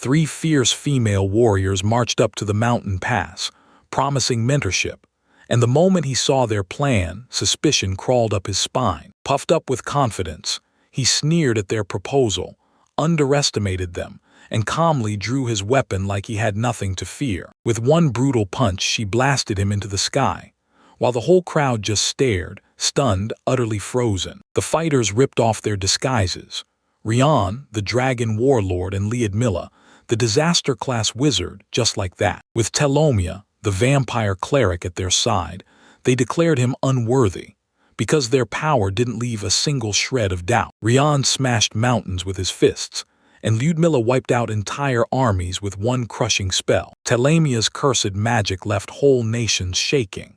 3 fierce female warriors marched up to the mountain pass, promising mentorship, and the moment he saw their plan, suspicion crawled up his spine. Puffed up with confidence, he sneered at their proposal, underestimated them, and calmly drew his weapon like he had nothing to fear. With one brutal punch, she blasted him into the sky, while the whole crowd just stared, stunned, utterly frozen. The fighters ripped off their disguises. Rian, the dragon warlord, and Liadmila, the disaster-class wizard, just like that. With Telomia, the vampire cleric, at their side, they declared him unworthy, because their power didn't leave a single shred of doubt. Rian smashed mountains with his fists, and Liadmila wiped out entire armies with one crushing spell. Telomia's cursed magic left whole nations shaking,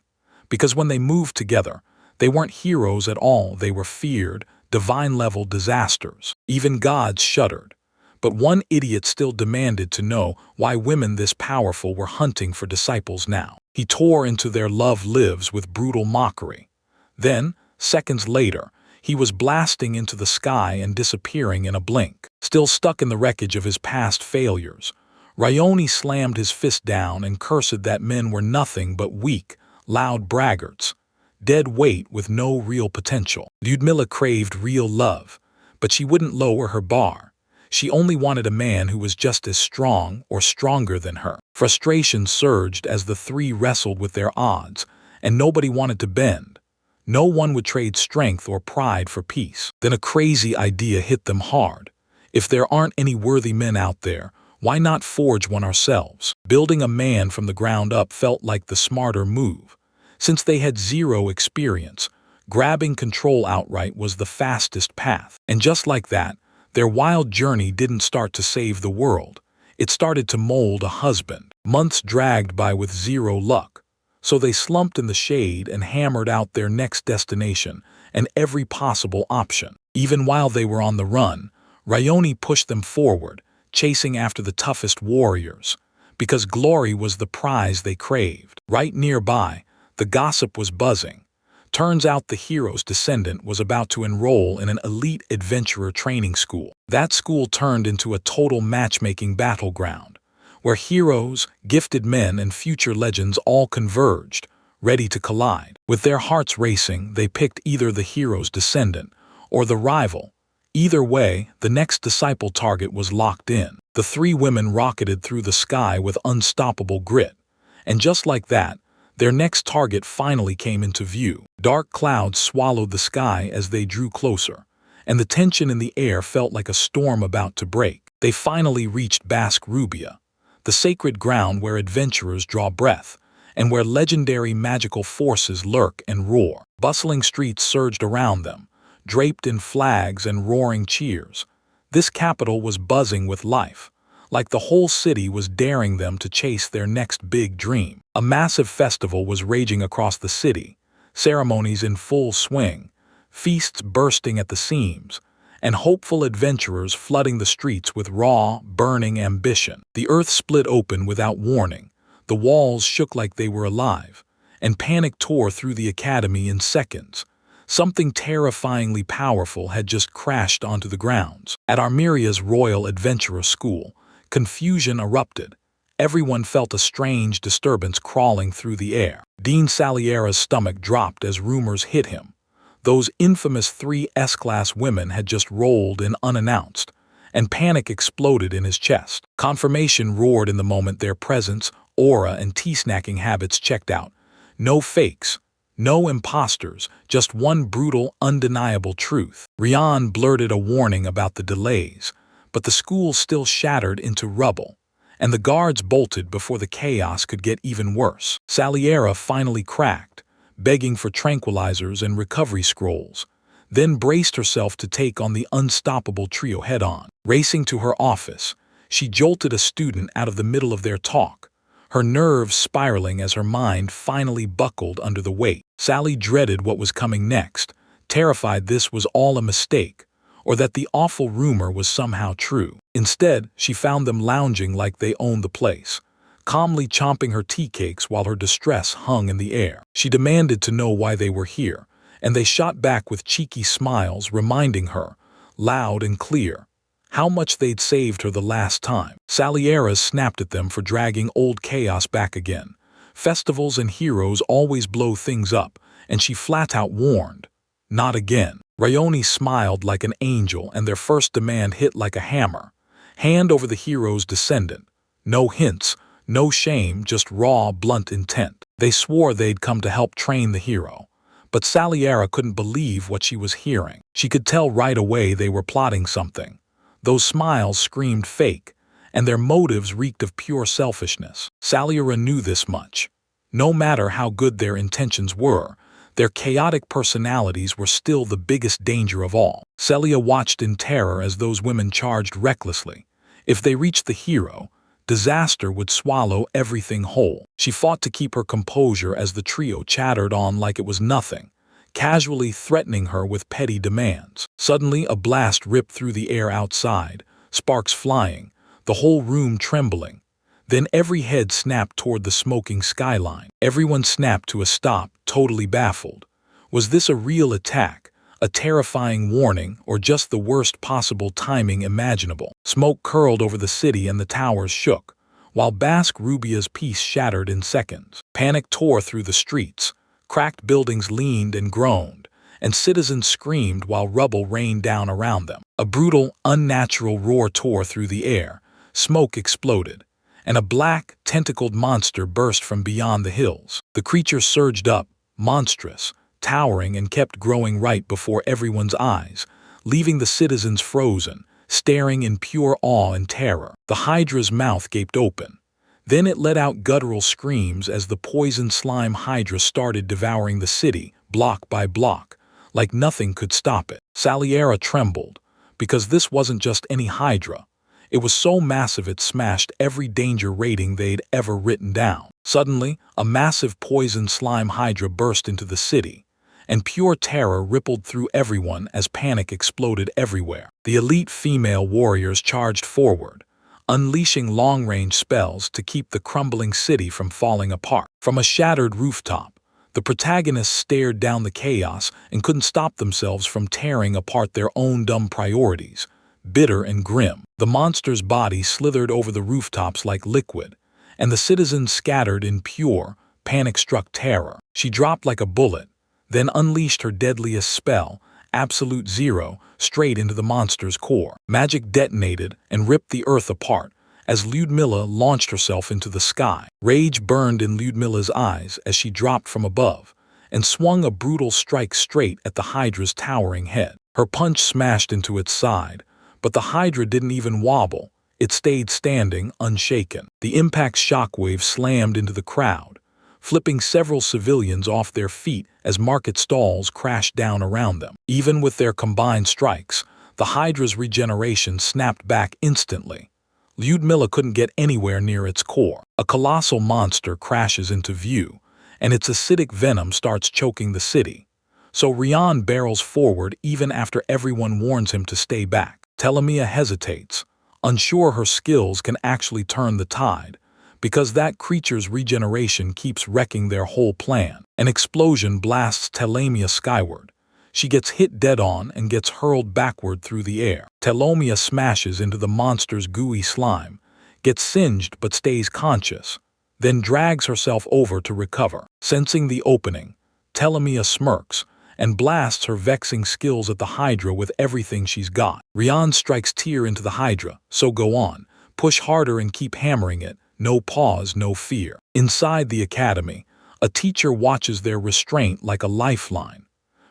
because when they moved together, they weren't heroes at all, they were feared, divine-level disasters. Even gods shuddered. But one idiot still demanded to know why women this powerful were hunting for disciples now. He tore into their love lives with brutal mockery. Then, seconds later, he was blasting into the sky and disappearing in a blink. Still stuck in the wreckage of his past failures, Rioni slammed his fist down and cursed that men were nothing but weak, loud braggarts, dead weight with no real potential. Liadmila craved real love, but she wouldn't lower her bar. She only wanted a man who was just as strong or stronger than her. Frustration surged as the 3 wrestled with their odds, and nobody wanted to bend. No one would trade strength or pride for peace. Then a crazy idea hit them hard. If there aren't any worthy men out there, why not forge one ourselves? Building a man from the ground up felt like the smarter move. Since they had 0 experience, grabbing control outright was the fastest path. And just like that, their wild journey didn't start to save the world. It started to mold a husband. Months dragged by with 0 luck. So they slumped in the shade and hammered out their next destination and every possible option. Even while they were on the run, Rioni pushed them forward, chasing after the toughest warriors, because glory was the prize they craved. Right nearby, the gossip was buzzing. Turns out the hero's descendant was about to enroll in an elite adventurer training school. That school turned into a total matchmaking battleground, where heroes, gifted men, and future legends all converged, ready to collide. With their hearts racing, they picked either the hero's descendant or the rival. Either way, the next disciple target was locked in. The 3 women rocketed through the sky with unstoppable grit, and just like that, their next target finally came into view. Dark clouds swallowed the sky as they drew closer, and the tension in the air felt like a storm about to break. They finally reached Basque Rubia, the sacred ground where adventurers draw breath, and where legendary magical forces lurk and roar. Bustling streets surged around them, draped in flags and roaring cheers. This capital was buzzing with life, like the whole city was daring them to chase their next big dream. A massive festival was raging across the city, ceremonies in full swing, feasts bursting at the seams, and hopeful adventurers flooding the streets with raw, burning ambition. The earth split open without warning, the walls shook like they were alive, and panic tore through the academy in seconds. Something terrifyingly powerful had just crashed onto the grounds. At Armeria's Royal Adventurer School, confusion erupted. Everyone felt a strange disturbance crawling through the air. Dean Saliera's stomach dropped as rumors hit him. Those infamous 3 S-class women had just rolled in unannounced, and panic exploded in his chest. Confirmation roared in the moment their presence, aura, and tea-snacking habits checked out. No fakes, no imposters, just one brutal, undeniable truth. Rian blurted a warning about the delays, but the school still shattered into rubble, and the guards bolted before the chaos could get even worse. Saliera finally cracked, begging for tranquilizers and recovery scrolls, then braced herself to take on the unstoppable trio head-on. Racing to her office, she jolted a student out of the middle of their talk, her nerves spiraling as her mind finally buckled under the weight. Sally dreaded what was coming next, terrified this was all a mistake, or that the awful rumor was somehow true. Instead, she found them lounging like they owned the place, calmly chomping her tea cakes while her distress hung in the air. She demanded to know why they were here, and they shot back with cheeky smiles reminding her, loud and clear, how much they'd saved her the last time. Saliera snapped at them for dragging old chaos back again. Festivals and heroes always blow things up, and she flat out warned, "Not again." Rayoni smiled like an angel, and their first demand hit like a hammer. Hand over the hero's descendant. No hints, no shame, just raw, blunt intent. They swore they'd come to help train the hero. But Saliera couldn't believe what she was hearing. She could tell right away they were plotting something. Those smiles screamed fake, and their motives reeked of pure selfishness. Saliera knew this much. No matter how good their intentions were, their chaotic personalities were still the biggest danger of all. Celia watched in terror as those women charged recklessly. If they reached the hero, disaster would swallow everything whole. She fought to keep her composure as the trio chattered on like it was nothing, casually threatening her with petty demands. Suddenly, a blast ripped through the air outside, sparks flying, the whole room trembling. Then every head snapped toward the smoking skyline. Everyone snapped to a stop, totally baffled. Was this a real attack, a terrifying warning, or just the worst possible timing imaginable? Smoke curled over the city and the towers shook, while Basque Rubia's peace shattered in seconds. Panic tore through the streets. Cracked buildings leaned and groaned, and citizens screamed while rubble rained down around them. A brutal, unnatural roar tore through the air. Smoke exploded, and a black, tentacled monster burst from beyond the hills. The creature surged up, monstrous, towering, and kept growing right before everyone's eyes, leaving the citizens frozen, staring in pure awe and terror. The Hydra's mouth gaped open. Then it let out guttural screams as the poison slime Hydra started devouring the city, block by block, like nothing could stop it. Saliera trembled, because this wasn't just any Hydra. It was so massive it smashed every danger rating they'd ever written down. Suddenly, a massive poison slime Hydra burst into the city, and pure terror rippled through everyone as panic exploded everywhere. The elite female warriors charged forward, unleashing long-range spells to keep the crumbling city from falling apart. From a shattered rooftop, the protagonists stared down the chaos and couldn't stop themselves from tearing apart their own dumb priorities. Bitter and grim, the monster's body slithered over the rooftops like liquid, and the citizens scattered in pure, panic-struck terror. She dropped like a bullet, then unleashed her deadliest spell, Absolute Zero, straight into the monster's core. Magic detonated and ripped the earth apart as Lyudmila launched herself into the sky. Rage burned in Lyudmila's eyes as she dropped from above and swung a brutal strike straight at the Hydra's towering head. Her punch smashed into its side, but the Hydra didn't even wobble. It stayed standing, unshaken. The impact's shockwave slammed into the crowd, flipping several civilians off their feet as market stalls crashed down around them. Even with their combined strikes, the Hydra's regeneration snapped back instantly. Lyudmila couldn't get anywhere near its core. A colossal monster crashes into view, and its acidic venom starts choking the city. So Rian barrels forward even after everyone warns him to stay back. Telemia hesitates, unsure her skills can actually turn the tide, because that creature's regeneration keeps wrecking their whole plan. An explosion blasts Telemia skyward. She gets hit dead-on and gets hurled backward through the air. Telemia smashes into the monster's gooey slime, gets singed but stays conscious, then drags herself over to recover. Sensing the opening, Telemia smirks and blasts her vexing skills at the Hydra with everything she's got. Rian strikes tear into the Hydra, so go on. Push harder and keep hammering it. No pause, no fear. Inside the academy, a teacher watches their restraint like a lifeline,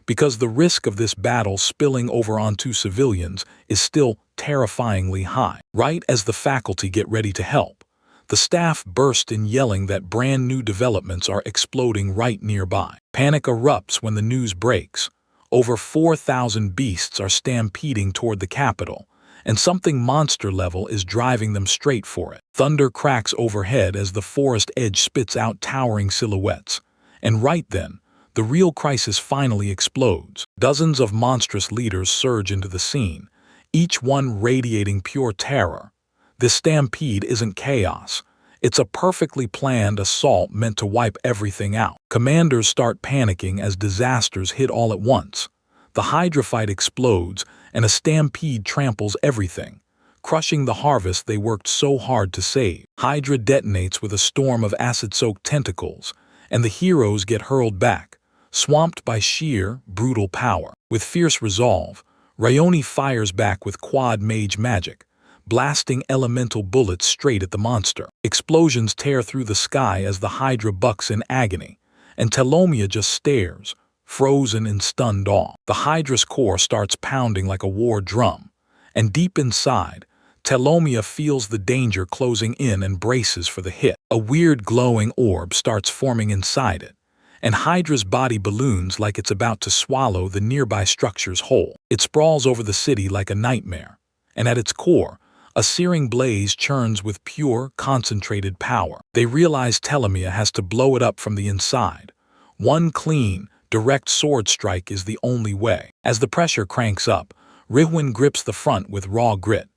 because the risk of this battle spilling over onto civilians is still terrifyingly high. Right as the faculty get ready to help, the staff burst in yelling that brand new developments are exploding right nearby. Panic erupts when the news breaks. Over 4,000 beasts are stampeding toward the capital, and something monster-level is driving them straight for it. Thunder cracks overhead as the forest edge spits out towering silhouettes. And right then, the real crisis finally explodes. Dozens of monstrous leaders surge into the scene, each one radiating pure terror. This stampede isn't chaos. It's a perfectly planned assault meant to wipe everything out. Commanders start panicking as disasters hit all at once. The Hydra fight explodes, and a stampede tramples everything. crushing the harvest they worked so hard to save. Hydra detonates with a storm of acid-soaked tentacles, and the heroes get hurled back, swamped by sheer, brutal power. With fierce resolve, Rayoni fires back with quad mage magic, blasting elemental bullets straight at the monster. Explosions tear through the sky as the Hydra bucks in agony, and Telomia just stares, frozen in stunned awe. The Hydra's core starts pounding like a war drum, and deep inside, Telomia feels the danger closing in and braces for the hit. A weird glowing orb starts forming inside it, and Hydra's body balloons like it's about to swallow the nearby structures whole. It sprawls over the city like a nightmare, and at its core, a searing blaze churns with pure, concentrated power. They realize Telomia has to blow it up from the inside. One clean, direct sword strike is the only way. As the pressure cranks up, Rihwin grips the front with raw grit.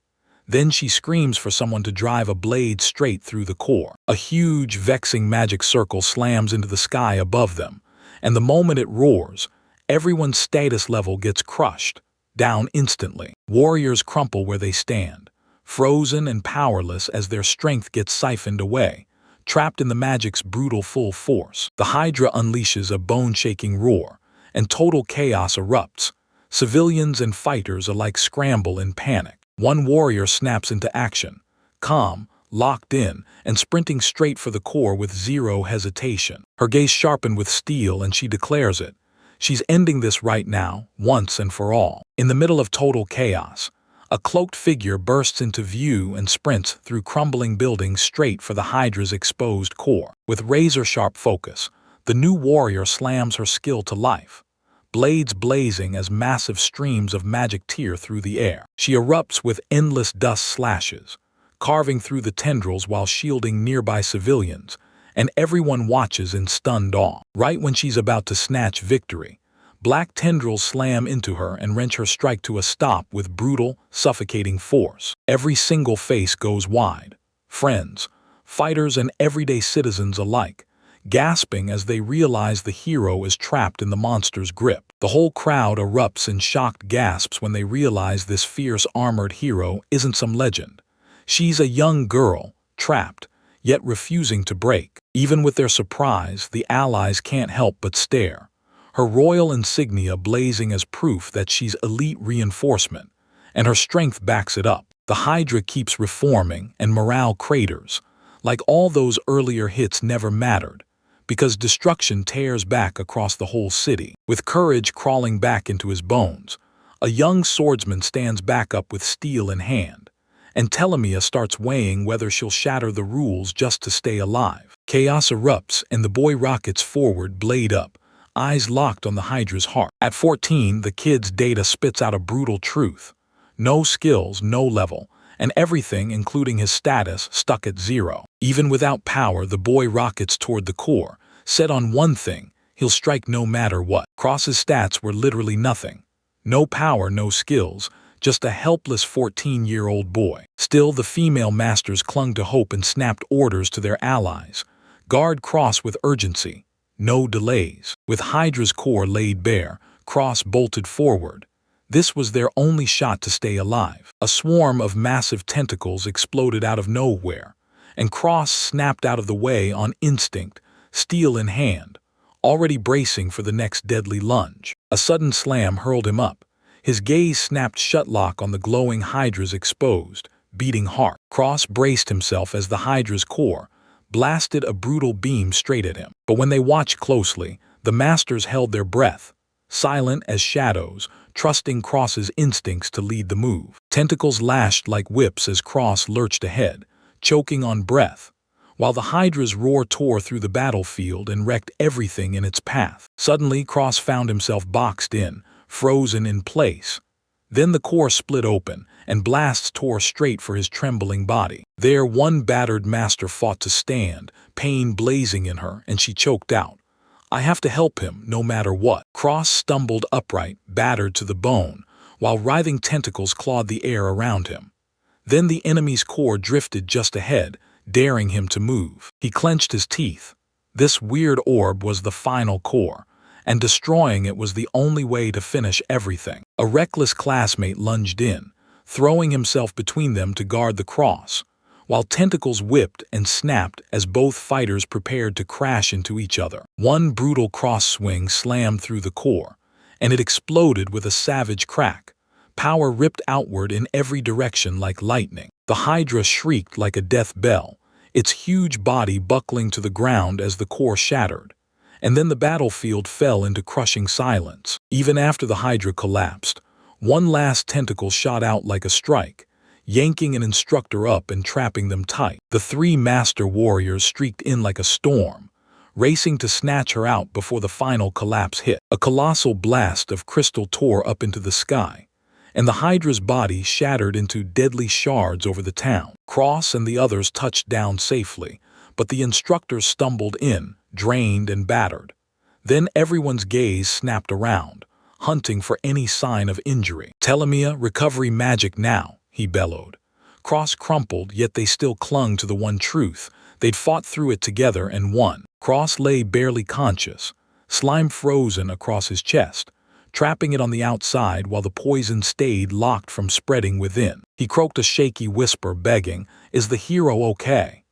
Then she screams for someone to drive a blade straight through the core. A huge, vexing magic circle slams into the sky above them, and the moment it roars, everyone's status level gets crushed, down instantly. Warriors crumple where they stand, frozen and powerless as their strength gets siphoned away, trapped in the magic's brutal full force. The Hydra unleashes a bone-shaking roar, and total chaos erupts. Civilians and fighters alike scramble in panic. One warrior snaps into action, calm, locked in, and sprinting straight for the core with zero hesitation. Her gaze sharpened with steel, and she declares it. She's ending this right now, once and for all. In the middle of total chaos, a cloaked figure bursts into view and sprints through crumbling buildings straight for the Hydra's exposed core. With razor-sharp focus, the new warrior slams her skill to life, blades blazing as massive streams of magic tear through the air. She erupts with endless dust slashes, carving through the tendrils while shielding nearby civilians, and everyone watches in stunned awe. Right when she's about to snatch victory, black tendrils slam into her and wrench her strike to a stop with brutal, suffocating force. Every single face goes wide. Friends, fighters, and everyday citizens alike, gasping as they realize the hero is trapped in the monster's grip. The whole crowd erupts in shocked gasps when they realize this fierce armored hero isn't some legend. She's a young girl, trapped, yet refusing to break. Even with their surprise, the allies can't help but stare, her royal insignia blazing as proof that she's elite reinforcement, and her strength backs it up. The Hydra keeps reforming, and morale craters, like all those earlier hits never mattered, because destruction tears back across the whole city. With courage crawling back into his bones, a young swordsman stands back up with steel in hand, and Telomia starts weighing whether she'll shatter the rules just to stay alive. Chaos erupts, and the boy rockets forward, blade up, eyes locked on the Hydra's heart. At 14, the kid's data spits out a brutal truth. No skills, no level, and everything, including his status, stuck at 0. Even without power, the boy rockets toward the core, set on one thing: he'll strike no matter what. Cross's stats were literally nothing. No power, no skills, just a helpless 14-year-old boy. Still, the female masters clung to hope and snapped orders to their allies. Guard Cross with urgency. No delays. With Hydra's core laid bare, Cross bolted forward. This was their only shot to stay alive. A swarm of massive tentacles exploded out of nowhere, and Cross snapped out of the way on instinct, steel in hand, already bracing for the next deadly lunge. A sudden slam hurled him up. His gaze snapped shut lock on the glowing Hydra's exposed, beating heart. Cross braced himself as the Hydra's core blasted a brutal beam straight at him. But when they watched closely, the masters held their breath, silent as shadows, trusting Cross's instincts to lead the move. Tentacles lashed like whips as Cross lurched ahead, choking on breath, while the Hydra's roar tore through the battlefield and wrecked everything in its path. Suddenly, Cross found himself boxed in, frozen in place. Then the core split open, and blasts tore straight for his trembling body. There, one battered master fought to stand, pain blazing in her, and she choked out, "I have to help him, no matter what." Cross stumbled upright, battered to the bone, while writhing tentacles clawed the air around him. Then the enemy's core drifted just ahead, daring him to move. He clenched his teeth. This weird orb was the final core, and destroying it was the only way to finish everything. A reckless classmate lunged in, throwing himself between them to guard the cross, while tentacles whipped and snapped as both fighters prepared to crash into each other. One brutal cross swing slammed through the core, and it exploded with a savage crack. Power ripped outward in every direction like lightning. The Hydra shrieked like a death bell, its huge body buckling to the ground as the core shattered. And then the battlefield fell into crushing silence. Even after the Hydra collapsed, one last tentacle shot out like a strike, yanking an instructor up and trapping them tight. The three master warriors streaked in like a storm, racing to snatch her out before the final collapse hit. A colossal blast of crystal tore up into the sky, and the Hydra's body shattered into deadly shards over the town. Cross and the others touched down safely, but the instructors stumbled in, drained and battered. Then everyone's gaze snapped around, hunting for any sign of injury. "Telemia, recovery magic now," he bellowed. Cross crumpled, yet they still clung to the one truth. They'd fought through it together and won. Cross lay barely conscious, slime frozen across his chest, trapping it on the outside while the poison stayed locked from spreading within. He croaked a shaky whisper, begging, "Is the hero okay?"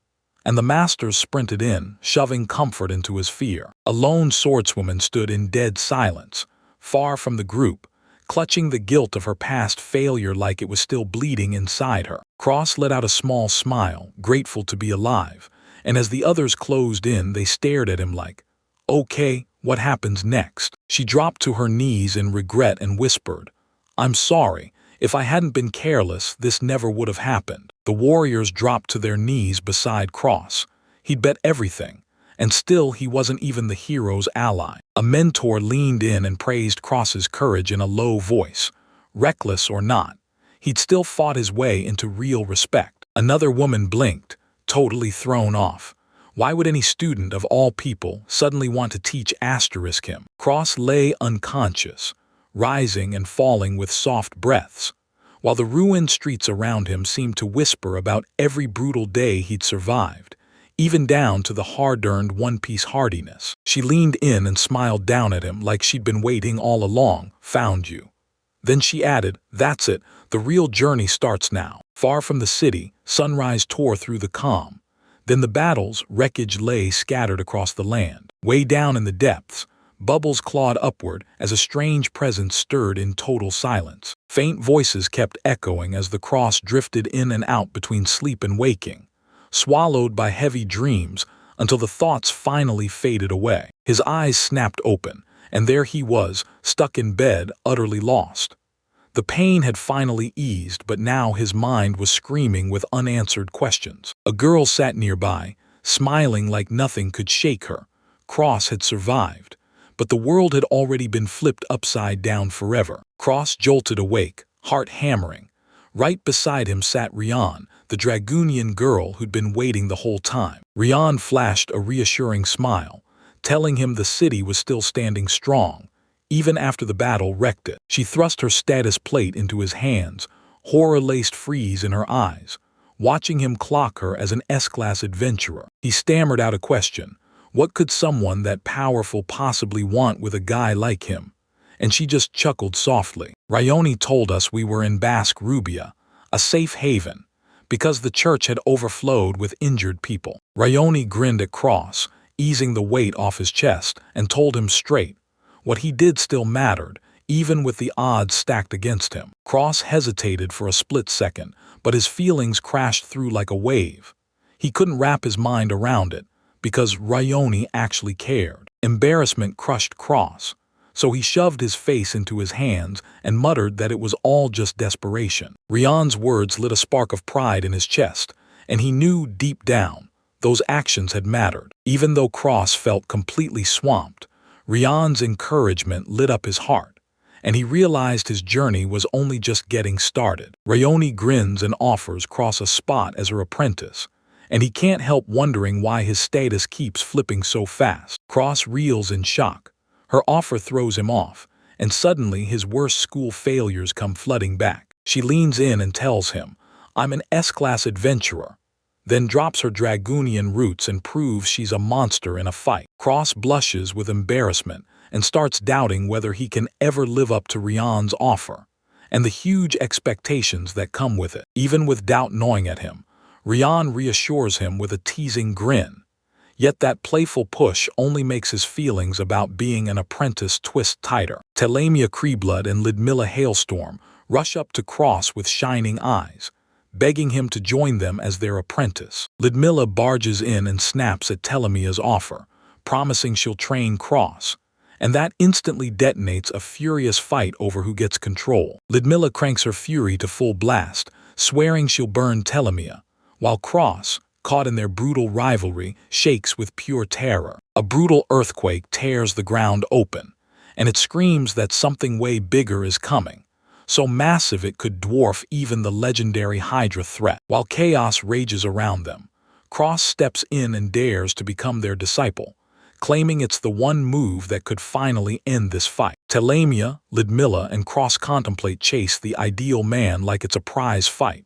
And the masters sprinted in, shoving comfort into his fear. A lone swordswoman stood in dead silence, far from the group, clutching the guilt of her past failure like it was still bleeding inside her. Cross let out a small smile, grateful to be alive, and as the others closed in, they stared at him like, "Okay, what happens next?" She dropped to her knees in regret and whispered, "I'm sorry. If I hadn't been careless, this never would have happened." The warriors dropped to their knees beside Cross. He'd bet everything, and still he wasn't even the hero's ally. A mentor leaned in and praised Cross's courage in a low voice. Reckless or not, he'd still fought his way into real respect. Another woman blinked, totally thrown off. Why would any student of all people suddenly want to teach asterisk him? Cross lay unconscious, rising and falling with soft breaths, while the ruined streets around him seemed to whisper about every brutal day he'd survived, even down to the hard-earned one-piece hardiness. She leaned in and smiled down at him like she'd been waiting all along. "Found you." Then she added, "That's it, the real journey starts now." Far from the city, sunrise tore through the calm. Then the battle's wreckage lay scattered across the land. Way down in the depths, bubbles clawed upward as a strange presence stirred in total silence. Faint voices kept echoing as the cross drifted in and out between sleep and waking, swallowed by heavy dreams until the thoughts finally faded away. His eyes snapped open, and there he was, stuck in bed, utterly lost. The pain had finally eased, but now his mind was screaming with unanswered questions. A girl sat nearby, smiling like nothing could shake her. Cross had survived, but the world had already been flipped upside down forever. Cross jolted awake, heart hammering. Right beside him sat Rian, the Dragoonian girl who'd been waiting the whole time. Rian flashed a reassuring smile, telling him the city was still standing strong, even after the battle wrecked it. She thrust her status plate into his hands, horror-laced freeze in her eyes, watching him clock her as an S-class adventurer. He stammered out a question. What could someone that powerful possibly want with a guy like him? And she just chuckled softly. "Ryoni told us we were in Basque Rubia, a safe haven, because the church had overflowed with injured people." Ryoni grinned at Cross, easing the weight off his chest, and told him straight, what he did still mattered, even with the odds stacked against him. Cross hesitated for a split second, but his feelings crashed through like a wave. He couldn't wrap his mind around it, because Ryoni actually cared. Embarrassment crushed Cross, so he shoved his face into his hands and muttered that it was all just desperation. Rian's words lit a spark of pride in his chest, and he knew deep down those actions had mattered. Even though Cross felt completely swamped, Rian's encouragement lit up his heart, and he realized his journey was only just getting started. Ryoni grins and offers Cross a spot as her apprentice, and he can't help wondering why his status keeps flipping so fast. Cross reels in shock. Her offer throws him off, and suddenly his worst school failures come flooding back. She leans in and tells him, "I'm an S-class adventurer," then drops her Dragoonian roots and proves she's a monster in a fight. Cross blushes with embarrassment and starts doubting whether he can ever live up to Rian's offer. and the huge expectations that come with it. Even with doubt gnawing at him, Rian reassures him with a teasing grin. Yet that playful push only makes his feelings about being an apprentice twist tighter. Telamia Creeblood and Lidmilla Hailstorm rush up to Cross with shining eyes, begging him to join them as their apprentice. Lidmilla barges in and snaps at Telamia's offer, promising she'll train Cross, and that instantly detonates a furious fight over who gets control. Lidmilla cranks her fury to full blast, swearing she'll burn Telamia, while Cross, caught in their brutal rivalry, shakes with pure terror. A brutal earthquake tears the ground open, and it screams that something way bigger is coming, so massive it could dwarf even the legendary Hydra threat. While chaos rages around them, Cross steps in and dares to become their disciple, claiming it's the one move that could finally end this fight. Telamia, Lidmilla, and Cross contemplate Chase the ideal man like it's a prize fight,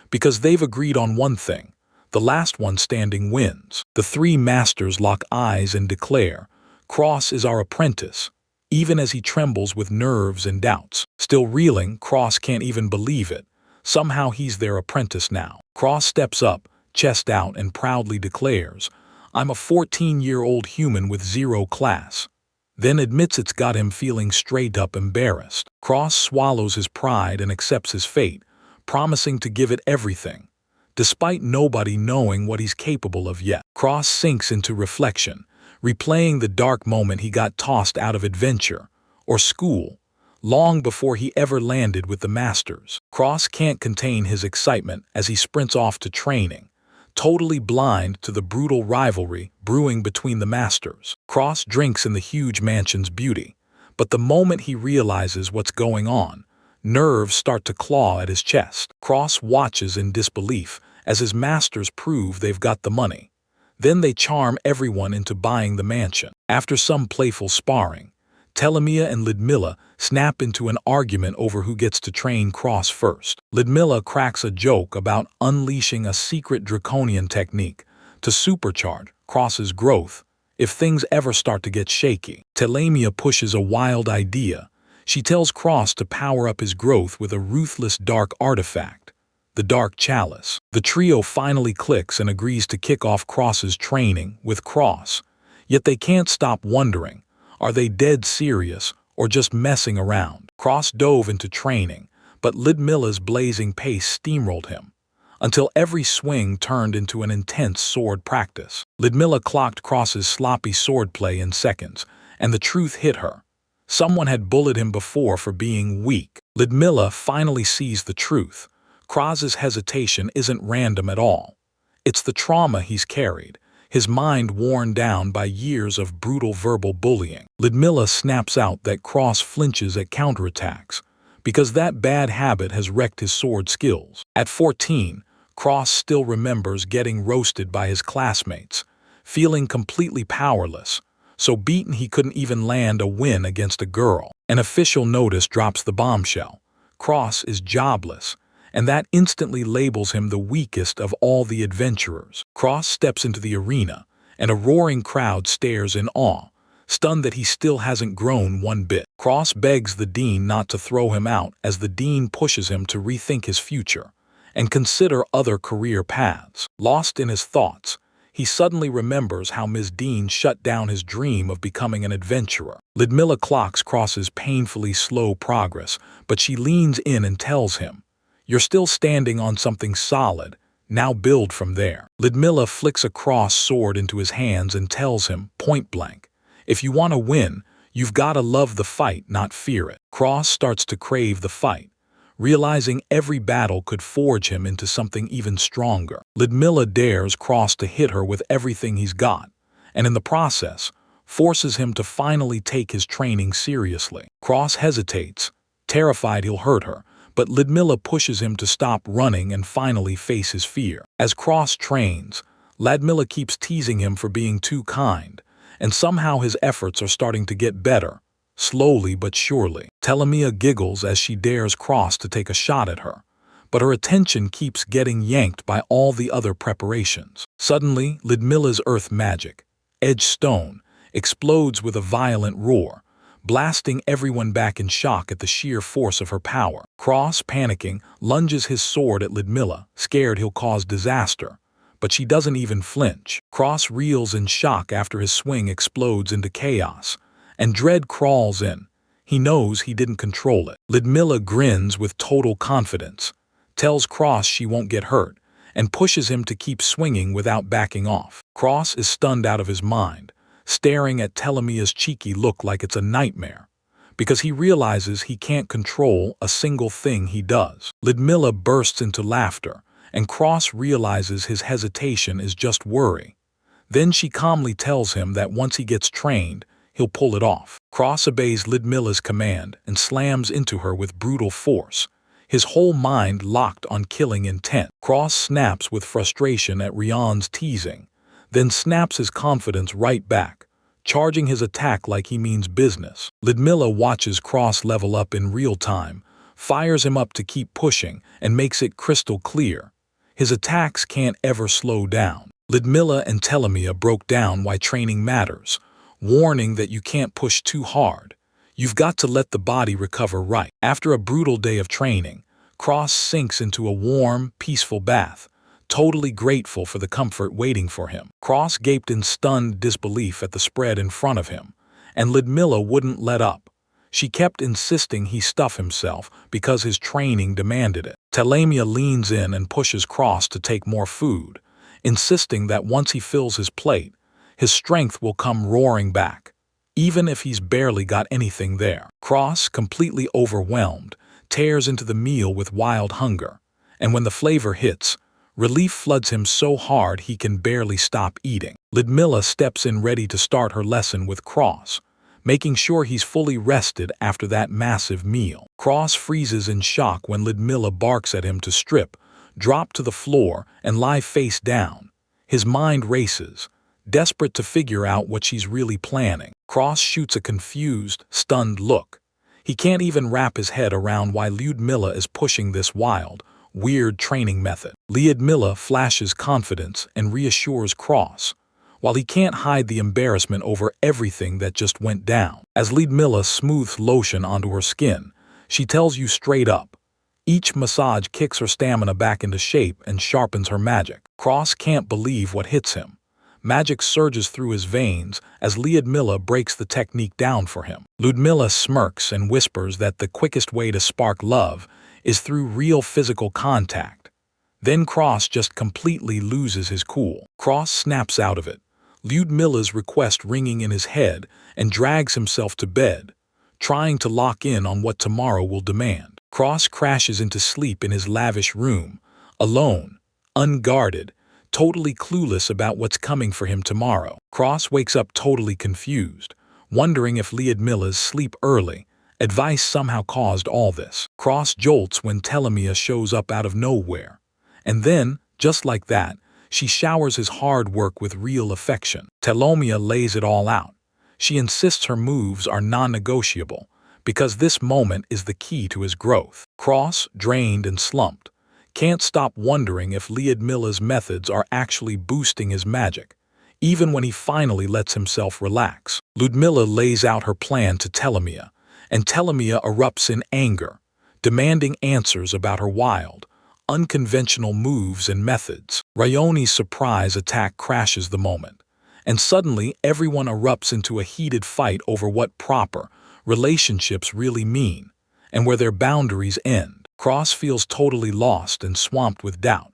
because they've agreed on one thing: the last one standing wins. The three masters lock eyes and declare, "Cross is our apprentice," even as he trembles with nerves and doubts. Still reeling, Cross can't even believe it. Somehow he's their apprentice now. Cross steps up, chest out, and proudly declares, "I'm a 14-year-old human with 0 class." Then admits it's got him feeling straight up embarrassed. Cross swallows his pride and accepts his fate, promising to give it everything, despite nobody knowing what he's capable of yet. Cross sinks into reflection, replaying the dark moment he got tossed out of adventure, or school, long before he ever landed with the Masters. Cross can't contain his excitement as he sprints off to training, totally blind to the brutal rivalry brewing between the Masters. Cross drinks in the huge mansion's beauty, but the moment he realizes what's going on, nerves start to claw at his chest. Cross watches in disbelief as his masters prove they've got the money. Then they charm everyone into buying the mansion. After some playful sparring, Telamia and Lidmilla snap into an argument over who gets to train Cross first. Lidmilla cracks a joke about unleashing a secret draconian technique to supercharge Cross's growth if things ever start to get shaky. Telamia pushes a wild idea. She tells Cross to power up his growth with a ruthless dark artifact, the Dark Chalice. The trio finally clicks and agrees to kick off Cross's training with Cross, yet they can't stop wondering, are they dead serious or just messing around? Cross dove into training, but Lidmilla's blazing pace steamrolled him, until every swing turned into an intense sword practice. Lidmilla clocked Cross's sloppy swordplay in seconds, and the truth hit her. Someone had bullied him before for being weak. Lidmilla finally sees the truth. Cross's hesitation isn't random at all. It's the trauma he's carried, his mind worn down by years of brutal verbal bullying. Lidmilla snaps out that Cross flinches at counterattacks, because that bad habit has wrecked his sword skills. At 14, Cross still remembers getting roasted by his classmates, feeling completely powerless, so beaten he couldn't even land a win against a girl. An official notice drops the bombshell: Cross is jobless, and that instantly labels him the weakest of all the adventurers. Cross steps into the arena, and a roaring crowd stares in awe, stunned that he still hasn't grown one bit. Cross begs the dean not to throw him out as the dean pushes him to rethink his future and consider other career paths. Lost in his thoughts, he suddenly remembers how Ms. Dean shut down his dream of becoming an adventurer. Lidmilla clocks Cross's painfully slow progress, but she leans in and tells him, "You're still standing on something solid, now build from there." Lidmilla flicks a cross sword into his hands and tells him, point blank, "If you want to win, you've got to love the fight, not fear it." Cross starts to crave the fight, realizing every battle could forge him into something even stronger. Lidmilla dares Cross to hit her with everything he's got, and in the process, forces him to finally take his training seriously. Cross hesitates, terrified he'll hurt her, but Lidmilla pushes him to stop running and finally face his fear. As Cross trains, Lidmilla keeps teasing him for being too kind, and somehow his efforts are starting to get better, slowly but surely. Telamia giggles as she dares Cross to take a shot at her, but her attention keeps getting yanked by all the other preparations. Suddenly, Lidmilla's earth magic, Edge Stone, explodes with a violent roar, blasting everyone back in shock at the sheer force of her power. Cross, panicking, lunges his sword at Ludmilla, scared he'll cause disaster. But she doesn't even flinch. Cross reels in shock after his swing explodes into chaos, and dread crawls in. He knows he didn't control it. Ludmilla grins with total confidence, tells Cross she won't get hurt, and pushes him to keep swinging without backing off. Cross is stunned out of his mind, staring at Telemia's cheeky look like it's a nightmare, because he realizes he can't control a single thing he does. Ludmilla bursts into laughter, and Cross realizes his hesitation is just worry. Then she calmly tells him that once he gets trained, he'll pull it off. Cross obeys Ludmilla's command and slams into her with brutal force, his whole mind locked on killing intent. Cross snaps with frustration at Rion's teasing, then snaps his confidence right back, charging his attack like he means business. Ludmilla watches Cross level up in real time, fires him up to keep pushing, and makes it crystal clear. His attacks can't ever slow down. Ludmilla and Telemia broke down why training matters, warning that you can't push too hard. You've got to let the body recover right. After a brutal day of training, Cross sinks into a warm, peaceful bath, totally grateful for the comfort waiting for him. Cross gaped in stunned disbelief at the spread in front of him, and Ludmilla wouldn't let up. She kept insisting he stuff himself because his training demanded it. Telemia leans in and pushes Cross to take more food, insisting that once he fills his plate, his strength will come roaring back, even if he's barely got anything there. Cross, completely overwhelmed, tears into the meal with wild hunger, and when the flavor hits, relief floods him so hard he can barely stop eating. Ludmilla steps in ready to start her lesson with Cross, making sure he's fully rested after that massive meal. Cross freezes in shock when Ludmilla barks at him to strip, drop to the floor, and lie face down. His mind races, desperate to figure out what she's really planning. Cross shoots a confused, stunned look. He can't even wrap his head around why Ludmilla is pushing this wild, weird training method. Ludmilla flashes confidence and reassures Cross, while he can't hide the embarrassment over everything that just went down. As Ludmilla smooths lotion onto her skin, she tells you straight up. Each massage kicks her stamina back into shape and sharpens her magic. Cross can't believe what hits him. Magic surges through his veins as Ludmilla breaks the technique down for him. Ludmilla smirks and whispers that the quickest way to spark love is through real physical contact. Then Cross just completely loses his cool. Cross snaps out of it, Ludmilla's request ringing in his head, and drags himself to bed, trying to lock in on what tomorrow will demand. Cross crashes into sleep in his lavish room, alone, unguarded, totally clueless about what's coming for him tomorrow. Cross wakes up totally confused, wondering if Ludmilla's sleep early advice somehow caused all this. Cross jolts when Telemia shows up out of nowhere, and then, just like that, she showers his hard work with real affection. Telemia lays it all out. She insists her moves are non-negotiable, because this moment is the key to his growth. Cross, drained and slumped, can't stop wondering if Ludmilla's methods are actually boosting his magic, even when he finally lets himself relax. Ludmilla lays out her plan to Telemia, and Telemia erupts in anger, demanding answers about her wild, unconventional moves and methods. Rayoni's surprise attack crashes the moment, and suddenly everyone erupts into a heated fight over what proper relationships really mean, and where their boundaries end. Cross feels totally lost and swamped with doubt,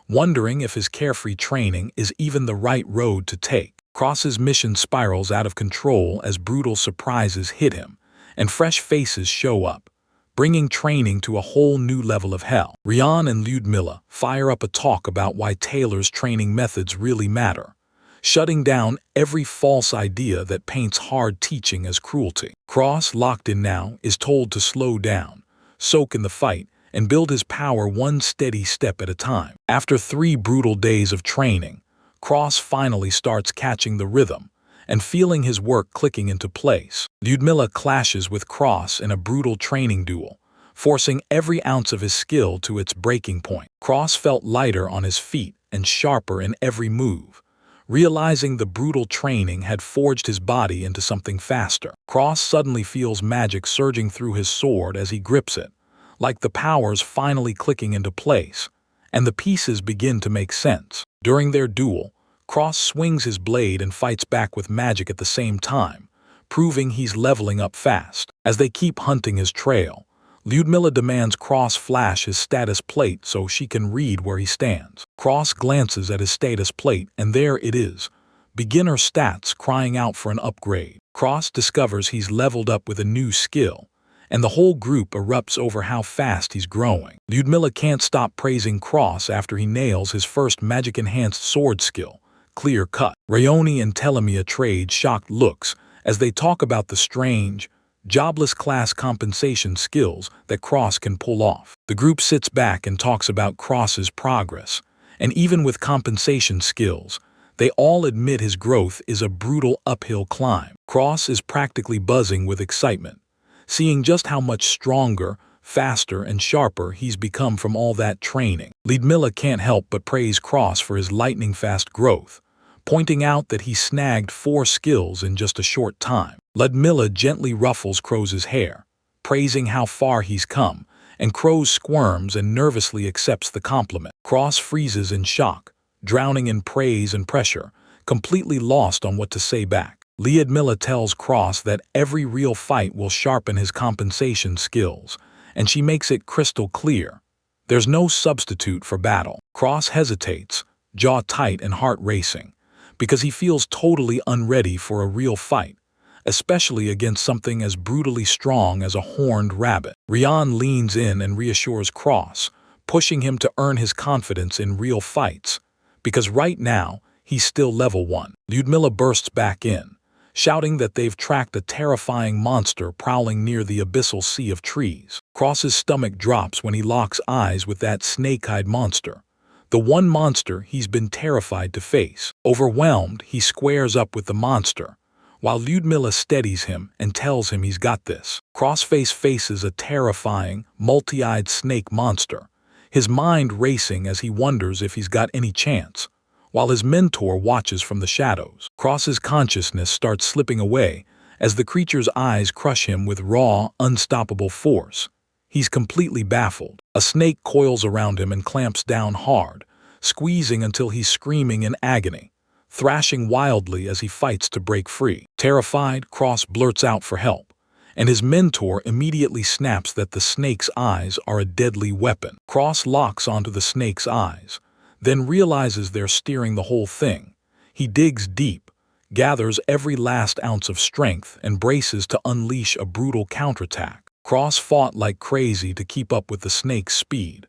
wondering if his carefree training is even the right road to take. Cross's mission spirals out of control as brutal surprises hit him, and fresh faces show up, bringing training to a whole new level of hell. Rion and Ludmilla fire up a talk about why Taylor's training methods really matter, shutting down every false idea that paints hard teaching as cruelty. Cross, locked in now, is told to slow down, soak in the fight, and build his power one steady step at a time. After 3 brutal days of training, Cross finally starts catching the rhythm and feeling his work clicking into place. Ludmilla clashes with Cross in a brutal training duel, forcing every ounce of his skill to its breaking point. Cross felt lighter on his feet and sharper in every move, realizing the brutal training had forged his body into something faster. Cross suddenly feels magic surging through his sword as he grips it, like the powers finally clicking into place, and the pieces begin to make sense. During their duel, Cross swings his blade and fights back with magic at the same time, proving he's leveling up fast. As they keep hunting his trail, Lyudmila demands Cross flash his status plate so she can read where he stands. Cross glances at his status plate, and there it is, beginner stats, crying out for an upgrade. Cross discovers he's leveled up with a new skill, and the whole group erupts over how fast he's growing. Lyudmila can't stop praising Cross after he nails his first magic-enhanced sword skill, Clear Cut. Rayoni and Telemia trade shocked looks as they talk about the strange, jobless class compensation skills that Cross can pull off. The group sits back and talks about Cross's progress, and even with compensation skills, they all admit his growth is a brutal uphill climb. Cross is practically buzzing with excitement, seeing just how much stronger, faster, and sharper he's become from all that training. Lyudmila can't help but praise Cross for his lightning-fast growth, pointing out that he snagged 4 skills in just a short time. Lyudmila gently ruffles Crow's hair, praising how far he's come, and Crow squirms and nervously accepts the compliment. Cross freezes in shock, drowning in praise and pressure, completely lost on what to say back. Lyudmila tells Cross that every real fight will sharpen his compensation skills, and she makes it crystal clear: there's no substitute for battle. Cross hesitates, jaw tight and heart racing, because he feels totally unready for a real fight, especially against something as brutally strong as a horned rabbit. Rian leans in and reassures Cross, pushing him to earn his confidence in real fights, because right now he's still level 1. Lyudmila bursts back in, shouting that they've tracked a terrifying monster prowling near the abyssal sea of trees. Cross's stomach drops when he locks eyes with that snake-eyed monster, the one monster he's been terrified to face. Overwhelmed, he squares up with the monster, while Lyudmila steadies him and tells him he's got this. Crossface faces a terrifying, multi-eyed snake monster, his mind racing as he wonders if he's got any chance, while his mentor watches from the shadows. Cross's consciousness starts slipping away as the creature's eyes crush him with raw, unstoppable force. He's completely baffled. A snake coils around him and clamps down hard, squeezing until he's screaming in agony, thrashing wildly as he fights to break free. Terrified, Cross blurts out for help, and his mentor immediately snaps that the snake's eyes are a deadly weapon. Cross locks onto the snake's eyes, then realizes they're steering the whole thing. He digs deep, gathers every last ounce of strength, and braces to unleash a brutal counterattack. Cross fought like crazy to keep up with the snake's speed,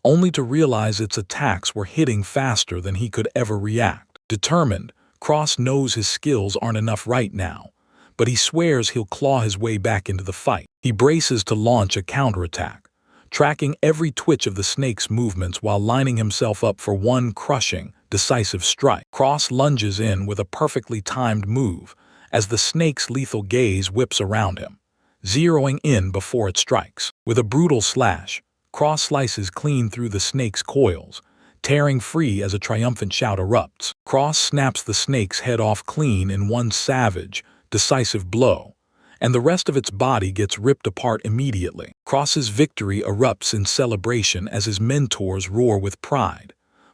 only to realize its attacks were hitting faster than he could ever react. Determined, Cross knows his skills aren't enough right now, but he swears he'll claw his way back into the fight. He braces to launch a counterattack, tracking every twitch of the snake's movements while lining himself up for one crushing, decisive strike. Cross lunges in with a perfectly timed move as the snake's lethal gaze whips around him, zeroing in before it strikes. With a brutal slash, Cross slices clean through the snake's coils, tearing free as a triumphant shout erupts. Cross snaps the snake's head off clean in one savage, decisive blow, and the rest of its body gets ripped apart immediately. Cross's victory erupts in celebration as his mentors roar with pride,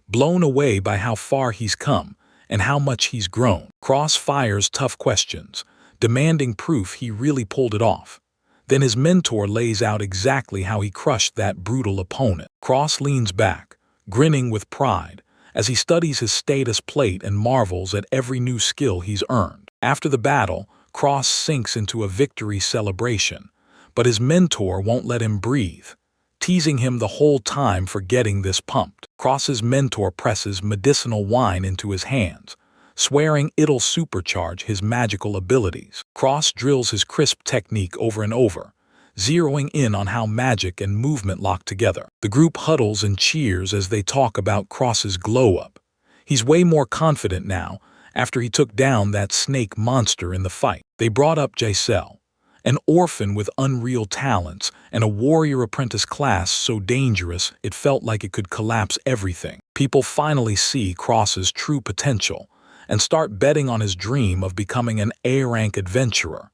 blown away by how far he's come and how much he's grown. Cross fires tough questions, demanding proof he really pulled it off. Then his mentor lays out exactly how he crushed that brutal opponent. Cross leans back, grinning with pride, as he studies his status plate and marvels at every new skill he's earned. After the battle, Cross sinks into a victory celebration, but his mentor won't let him breathe, teasing him the whole time for getting this pumped. Cross's mentor presses medicinal wine into his hands, swearing it'll supercharge his magical abilities. Cross drills his crisp technique over and over, zeroing in on how magic and movement lock together. The group huddles and cheers as they talk about Cross's glow-up. He's way more confident now after he took down that snake monster in the fight. They brought up Jaisel, an orphan with unreal talents and a warrior apprentice class so dangerous it felt like it could collapse everything. People finally see Cross's true potential, and start betting on his dream of becoming an A-rank adventurer.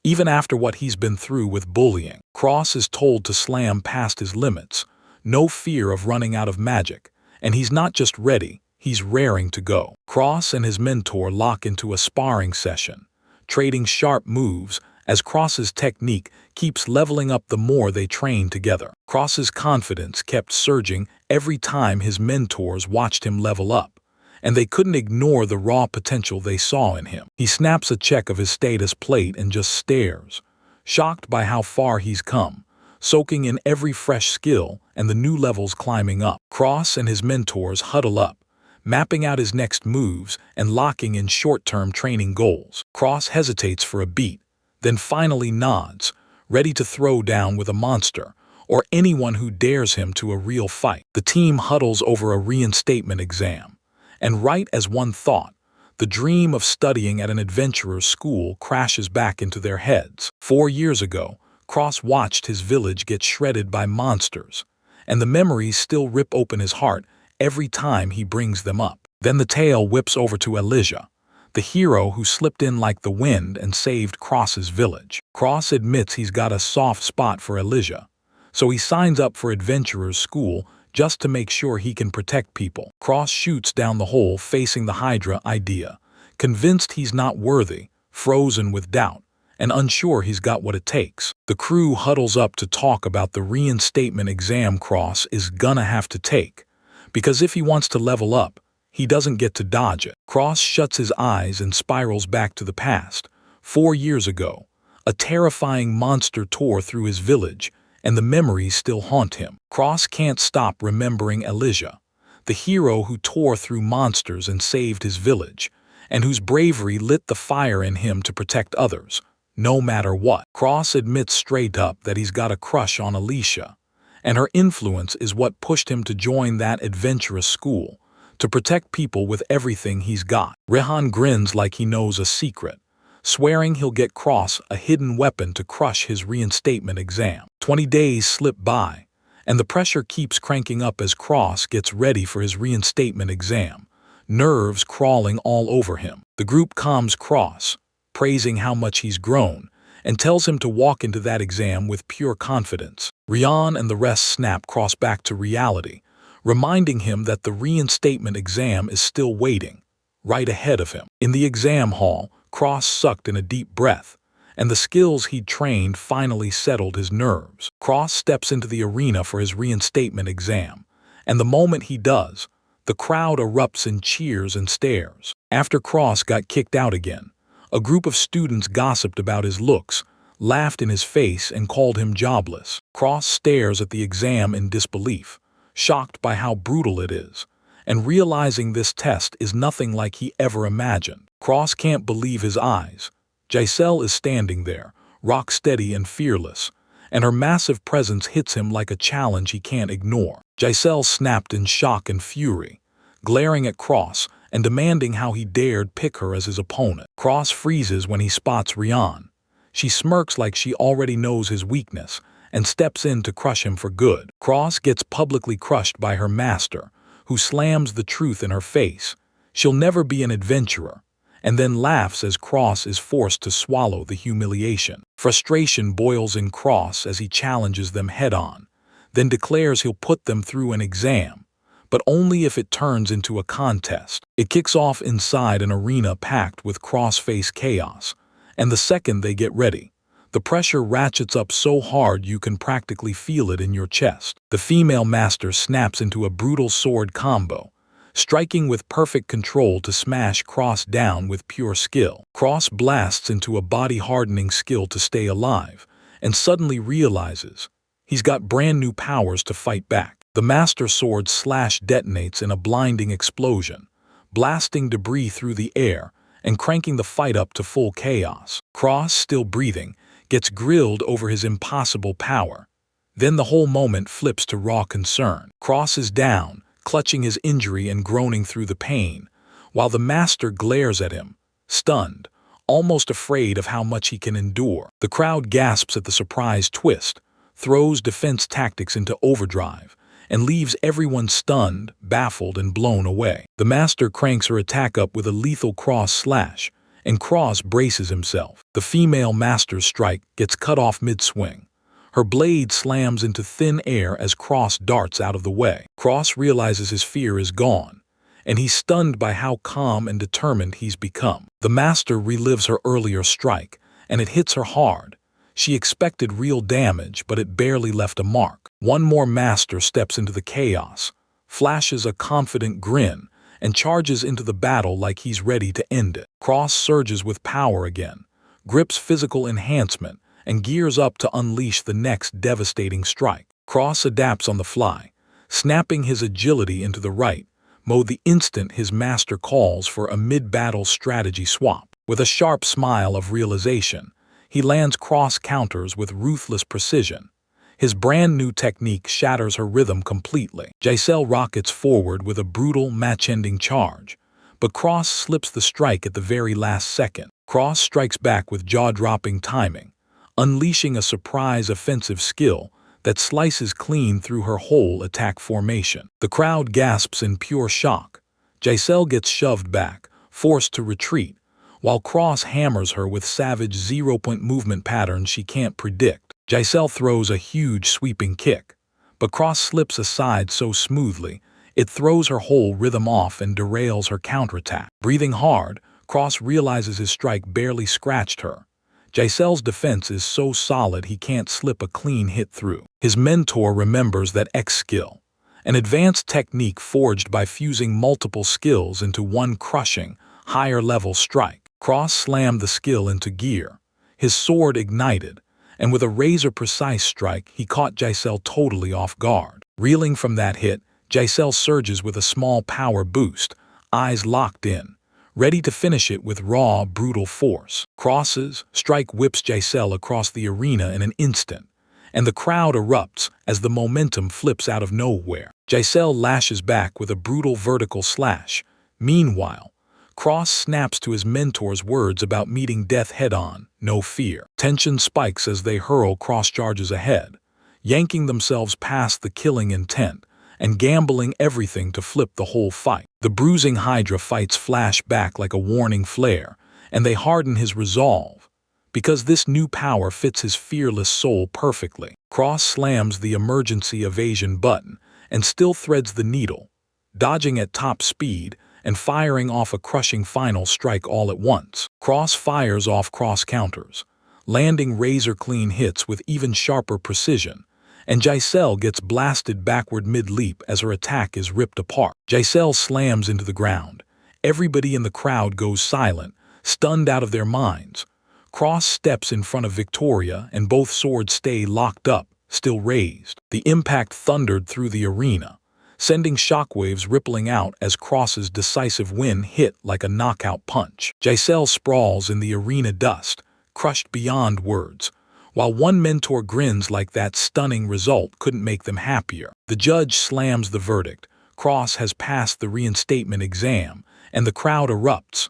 Even after what he's been through with bullying, Cross is told to slam past his limits, no fear of running out of magic, and he's not just ready, he's raring to go. Cross and his mentor lock into a sparring session, trading sharp moves as Cross's technique keeps leveling up the more they train together. Cross's confidence kept surging every time his mentors watched him level up, and they couldn't ignore the raw potential they saw in him. He snaps a check of his status plate and just stares, shocked by how far he's come, soaking in every fresh skill and the new levels climbing up. Cross and his mentors huddle up, mapping out his next moves and locking in short-term training goals. Cross hesitates for a beat, then finally nods, ready to throw down with a monster or anyone who dares him to a real fight. The team huddles over a reinstatement exam, and right as one thought, the dream of studying at an adventurer's school crashes back into their heads. 4 years ago, Cross watched his village get shredded by monsters, and the memories still rip open his heart every time he brings them up. Then the tale whips over to Elijah, the hero who slipped in like the wind and saved Cross's village. Cross admits he's got a soft spot for Elijah, so he signs up for adventurer's school just to make sure he can protect people. Cross shoots down the hole facing the Hydra idea, convinced he's not worthy, frozen with doubt, and unsure he's got what it takes. The crew huddles up to talk about the reinstatement exam Cross is gonna have to take, because if he wants to level up, he doesn't get to dodge it. Cross shuts his eyes and spirals back to the past. 4 years ago, a terrifying monster tore through his village, and the memories still haunt him. Cross can't stop remembering Elijah, the hero who tore through monsters and saved his village, and whose bravery lit the fire in him to protect others, no matter what. Cross admits straight up that he's got a crush on Alicia, and her influence is what pushed him to join that adventurous school, to protect people with everything he's got. Rehan grins like he knows a secret, swearing he'll get Cross a hidden weapon to crush his reinstatement exam. 20 days slip by, and the pressure keeps cranking up as Cross gets ready for his reinstatement exam, nerves crawling all over him. The group calms Cross, praising how much he's grown, and tells him to walk into that exam with pure confidence. Rian and the rest snap Cross back to reality, reminding him that the reinstatement exam is still waiting, right ahead of him. In the exam hall, Cross sucked in a deep breath, and the skills he'd trained finally settled his nerves. Cross steps into the arena for his reinstatement exam, and the moment he does, the crowd erupts in cheers and stares. After Cross got kicked out again, a group of students gossiped about his looks, laughed in his face, and called him jobless. Cross stares at the exam in disbelief, shocked by how brutal it is, and realizing this test is nothing like he ever imagined. Cross can't believe his eyes. Giselle is standing there, rock steady and fearless, and her massive presence hits him like a challenge he can't ignore. Giselle snapped in shock and fury, glaring at Cross and demanding how he dared pick her as his opponent. Cross freezes when he spots Rian. She smirks like she already knows his weakness and steps in to crush him for good. Cross gets publicly crushed by her master, who slams the truth in her face. She'll never be an adventurer, and then laughs as Cross is forced to swallow the humiliation. Frustration boils in Cross as he challenges them head-on, then declares he'll put them through an exam, but only if it turns into a contest. It kicks off inside an arena packed with cross-face chaos, and the second they get ready, the pressure ratchets up so hard you can practically feel it in your chest. The female master snaps into a brutal sword combo, striking with perfect control to smash Cross down with pure skill. Cross blasts into a body-hardening skill to stay alive, and suddenly realizes he's got brand new powers to fight back. The master sword slash detonates in a blinding explosion, blasting debris through the air and cranking the fight up to full chaos. Cross, still breathing, gets grilled over his impossible power. Then the whole moment flips to raw concern. Cross is down, clutching his injury and groaning through the pain, while the master glares at him, stunned, almost afraid of how much he can endure. The crowd gasps at the surprise twist, throws defense tactics into overdrive, and leaves everyone stunned, baffled, and blown away. The master cranks her attack up with a lethal cross slash, and Cross braces himself. The female master's strike gets cut off mid-swing. Her blade slams into thin air as Cross darts out of the way. Cross realizes his fear is gone, and he's stunned by how calm and determined he's become. The master relives her earlier strike, and it hits her hard. She expected real damage, but it barely left a mark. One more master steps into the chaos, flashes a confident grin, and charges into the battle like he's ready to end it. Cross surges with power again, grips physical enhancement, and gears up to unleash the next devastating strike. Cross adapts on the fly, snapping his agility into the right mode the instant his master calls for a mid-battle strategy swap. With a sharp smile of realization, he lands cross counters with ruthless precision. His brand-new technique shatters her rhythm completely. Giselle rockets forward with a brutal, match-ending charge, but Cross slips the strike at the very last second. Cross strikes back with jaw-dropping timing, unleashing a surprise offensive skill that slices clean through her whole attack formation. The crowd gasps in pure shock. Giselle gets shoved back, forced to retreat, while Cross hammers her with savage zero-point movement patterns she can't predict. Giselle throws a huge sweeping kick, but Cross slips aside so smoothly, it throws her whole rhythm off and derails her counterattack. Breathing hard, Cross realizes his strike barely scratched her. Giselle's defense is so solid he can't slip a clean hit through. His mentor remembers that X skill, an advanced technique forged by fusing multiple skills into one crushing, higher-level strike. Cross slammed the skill into gear. His sword ignited, and with a razor-precise strike, he caught Giselle totally off guard. Reeling from that hit, Giselle surges with a small power boost, eyes locked in, ready to finish it with raw, brutal force. Cross's strike whips Giselle across the arena in an instant, and the crowd erupts as the momentum flips out of nowhere. Giselle lashes back with a brutal vertical slash. Meanwhile, Cross snaps to his mentor's words about meeting death head-on, no fear. Tension spikes as they hurl cross charges ahead, yanking themselves past the killing intent and gambling everything to flip the whole fight. The bruising Hydra fights flash back like a warning flare, and they harden his resolve, because this new power fits his fearless soul perfectly. Cross slams the emergency evasion button and still threads the needle, dodging at top speed and firing off a crushing final strike all at once. Cross fires off cross counters, landing razor-clean hits with even sharper precision, and Giselle gets blasted backward mid-leap as her attack is ripped apart. Giselle slams into the ground. Everybody in the crowd goes silent, stunned out of their minds. Cross steps in front of Victoria, and both swords stay locked up, still raised. The impact thundered through the arena, sending shockwaves rippling out as Cross's decisive win hit like a knockout punch. Giselle sprawls in the arena dust, crushed beyond words, while one mentor grins like that stunning result couldn't make them happier. The judge slams the verdict. Cross has passed the reinstatement exam, and the crowd erupts.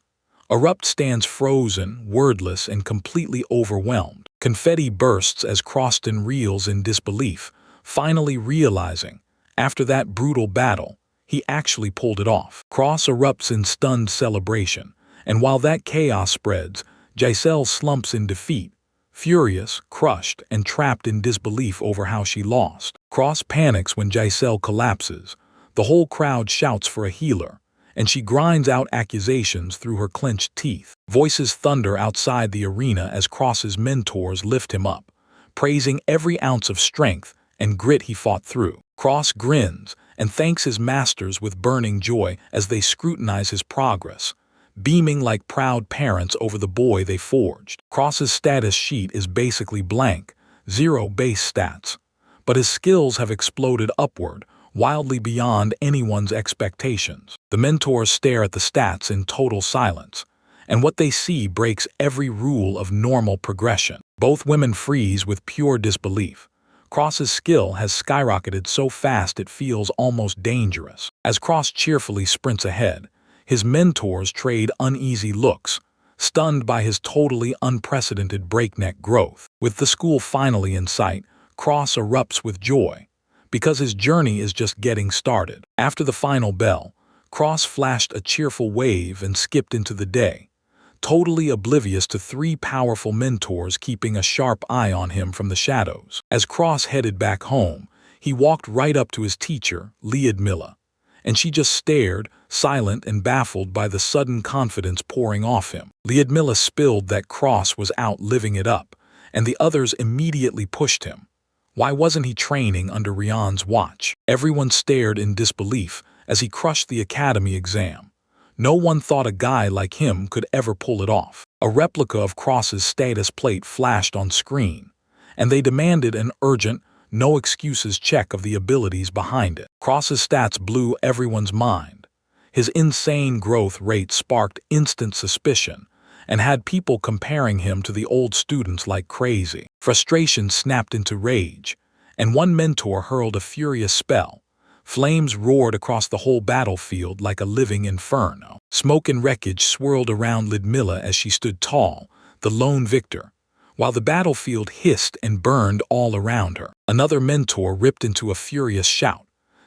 Erupt stands frozen, wordless, and completely overwhelmed. Confetti bursts as Croston reels in disbelief, finally realizing, after that brutal battle, he actually pulled it off. Cross erupts in stunned celebration, and while that chaos spreads, Giselle slumps in defeat, furious, crushed, and trapped in disbelief over how she lost. Cross panics when Giselle collapses. The whole crowd shouts for a healer, and she grinds out accusations through her clenched teeth. Voices thunder outside the arena as Cross's mentors lift him up, praising every ounce of strength and grit he fought through. Cross grins and thanks his masters with burning joy as they scrutinize his progress, beaming like proud parents over the boy they forged. Cross's status sheet is basically blank, 0 base stats, but his skills have exploded upward, wildly beyond anyone's expectations. The mentors stare at the stats in total silence, and what they see breaks every rule of normal progression. Both women freeze with pure disbelief. Cross's skill has skyrocketed so fast it feels almost dangerous. As Cross cheerfully sprints ahead, his mentors trade uneasy looks, stunned by his totally unprecedented breakneck growth. With the school finally in sight, Cross erupts with joy, because his journey is just getting started. After the final bell, Cross flashed a cheerful wave and skipped into the day, totally oblivious to three powerful mentors keeping a sharp eye on him from the shadows. As Cross headed back home, he walked right up to his teacher, Lyudmila, and she just stared, silent and baffled by the sudden confidence pouring off him. Lyudmila spilled that Cross was out living it up, and the others immediately pushed him. Why wasn't he training under Ryan's watch? Everyone stared in disbelief as he crushed the academy exam. No one thought a guy like him could ever pull it off. A replica of Cross's status plate flashed on screen, and they demanded an urgent, no-excuses check of the abilities behind it. Cross's stats blew everyone's mind. His insane growth rate sparked instant suspicion and had people comparing him to the old students like crazy. Frustration snapped into rage, and one mentor hurled a furious spell. Flames roared across the whole battlefield like a living inferno. Smoke and wreckage swirled around Lyudmila as she stood tall, the lone victor, while the battlefield hissed and burned all around her. Another mentor ripped into a furious shout,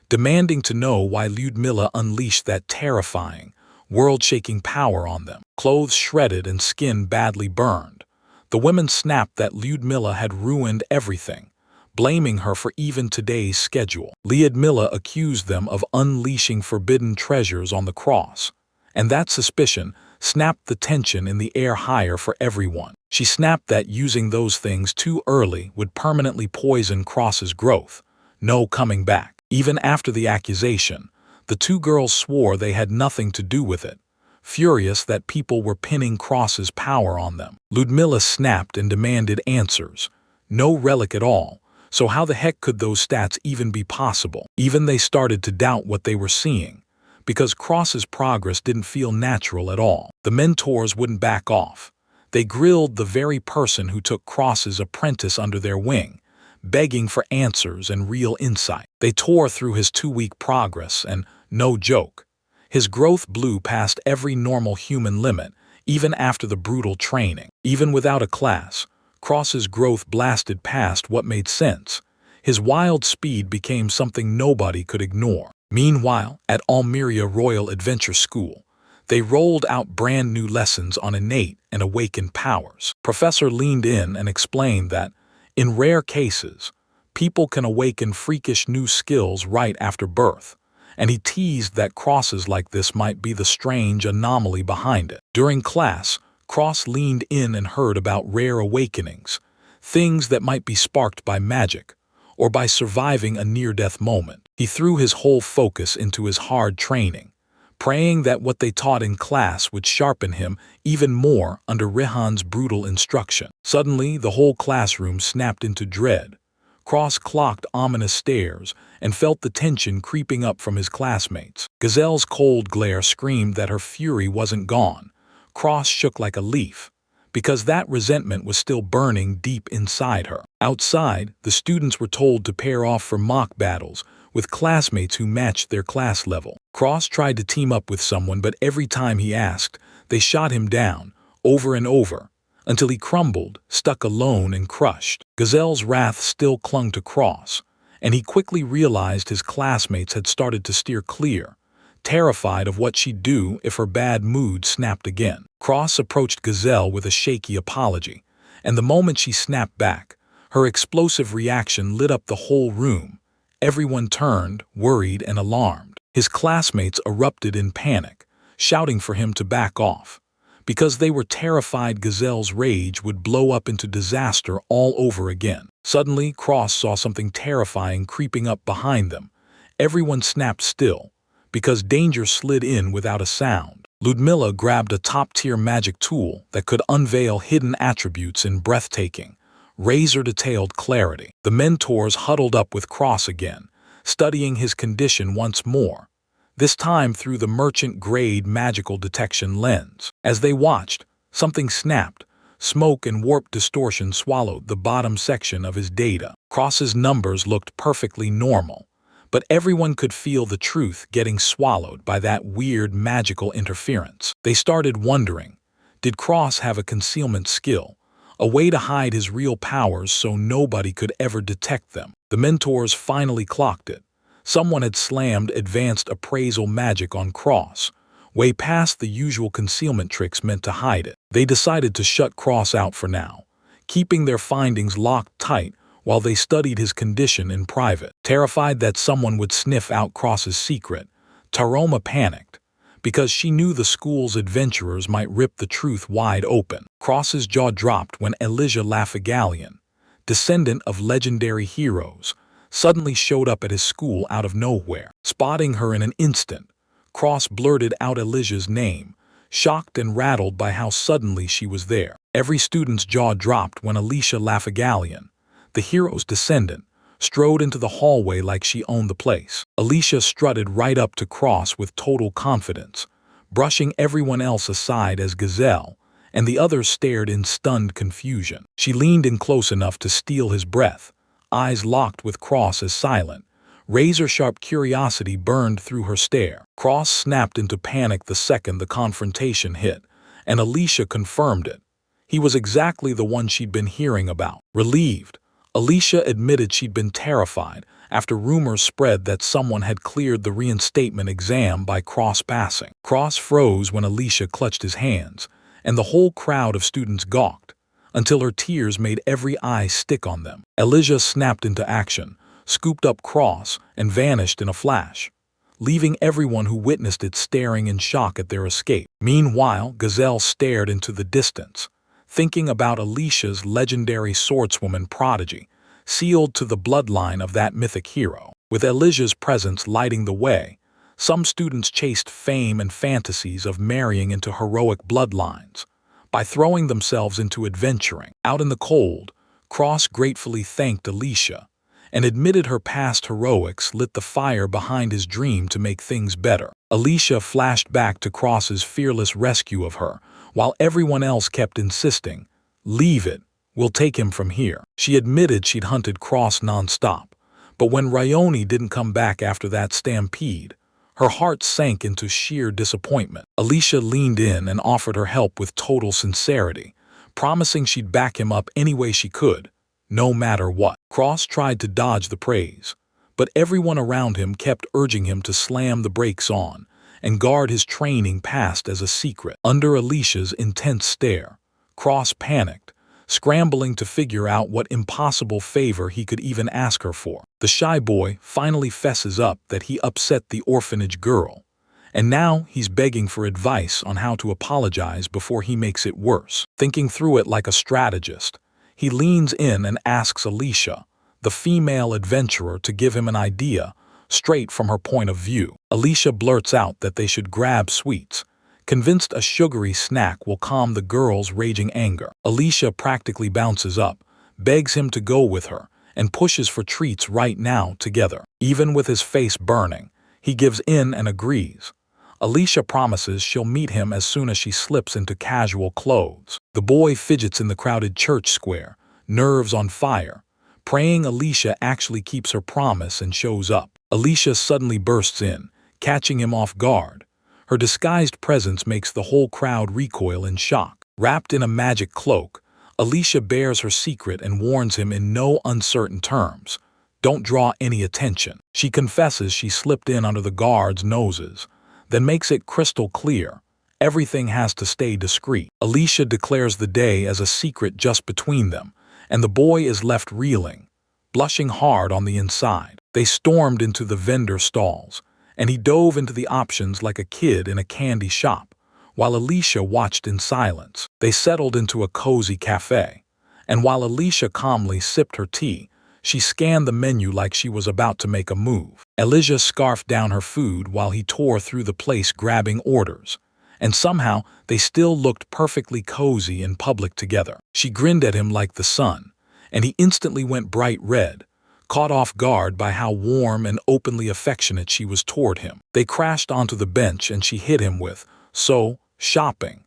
demanding to know why Lyudmila unleashed that terrifying, world-shaking power on them. Clothes shredded and skin badly burned, the women snapped that Lyudmila had ruined everything, blaming her for even today's schedule. Lyudmila accused them of unleashing forbidden treasures on the Cross, and that suspicion snapped the tension in the air higher for everyone. She snapped that using those things too early would permanently poison Cross's growth. No coming back. Even after the accusation, the two girls swore they had nothing to do with it, furious that people were pinning Cross's power on them. Lyudmila snapped and demanded answers. No relic at all, so how the heck could those stats even be possible? Even they started to doubt what they were seeing, because Cross's progress didn't feel natural at all. The mentors wouldn't back off. They grilled the very person who took Cross's apprentice under their wing, begging for answers and real insight. They tore through his 2-week progress, and, no joke, his growth blew past every normal human limit, even after the brutal training. Even without a class, Cross's growth blasted past what made sense. His wild speed became something nobody could ignore. Meanwhile, at Almeria Royal Adventure School, they rolled out brand new lessons on innate and awakened powers. Professor leaned in and explained that, in rare cases, people can awaken freakish new skills right after birth, and he teased that Crosses like this might be the strange anomaly behind it. During class, Cross leaned in and heard about rare awakenings, things that might be sparked by magic, or by surviving a near-death moment. He threw his whole focus into his hard training, praying that what they taught in class would sharpen him even more under Rehan's brutal instruction. Suddenly, the whole classroom snapped into dread. Cross clocked ominous stares and felt the tension creeping up from his classmates. Gazelle's cold glare screamed that her fury wasn't gone. Cross shook like a leaf, because that resentment was still burning deep inside her. Outside, the students were told to pair off for mock battles with classmates who matched their class level. Cross tried to team up with someone, but every time he asked, they shot him down, over and over, until he crumbled, stuck alone and crushed. Gazelle's wrath still clung to Cross, and he quickly realized his classmates had started to steer clear, terrified of what she'd do if her bad mood snapped again. Cross approached Gazelle with a shaky apology, and the moment she snapped back, her explosive reaction lit up the whole room. Everyone turned, worried and alarmed. His classmates erupted in panic, shouting for him to back off, because they were terrified Gazelle's rage would blow up into disaster all over again. Suddenly, Cross saw something terrifying creeping up behind them. Everyone snapped still, because danger slid in without a sound. Lyudmila grabbed a top-tier magic tool that could unveil hidden attributes in breathtaking, razor-detailed clarity. The mentors huddled up with Cross again, studying his condition once more, this time through the merchant-grade magical detection lens. As they watched, something snapped. Smoke and warp distortion swallowed the bottom section of his data. Cross's numbers looked perfectly normal, but everyone could feel the truth getting swallowed by that weird magical interference. They started wondering, did Cross have a concealment skill, a way to hide his real powers so nobody could ever detect them? The mentors finally clocked it. Someone had slammed advanced appraisal magic on Cross, way past the usual concealment tricks meant to hide it. They decided to shut Cross out for now, keeping their findings locked tight while they studied his condition in private. Terrified that someone would sniff out Cross's secret, Taroma panicked, because she knew the school's adventurers might rip the truth wide open. Cross's jaw dropped when Elijah Lafagalian, descendant of legendary heroes, suddenly showed up at his school out of nowhere. Spotting her in an instant, Cross blurted out Elijah's name, shocked and rattled by how suddenly she was there. Every student's jaw dropped when Alicia Lafagalian, the hero's descendant, strode into the hallway like she owned the place. Alicia strutted right up to Cross with total confidence, brushing everyone else aside as Gazelle, and the others stared in stunned confusion. She leaned in close enough to steal his breath, eyes locked with Cross as silent. Razor-sharp curiosity burned through her stare. Cross snapped into panic the second the confrontation hit, and Alicia confirmed it. He was exactly the one she'd been hearing about. Relieved, Alicia admitted she'd been terrified after rumors spread that someone had cleared the reinstatement exam by Cross passing. Cross froze when Alicia clutched his hands, and the whole crowd of students gawked, until her tears made every eye stick on them. Elijah snapped into action, scooped up Cross, and vanished in a flash, leaving everyone who witnessed it staring in shock at their escape. Meanwhile, Gazelle stared into the distance, thinking about Alicia's legendary swordswoman prodigy, sealed to the bloodline of that mythic hero. With Elijah's presence lighting the way, some students chased fame and fantasies of marrying into heroic bloodlines by throwing themselves into adventuring. Out in the cold, Cross gratefully thanked Alicia and admitted her past heroics lit the fire behind his dream to make things better. Alicia flashed back to Cross's fearless rescue of her, while everyone else kept insisting, "Leave it, we'll take him from here." She admitted she'd hunted Cross nonstop, but when Ryoni didn't come back after that stampede, her heart sank into sheer disappointment. Alicia leaned in and offered her help with total sincerity, promising she'd back him up any way she could, no matter what. Cross tried to dodge the praise, but everyone around him kept urging him to slam the brakes on and guard his training past as a secret. Under Alicia's intense stare, Cross panicked, scrambling to figure out what impossible favor he could even ask her for. The shy boy finally fesses up that he upset the orphanage girl, and now he's begging for advice on how to apologize before he makes it worse. Thinking through it like a strategist, he leans in and asks Alicia, the female adventurer, to give him an idea straight from her point of view. Alicia blurts out that they should grab sweets, convinced a sugary snack will calm the girl's raging anger. Alicia practically bounces up, begs him to go with her, and pushes for treats right now together. Even with his face burning, he gives in and agrees. Alicia promises she'll meet him as soon as she slips into casual clothes. The boy fidgets in the crowded church square, nerves on fire, praying Alicia actually keeps her promise and shows up. Alicia suddenly bursts in, catching him off guard. Her disguised presence makes the whole crowd recoil in shock. Wrapped in a magic cloak, Alicia bears her secret and warns him in no uncertain terms, "Don't draw any attention." She confesses she slipped in under the guards' noses, then makes it crystal clear, everything has to stay discreet. Alicia declares the day as a secret just between them, and the boy is left reeling, blushing hard on the inside. They stormed into the vendor stalls, and he dove into the options like a kid in a candy shop, while Alicia watched in silence. They settled into a cozy cafe, and while Alicia calmly sipped her tea, she scanned the menu like she was about to make a move. Elijah scarfed down her food while he tore through the place grabbing orders, and somehow they still looked perfectly cozy in public together. She grinned at him like the sun, and he instantly went bright red, caught off guard by how warm and openly affectionate she was toward him. They crashed onto the bench and she hit him with, "So, shopping?"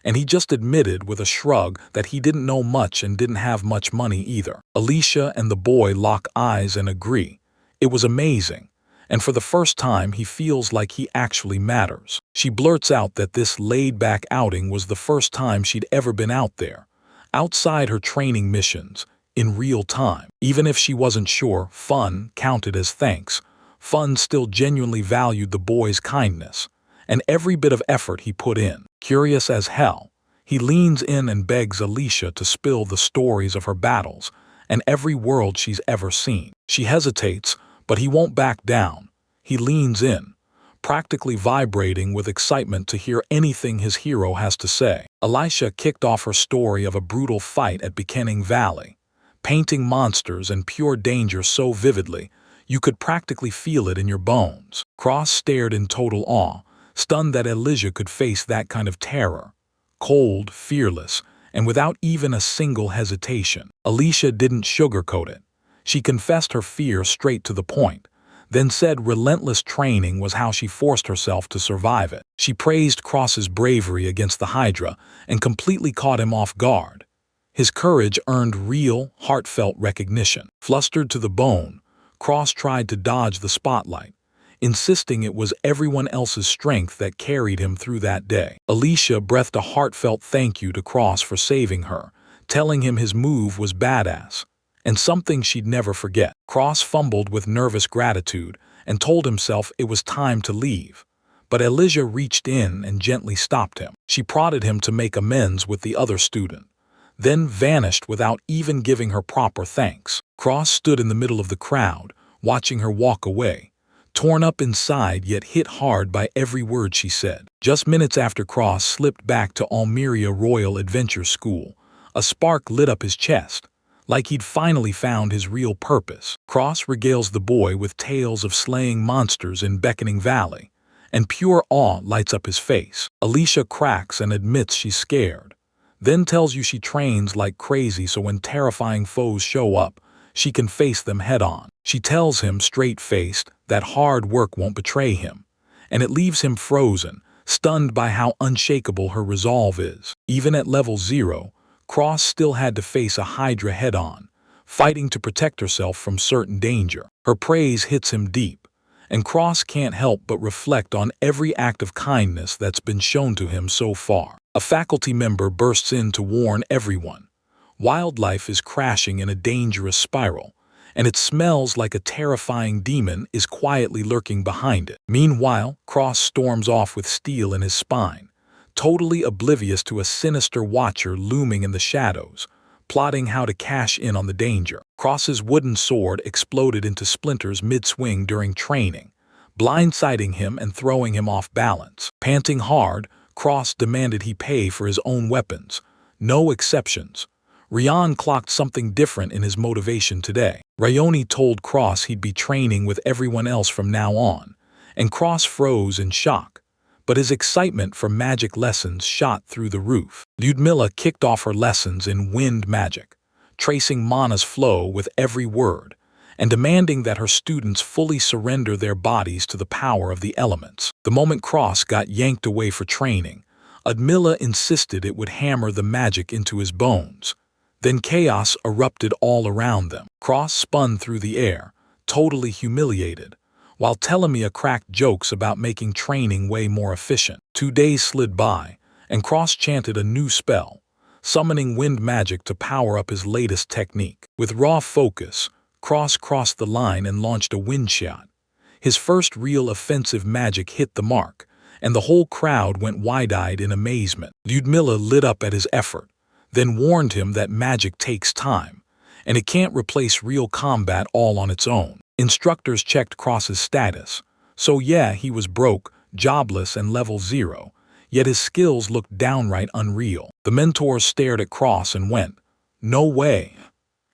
And he just admitted with a shrug that he didn't know much and didn't have much money either. Alicia and the boy lock eyes and agree. It was amazing, and for the first time he feels like he actually matters. She blurts out that this laid-back outing was the first time she'd ever been out there, outside her training missions, in real time. Even if she wasn't sure Fun counted as thanks, Fun still genuinely valued the boy's kindness and every bit of effort he put in. Curious as hell, he leans in and begs Alicia to spill the stories of her battles and every world she's ever seen. She hesitates, but he won't back down. He leans in, practically vibrating with excitement to hear anything his hero has to say. Alicia kicked off her story of a brutal fight at Beginning Valley, painting monsters and pure danger so vividly you could practically feel it in your bones. Cross stared in total awe, stunned that Alicia could face that kind of terror. Cold, fearless, and without even a single hesitation. Alicia didn't sugarcoat it. She confessed her fear straight to the point, then said relentless training was how she forced herself to survive it. She praised Cross's bravery against the Hydra and completely caught him off guard. His courage earned real, heartfelt recognition. Flustered to the bone, Cross tried to dodge the spotlight, insisting it was everyone else's strength that carried him through that day. Alicia breathed a heartfelt thank you to Cross for saving her, telling him his move was badass and something she'd never forget. Cross fumbled with nervous gratitude and told himself it was time to leave, but Alicia reached in and gently stopped him. She prodded him to make amends with the other student, then vanished without even giving her proper thanks. Cross stood in the middle of the crowd, watching her walk away, torn up inside yet hit hard by every word she said. Just minutes after Cross slipped back to Almeria Royal Adventure School, a spark lit up his chest, like he'd finally found his real purpose. Cross regales the boy with tales of slaying monsters in Beginning Valley, and pure awe lights up his face. Alicia cracks and admits she's scared, then tells you she trains like crazy so when terrifying foes show up, she can face them head-on. She tells him straight-faced that hard work won't betray him, and it leaves him frozen, stunned by how unshakable her resolve is. Even at level 0, Cross still had to face a Hydra head-on, fighting to protect herself from certain danger. Her praise hits him deep, and Cross can't help but reflect on every act of kindness that's been shown to him so far. A faculty member bursts in to warn everyone. Wildlife is crashing in a dangerous spiral, and it smells like a terrifying demon is quietly lurking behind it. Meanwhile, Cross storms off with steel in his spine, totally oblivious to a sinister watcher looming in the shadows, plotting how to cash in on the danger. Cross's wooden sword exploded into splinters mid-swing during training, blindsiding him and throwing him off balance. Panting hard, Cross demanded he pay for his own weapons. No exceptions. Ryan clocked something different in his motivation today. Rayoni told Cross he'd be training with everyone else from now on, and Cross froze in shock, but his excitement for magic lessons shot through the roof. Lyudmila kicked off her lessons in wind magic, tracing Mana's flow with every word, and demanding that her students fully surrender their bodies to the power of the elements. The moment Cross got yanked away for training, Lyudmila insisted it would hammer the magic into his bones. Then chaos erupted all around them. Cross spun through the air, totally humiliated, while Telemia cracked jokes about making training way more efficient. 2 days slid by, and Cross chanted a new spell, summoning wind magic to power up his latest technique. With raw focus, Cross crossed the line and launched a wind shot. His first real offensive magic hit the mark, and the whole crowd went wide-eyed in amazement. Lyudmila lit up at his effort, then warned him that magic takes time, and it can't replace real combat all on its own. Instructors checked Cross's status, so yeah, he was broke, jobless, and level 0, yet his skills looked downright unreal. The mentors stared at Cross and went, "No way."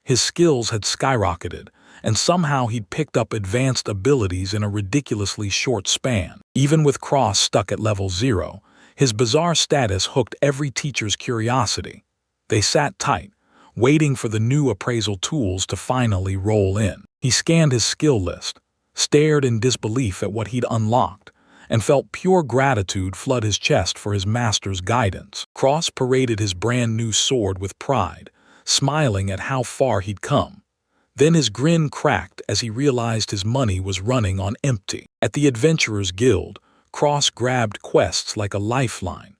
His skills had skyrocketed, and somehow he'd picked up advanced abilities in a ridiculously short span. Even with Cross stuck at level 0, his bizarre status hooked every teacher's curiosity. They sat tight, waiting for the new appraisal tools to finally roll in. He scanned his skill list, stared in disbelief at what he'd unlocked, and felt pure gratitude flood his chest for his master's guidance. Cross paraded his brand new sword with pride, smiling at how far he'd come. Then his grin cracked as he realized his money was running on empty. At the Adventurers Guild, Cross grabbed quests like a lifeline,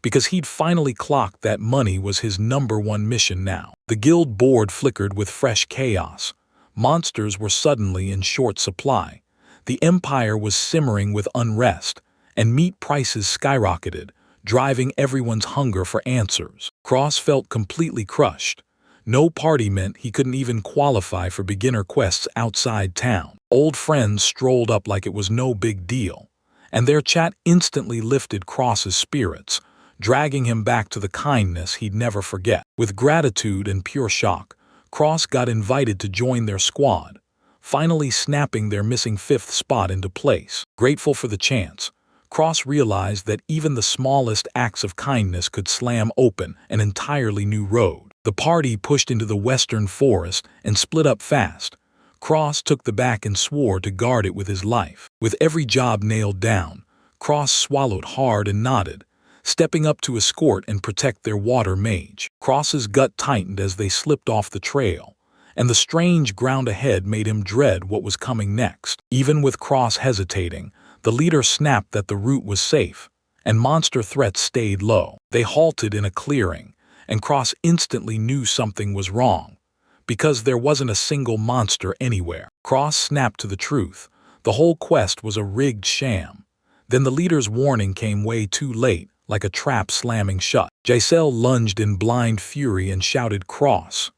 because he'd finally clocked that money was his #1 mission now. The guild board flickered with fresh chaos. Monsters were suddenly in short supply. The empire was simmering with unrest, and meat prices skyrocketed, driving everyone's hunger for answers. Cross felt completely crushed. No party meant he couldn't even qualify for beginner quests outside town. Old friends strolled up like it was no big deal, and their chat instantly lifted Cross's spirits, dragging him back to the kindness he'd never forget. With gratitude and pure shock, Cross got invited to join their squad, finally snapping their missing 5th spot into place. Grateful for the chance, Cross realized that even the smallest acts of kindness could slam open an entirely new road. The party pushed into the western forest and split up fast. Cross took the back and swore to guard it with his life. With every job nailed down, Cross swallowed hard and nodded, stepping up to escort and protect their water mage. Cross's gut tightened as they slipped off the trail, and the strange ground ahead made him dread what was coming next. Even with Cross hesitating, the leader snapped that the route was safe, and monster threats stayed low. They halted in a clearing, and Cross instantly knew something was wrong, because there wasn't a single monster anywhere. Cross snapped to the truth. The whole quest was a rigged sham. Then the leader's warning came way too late, like a trap slamming shut. Giselle lunged in blind fury and shouted "Cross"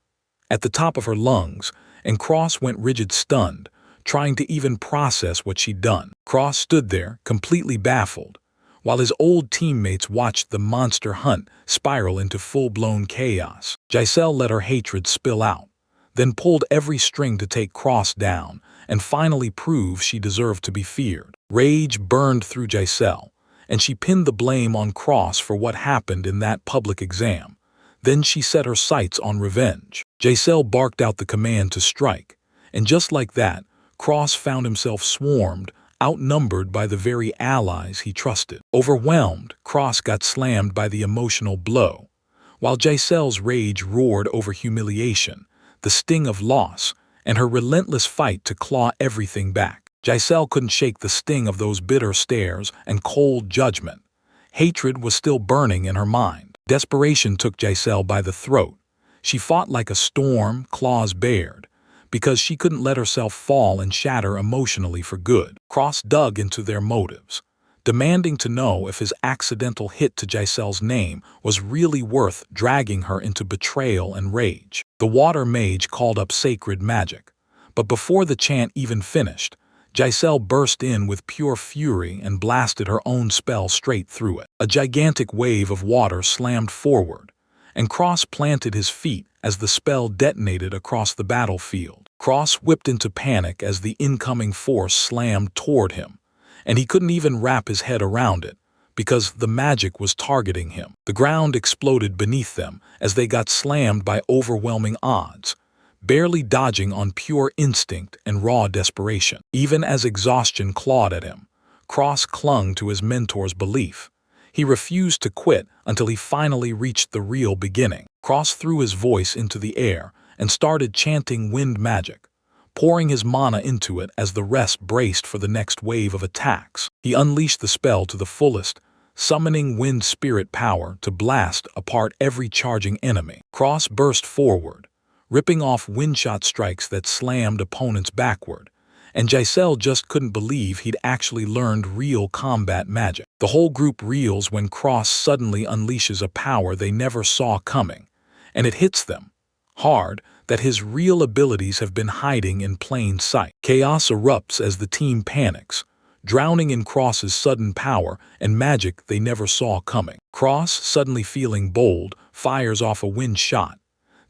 at the top of her lungs, and Cross went rigid, stunned, trying to even process what she'd done. Cross stood there, completely baffled, while his old teammates watched the monster hunt spiral into full-blown chaos. Giselle let her hatred spill out, then pulled every string to take Cross down and finally prove she deserved to be feared. Rage burned through Giselle, and she pinned the blame on Cross for what happened in that public exam. Then she set her sights on revenge. Giselle barked out the command to strike, and just like that, Cross found himself swarmed, outnumbered by the very allies he trusted. Overwhelmed, Cross got slammed by the emotional blow, while Giselle's rage roared over humiliation, the sting of loss, and her relentless fight to claw everything back. Giselle couldn't shake the sting of those bitter stares and cold judgment. Hatred was still burning in her mind. Desperation took Giselle by the throat. She fought like a storm, claws bared, because she couldn't let herself fall and shatter emotionally for good. Cross dug into their motives, demanding to know if his accidental hit to Giselle's name was really worth dragging her into betrayal and rage. The water mage called up sacred magic, but before the chant even finished, Giselle burst in with pure fury and blasted her own spell straight through it. A gigantic wave of water slammed forward, and Cross planted his feet as the spell detonated across the battlefield. Cross whipped into panic as the incoming force slammed toward him, and he couldn't even wrap his head around it, because the magic was targeting him. The ground exploded beneath them as they got slammed by overwhelming odds, barely dodging on pure instinct and raw desperation. Even as exhaustion clawed at him, Cross clung to his mentor's belief. He refused to quit until he finally reached the real beginning. Cross threw his voice into the air and started chanting wind magic, pouring his mana into it as the rest braced for the next wave of attacks. He unleashed the spell to the fullest, summoning wind spirit power to blast apart every charging enemy. Cross burst forward, ripping off windshot strikes that slammed opponents backward, and Giselle just couldn't believe he'd actually learned real combat magic. The whole group reels when Cross suddenly unleashes a power they never saw coming, and it hits them hard that his real abilities have been hiding in plain sight. Chaos erupts as the team panics, drowning in Cross's sudden power and magic they never saw coming. Cross, suddenly feeling bold, fires off a wind shot.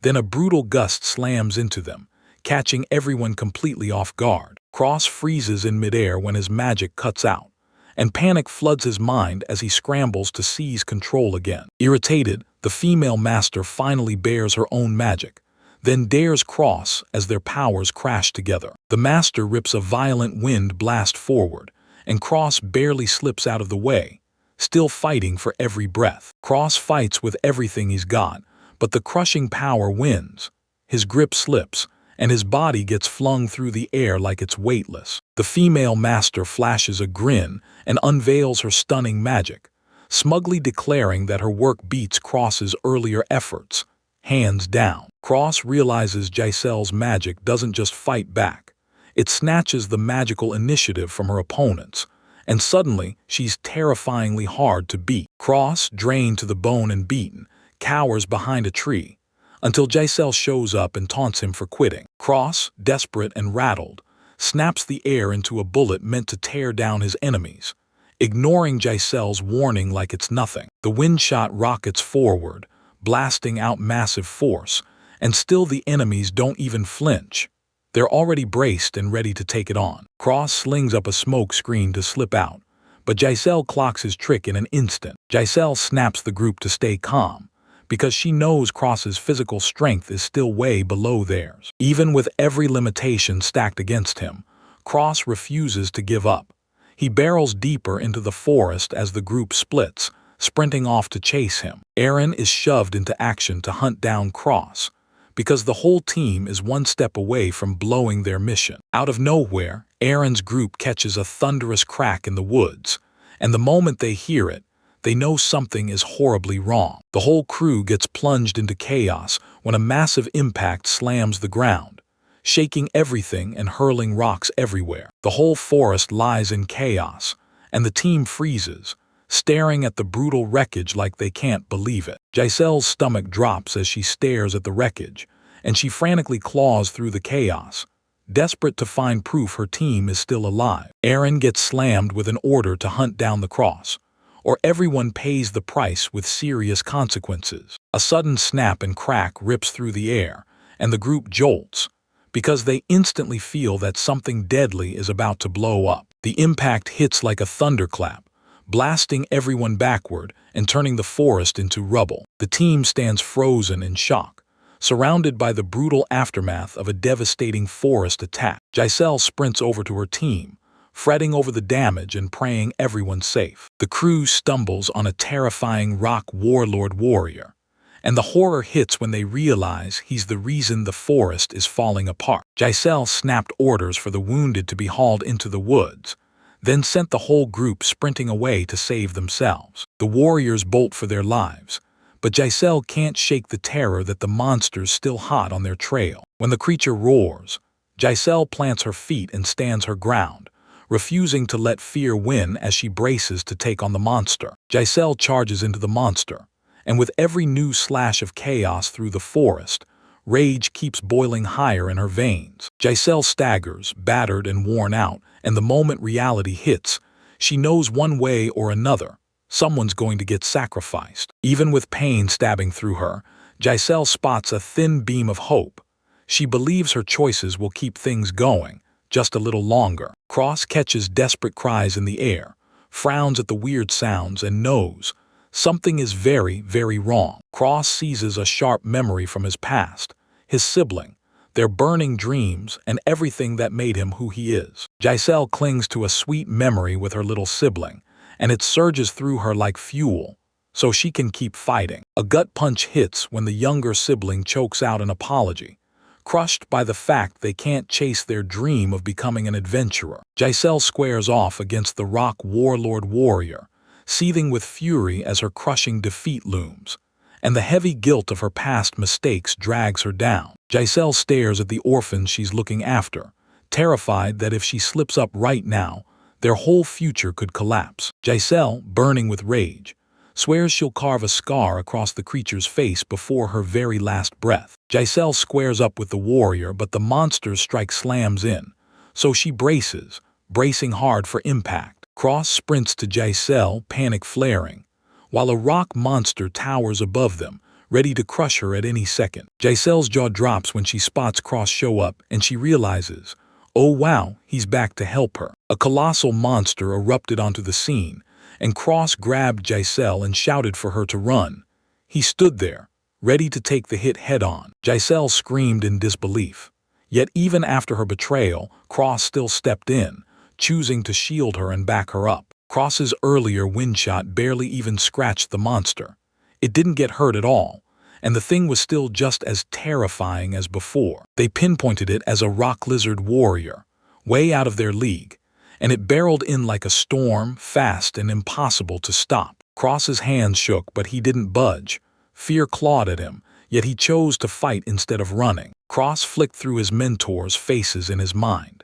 Then a brutal gust slams into them, catching everyone completely off guard. Cross freezes in midair when his magic cuts out, and panic floods his mind as he scrambles to seize control again. Irritated, the female master finally bears her own magic, then dares Cross as their powers crash together. The master rips a violent wind blast forward, and Cross barely slips out of the way, still fighting for every breath. Cross fights with everything he's got, but the crushing power wins. His grip slips, and his body gets flung through the air like it's weightless. The female master flashes a grin and unveils her stunning magic, smugly declaring that her work beats Cross's earlier efforts, hands down. Cross realizes Giselle's magic doesn't just fight back. It snatches the magical initiative from her opponents, and suddenly she's terrifyingly hard to beat. Cross, drained to the bone and beaten, cowers behind a tree, until Giselle shows up and taunts him for quitting. Cross, desperate and rattled, snaps the air into a bullet meant to tear down his enemies, ignoring Giselle's warning like it's nothing. The wind shot rockets forward, blasting out massive force, and still the enemies don't even flinch. They're already braced and ready to take it on. Cross slings up a smoke screen to slip out, but Giselle clocks his trick in an instant. Giselle snaps the group to stay calm, because she knows Cross's physical strength is still way below theirs. Even with every limitation stacked against him, Cross refuses to give up. He barrels deeper into the forest as the group splits, sprinting off to chase him. Eren is shoved into action to hunt down Cross, because the whole team is one step away from blowing their mission. Out of nowhere, Eren's group catches a thunderous crack in the woods, and the moment they hear it, they know something is horribly wrong. The whole crew gets plunged into chaos when a massive impact slams the ground, shaking everything and hurling rocks everywhere. The whole forest lies in chaos, and the team freezes, staring at the brutal wreckage like they can't believe it. Giselle's stomach drops as she stares at the wreckage, and she frantically claws through the chaos, desperate to find proof her team is still alive. Eren gets slammed with an order to hunt down the Cross, or everyone pays the price with serious consequences. A sudden snap and crack rips through the air, and the group jolts, because they instantly feel that something deadly is about to blow up. The impact hits like a thunderclap, blasting everyone backward and turning the forest into rubble. The team stands frozen in shock, surrounded by the brutal aftermath of a devastating forest attack. Giselle sprints over to her team, fretting over the damage and praying everyone's safe. The crew stumbles on a terrifying rock warlord warrior, and the horror hits when they realize he's the reason the forest is falling apart. Giselle snapped orders for the wounded to be hauled into the woods, then sent the whole group sprinting away to save themselves. The warriors bolt for their lives, but Giselle can't shake the terror that the monster's still hot on their trail. When the creature roars, Giselle plants her feet and stands her ground, refusing to let fear win as she braces to take on the monster. Giselle charges into the monster, and with every new slash of chaos through the forest, rage keeps boiling higher in her veins. Giselle staggers, battered and worn out, and the moment reality hits, she knows one way or another, someone's going to get sacrificed. Even with pain stabbing through her, Giselle spots a thin beam of hope. She believes her choices will keep things going, just a little longer. Cross catches desperate cries in the air, frowns at the weird sounds, and knows something is very, very wrong. Cross seizes a sharp memory from his past, his sibling, their burning dreams, and everything that made him who he is. Giselle clings to a sweet memory with her little sibling, and it surges through her like fuel, so she can keep fighting. A gut punch hits when the younger sibling chokes out an apology, crushed by the fact they can't chase their dream of becoming an adventurer. Giselle squares off against the rock warlord warrior, seething with fury as her crushing defeat looms, and the heavy guilt of her past mistakes drags her down. Giselle stares at the orphans she's looking after, terrified that if she slips up right now, their whole future could collapse. Giselle, burning with rage, swears she'll carve a scar across the creature's face before her very last breath. Giselle squares up with the warrior, but the monster's strike slams in, so she braces, bracing hard for impact. Cross sprints to Giselle, panic flaring, while a rock monster towers above them, ready to crush her at any second. Giselle's jaw drops when she spots Cross show up, and she realizes, oh wow, he's back to help her. A colossal monster erupted onto the scene, and Cross grabbed Giselle and shouted for her to run. He stood there, ready to take the hit head-on. Giselle screamed in disbelief. Yet even after her betrayal, Cross still stepped in, choosing to shield her and back her up. Cross's earlier wind shot barely even scratched the monster. It didn't get hurt at all, and the thing was still just as terrifying as before. They pinpointed it as a rock lizard warrior, way out of their league, and it barreled in like a storm, fast and impossible to stop. Cross's hands shook, but he didn't budge. Fear clawed at him, yet he chose to fight instead of running. Cross flicked through his mentors' faces in his mind.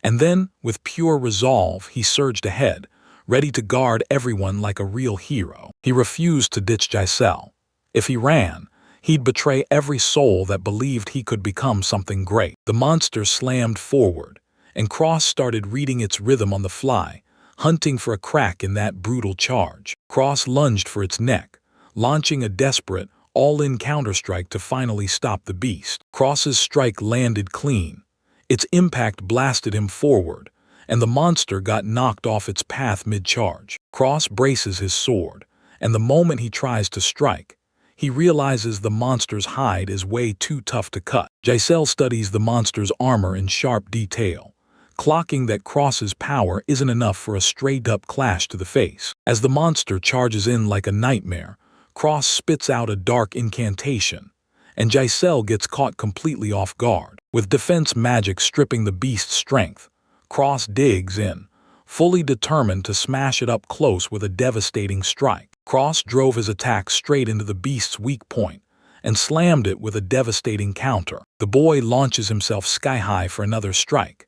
And then, with pure resolve, he surged ahead, ready to guard everyone like a real hero. He refused to ditch Giselle. If he ran, he'd betray every soul that believed he could become something great. The monster slammed forward, and Cross started reading its rhythm on the fly, hunting for a crack in that brutal charge. Cross lunged for its neck, launching a desperate, all-in counterstrike to finally stop the beast. Cross's strike landed clean. Its impact blasted him forward, and the monster got knocked off its path mid-charge. Cross braces his sword, and the moment he tries to strike, he realizes the monster's hide is way too tough to cut. Giselle studies the monster's armor in sharp detail, clocking that Cross's power isn't enough for a straight-up clash to the face. As the monster charges in like a nightmare, Cross spits out a dark incantation, and Giselle gets caught completely off guard. With defense magic stripping the beast's strength, Cross digs in, fully determined to smash it up close with a devastating strike. Cross drove his attack straight into the beast's weak point and slammed it with a devastating counter. The boy launches himself sky-high for another strike.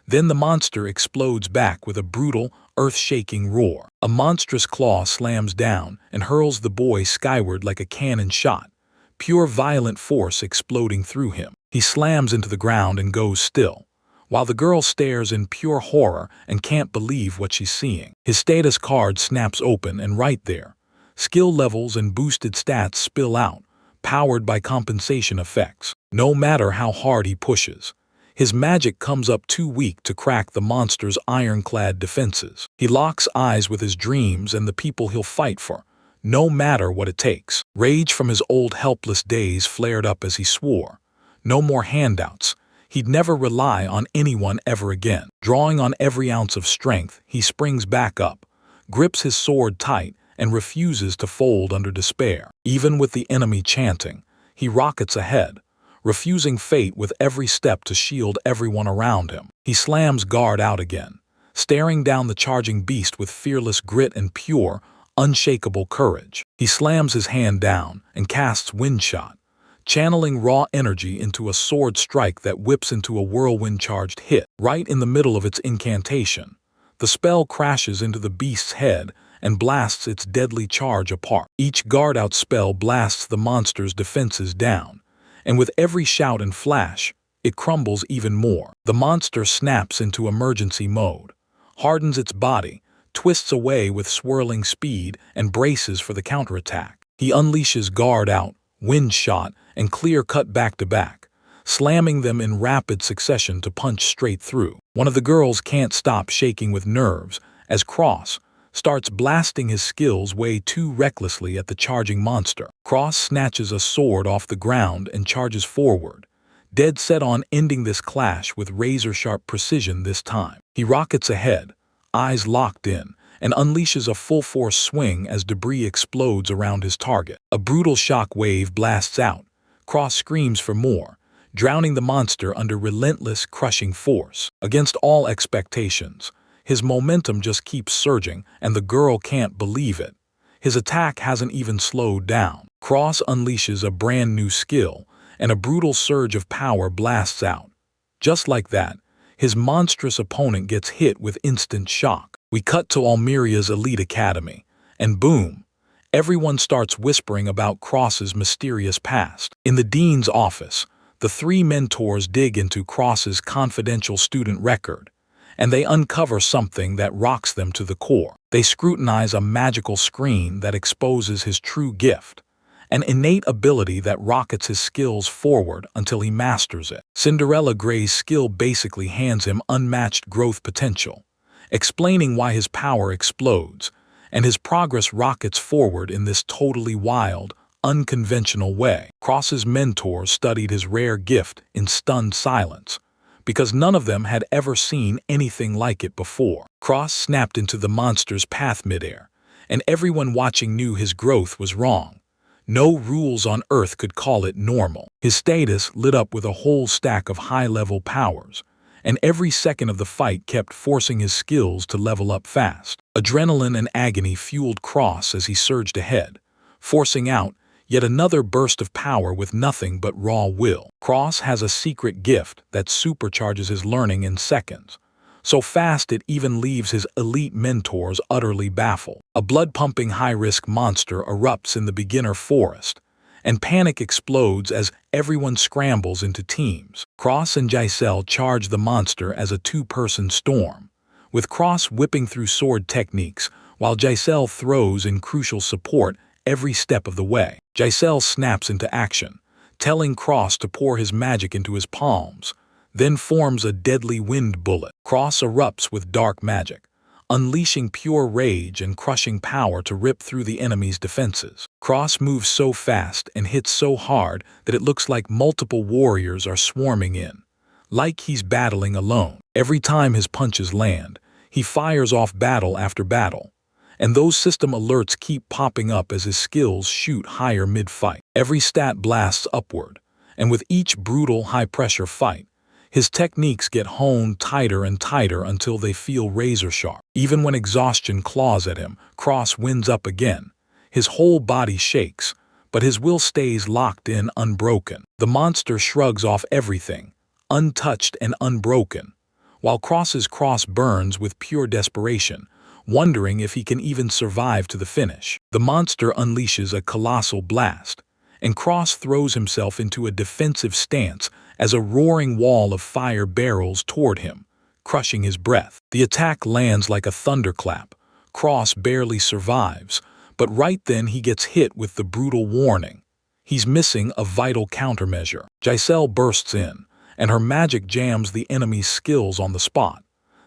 Then the monster explodes back with a brutal, earth-shaking roar. A monstrous claw slams down and hurls the boy skyward like a cannon shot, pure violent force exploding through him. He slams into the ground and goes still, while the girl stares in pure horror and can't believe what she's seeing. His status card snaps open, and right there, skill levels and boosted stats spill out, powered by compensation effects. No matter how hard he pushes, his magic comes up too weak to crack the monster's ironclad defenses. He locks eyes with his dreams and the people he'll fight for, no matter what it takes. Rage from his old helpless days flared up as he swore. No more handouts. He'd never rely on anyone ever again. Drawing on every ounce of strength, he springs back up, grips his sword tight, and refuses to fold under despair. Even with the enemy chanting, he rockets ahead, refusing fate with every step to shield everyone around him. He slams guard out again, staring down the charging beast with fearless grit and pure, unshakable courage. He slams his hand down and casts Wind Shot, channeling raw energy into a sword strike that whips into a whirlwind-charged hit. Right in the middle of its incantation, the spell crashes into the beast's head and blasts its deadly charge apart. Each guard-out spell blasts the monster's defenses down, and with every shout and flash, it crumbles even more. The monster snaps into emergency mode, hardens its body, twists away with swirling speed, and braces for the counterattack. He unleashes Guard Out, Wind Shot, and Clear Cut back-to-back, slamming them in rapid succession to punch straight through. One of the girls can't stop shaking with nerves as Cross starts blasting his skills way too recklessly at the charging monster. Cross snatches a sword off the ground and charges forward, dead set on ending this clash with razor-sharp precision this time. He rockets ahead, eyes locked in, and unleashes a full-force swing as debris explodes around his target. A brutal shock wave blasts out. Cross screams for more, drowning the monster under relentless, crushing force. Against all expectations, his momentum just keeps surging, and the girl can't believe it. His attack hasn't even slowed down. Cross unleashes a brand new skill, and a brutal surge of power blasts out. Just like that, his monstrous opponent gets hit with instant shock. We cut to Almeria's elite academy, and boom, everyone starts whispering about Cross's mysterious past. In the dean's office, the three mentors dig into Cross's confidential student record, and they uncover something that rocks them to the core. They scrutinize a magical screen that exposes his true gift, an innate ability that rockets his skills forward until he masters it. Cinderella Gray's skill basically hands him unmatched growth potential, explaining why his power explodes, and his progress rockets forward in this totally wild, unconventional way. Cross's mentors studied his rare gift in stunned silence, because none of them had ever seen anything like it before. Cross snapped into the monster's path midair, and everyone watching knew his growth was wrong. No rules on Earth could call it normal. His status lit up with a whole stack of high-level powers, and every second of the fight kept forcing his skills to level up fast. Adrenaline and agony fueled Cross as he surged ahead, forcing out yet another burst of power with nothing but raw will. Cross has a secret gift that supercharges his learning in seconds, so fast it even leaves his elite mentors utterly baffled. A blood-pumping high-risk monster erupts in the beginner forest, and panic explodes as everyone scrambles into teams. Cross and Giselle charge the monster as a two-person storm, with Cross whipping through sword techniques while Giselle throws in crucial support every step of the way. Giselle snaps into action, telling Cross to pour his magic into his palms, then forms a deadly wind bullet. Cross erupts with dark magic, unleashing pure rage and crushing power to rip through the enemy's defenses. Cross moves so fast and hits so hard that it looks like multiple warriors are swarming in, like he's battling alone. Every time his punches land, he fires off battle after battle, and those system alerts keep popping up as his skills shoot higher mid-fight. Every stat blasts upward, and with each brutal high-pressure fight, his techniques get honed tighter and tighter until they feel razor-sharp. Even when exhaustion claws at him, Cross wins up again. His whole body shakes, but his will stays locked in unbroken. The monster shrugs off everything, untouched and unbroken, while Cross's cross burns with pure desperation, wondering if he can even survive to the finish. The monster unleashes a colossal blast, and Cross throws himself into a defensive stance as a roaring wall of fire barrels toward him, crushing his breath. The attack lands like a thunderclap. Cross barely survives, but right then he gets hit with the brutal warning. He's missing a vital countermeasure. Giselle bursts in, and her magic jams the enemy's skills on the spot.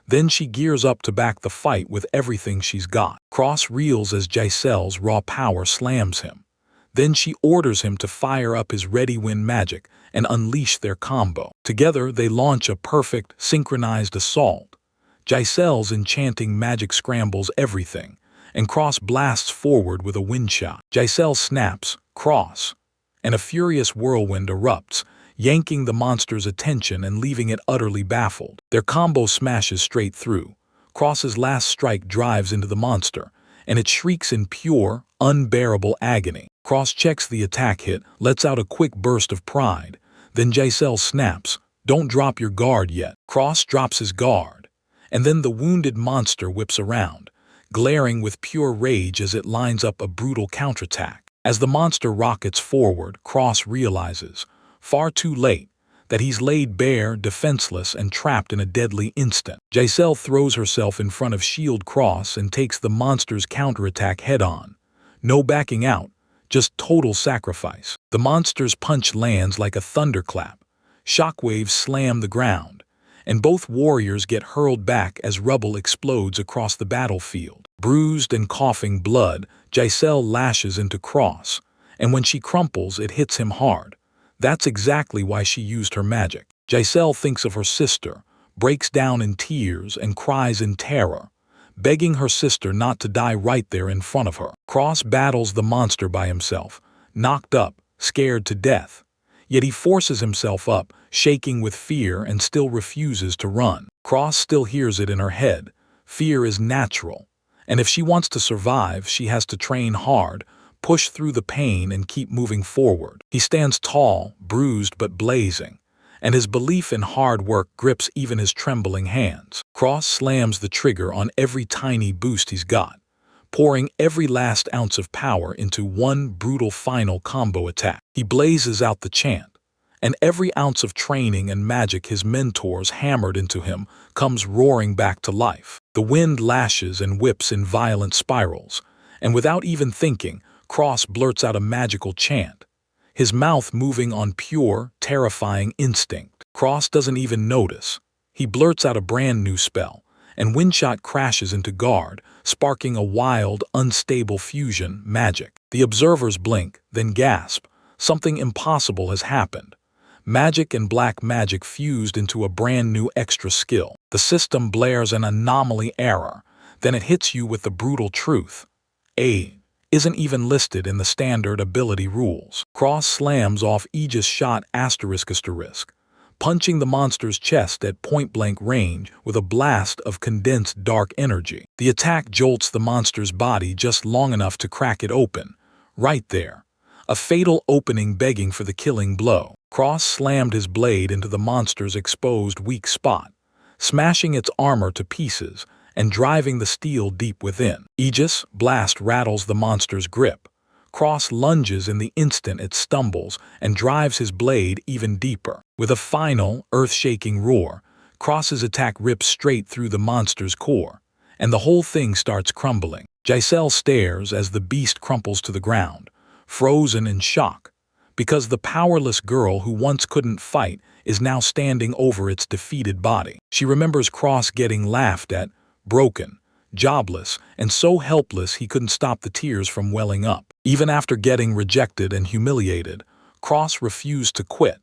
Then she gears up to back the fight with everything she's got. Cross reels as Giselle's raw power slams him. Then she orders him to fire up his ready wind magic and unleash their combo. Together they launch a perfect, synchronized assault. Giselle's enchanting magic scrambles everything, and Cross blasts forward with a wind shot. Giselle snaps, Cross, and a furious whirlwind erupts, yanking the monster's attention and leaving it utterly baffled. Their combo smashes straight through. Cross's last strike drives into the monster, and it shrieks in pure, unbearable agony. Cross checks the attack hit, lets out a quick burst of pride. Then Giselle snaps, "Don't drop your guard yet." Cross drops his guard, and then the wounded monster whips around, glaring with pure rage as it lines up a brutal counterattack. As the monster rockets forward, Cross realizes, far too late, that he's laid bare, defenseless, and trapped in a deadly instant. Giselle throws herself in front of Shield Cross and takes the monster's counterattack head-on. No backing out, just total sacrifice. The monster's punch lands like a thunderclap. Shockwaves slam the ground, and both warriors get hurled back as rubble explodes across the battlefield. Bruised and coughing blood, Giselle lashes into Cross, and when she crumples, it hits him hard. That's exactly why she used her magic. Giselle thinks of her sister, breaks down in tears, and cries in terror, begging her sister not to die right there in front of her. Cross battles the monster by himself, knocked up, scared to death. Yet he forces himself up, shaking with fear, and still refuses to run. Cross still hears it in her head. Fear is natural, and if she wants to survive, she has to train hard, push through the pain, and keep moving forward. He stands tall, bruised but blazing, and his belief in hard work grips even his trembling hands. Cross slams the trigger on every tiny boost he's got, pouring every last ounce of power into one brutal final combo attack. He blazes out the chant, and every ounce of training and magic his mentors hammered into him comes roaring back to life. The wind lashes and whips in violent spirals, and without even thinking, Cross blurts out a magical chant, his mouth moving on pure, terrifying instinct. Cross doesn't even notice. He blurts out a brand new spell, and Windshot crashes into guard, sparking a wild, unstable fusion magic. The observers blink, then gasp. Something impossible has happened. Magic and black magic fused into a brand new extra skill. The system blares an anomaly error, then it hits you with the brutal truth. A isn't even listed in the standard ability rules. Cross slams off Aegis Shot ***, punching the monster's chest at point-blank range with a blast of condensed dark energy. The attack jolts the monster's body just long enough to crack it open. Right there, a fatal opening begging for the killing blow. Cross slammed his blade into the monster's exposed weak spot, smashing its armor to pieces and driving the steel deep within. Aegis blast rattles the monster's grip. Cross lunges in the instant it stumbles and drives his blade even deeper. With a final, earth-shaking roar, Cross's attack rips straight through the monster's core, and the whole thing starts crumbling. Giselle stares as the beast crumples to the ground, frozen in shock, because the powerless girl who once couldn't fight is now standing over its defeated body. She remembers Cross getting laughed at, broken, jobless, and so helpless he couldn't stop the tears from welling up. Even after getting rejected and humiliated, Cross refused to quit.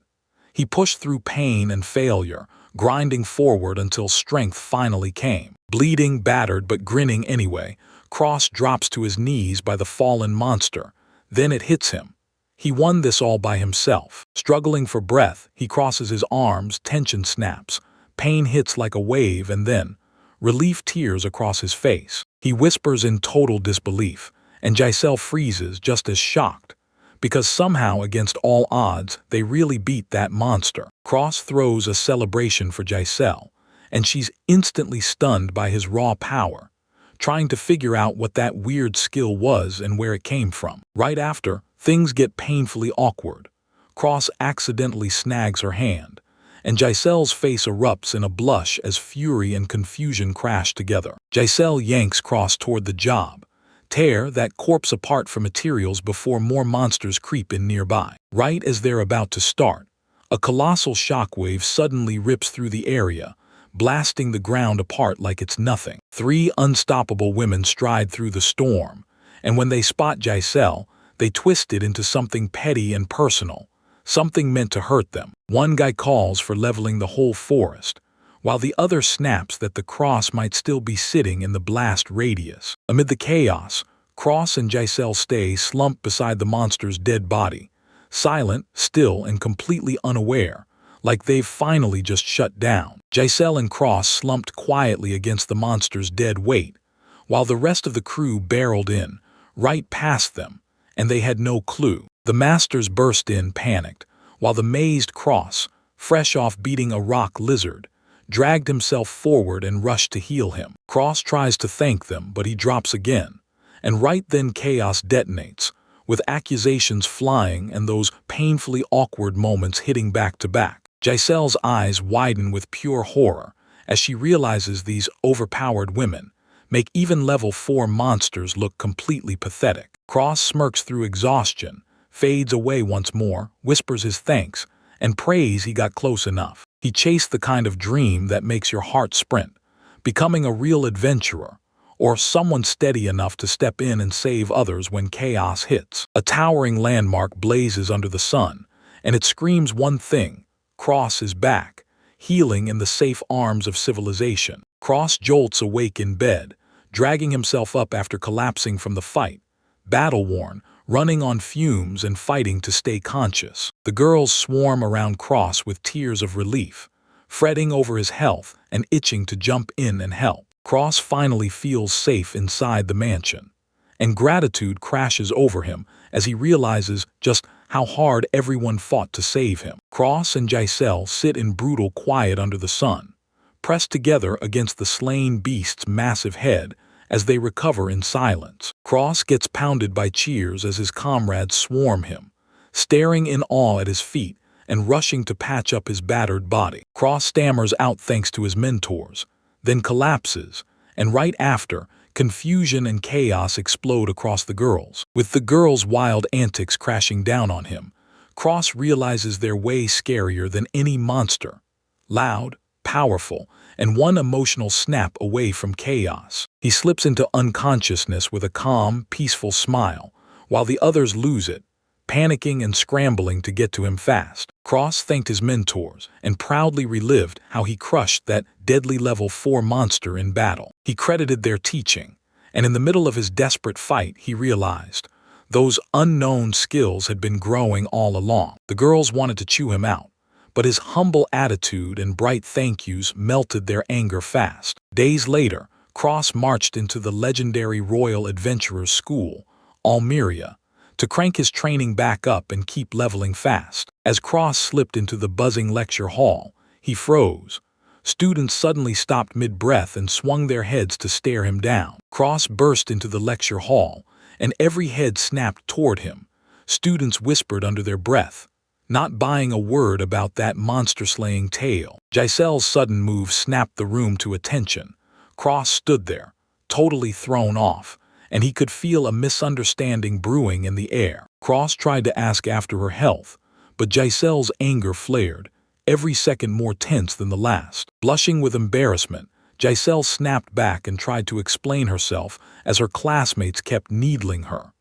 He pushed through pain and failure, grinding forward until strength finally came. Bleeding, battered, but grinning anyway, Cross drops to his knees by the fallen monster. Then it hits him. He won this all by himself. Struggling for breath, he crosses his arms, tension snaps. Pain hits like a wave, and then relief tears across his face. He whispers in total disbelief, and Giselle freezes just as shocked, because somehow, against all odds, they really beat that monster. Cross throws a celebration for Giselle, and she's instantly stunned by his raw power, trying to figure out what that weird skill was and where it came from. Right after, things get painfully awkward. Cross accidentally snags her hand, and Giselle's face erupts in a blush as fury and confusion crash together. Giselle yanks Cross toward the job. Tear that corpse apart for materials before more monsters creep in nearby. Right as they're about to start, a colossal shockwave suddenly rips through the area, blasting the ground apart like it's nothing. 3 unstoppable women stride through the storm, and when they spot Giselle, they twist it into something petty and personal, something meant to hurt them. One guy calls for leveling the whole forest, while the other snaps that the Cross might still be sitting in the blast radius. Amid the chaos, Cross and Giselle stay slumped beside the monster's dead body, silent, still, and completely unaware, like they've finally just shut down. Giselle and Cross slumped quietly against the monster's dead weight, while the rest of the crew barreled in, right past them, and they had no clue. The masters burst in panicked, while the mazed Cross, fresh off beating a rock lizard, dragged himself forward and rushed to heal him. Cross tries to thank them, but he drops again, and right then chaos detonates, with accusations flying and those painfully awkward moments hitting back to back. Giselle's eyes widen with pure horror as she realizes these overpowered women make even level 4 monsters look completely pathetic. Cross smirks through exhaustion, fades away once more, whispers his thanks, and prays he got close enough. He chased the kind of dream that makes your heart sprint, becoming a real adventurer, or someone steady enough to step in and save others when chaos hits. A towering landmark blazes under the sun, and it screams one thing: Cross is back, healing in the safe arms of civilization. Cross jolts awake in bed, dragging himself up after collapsing from the fight, battle-worn, running on fumes and fighting to stay conscious. The girls swarm around Cross with tears of relief, fretting over his health and itching to jump in and help. Cross finally feels safe inside the mansion, and gratitude crashes over him as he realizes just how hard everyone fought to save him. Cross and Giselle sit in brutal quiet under the sun, pressed together against the slain beast's massive head as they recover in silence. Cross gets pounded by cheers as his comrades swarm him, staring in awe at his feet and rushing to patch up his battered body. Cross stammers out thanks to his mentors, then collapses, and right after, confusion and chaos explode across the girls. With the girls' wild antics crashing down on him, Cross realizes they're way scarier than any monster. Loud, powerful, and one emotional snap away from chaos. He slips into unconsciousness with a calm, peaceful smile, while the others lose it, panicking and scrambling to get to him fast. Cross thanked his mentors and proudly relived how he crushed that deadly level 4 monster in battle. He credited their teaching, and in the middle of his desperate fight, he realized those unknown skills had been growing all along. The girls wanted to chew him out, but his humble attitude and bright thank yous melted their anger fast. Days later, Cross marched into the legendary Royal Adventurers School, Almeria, to crank his training back up and keep leveling fast. As Cross slipped into the buzzing lecture hall, he froze. Students suddenly stopped mid-breath and swung their heads to stare him down. Cross burst into the lecture hall, and every head snapped toward him. Students whispered under their breath, not buying a word about that monster-slaying tale. Giselle's sudden move snapped the room to attention. Cross stood there, totally thrown off, and he could feel a misunderstanding brewing in the air. Cross tried to ask after her health, but Giselle's anger flared, every second more tense than the last. Blushing with embarrassment, Giselle snapped back and tried to explain herself as her classmates kept needling her.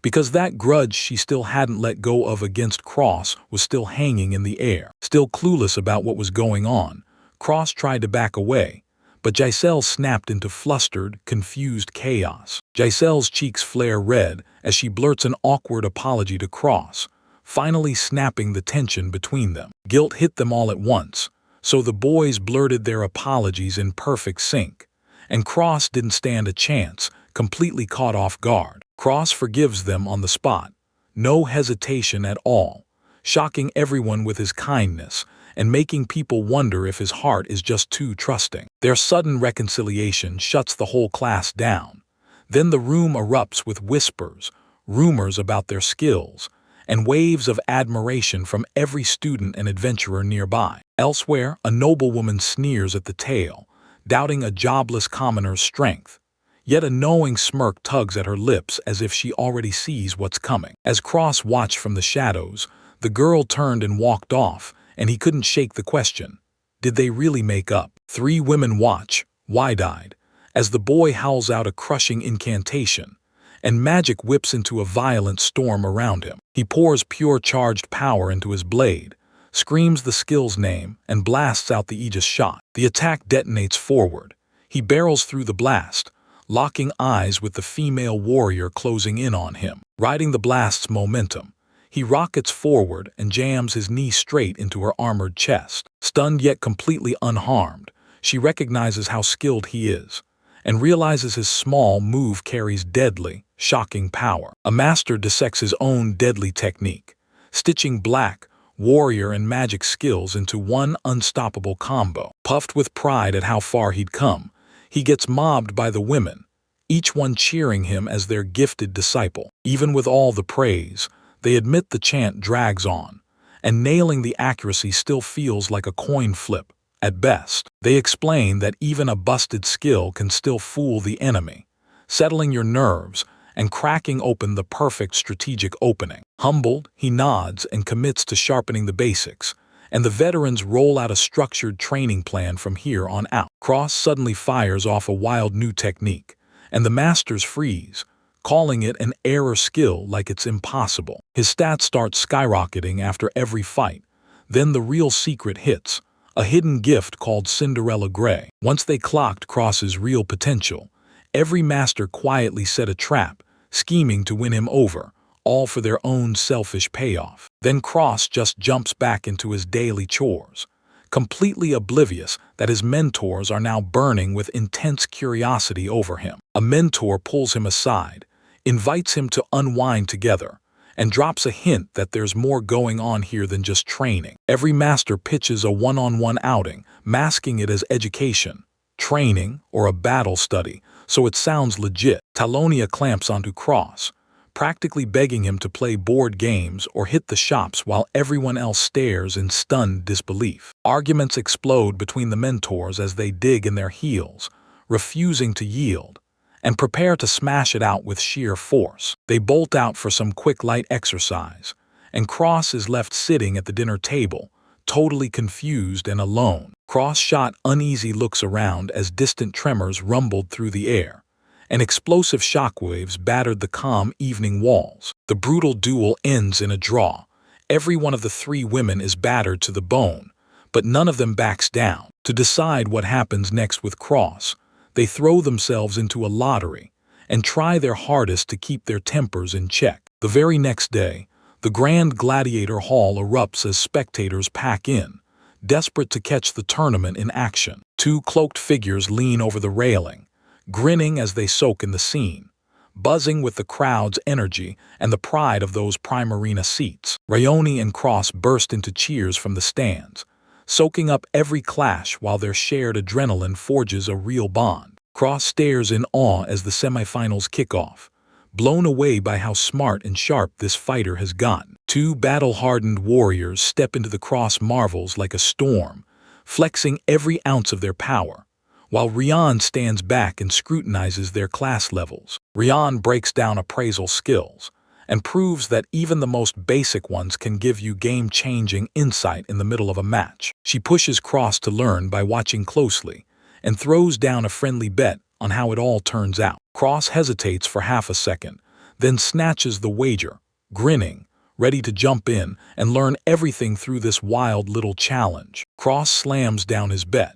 Because that grudge she still hadn't let go of against Cross was still hanging in the air. Still clueless about what was going on, Cross tried to back away, but Giselle snapped into flustered, confused chaos. Giselle's cheeks flare red as she blurts an awkward apology to Cross, finally snapping the tension between them. Guilt hit them all at once, so the boys blurted their apologies in perfect sync, and Cross didn't stand a chance, completely caught off guard. Cross forgives them on the spot, no hesitation at all, shocking everyone with his kindness and making people wonder if his heart is just too trusting. Their sudden reconciliation shuts the whole class down. Then the room erupts with whispers, rumors about their skills, and waves of admiration from every student and adventurer nearby. Elsewhere, a noblewoman sneers at the tale, doubting a jobless commoner's strength. Yet a knowing smirk tugs at her lips as if she already sees what's coming. As Cross watched from the shadows, the girl turned and walked off, and he couldn't shake the question. Did they really make up? Three women watch, wide-eyed, as the boy howls out a crushing incantation, and magic whips into a violent storm around him. He pours pure charged power into his blade, screams the skill's name, and blasts out the Aegis shot. The attack detonates forward. He barrels through the blast, locking eyes with the female warrior closing in on him. Riding the blast's momentum, he rockets forward and jams his knee straight into her armored chest. Stunned yet completely unharmed, she recognizes how skilled he is, and realizes his small move carries deadly, shocking power. A master dissects his own deadly technique, stitching black, warrior, and magic skills into one unstoppable combo. Puffed with pride at how far he'd come, he gets mobbed by the women, each one cheering him as their gifted disciple. Even with all the praise, they admit the chant drags on, and nailing the accuracy still feels like a coin flip. At best, they explain that even a busted skill can still fool the enemy, settling your nerves and cracking open the perfect strategic opening. Humbled, he nods and commits to sharpening the basics, and the veterans roll out a structured training plan from here on out. Cross suddenly fires off a wild new technique, and the masters freeze, calling it an error skill like it's impossible. His stats start skyrocketing after every fight. Then the real secret hits, a hidden gift called Cinderella Grey. Once they clocked Cross's real potential, every master quietly set a trap, scheming to win him over, all for their own selfish payoff. Then Cross just jumps back into his daily chores, completely oblivious that his mentors are now burning with intense curiosity over him. A mentor pulls him aside, invites him to unwind together, and drops a hint that there's more going on here than just training. Every master pitches a one-on-one outing, masking it as education, training, or a battle study, so it sounds legit. Talonia clamps onto Cross, practically begging him to play board games or hit the shops while everyone else stares in stunned disbelief. Arguments explode between the mentors as they dig in their heels, refusing to yield, and prepare to smash it out with sheer force. They bolt out for some quick light exercise, and Cross is left sitting at the dinner table, totally confused and alone. Cross shot uneasy looks around as distant tremors rumbled through the air, and explosive shockwaves battered the calm evening walls. The brutal duel ends in a draw. Every one of the three women is battered to the bone, but none of them backs down. To decide what happens next with Cross, they throw themselves into a lottery and try their hardest to keep their tempers in check. The very next day, The grand gladiator hall erupts as spectators pack in, desperate to catch the tournament in action. Two cloaked figures lean over the railing, grinning as they soak in the scene, buzzing with the crowd's energy and the pride of those prime arena seats. Rayoni and Cross burst into cheers from the stands, soaking up every clash while their shared adrenaline forges a real bond. Cross stares in awe as the semifinals kick off, blown away by how smart and sharp this fighter has gotten. Two battle-hardened warriors step into the Cross marvels like a storm, flexing every ounce of their power, while Rian stands back and scrutinizes their class levels. Rian breaks down appraisal skills and proves that even the most basic ones can give you game-changing insight in the middle of a match. She pushes Cross to learn by watching closely and throws down a friendly bet on how it all turns out. Cross hesitates for half a second, then snatches the wager, grinning, ready to jump in and learn everything through this wild little challenge. Cross slams down his bet,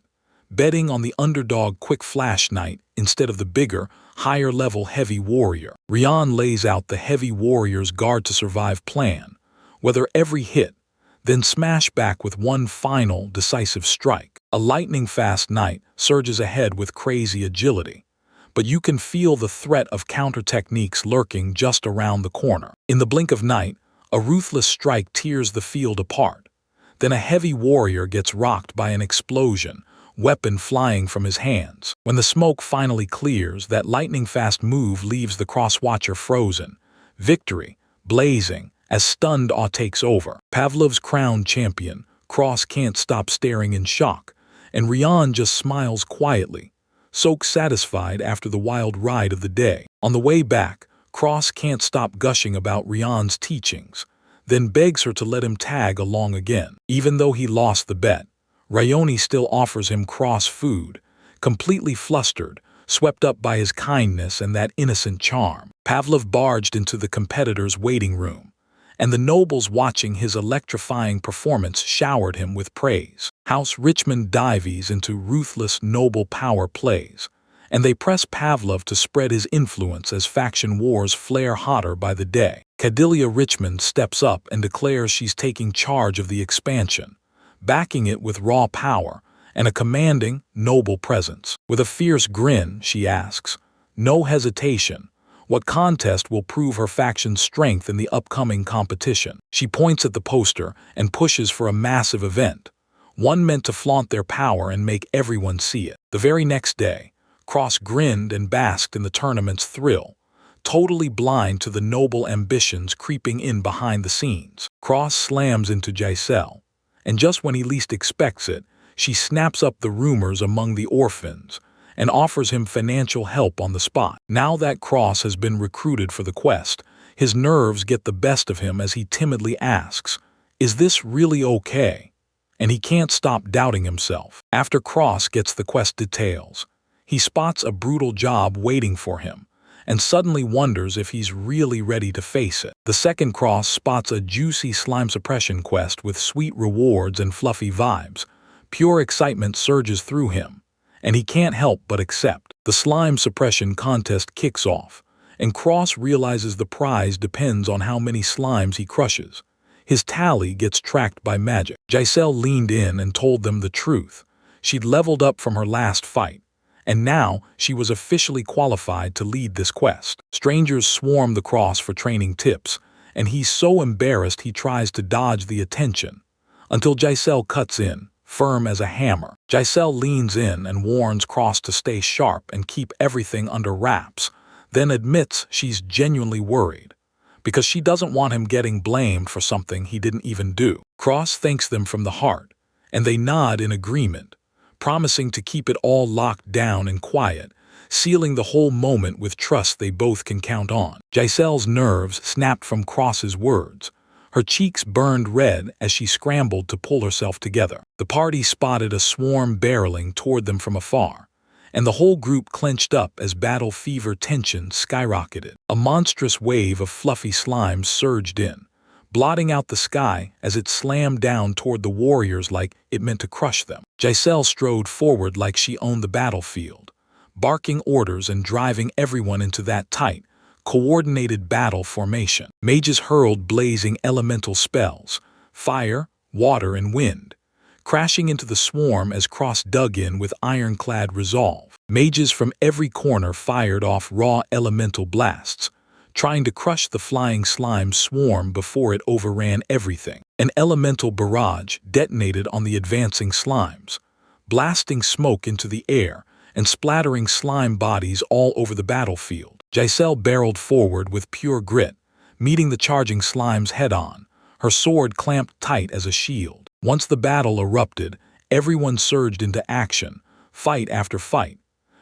betting on the underdog quick flash knight instead of the bigger, higher-level heavy warrior. Rian lays out the heavy warrior's guard-to-survive plan, weather every hit, then smash back with one final, decisive strike. A lightning-fast knight surges ahead with crazy agility, but you can feel the threat of counter-techniques lurking just around the corner. In the blink of night, a ruthless strike tears the field apart. Then a heavy warrior gets rocked by an explosion, weapon flying from his hands. When the smoke finally clears, that lightning-fast move leaves the cross-watcher frozen, victory blazing as stunned awe takes over. Pavlov's crowned champion, Cross can't stop staring in shock, and Rian just smiles quietly, so satisfied after the wild ride of the day. On the way back, Cross can't stop gushing about Rian's teachings, then begs her to let him tag along again. Even though he lost the bet, Rayoni still offers him Cross food, completely flustered, swept up by his kindness and that innocent charm. Pavlov barged into the competitor's waiting room, and the nobles watching his electrifying performance showered him with praise. House Richmond dives into ruthless noble power plays, and they press Pavlov to spread his influence as faction wars flare hotter by the day. Cadilia Richmond steps up and declares she's taking charge of the expansion, backing it with raw power and a commanding, noble presence. With a fierce grin, she asks, no hesitation, what contest will prove her faction's strength in the upcoming competition. She points at the poster and pushes for a massive event, one meant to flaunt their power and make everyone see it. The very next day, Cross grinned and basked in the tournament's thrill, totally blind to the noble ambitions creeping in behind the scenes. Cross slams into Giselle, and just when he least expects it, she snaps up the rumors among the orphans and offers him financial help on the spot. Now that Cross has been recruited for the quest, his nerves get the best of him as he timidly asks, "Is this really okay?" And he can't stop doubting himself. After Cross gets the quest details, he spots a brutal job waiting for him and suddenly wonders if he's really ready to face it. The second Cross spots a juicy slime suppression quest with sweet rewards and fluffy vibes. Pure excitement surges through him, and he can't help but accept. The slime suppression contest kicks off, and Cross realizes the prize depends on how many slimes he crushes. His tally gets tracked by magic. Giselle leaned in and told them the truth. She'd leveled up from her last fight, and now she was officially qualified to lead this quest. Strangers swarm the Cross for training tips, and he's so embarrassed he tries to dodge the attention, until Giselle cuts in, firm as a hammer. Giselle leans in and warns Cross to stay sharp and keep everything under wraps, then admits she's genuinely worried, because she doesn't want him getting blamed for something he didn't even do. Cross thanks them from the heart, and they nod in agreement, promising to keep it all locked down and quiet, sealing the whole moment with trust they both can count on. Giselle's nerves snapped from Cross's words. Her cheeks burned red as she scrambled to pull herself together. The party spotted a swarm barreling toward them from afar, and the whole group clenched up as battle fever tension skyrocketed. A monstrous wave of fluffy slimes surged in, blotting out the sky as it slammed down toward the warriors like it meant to crush them. Giselle strode forward like she owned the battlefield, barking orders and driving everyone into that tight, coordinated battle formation. Mages hurled blazing elemental spells, fire, water, and wind, crashing into the swarm as Cross dug in with ironclad resolve. Mages from every corner fired off raw elemental blasts, trying to crush the flying slime swarm before it overran everything. An elemental barrage detonated on the advancing slimes, blasting smoke into the air and splattering slime bodies all over the battlefield. Giselle barreled forward with pure grit, meeting the charging slimes head-on, her sword clamped tight as a shield. Once the battle erupted, everyone surged into action, fight after fight,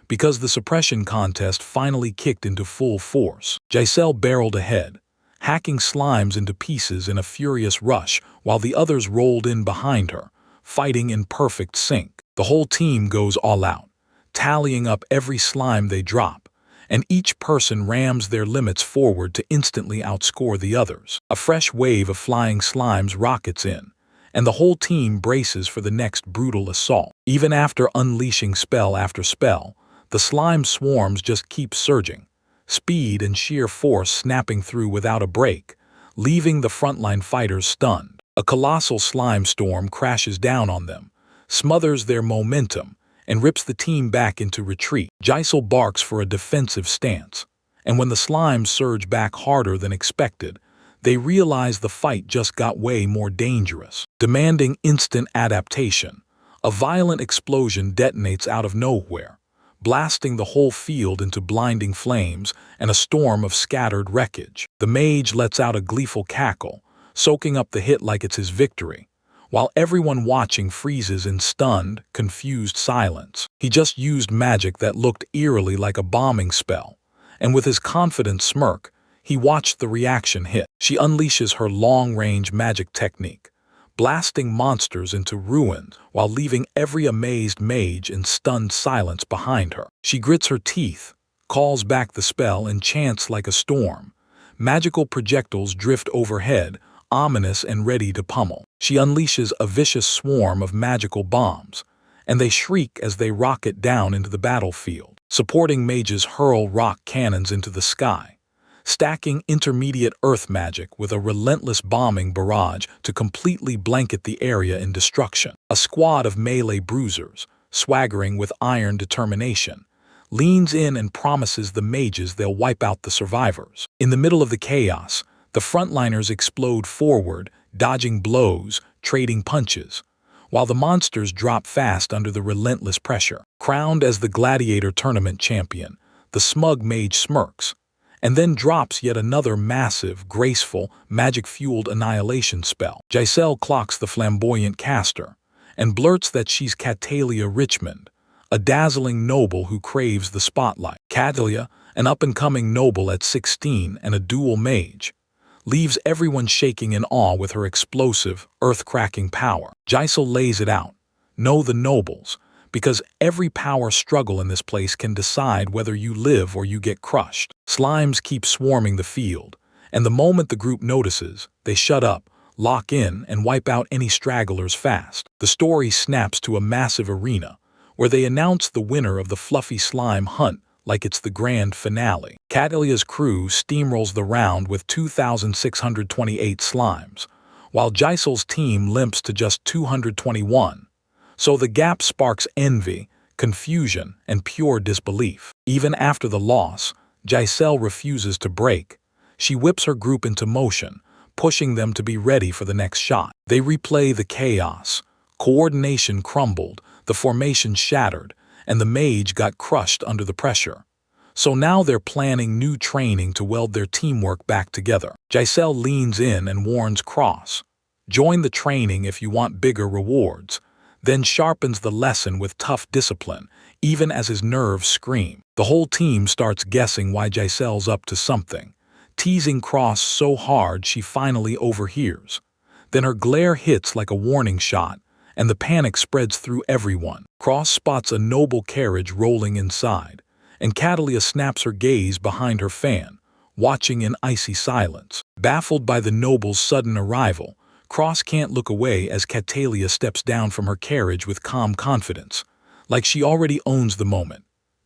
because the suppression contest finally kicked into full force. Giselle barreled ahead, hacking slimes into pieces in a furious rush while the others rolled in behind her, fighting in perfect sync. The whole team goes all out, tallying up every slime they drop, and each person rams their limits forward to instantly outscore the others. A fresh wave of flying slimes rockets in, and the whole team braces for the next brutal assault. Even after unleashing spell after spell, the slime swarms just keep surging, speed and sheer force snapping through without a break, leaving the frontline fighters stunned. A colossal slime storm crashes down on them, smothers their momentum, and rips the team back into retreat. Giselle barks for a defensive stance, and when the slimes surge back harder than expected, they realize the fight just got way more dangerous. Demanding instant adaptation, a violent explosion detonates out of nowhere, blasting the whole field into blinding flames and a storm of scattered wreckage. The mage lets out a gleeful cackle, soaking up the hit like it's his victory, while everyone watching freezes in stunned, confused silence. He just used magic that looked eerily like a bombing spell, and with his confident smirk, he watched the reaction hit. She unleashes her long-range magic technique, blasting monsters into ruins while leaving every amazed mage in stunned silence behind her. She grits her teeth, calls back the spell, and chants like a storm. Magical projectiles drift overhead, ominous and ready to pummel. She unleashes a vicious swarm of magical bombs, and they shriek as they rocket down into the battlefield. Supporting mages hurl rock cannons into the sky, stacking intermediate earth magic with a relentless bombing barrage to completely blanket the area in destruction. A squad of melee bruisers, swaggering with iron determination, leans in and promises the mages they'll wipe out the survivors. In the middle of the chaos, the frontliners explode forward, dodging blows, trading punches, while the monsters drop fast under the relentless pressure. Crowned as the gladiator tournament champion, the smug mage smirks, and then drops yet another massive, graceful, magic-fueled annihilation spell. Giselle clocks the flamboyant caster, and blurts that she's Catalia Richmond, a dazzling noble who craves the spotlight. Catalia, an up-and-coming noble at 16 and a dual mage, leaves everyone shaking in awe with her explosive, earth-cracking power. Giselle lays it out. Know the nobles, because every power struggle in this place can decide whether you live or you get crushed. Slimes keep swarming the field, and the moment the group notices, they shut up, lock in, and wipe out any stragglers fast. The story snaps to a massive arena, where they announce the winner of the fluffy slime hunt like it's the grand finale. Catalia's crew steamrolls the round with 2,628 slimes, while Giselle's team limps to just 221. So the gap sparks envy, confusion, and pure disbelief. Even after the loss, Giselle refuses to break. She whips her group into motion, pushing them to be ready for the next shot. They replay the chaos. Coordination crumbled, the formation shattered, and the mage got crushed under the pressure. So now they're planning new training to weld their teamwork back together. Giselle leans in and warns Cross, "Join the training if you want bigger rewards," then sharpens the lesson with tough discipline, even as his nerves scream. The whole team starts guessing why Giselle's up to something, teasing Cross so hard she finally overhears. Then her glare hits like a warning shot, and the panic spreads through everyone. Cross spots a noble carriage rolling inside, and Catalia snaps her gaze behind her fan, watching in icy silence. Baffled by the noble's sudden arrival, Cross can't look away as Catalia steps down from her carriage with calm confidence, like she already owns the moment.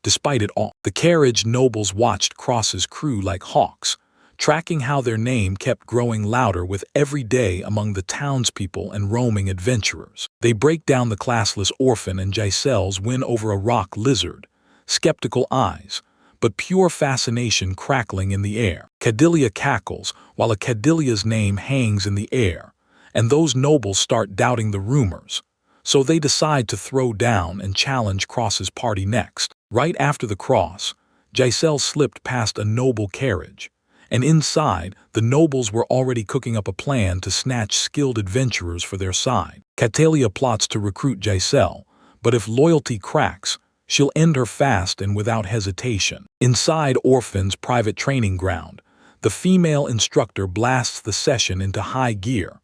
Despite it all, the carriage nobles watched Cross's crew like hawks, tracking how their name kept growing louder with every day among the townspeople and roaming adventurers. They break down the classless orphan and Giselle's win over a rock lizard, skeptical eyes, but pure fascination crackling in the air. Cadilia cackles, while a Cadilia's name hangs in the air, and those nobles start doubting the rumors, so they decide to throw down and challenge Cross's party next. Right after the cross, Giselle slipped past a noble carriage, and inside, the nobles were already cooking up a plan to snatch skilled adventurers for their side. Catalia plots to recruit Giselle, but if loyalty cracks, she'll end her fast and without hesitation. Inside Orphan's private training ground, the female instructor blasts the session into high gear,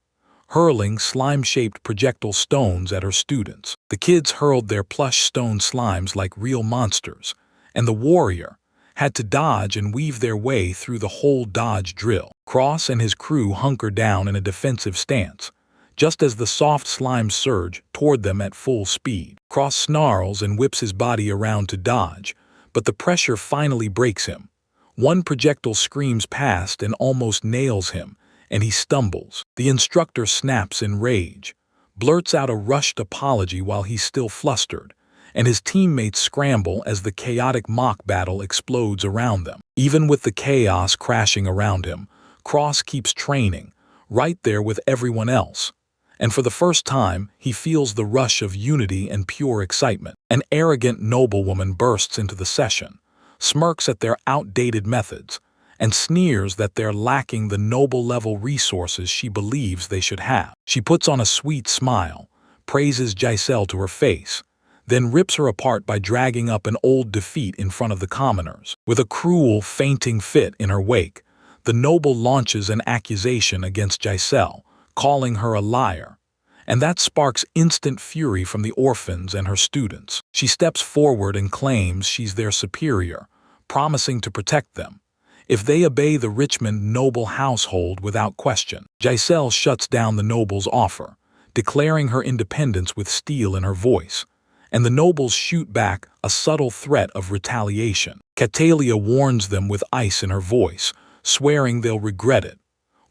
hurling slime-shaped projectile stones at her students. The kids hurled their plush stone slimes like real monsters, and the warrior had to dodge and weave their way through the whole dodge drill. Cross and his crew hunker down in a defensive stance, just as the soft slimes surge toward them at full speed. Cross snarls and whips his body around to dodge, but the pressure finally breaks him. One projectile screams past and almost nails him, and he stumbles. The instructor snaps in rage, blurts out a rushed apology while he's still flustered, and his teammates scramble as the chaotic mock battle explodes around them. Even with the chaos crashing around him, Cross keeps training, right there with everyone else. And for the first time, he feels the rush of unity and pure excitement. An arrogant noblewoman bursts into the session, smirks at their outdated methods, and sneers that they're lacking the noble-level resources she believes they should have. She puts on a sweet smile, praises Giselle to her face, then rips her apart by dragging up an old defeat in front of the commoners. With a cruel, fainting fit in her wake, the noble launches an accusation against Giselle, calling her a liar, and that sparks instant fury from the orphans and her students. She steps forward and claims she's their superior, promising to protect them if they obey the Richmond noble household without question. Giselle shuts down the noble's offer, declaring her independence with steel in her voice, and the nobles shoot back a subtle threat of retaliation. Catalia warns them with ice in her voice, swearing they'll regret it,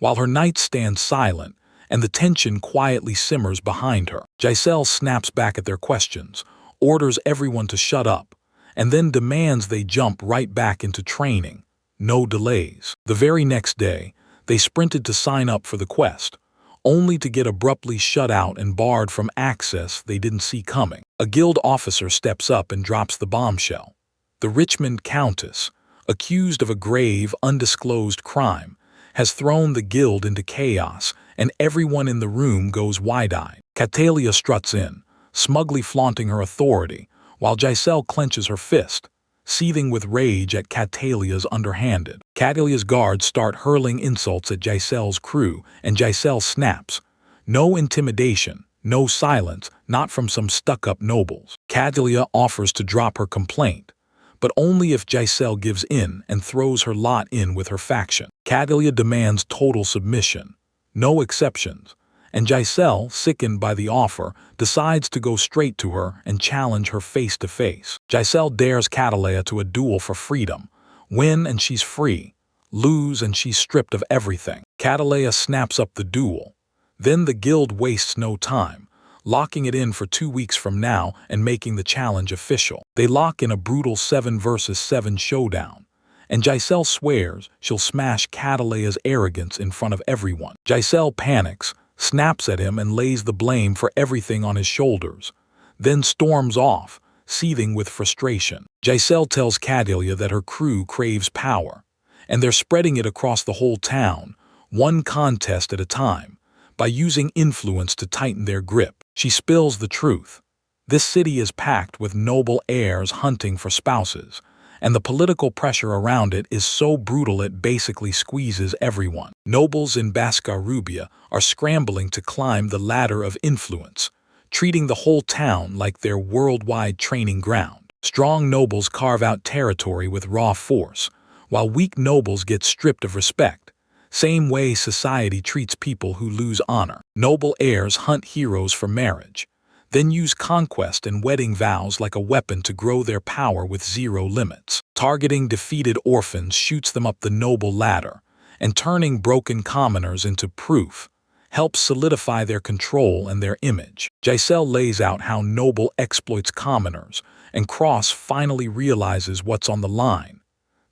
while her knights stand silent and the tension quietly simmers behind her. Giselle snaps back at their questions, orders everyone to shut up, and then demands they jump right back into training. No delays. The very next day, they sprinted to sign up for the quest, only to get abruptly shut out and barred from access they didn't see coming. A guild officer steps up and drops the bombshell. The Richmond Countess, accused of a grave, undisclosed crime, has thrown the guild into chaos, and everyone in the room goes wide-eyed. Catalia struts in, smugly flaunting her authority, while Giselle clenches her fist, seething with rage at Catalia's underhanded. Catalia's guards start hurling insults at Giselle's crew, and Giselle snaps. No intimidation, no silence, not from some stuck-up nobles. Catalia offers to drop her complaint, but only if Giselle gives in and throws her lot in with her faction. Catalia demands total submission, no exceptions, and Giselle, sickened by the offer, decides to go straight to her and challenge her face-to-face. Giselle dares Catalia to a duel for freedom. Win and she's free. Lose and she's stripped of everything. Catalia snaps up the duel. Then the guild wastes no time, locking it in for 2 weeks from now and making the challenge official. They lock in a brutal 7 versus 7 showdown, and Giselle swears she'll smash Catalia's arrogance in front of everyone. Giselle panics, snaps at him and lays the blame for everything on his shoulders, then storms off, seething with frustration. Giselle tells Catalia that her crew craves power, and they're spreading it across the whole town, one contest at a time, by using influence to tighten their grip. She spills the truth. This city is packed with noble heirs hunting for spouses, and the political pressure around it is so brutal it basically squeezes everyone. Nobles in Bascarubia are scrambling to climb the ladder of influence, treating the whole town like their worldwide training ground. Strong nobles carve out territory with raw force, while weak nobles get stripped of respect, same way society treats people who lose honor. Noble heirs hunt heroes for marriage, then use conquest and wedding vows like a weapon to grow their power with zero limits. Targeting defeated orphans shoots them up the noble ladder, and turning broken commoners into proof helps solidify their control and their image. Giselle lays out how noble exploits commoners, and Cross finally realizes what's on the line.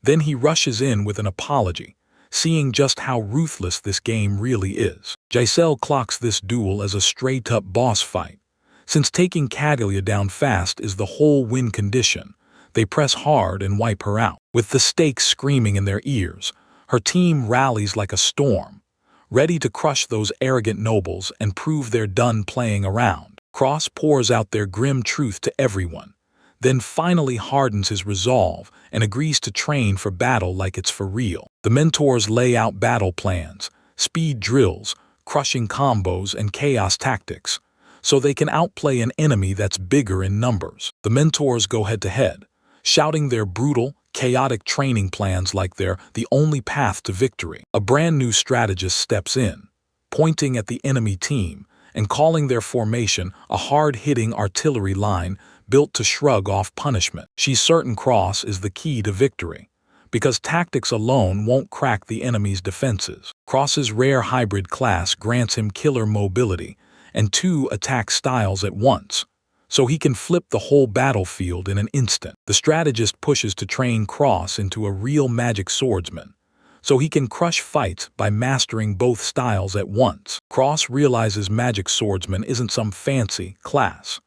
Then he rushes in with an apology, seeing just how ruthless this game really is. Giselle clocks this duel as a straight-up boss fight. Since taking Catalia down fast is the whole win condition, they press hard and wipe her out. With the stakes screaming in their ears, her team rallies like a storm, ready to crush those arrogant nobles and prove they're done playing around. Cross pours out their grim truth to everyone, then finally hardens his resolve and agrees to train for battle like it's for real. The mentors lay out battle plans, speed drills, crushing combos, and chaos tactics, so they can outplay an enemy that's bigger in numbers. The mentors go head-to-head, shouting their brutal, chaotic training plans like they're the only path to victory. A brand new strategist steps in, pointing at the enemy team and calling their formation a hard-hitting artillery line built to shrug off punishment. She's certain Cross is the key to victory, because tactics alone won't crack the enemy's defenses. Cross's rare hybrid class grants him killer mobility and 2 attack styles at once, so he can flip the whole battlefield in an instant. The strategist pushes to train Cross into a real magic swordsman, so he can crush fights by mastering both styles at once. Cross realizes magic swordsman isn't some fancy class.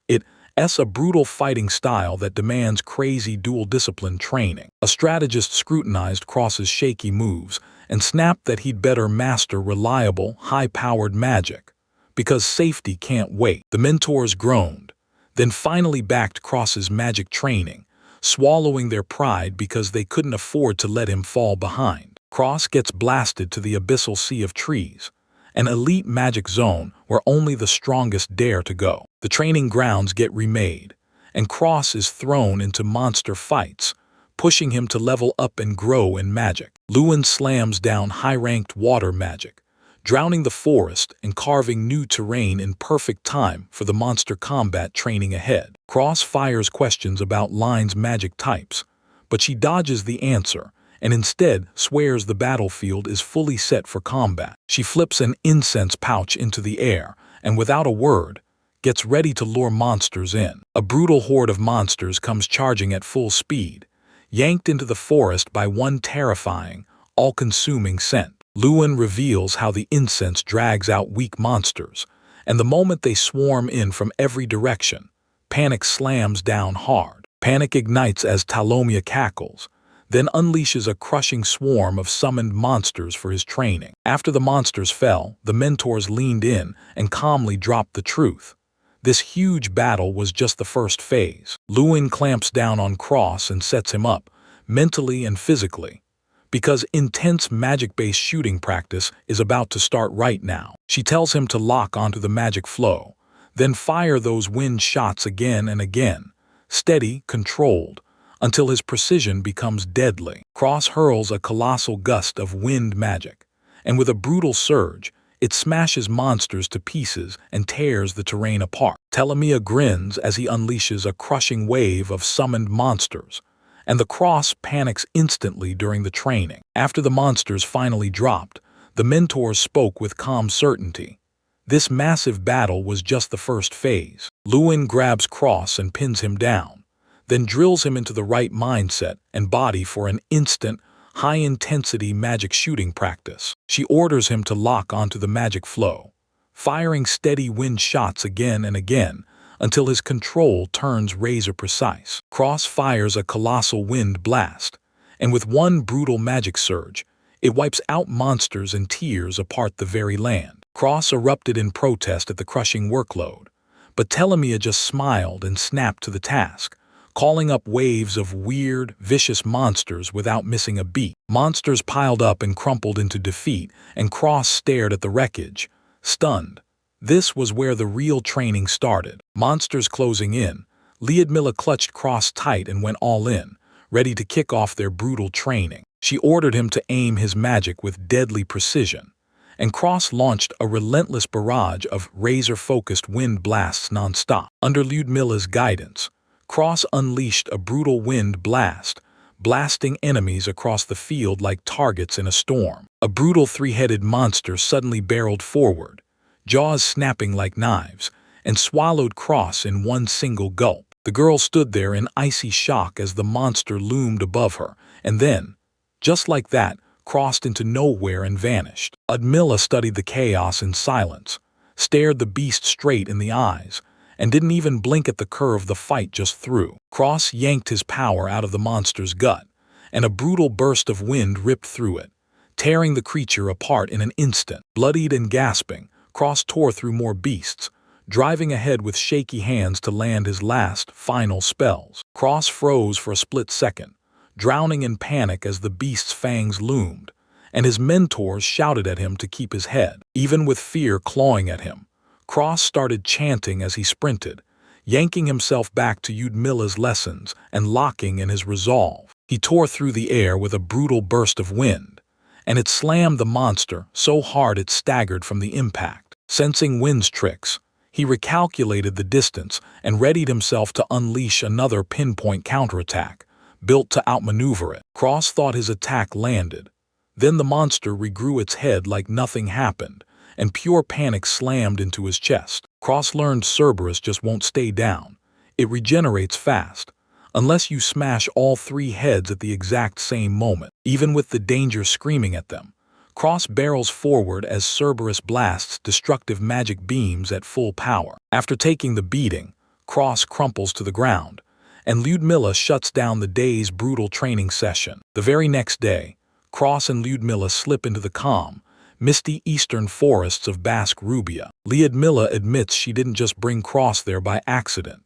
It's a brutal fighting style that demands crazy dual discipline training. A strategist scrutinized Cross's shaky moves and snapped that he'd better master reliable, high-powered magic, because safety can't wait. The mentors groaned, then finally backed Cross's magic training, swallowing their pride because they couldn't afford to let him fall behind. Cross gets blasted to the abyssal sea of trees, an elite magic zone where only the strongest dare to go. The training grounds get remade, and Cross is thrown into monster fights, pushing him to level up and grow in magic. Lewin slams down high-ranked water magic, drowning the forest and carving new terrain in perfect time for the monster combat training ahead. Cross fires questions about Line's magic types, but she dodges the answer and instead swears the battlefield is fully set for combat. She flips an incense pouch into the air and, without a word, gets ready to lure monsters in. A brutal horde of monsters comes charging at full speed, yanked into the forest by one terrifying, all-consuming scent. Lewin reveals how the incense drags out weak monsters, and the moment they swarm in from every direction, panic slams down hard. Panic ignites as Talomia cackles, then unleashes a crushing swarm of summoned monsters for his training. After the monsters fell, the mentors leaned in and calmly dropped the truth. This huge battle was just the first phase. Lewin clamps down on Cross and sets him up, mentally and physically, because intense magic-based shooting practice is about to start right now. She tells him to lock onto the magic flow, then fire those wind shots again and again, steady, controlled, until his precision becomes deadly. Cross hurls a colossal gust of wind magic, and with a brutal surge, it smashes monsters to pieces and tears the terrain apart. Telemia grins as he unleashes a crushing wave of summoned monsters, and the Cross panics instantly during the training. After the monsters finally dropped, the mentors spoke with calm certainty. This massive battle was just the first phase. Lewin grabs Cross and pins him down, then drills him into the right mindset and body for an instant, high-intensity magic shooting practice. She orders him to lock onto the magic flow, firing steady wind shots again and again until his control turns razor-precise. Cross fires a colossal wind blast, and with one brutal magic surge, it wipes out monsters and tears apart the very land. Cross erupted in protest at the crushing workload, but Telemia just smiled and snapped to the task, calling up waves of weird, vicious monsters without missing a beat. Monsters piled up and crumpled into defeat, and Cross stared at the wreckage, stunned. This was where the real training started. Monsters closing in, Liadmila clutched Cross tight and went all in, ready to kick off their brutal training. She ordered him to aim his magic with deadly precision, and Cross launched a relentless barrage of razor-focused wind blasts non-stop. Under Lyudmila's guidance, Cross unleashed a brutal wind blast, blasting enemies across the field like targets in a storm. A brutal three-headed monster suddenly barreled forward, jaws snapping like knives, and swallowed Cross in one single gulp. The girl stood there in icy shock as the monster loomed above her, and then, just like that, crossed into nowhere and vanished. Lyudmila studied the chaos in silence, stared the beast straight in the eyes, and didn't even blink at the curve the fight just threw. Cross yanked his power out of the monster's gut, and a brutal burst of wind ripped through it, tearing the creature apart in an instant. Bloodied and gasping, Cross tore through more beasts, driving ahead with shaky hands to land his last, final spells. Cross froze for a split second, drowning in panic as the beast's fangs loomed, and his mentors shouted at him to keep his head. Even with fear clawing at him, Cross started chanting as he sprinted, yanking himself back to Lyudmila's lessons and locking in his resolve. He tore through the air with a brutal burst of wind, and it slammed the monster so hard it staggered from the impact. Sensing wind's tricks, he recalculated the distance and readied himself to unleash another pinpoint counterattack, built to outmaneuver it. Cross thought his attack landed. Then the monster regrew its head like nothing happened, and pure panic slammed into his chest. Cross learned Cerberus just won't stay down. It regenerates fast, unless you smash all three heads at the exact same moment. Even with the danger screaming at them, Cross barrels forward as Cerberus blasts destructive magic beams at full power. After taking the beating, Cross crumples to the ground, and Lyudmila shuts down the day's brutal training session. The very next day, Cross and Lyudmila slip into the calm, misty eastern forests of Basque Rubia. Lyudmila admits she didn't just bring Cross there by accident.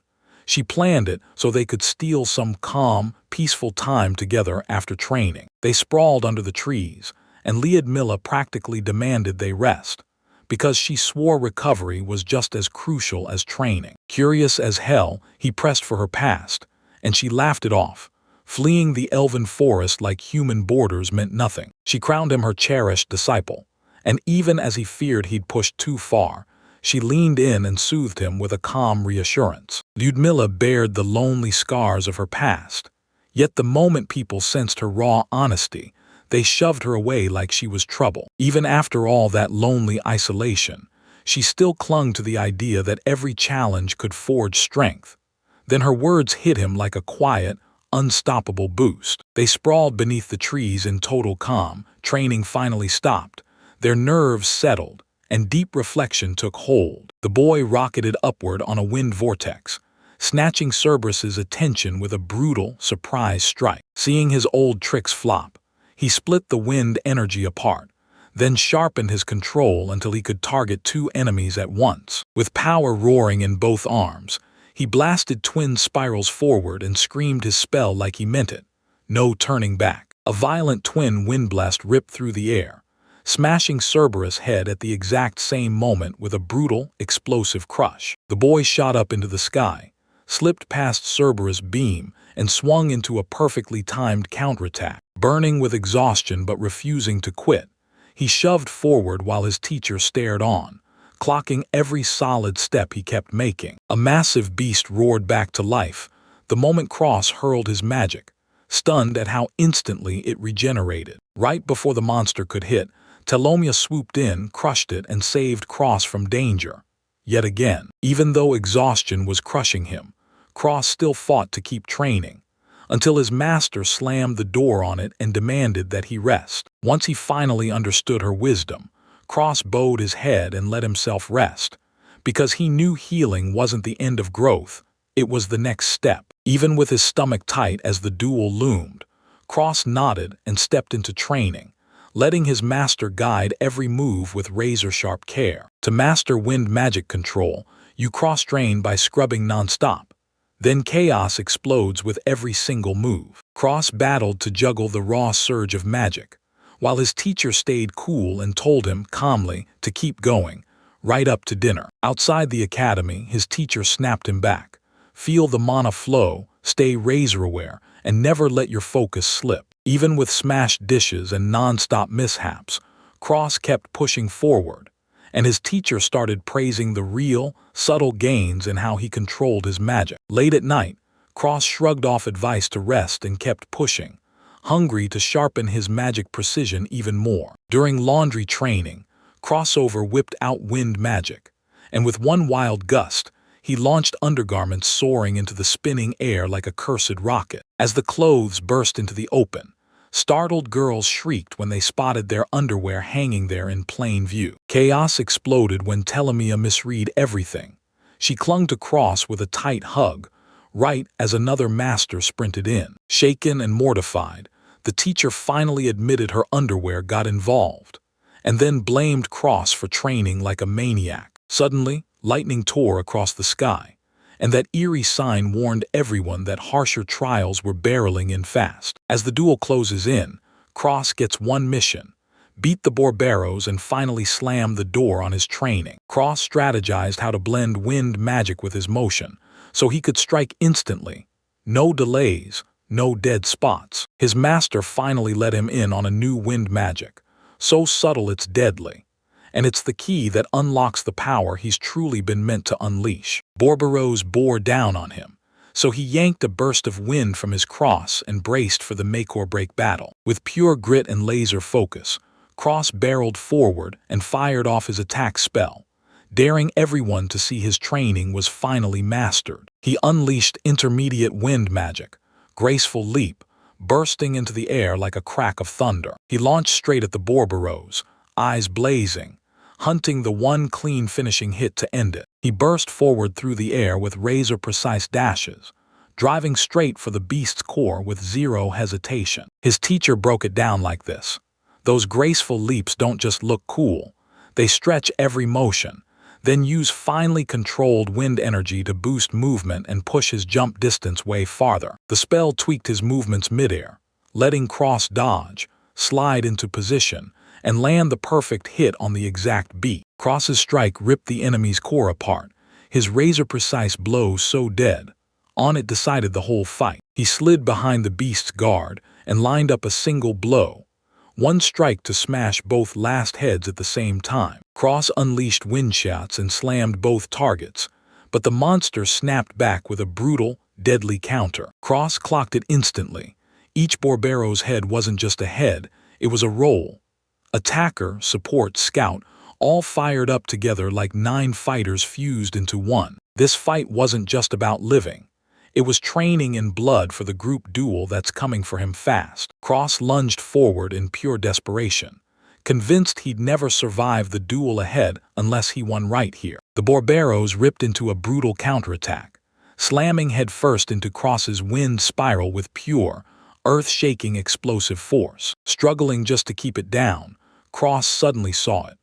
She planned it so they could steal some calm, peaceful time together after training. They sprawled under the trees, and Lyudmila practically demanded they rest, because she swore recovery was just as crucial as training. Curious as hell, he pressed for her past, and she laughed it off, fleeing the elven forest like human borders meant nothing. She crowned him her cherished disciple, and even as he feared he'd pushed too far, she leaned in and soothed him with a calm reassurance. Lyudmila bared the lonely scars of her past, yet the moment people sensed her raw honesty, they shoved her away like she was trouble. Even after all that lonely isolation, she still clung to the idea that every challenge could forge strength. Then her words hit him like a quiet, unstoppable boost. They sprawled beneath the trees in total calm. Training finally stopped. Their nerves settled, and deep reflection took hold. The boy rocketed upward on a wind vortex, snatching Cerberus's attention with a brutal, surprise strike. Seeing his old tricks flop, he split the wind energy apart, then sharpened his control until he could target two enemies at once. With power roaring in both arms, he blasted twin spirals forward and screamed his spell like he meant it. No turning back. A violent twin wind blast ripped through the air, smashing Cerberus' head at the exact same moment with a brutal, explosive crush. The boy shot up into the sky, slipped past Cerberus' beam, and swung into a perfectly timed counterattack. Burning with exhaustion but refusing to quit, he shoved forward while his teacher stared on, clocking every solid step he kept making. A massive beast roared back to life the moment Cross hurled his magic, stunned at how instantly it regenerated. Right before the monster could hit, Telomia swooped in, crushed it, and saved Cross from danger. Yet again, even though exhaustion was crushing him, Cross still fought to keep training, until his master slammed the door on it and demanded that he rest. Once he finally understood her wisdom, Cross bowed his head and let himself rest, because he knew healing wasn't the end of growth, it was the next step. Even with his stomach tight as the duel loomed, Cross nodded and stepped into training, letting his master guide every move with razor-sharp care. To master wind magic control, you cross-train by scrubbing non-stop. Then chaos explodes with every single move. Cross battled to juggle the raw surge of magic, while his teacher stayed cool and told him calmly to keep going, right up to dinner. Outside the academy, his teacher snapped him back. Feel the mana flow, stay razor-aware, and never let your focus slip. Even with smashed dishes and non-stop mishaps, Cross kept pushing forward, and his teacher started praising the real, subtle gains in how he controlled his magic. Late at night, Cross shrugged off advice to rest and kept pushing, hungry to sharpen his magic precision even more. During laundry training, Crossover whipped out wind magic, and with one wild gust, he launched undergarments soaring into the spinning air like a cursed rocket. As the clothes burst into the open, startled girls shrieked when they spotted their underwear hanging there in plain view. Chaos exploded when Telemia misread everything. She clung to Cross with a tight hug, right as another master sprinted in. Shaken and mortified, the teacher finally admitted her underwear got involved, and then blamed Cross for training like a maniac. Suddenly, lightning tore across the sky, and that eerie sign warned everyone that harsher trials were barreling in fast. As the duel closes in, Cross gets one mission: beat the Borberos and finally slam the door on his training. Cross strategized how to blend wind magic with his motion, so he could strike instantly. No delays, no dead spots. His master finally let him in on a new wind magic, so subtle it's deadly. And it's the key that unlocks the power he's truly been meant to unleash. Borberos bore down on him, so he yanked a burst of wind from his cross and braced for the make-or-break battle. With pure grit and laser focus, Cross barreled forward and fired off his attack spell, daring everyone to see his training was finally mastered. He unleashed intermediate wind magic, graceful leap, bursting into the air like a crack of thunder. He launched straight at the Borberos, eyes blazing, hunting the one clean finishing hit to end it. He burst forward through the air with razor-precise dashes, driving straight for the beast's core with zero hesitation. His teacher broke it down like this: those graceful leaps don't just look cool, they stretch every motion, then use finely controlled wind energy to boost movement and push his jump distance way farther. The spell tweaked his movements midair, letting Cross dodge, slide into position, and land the perfect hit on the exact beat. Cross's strike ripped the enemy's core apart, his razor-precise blow so dead, on it decided the whole fight. He slid behind the beast's guard and lined up a single blow, one strike to smash both last heads at the same time. Cross unleashed wind shots and slammed both targets, but the monster snapped back with a brutal, deadly counter. Cross clocked it instantly. Each Borbero's head wasn't just a head, it was a roll. Attacker, support, scout, all fired up together like 9 fighters fused into one. This fight wasn't just about living. It was training in blood for the group duel that's coming for him fast. Cross lunged forward in pure desperation, convinced he'd never survive the duel ahead unless he won right here. The Borberos ripped into a brutal counterattack, slamming headfirst into Cross's wind spiral with pure, earth-shaking explosive force. Struggling just to keep it down, Cross suddenly saw it.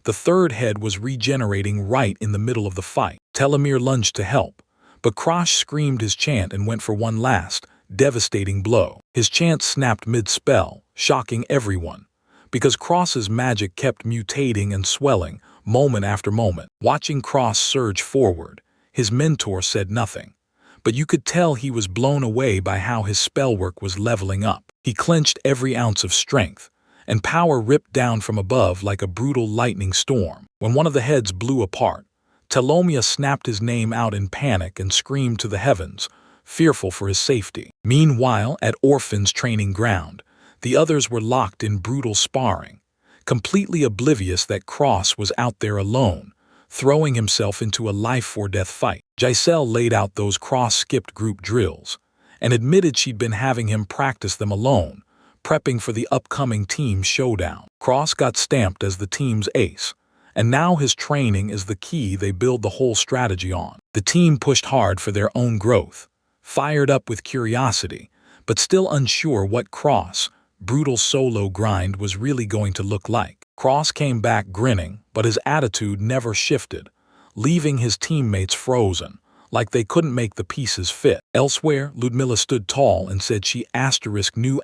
The third head was regenerating right in the middle of the fight. Telemir lunged to help, but Cross screamed his chant and went for one last, devastating blow. His chant snapped mid-spell, shocking everyone, because Cross's magic kept mutating and swelling moment after moment. Watching Cross surge forward, his mentor said nothing, but you could tell he was blown away by how his spellwork was leveling up. He clenched every ounce of strength, and power ripped down from above like a brutal lightning storm. When one of the heads blew apart, Telomia snapped his name out in panic and screamed to the heavens, fearful for his safety. Meanwhile, at Orphan's training ground, the others were locked in brutal sparring, completely oblivious that Cross was out there alone, throwing himself into a life-or-death fight. Giselle laid out those Cross-skipped group drills, and admitted she'd been having him practice them alone, prepping for the upcoming team showdown. Cross got stamped as the team's ace, and now his training is the key they build the whole strategy on. The team pushed hard for their own growth, fired up with curiosity, but still unsure what Cross' brutal solo grind was really going to look like. Cross came back grinning, but his attitude never shifted, leaving his teammates frozen, like they couldn't make the pieces fit. Elsewhere, Ludmilla stood tall and said she knew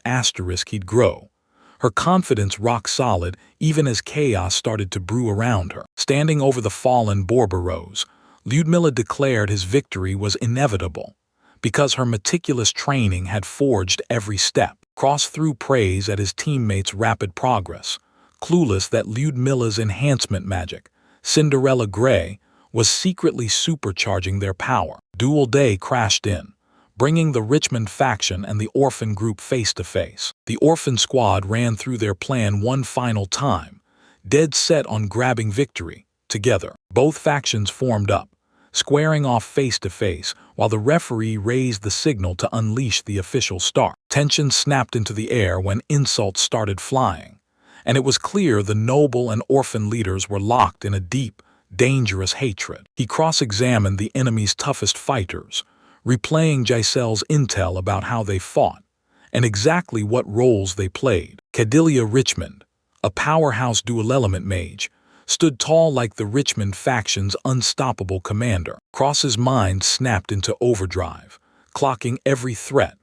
he'd grow. Her confidence rock solid even as chaos started to brew around her. Standing over the fallen Borberos, Ludmilla declared his victory was inevitable, because her meticulous training had forged every step. Cross threw praise at his teammates' rapid progress, clueless that Ludmilla's enhancement magic, Cinderella Grey, was secretly supercharging their power. Duel Day crashed in, bringing the Richmond faction and the Orphan group face to face. The Orphan squad ran through their plan one final time, dead set on grabbing victory. Together, both factions formed up, squaring off face to face while the referee raised the signal to unleash the official start. Tension snapped into the air when insults started flying, and it was clear the noble and orphan leaders were locked in a deep, dangerous hatred. He cross-examined the enemy's toughest fighters, replaying Giselle's intel about how they fought and exactly what roles they played. Cordelia Richmond, a powerhouse dual-element mage, stood tall like the Richmond faction's unstoppable commander. Cross's mind snapped into overdrive, clocking every threat,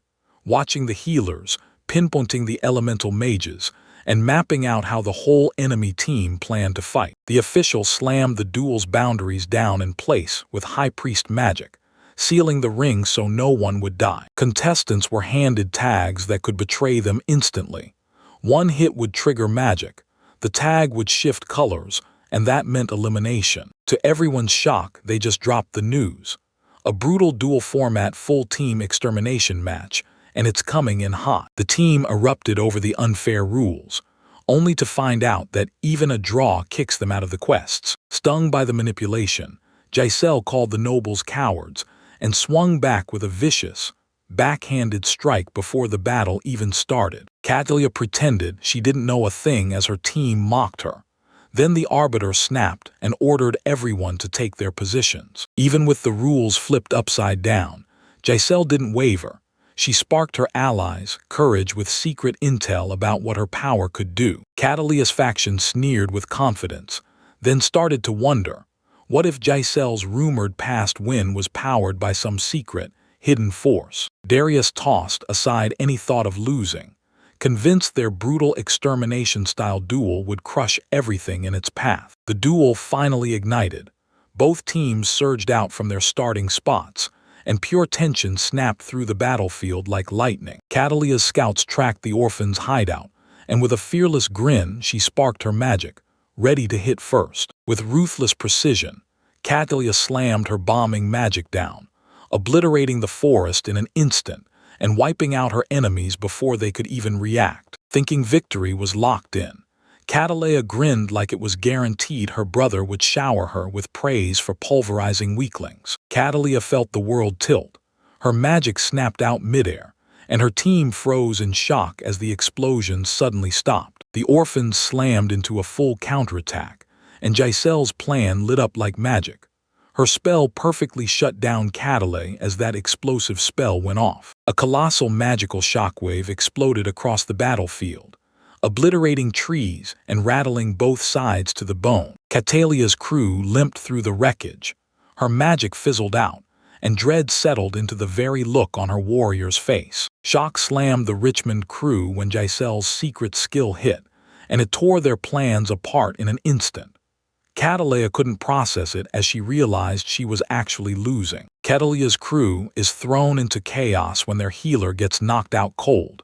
watching the healers, pinpointing the elemental mages, and mapping out how the whole enemy team planned to fight. The official slammed the duel's boundaries down in place with High Priest magic, sealing the ring so no one would die. Contestants were handed tags that could betray them instantly. One hit would trigger magic, the tag would shift colors, and that meant elimination. To everyone's shock, they just dropped the news. A brutal dual-format full-team extermination match, and it's coming in hot. The team erupted over the unfair rules, only to find out that even a draw kicks them out of the quests. Stung by the manipulation, Giselle called the nobles cowards and swung back with a vicious, backhanded strike before the battle even started. Cordelia pretended she didn't know a thing as her team mocked her. Then the arbiter snapped and ordered everyone to take their positions. Even with the rules flipped upside down, Giselle didn't waver. She sparked her allies' courage with secret intel about what her power could do. Cordelia's faction sneered with confidence, then started to wonder, what if Giselle's rumored past win was powered by some secret, hidden force? Darius tossed aside any thought of losing, convinced their brutal extermination-style duel would crush everything in its path. The duel finally ignited. Both teams surged out from their starting spots, and pure tension snapped through the battlefield like lightning. Cordelia's scouts tracked the orphan's hideout, and with a fearless grin, she sparked her magic, ready to hit first. With ruthless precision, Cordelia slammed her bombing magic down, obliterating the forest in an instant and wiping out her enemies before they could even react. Thinking victory was locked in, Cordelia grinned like it was guaranteed her brother would shower her with praise for pulverizing weaklings. Cordelia felt the world tilt. Her magic snapped out midair, and her team froze in shock as the explosion suddenly stopped. The orphans slammed into a full counterattack, and Giselle's plan lit up like magic. Her spell perfectly shut down Cordelia as that explosive spell went off. A colossal magical shockwave exploded across the battlefield, obliterating trees and rattling both sides to the bone. Cordelia's crew limped through the wreckage. Her magic fizzled out, and dread settled into the very look on her warrior's face. Shock slammed the Richmond crew when Giselle's secret skill hit, and it tore their plans apart in an instant. Cordelia couldn't process it as she realized she was actually losing. Cordelia's crew is thrown into chaos when their healer gets knocked out cold,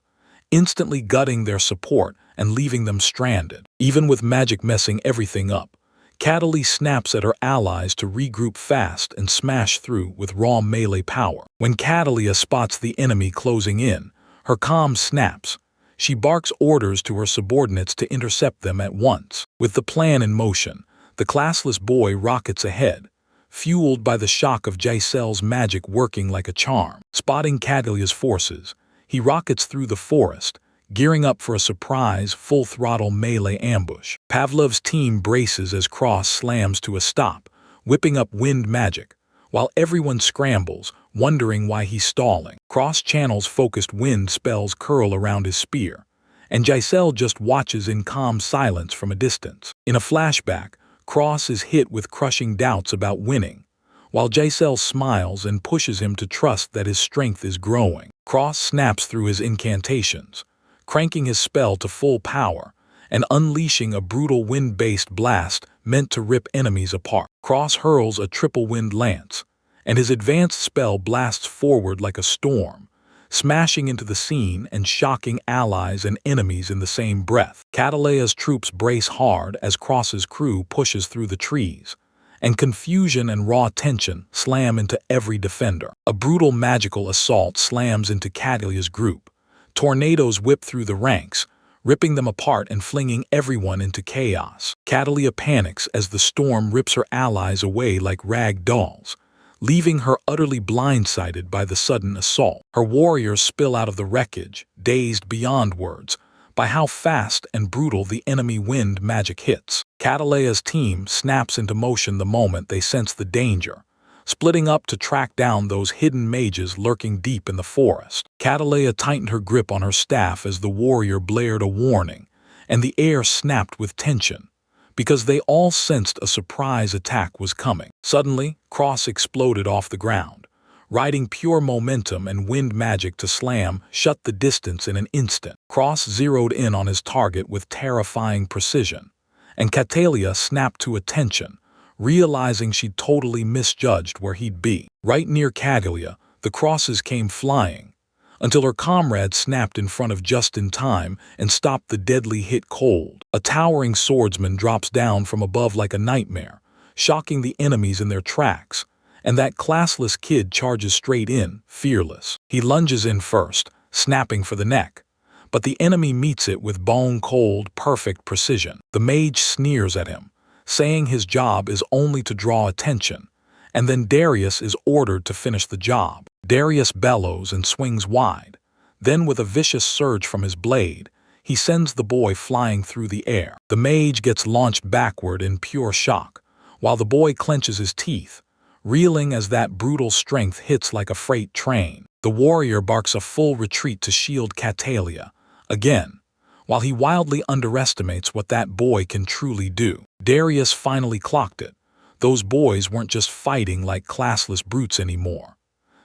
instantly gutting their support and leaving them stranded. Even with magic messing everything up, Cordelia snaps at her allies to regroup fast and smash through with raw melee power. When Cordelia spots the enemy closing in, her comm snaps. She barks orders to her subordinates to intercept them at once. With the plan in motion, the classless boy rockets ahead, fueled by the shock of Giselle's magic working like a charm. Spotting Cordelia's forces, he rockets through the forest, gearing up for a surprise, full-throttle melee ambush. Pavlov's team braces as Cross slams to a stop, whipping up wind magic, while everyone scrambles, wondering why he's stalling. Cross channels focused wind spells curl around his spear, and Giselle just watches in calm silence from a distance. In a flashback, Cross is hit with crushing doubts about winning, while Giselle smiles and pushes him to trust that his strength is growing. Cross snaps through his incantations, cranking his spell to full power and unleashing a brutal wind-based blast meant to rip enemies apart. Cross hurls a triple wind lance, and his advanced spell blasts forward like a storm, smashing into the scene and shocking allies and enemies in the same breath. Cataleya's troops brace hard as Cross's crew pushes through the trees, and confusion and raw tension slam into every defender. A brutal magical assault slams into Cataleya's group. Tornadoes whip through the ranks, ripping them apart and flinging everyone into chaos. Cataleya panics as the storm rips her allies away like rag dolls, leaving her utterly blindsided by the sudden assault. Her warriors spill out of the wreckage, dazed beyond words by how fast and brutal the enemy wind magic hits. Cataleya's team snaps into motion the moment they sense the danger, splitting up to track down those hidden mages lurking deep in the forest. Cataleya tightened her grip on her staff as the warrior blared a warning, and the air snapped with tension, because they all sensed a surprise attack was coming. Suddenly, Cross exploded off the ground, riding pure momentum and wind magic to slam shut the distance in an instant. Cross zeroed in on his target with terrifying precision, and Cataleya snapped to attention, realizing she'd totally misjudged where he'd be. Right near Cataleya, the crosses came flying, until her comrade snapped in front of just in time and stopped the deadly hit cold. A towering swordsman drops down from above like a nightmare, shocking the enemies in their tracks, and that classless kid charges straight in, fearless. He lunges in first, snapping for the neck, but the enemy meets it with bone-cold, perfect precision. The mage sneers at him, saying his job is only to draw attention, and then Darius is ordered to finish the job. Darius bellows and swings wide. Then, with a vicious surge from his blade, he sends the boy flying through the air. The mage gets launched backward in pure shock, while the boy clenches his teeth, reeling as that brutal strength hits like a freight train. The warrior barks a full retreat to shield Cataleya, again, while he wildly underestimates what that boy can truly do. Darius finally clocked it. Those boys weren't just fighting like classless brutes anymore.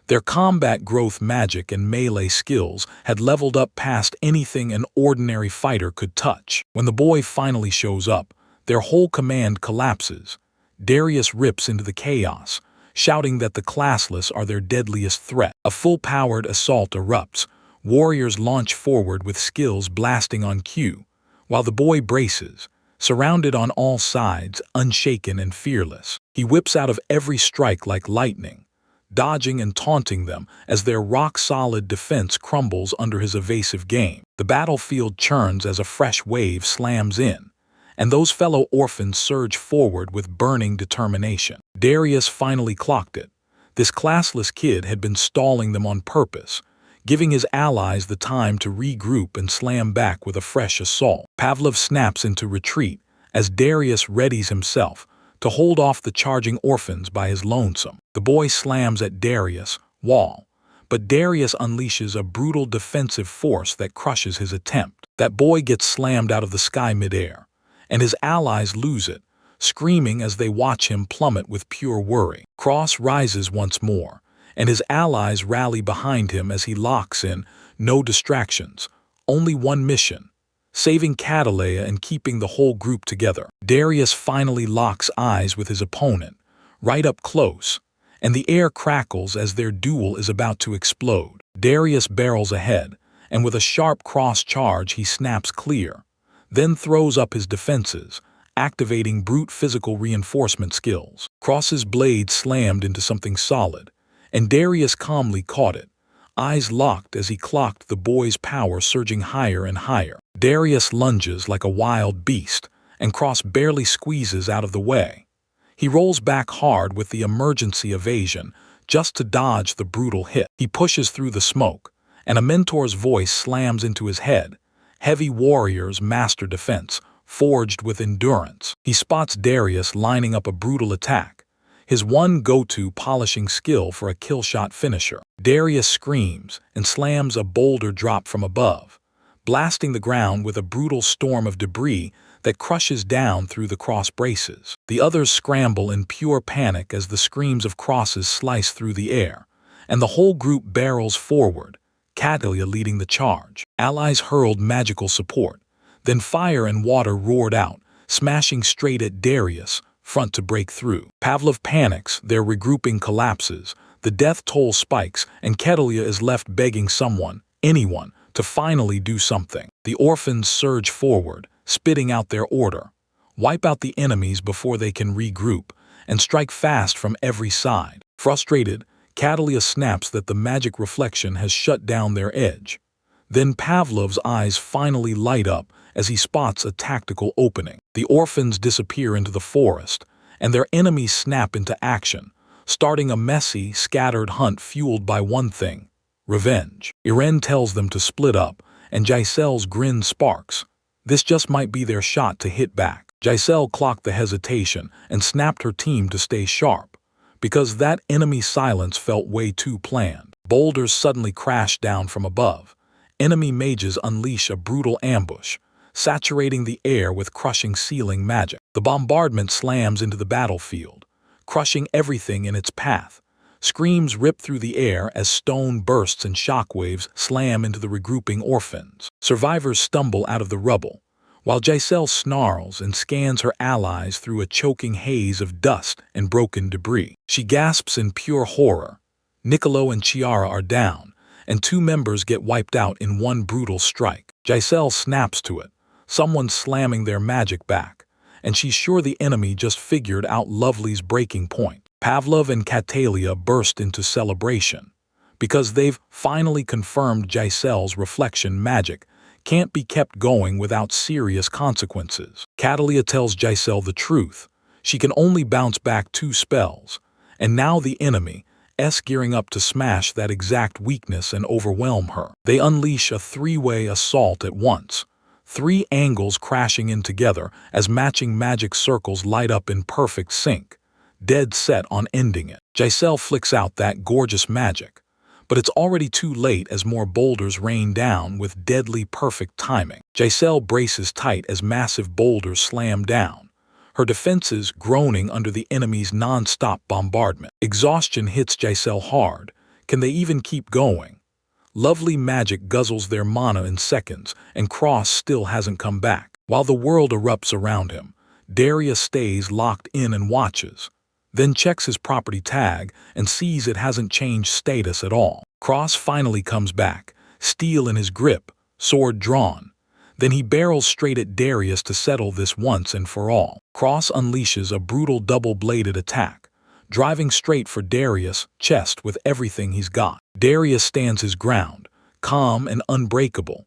Their combat growth magic and melee skills had leveled up past anything an ordinary fighter could touch. When the boy finally shows up, their whole command collapses. Darius rips into the chaos, shouting that the classless are their deadliest threat. A full-powered assault erupts. Warriors launch forward with skills blasting on cue, while the boy braces, surrounded on all sides, unshaken and fearless. He whips out of every strike like lightning, dodging and taunting them as their rock-solid defense crumbles under his evasive game. The battlefield churns as a fresh wave slams in, and those fellow orphans surge forward with burning determination. Darius finally clocked it. This classless kid had been stalling them on purpose, giving his allies the time to regroup and slam back with a fresh assault. Pavlov snaps into retreat as Darius readies himself to hold off the charging orphans by his lonesome. The boy slams at Darius' wall, but Darius unleashes a brutal defensive force that crushes his attempt. That boy gets slammed out of the sky midair, and his allies lose it, screaming as they watch him plummet with pure worry. Cross rises once more, and his allies rally behind him as he locks in no distractions, only one mission: saving Cataleya and keeping the whole group together. Darius finally locks eyes with his opponent, right up close, and the air crackles as their duel is about to explode. Darius barrels ahead, and with a sharp cross charge he snaps clear, then throws up his defenses, activating brute physical reinforcement skills. Cross's blade slammed into something solid, and Darius calmly caught it, eyes locked as he clocked the boy's power surging higher and higher. Darius lunges like a wild beast, and Cross barely squeezes out of the way. He rolls back hard with the emergency evasion, just to dodge the brutal hit. He pushes through the smoke, and a mentor's voice slams into his head. Heavy warriors master defense, forged with endurance. He spots Darius lining up a brutal attack, his one go-to polishing skill for a kill-shot finisher. Darius screams and slams a boulder drop from above, blasting the ground with a brutal storm of debris that crushes down through the cross braces. The others scramble in pure panic as the screams of crosses slice through the air, and the whole group barrels forward, Cataleya leading the charge. Allies hurled magical support, then fire and water roared out, smashing straight at Darius, front to break through. Pavlov panics, their regrouping collapses, The death toll spikes, and Kedelia is left begging someone, anyone, to finally do something. The orphans surge forward, spitting out their order. Wipe out the enemies before they can regroup, and strike fast from every side. Frustrated, Kedelia snaps that the magic reflection has shut down their edge. Then Pavlov's eyes finally light up as he spots a tactical opening. The orphans disappear into the forest, and their enemies snap into action, starting a messy, scattered hunt fueled by one thing: revenge. Irene tells them to split up, and Giselle's grin sparks. This just might be their shot to hit back. Giselle clocked the hesitation and snapped her team to stay sharp, because that enemy silence felt way too planned. Boulders suddenly crash down from above. Enemy mages unleash a brutal ambush, saturating the air with crushing ceiling magic. The bombardment slams into the battlefield, crushing everything in its path. Screams rip through the air as stone bursts and shockwaves slam into the regrouping orphans. Survivors stumble out of the rubble, while Giselle snarls and scans her allies through a choking haze of dust and broken debris. She gasps in pure horror. Niccolo and Chiara are down, and 2 members get wiped out in one brutal strike. Giselle snaps to it, someone slamming their magic back, and she's sure the enemy just figured out Lovely's breaking point. Pavlov and Catalia burst into celebration, because they've finally confirmed Giselle's reflection magic can't be kept going without serious consequences. Catalia tells Giselle the truth. She can only bounce back 2 spells, and now the enemy is gearing up to smash that exact weakness and overwhelm her. They unleash a 3-way assault at once, 3 angles crashing in together as matching magic circles light up in perfect sync, dead set on ending it. Giselle flicks out that gorgeous magic, but it's already too late as more boulders rain down with deadly perfect timing. Giselle braces tight as massive boulders slam down, her defenses groaning under the enemy's non-stop bombardment. Exhaustion hits Giselle hard. Can they even keep going? Lovely magic guzzles their mana in seconds, and Cross still hasn't come back. While the world erupts around him, Darius stays locked in and watches, then checks his property tag and sees it hasn't changed status at all. Cross finally comes back, steel in his grip, sword drawn. Then he barrels straight at Darius to settle this once and for all. Cross unleashes a brutal double-bladed attack, driving straight for Darius' chest with everything he's got. Darius stands his ground, calm and unbreakable.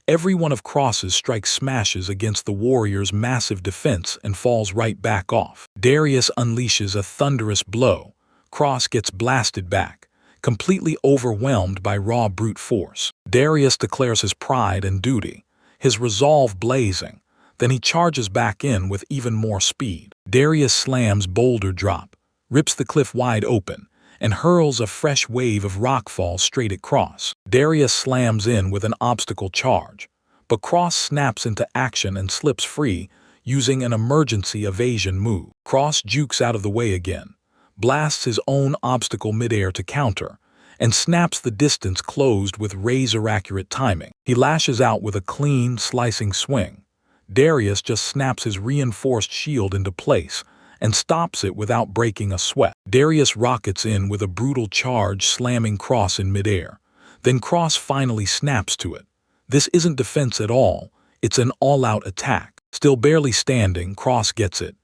Every one of Cross's strikes smashes against the warrior's massive defense and falls right back off. Darius unleashes a thunderous blow. Cross gets blasted back, completely overwhelmed by raw brute force. Darius declares his pride and duty, his resolve blazing. Then he charges back in with even more speed. Darius slams Boulder Drop, rips the cliff wide open, and hurls a fresh wave of rockfall straight at Cross. Darius slams in with an obstacle charge, but Cross snaps into action and slips free using an emergency evasion move. Cross jukes out of the way again, blasts his own obstacle midair to counter, and snaps the distance closed with razor-accurate timing. He lashes out with a clean, slicing swing. Darius just snaps his reinforced shield into place and stops it without breaking a sweat. Darius rockets in with a brutal charge, slamming Cross in midair. Then Cross finally snaps to it. This isn't defense at all, it's an all-out attack. Still barely standing, Cross gets it.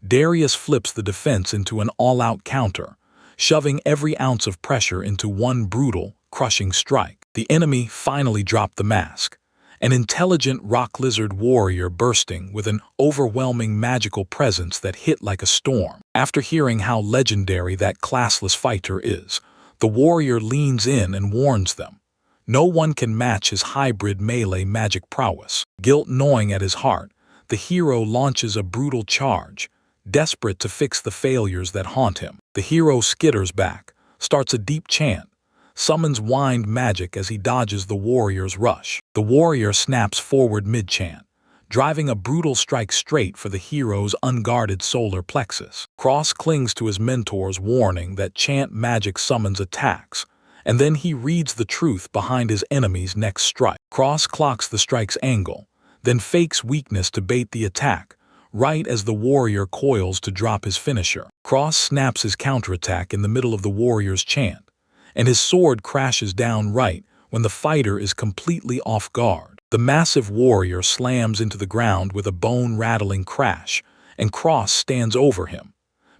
Darius flips the defense into an all-out counter, shoving every ounce of pressure into one brutal, crushing strike. The enemy finally dropped the mask, an intelligent rock lizard warrior bursting with an overwhelming magical presence that hit like a storm. After hearing how legendary that classless fighter is, the warrior leans in and warns them. No one can match his hybrid melee magic prowess. Guilt gnawing at his heart, the hero launches a brutal charge, desperate to fix the failures that haunt him. The hero skitters back, starts a deep chant, summons wind magic as he dodges the warrior's rush. The warrior snaps forward mid-chant, driving a brutal strike straight for the hero's unguarded solar plexus. Cross clings to his mentor's warning that chant magic summons attacks, and then he reads the truth behind his enemy's next strike. Cross clocks the strike's angle, then fakes weakness to bait the attack, right as the warrior coils to drop his finisher. Cross snaps his counterattack in the middle of the warrior's chant, and his sword crashes down right when the fighter is completely off guard. The massive warrior slams into the ground with a bone-rattling crash, and Cross stands over him,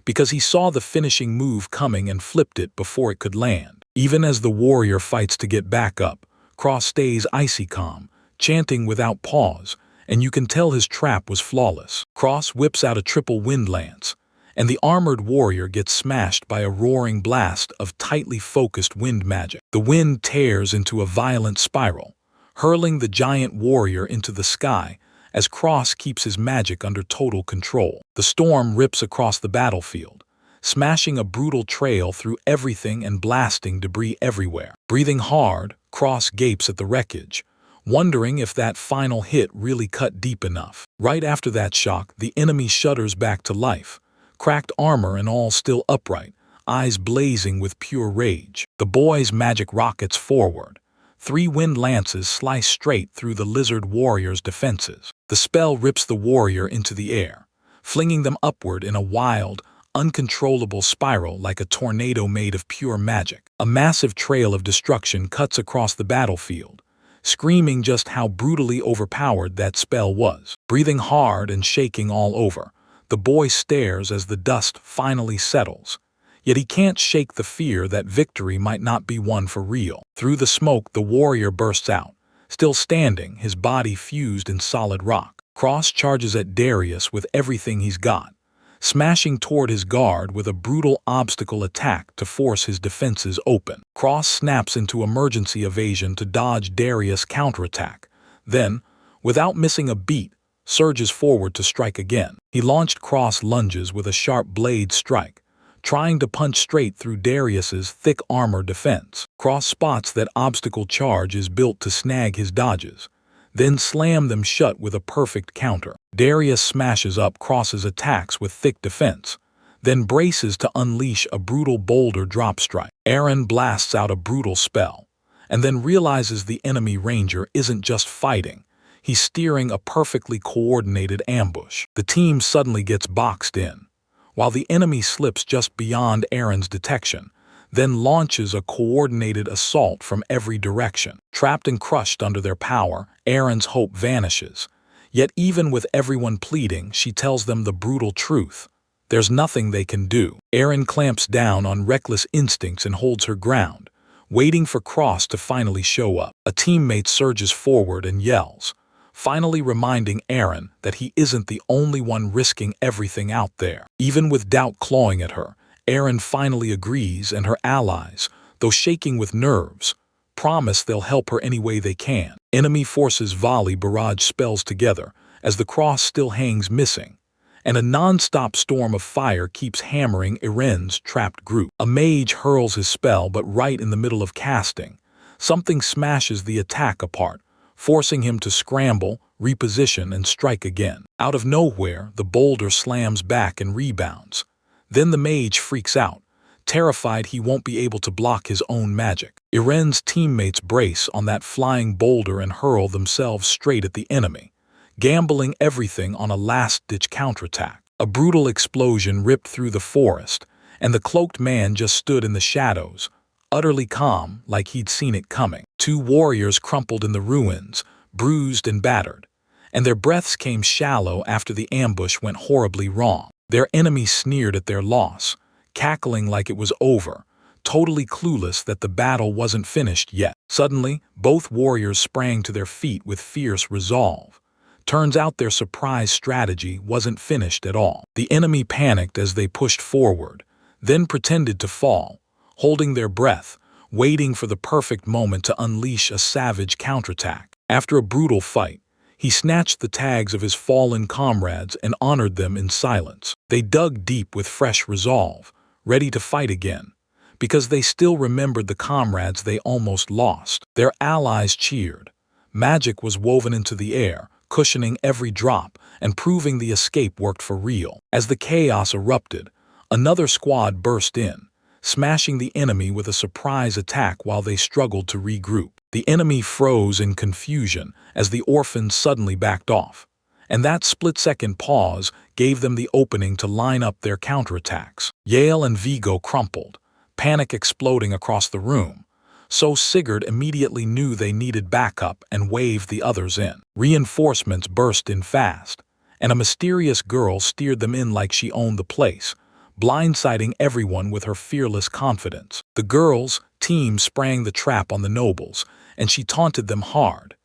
because he saw the finishing move coming and flipped it before it could land. Even as the warrior fights to get back up, Cross stays icy calm, chanting without pause, and you can tell his trap was flawless. Cross whips out a triple wind lance, and the armored warrior gets smashed by a roaring blast of tightly focused wind magic. The wind tears into a violent spiral, hurling the giant warrior into the sky as Cross keeps his magic under total control. The storm rips across the battlefield, smashing a brutal trail through everything and blasting debris everywhere. Breathing hard, Cross gapes at the wreckage, wondering if that final hit really cut deep enough. Right after that shock, the enemy shudders back to life, cracked armor and all still upright, eyes blazing with pure rage. The boy's magic rockets forward. 3 wind lances slice straight through the lizard warrior's defenses. The spell rips the warrior into the air, flinging them upward in a wild, uncontrollable spiral like a tornado made of pure magic. A massive trail of destruction cuts across the battlefield, screaming just how brutally overpowered that spell was. Breathing hard and shaking all over, the boy stares as the dust finally settles. Yet he can't shake the fear that victory might not be won for real. Through the smoke, the warrior bursts out, still standing, his body fused in solid rock. Cross charges at Darius with everything he's got, smashing toward his guard with a brutal obstacle attack to force his defenses open. Cross snaps into emergency evasion to dodge Darius' counterattack, then, without missing a beat, surges forward to strike again. He launched cross lunges with a sharp blade strike, trying to punch straight through Darius's thick armor defense. Cross spots that obstacle charge is built to snag his dodges, then slam them shut with a perfect counter. Darius smashes up Cross's attacks with thick defense, then braces to unleash a brutal boulder drop strike. Aaron blasts out a brutal spell, and then realizes the enemy ranger isn't just fighting, he's steering a perfectly coordinated ambush. The team suddenly gets boxed in, while the enemy slips just beyond Aaron's detection, then launches a coordinated assault from every direction. Trapped and crushed under their power, Aaron's hope vanishes. Yet even with everyone pleading, she tells them the brutal truth. There's nothing they can do. Aaron clamps down on reckless instincts and holds her ground, waiting for Cross to finally show up. A teammate surges forward and yells, finally reminding Aaron that he isn't the only one risking everything out there. Even with doubt clawing at her, Aaron finally agrees, and her allies, though shaking with nerves, promise they'll help her any way they can. Enemy forces volley barrage spells together as the Cross still hangs missing, and a non-stop storm of fire keeps hammering Aaron's trapped group. A mage hurls his spell, but right in the middle of casting, something smashes the attack apart, forcing him to scramble, reposition, and strike again. Out of nowhere, the boulder slams back and rebounds. Then the mage freaks out, terrified he won't be able to block his own magic. Iren's teammates brace on that flying boulder and hurl themselves straight at the enemy, gambling everything on a last-ditch counterattack. A brutal explosion ripped through the forest, and the cloaked man just stood in the shadows, utterly calm, like he'd seen it coming. 2 warriors crumpled in the ruins, bruised and battered, and their breaths came shallow after the ambush went horribly wrong. Their enemy sneered at their loss, cackling like it was over, totally clueless that the battle wasn't finished yet. Suddenly, both warriors sprang to their feet with fierce resolve. Turns out their surprise strategy wasn't finished at all. The enemy panicked as they pushed forward, then pretended to fall, holding their breath, waiting for the perfect moment to unleash a savage counterattack. After a brutal fight, he snatched the tags of his fallen comrades and honored them in silence. They dug deep with fresh resolve, ready to fight again, because they still remembered the comrades they almost lost. Their allies cheered. Magic was woven into the air, cushioning every drop and proving the escape worked for real. As the chaos erupted, another squad burst in, smashing the enemy with a surprise attack while they struggled to regroup. The enemy froze in confusion as the orphans suddenly backed off, and that split-second pause gave them the opening to line up their counterattacks. Yale and Vigo crumpled, panic exploding across the room, so Sigurd immediately knew they needed backup and waved the others in. Reinforcements burst in fast, and a mysterious girl steered them in like she owned the place, blindsiding everyone with her fearless confidence. The girl's team sprang the trap on the nobles, and she taunted them hard,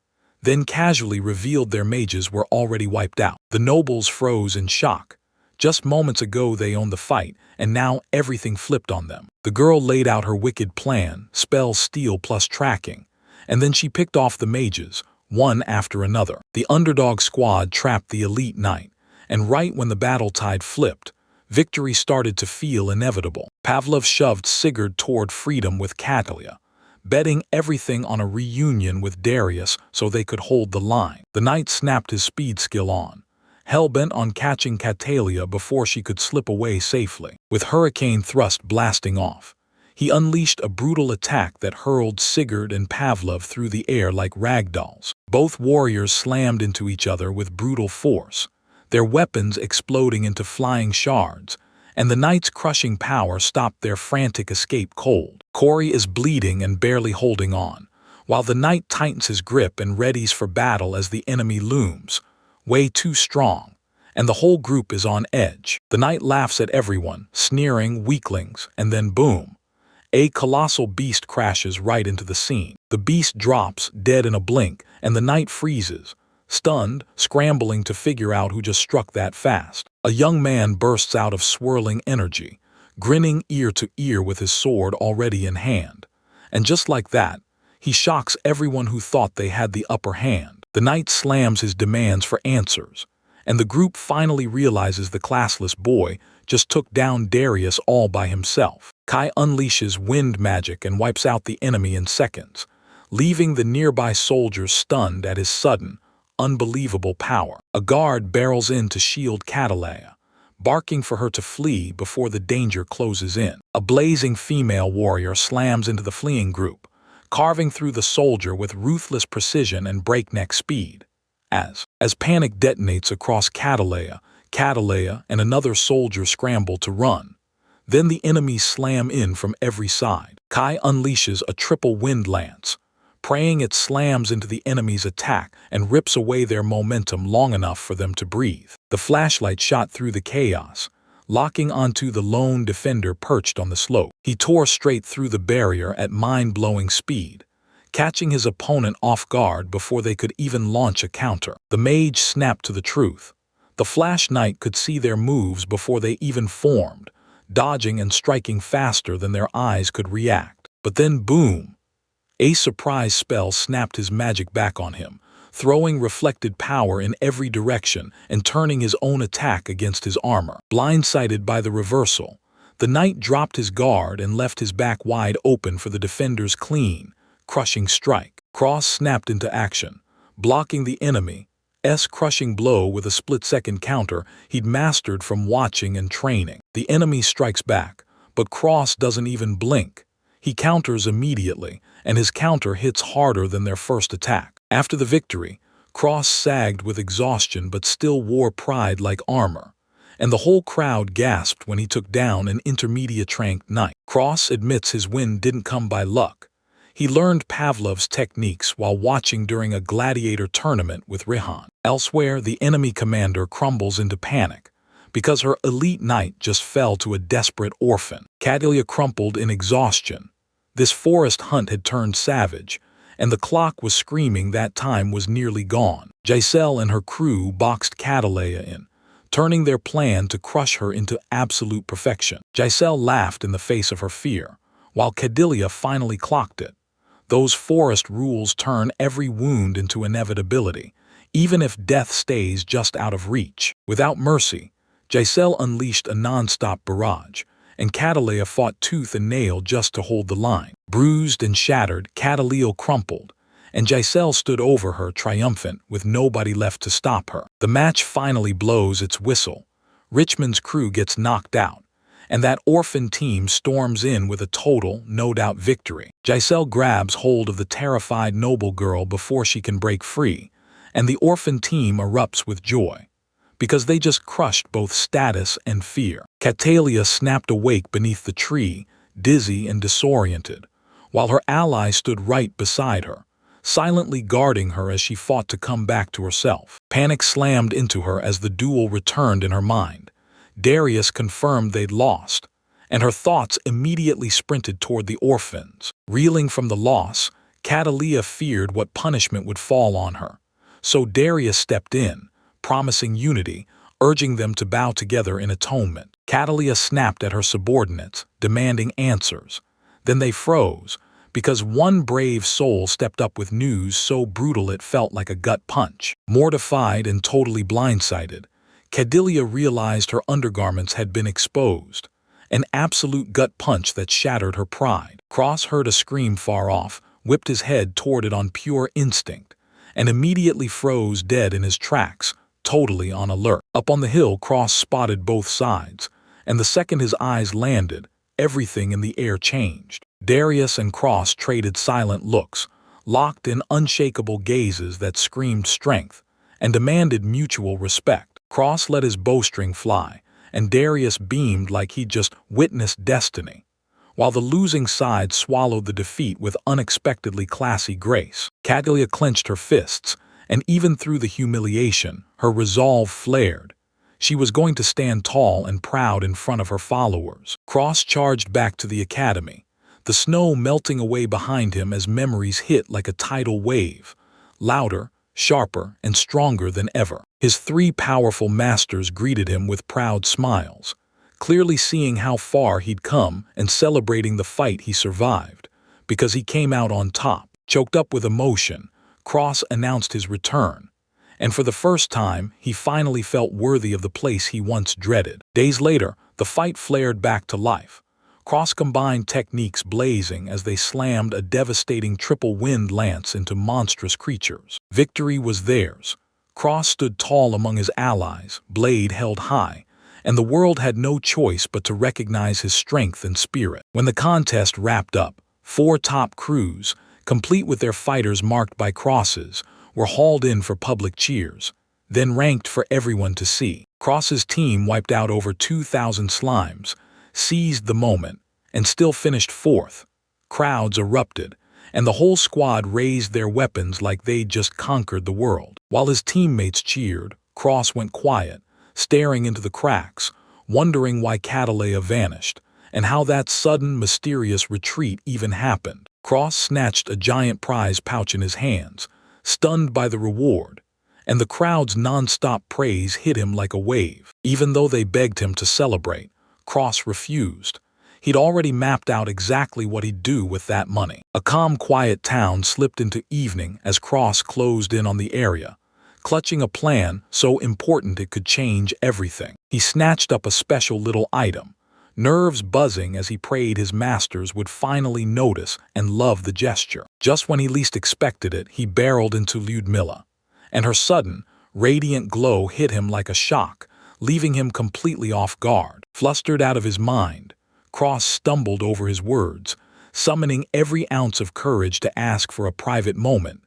then casually revealed their mages were already wiped out. The nobles froze in shock. Just moments ago they owned the fight, and now everything flipped on them. The girl laid out her wicked plan, spell steal plus tracking, and then she picked off the mages, one after another. The underdog squad trapped the elite knight, and right when the battle tide flipped, victory started to feel inevitable. Pavlov shoved Sigurd toward freedom with Catalia, betting everything on a reunion with Darius so they could hold the line. The knight snapped his speed skill on, hell-bent on catching Catalia before she could slip away safely. With hurricane thrust blasting off, he unleashed a brutal attack that hurled Sigurd and Pavlov through the air like ragdolls. Both warriors slammed into each other with brutal force, their weapons exploding into flying shards, and the knight's crushing power stopped their frantic escape cold. Corey is bleeding and barely holding on, while the knight tightens his grip and readies for battle as the enemy looms, way too strong, and the whole group is on edge. The knight laughs at everyone, sneering weaklings, and then boom, a colossal beast crashes right into the scene. The beast drops, dead in a blink, and the knight freezes, stunned, scrambling to figure out who just struck that fast. A young man bursts out of swirling energy, grinning ear to ear with his sword already in hand. And just like that, he shocks everyone who thought they had the upper hand. The knight slams his demands for answers, and the group finally realizes the classless boy just took down Darius all by himself. Kai unleashes wind magic and wipes out the enemy in seconds, leaving the nearby soldiers stunned at his sudden, unbelievable power. A guard barrels in to shield Catalea, barking for her to flee before the danger closes in. A blazing female warrior slams into the fleeing group, carving through the soldier with ruthless precision and breakneck speed. As panic detonates across Catalea and another soldier scramble to run. Then the enemies slam in from every side. Kai unleashes a triple wind lance, praying it slams into the enemy's attack and rips away their momentum long enough for them to breathe. The flashlight shot through the chaos, locking onto the lone defender perched on the slope. He tore straight through the barrier at mind-blowing speed, catching his opponent off guard before they could even launch a counter. The mage snapped to the truth. The Flash Knight could see their moves before they even formed, dodging and striking faster than their eyes could react. But then boom! A surprise spell snapped his magic back on him, throwing reflected power in every direction and turning his own attack against his armor. Blindsided by the reversal, the knight dropped his guard and left his back wide open for the defender's clean, crushing strike. Cross snapped into action, blocking the enemy's crushing blow with a split-second counter he'd mastered from watching and training. The enemy strikes back, but Cross doesn't even blink. He counters immediately, and his counter hits harder than their first attack. After the victory, Cross sagged with exhaustion but still wore pride like armor, and the whole crowd gasped when he took down an intermediate ranked knight. Cross admits his win didn't come by luck. He learned Pavlov's techniques while watching during a gladiator tournament with Rihan. Elsewhere, the enemy commander crumbles into panic because her elite knight just fell to a desperate orphan. Catalia crumpled in exhaustion. This forest hunt had turned savage, and the clock was screaming that time was nearly gone. Giselle and her crew boxed Catalea in, turning their plan to crush her into absolute perfection. Giselle laughed in the face of her fear, while Catalea finally clocked it. Those forest rules turn every wound into inevitability, even if death stays just out of reach. Without mercy, Giselle unleashed a non-stop barrage, and Catalea fought tooth and nail just to hold the line. Bruised and shattered, Catalea crumpled, and Giselle stood over her triumphant with nobody left to stop her. The match finally blows its whistle. Richmond's crew gets knocked out, and that orphan team storms in with a total, no-doubt victory. Giselle grabs hold of the terrified noble girl before she can break free, and the orphan team erupts with joy, because they just crushed both status and fear. Catalia snapped awake beneath the tree, dizzy and disoriented, while her ally stood right beside her, silently guarding her as she fought to come back to herself. Panic slammed into her as the duel returned in her mind. Darius confirmed they'd lost, and her thoughts immediately sprinted toward the orphans. Reeling from the loss, Catalia feared what punishment would fall on her. So Darius stepped in, promising unity, urging them to bow together in atonement. Catalia snapped at her subordinates, demanding answers. Then they froze, because one brave soul stepped up with news so brutal it felt like a gut punch. Mortified and totally blindsided, Catalia realized her undergarments had been exposed, an absolute gut punch that shattered her pride. Cross heard a scream far off, whipped his head toward it on pure instinct, and immediately froze dead in his tracks, totally on alert. Up on the hill, Cross spotted both sides, and the second his eyes landed, everything in the air changed. Darius and Cross traded silent looks, locked in unshakable gazes that screamed strength and demanded mutual respect. Cross let his bowstring fly, and Darius beamed like he'd just witnessed destiny, while the losing side swallowed the defeat with unexpectedly classy grace. Catalia clenched her fists, and even through the humiliation, her resolve flared. She was going to stand tall and proud in front of her followers. Cross charged back to the academy, the snow melting away behind him as memories hit like a tidal wave, louder, sharper, and stronger than ever. His three powerful masters greeted him with proud smiles, clearly seeing how far he'd come and celebrating the fight he survived, because he came out on top. Choked up with emotion, Cross announced his return, and for the first time, he finally felt worthy of the place he once dreaded. Days later, the fight flared back to life. Cross combined techniques blazing as they slammed a devastating triple wind lance into monstrous creatures. Victory was theirs. Cross stood tall among his allies, blade held high, and the world had no choice but to recognize his strength and spirit. When the contest wrapped up, 4 top crews, complete with their fighters marked by crosses, were hauled in for public cheers, then ranked for everyone to see. Cross's team wiped out over 2,000 slimes, seized the moment, and still finished 4th. Crowds erupted, and the whole squad raised their weapons like they'd just conquered the world. While his teammates cheered, Cross went quiet, staring into the cracks, wondering why Catalea vanished, and how that sudden, mysterious retreat even happened. Cross snatched a giant prize pouch in his hands, stunned by the reward, and the crowd's non-stop praise hit him like a wave. Even though they begged him to celebrate, Cross refused. He'd already mapped out exactly what he'd do with that money. A calm, quiet town slipped into evening as Cross closed in on the area, clutching a plan so important it could change everything. He snatched up a special little item, nerves buzzing as he prayed his masters would finally notice and love the gesture. Just when he least expected it, he barreled into Lyudmila, and her sudden, radiant glow hit him like a shock, leaving him completely off guard. Flustered out of his mind, Cross stumbled over his words, summoning every ounce of courage to ask for a private moment,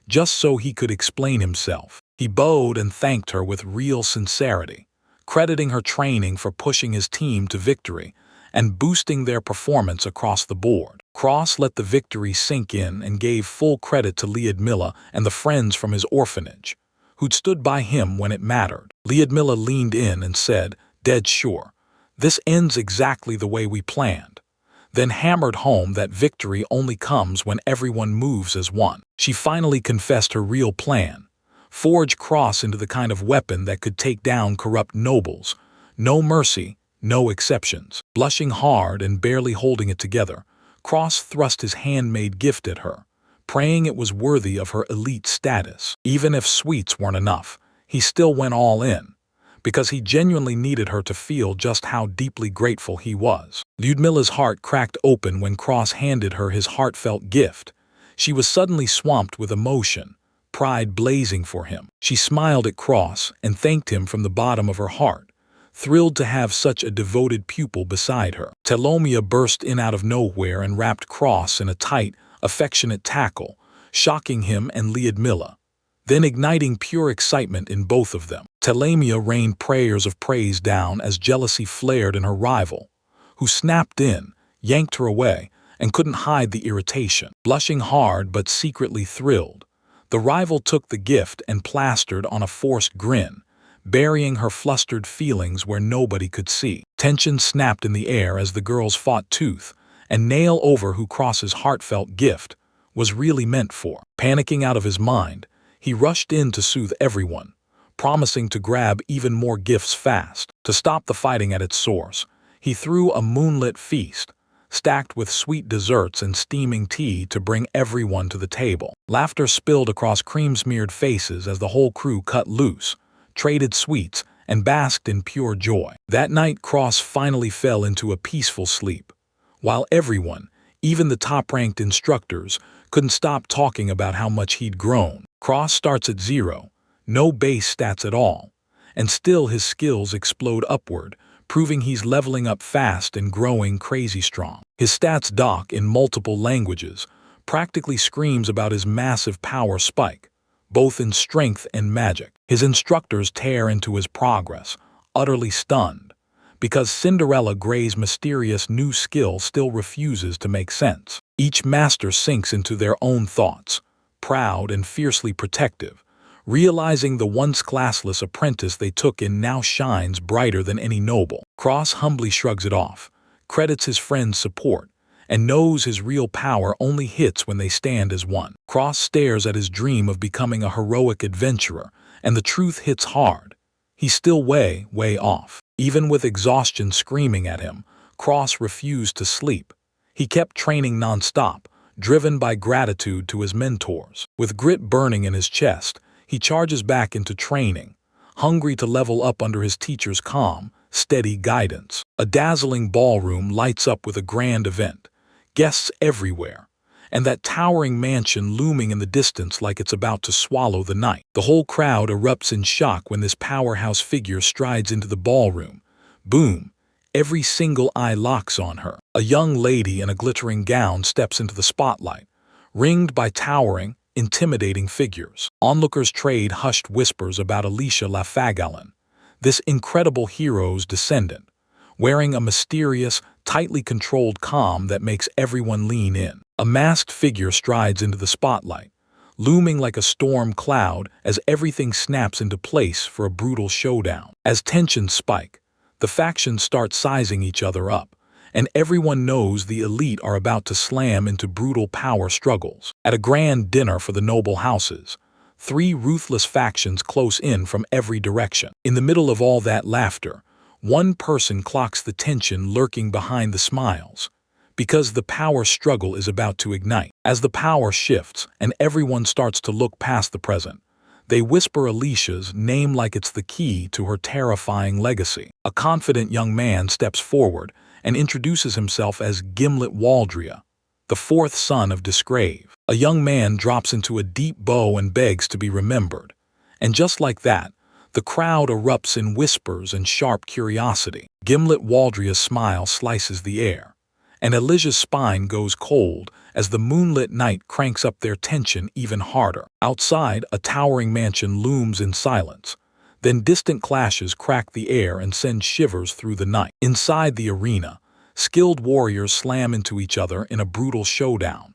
just so he could explain himself. He bowed and thanked her with real sincerity, crediting her training for pushing his team to victory and boosting their performance across the board. Cross let the victory sink in and gave full credit to Lyudmila and the friends from his orphanage, who'd stood by him when it mattered. Lyudmila leaned in and said, "Dead sure, this ends exactly the way we planned," then hammered home that victory only comes when everyone moves as one. She finally confessed her real plan: forge Cross into the kind of weapon that could take down corrupt nobles. No mercy, no exceptions. Blushing hard and barely holding it together, Cross thrust his handmade gift at her, praying it was worthy of her elite status. Even if sweets weren't enough, he still went all in, because he genuinely needed her to feel just how deeply grateful he was. Lyudmila's heart cracked open when Cross handed her his heartfelt gift. She was suddenly swamped with emotion, pride blazing for him. She smiled at Cross and thanked him from the bottom of her heart, thrilled to have such a devoted pupil beside her. Telomia burst in out of nowhere and wrapped Cross in a tight, affectionate tackle, shocking him and Lyudmila. then igniting pure excitement in both of them. Telamia rained prayers of praise down as jealousy flared in her rival, who snapped in, yanked her away, and couldn't hide the irritation. Blushing hard but secretly thrilled, the rival took the gift and plastered on a forced grin, burying her flustered feelings where nobody could see. Tension snapped in the air as the girls fought tooth and nail over who Cross's heartfelt gift was really meant for. Panicking out of his mind, he rushed in to soothe everyone, promising to grab even more gifts fast. To stop the fighting at its source, he threw a moonlit feast, stacked with sweet desserts and steaming tea to bring everyone to the table. Laughter spilled across cream-smeared faces as the whole crew cut loose, traded sweets, and basked in pure joy. That night, Cross finally fell into a peaceful sleep, while everyone, even the top-ranked instructors, couldn't stop talking about how much he'd grown. Cross starts at 0, no base stats at all, and still his skills explode upward, proving he's leveling up fast and growing crazy strong. His stats doc in multiple languages practically screams about his massive power spike, both in strength and magic. His instructors tear into his progress, utterly stunned, because Cinderella Grey's mysterious new skill still refuses to make sense. Each master sinks into their own thoughts, proud and fiercely protective, realizing the once classless apprentice they took in now shines brighter than any noble. Cross humbly shrugs it off, credits his friend's support, and knows his real power only hits when they stand as one. Cross stares at his dream of becoming a heroic adventurer, and the truth hits hard. He's still way off. Even with exhaustion screaming at him, Cross refused to sleep. He kept training nonstop, driven by gratitude to his mentors. With grit burning in his chest, he charges back into training, hungry to level up under his teacher's calm, steady guidance. A dazzling ballroom lights up with a grand event, guests everywhere, and that towering mansion looming in the distance like it's about to swallow the night. The whole crowd erupts in shock when this powerhouse figure strides into the ballroom. Boom! Every single eye locks on her. A young lady in a glittering gown steps into the spotlight, ringed by towering, intimidating figures. Onlookers trade hushed whispers about Alicia Lafagallon, this incredible hero's descendant, wearing a mysterious, tightly controlled calm that makes everyone lean in. A masked figure strides into the spotlight, looming like a storm cloud as everything snaps into place for a brutal showdown. As tensions spike, the factions start sizing each other up, and everyone knows the elite are about to slam into brutal power struggles. At a grand dinner for the noble houses, 3 ruthless factions close in from every direction. In the middle of all that laughter, one person clocks the tension lurking behind the smiles, because the power struggle is about to ignite. As the power shifts and everyone starts to look past the present, they whisper Alicia's name like it's the key to her terrifying legacy. A confident young man steps forward and introduces himself as Gimlet Waldria, the 4th son of Disgrave. A young man drops into a deep bow and begs to be remembered, and just like that, the crowd erupts in whispers and sharp curiosity. Gimlet Waldria's smile slices the air, and Alicia's spine goes cold as the moonlit night cranks up their tension even harder. Outside, a towering mansion looms in silence. Then distant clashes crack the air and send shivers through the night. Inside the arena, skilled warriors slam into each other in a brutal showdown,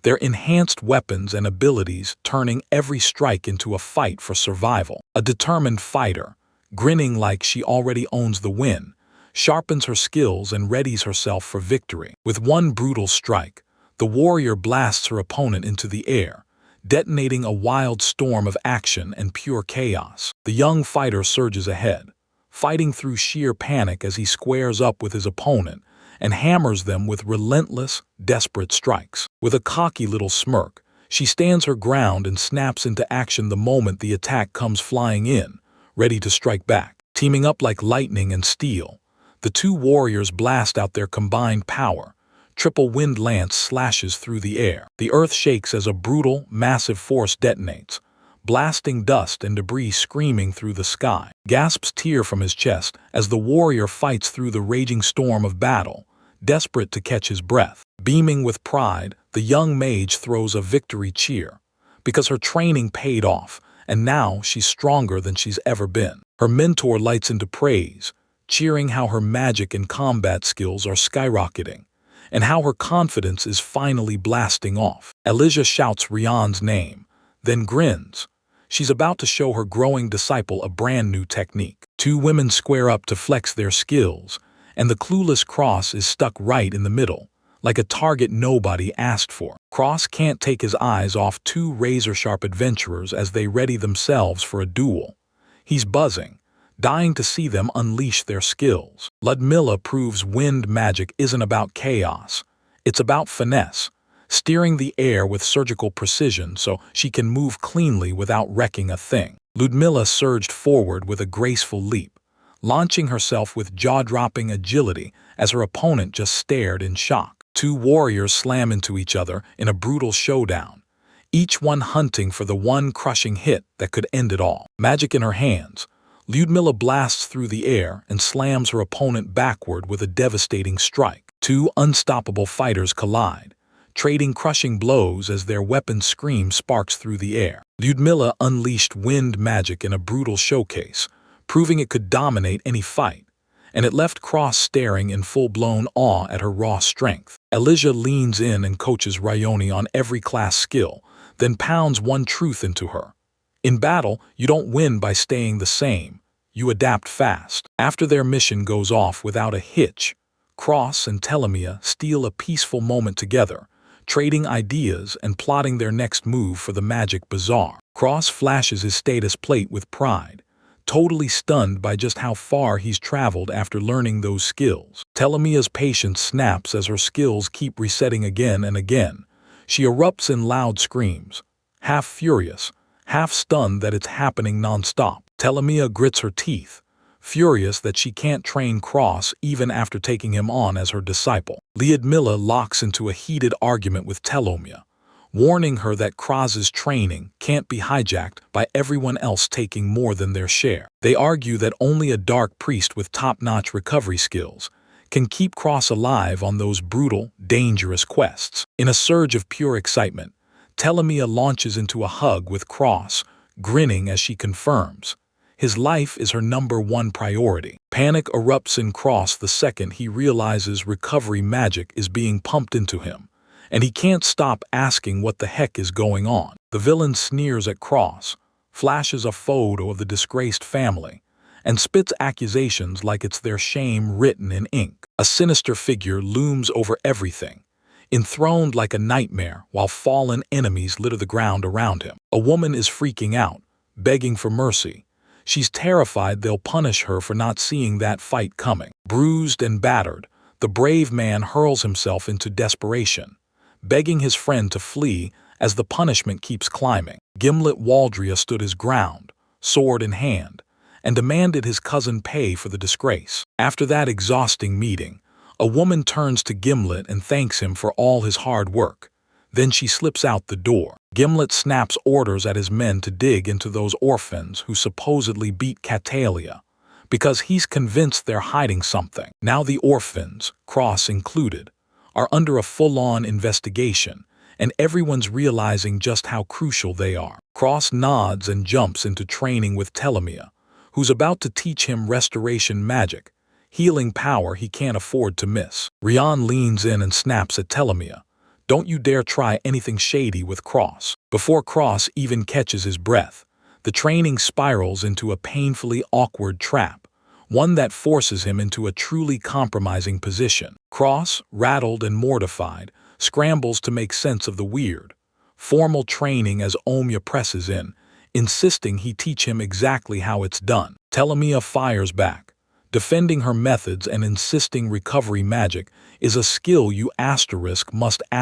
their enhanced weapons and abilities turning every strike into a fight for survival. A determined fighter, grinning like she already owns the win, sharpens her skills and readies herself for victory. With one brutal strike, the warrior blasts her opponent into the air, detonating a wild storm of action and pure chaos. The young fighter surges ahead, fighting through sheer panic as he squares up with his opponent and hammers them with relentless, desperate strikes. With a cocky little smirk, she stands her ground and snaps into action the moment the attack comes flying in, ready to strike back. Teaming up like lightning and steel, the 2 warriors blast out their combined power. Triple wind lance slashes through the air. The earth shakes as a brutal, massive force detonates, blasting dust and debris screaming through the sky. Gasps tear from his chest as the warrior fights through the raging storm of battle, desperate to catch his breath. Beaming with pride, the young mage throws a victory cheer, because her training paid off and now she's stronger than she's ever been. Her mentor lights into praise, cheering how her magic and combat skills are skyrocketing, and how her confidence is finally blasting off. Elijah shouts Rian's name, then grins. She's about to show her growing disciple a brand new technique. Two women square up to flex their skills, and the clueless Cross is stuck right in the middle, like a target nobody asked for. Cross can't take his eyes off two razor-sharp adventurers as they ready themselves for a duel. He's buzzing, dying to see them unleash their skills. Ludmilla proves wind magic isn't about chaos. It's about finesse, steering the air with surgical precision so she can move cleanly without wrecking a thing. Ludmilla surged forward with a graceful leap, launching herself with jaw-dropping agility as her opponent just stared in shock. Two warriors slam into each other in a brutal showdown, each one hunting for the one crushing hit that could end it all. Magic in her hands, Ludmilla blasts through the air and slams her opponent backward with a devastating strike. Two unstoppable fighters collide, trading crushing blows as their weapon scream sparks through the air. Ludmilla unleashed wind magic in a brutal showcase, proving it could dominate any fight, and it left Cross staring in full-blown awe at her raw strength. Elijah leans in and coaches Ryoni on every class skill, then pounds one truth into her. In battle, you don't win by staying the same. You adapt fast. After their mission goes off without a hitch, Cross and Telemia steal a peaceful moment together, trading ideas and plotting their next move for the Magic Bazaar. Cross flashes his status plate with pride, totally stunned by just how far he's traveled after learning those skills. Telemia's patience snaps as her skills keep resetting again and again. She erupts in loud screams, half furious, half stunned that it's happening non-stop. Telemia grits her teeth, furious that she can't train Cross even after taking him on as her disciple. Ludmilla locks into a heated argument with Telemia, warning her that Cross's training can't be hijacked by everyone else taking more than their share. They argue that only a dark priest with top-notch recovery skills can keep Cross alive on those brutal, dangerous quests. In a surge of pure excitement, Telemia launches into a hug with Cross, grinning as she confirms his life is her #1 priority. Panic erupts in Cross the second he realizes recovery magic is being pumped into him, and he can't stop asking what the heck is going on. The villain sneers at Cross, flashes a photo of the disgraced family, and spits accusations like it's their shame written in ink. A sinister figure looms over everything, enthroned like a nightmare while fallen enemies litter the ground around him. A woman is freaking out, begging for mercy. She's terrified they'll punish her for not seeing that fight coming. Bruised and battered, the brave man hurls himself into desperation, begging his friend to flee as the punishment keeps climbing. Gimlet Waldria stood his ground, sword in hand, and demanded his cousin pay for the disgrace. After that exhausting meeting, a woman turns to Gimlet and thanks him for all his hard work. Then she slips out the door. Gimlet snaps orders at his men to dig into those orphans who supposedly beat Catalia, because he's convinced they're hiding something. Now the orphans, Cross included, are under a full-on investigation, and everyone's realizing just how crucial they are. Cross nods and jumps into training with Telemia, who's about to teach him restoration magic, healing power he can't afford to miss. Rian leans in and snaps at Telemia. Don't you dare try anything shady with Cross. Before Cross even catches his breath, the training spirals into a painfully awkward trap, one that forces him into a truly compromising position. Cross, rattled and mortified, scrambles to make sense of the weird, formal training as Omya presses in, insisting he teach him exactly how it's done. Telemia fires back, defending her methods and insisting recovery magic is a skill you must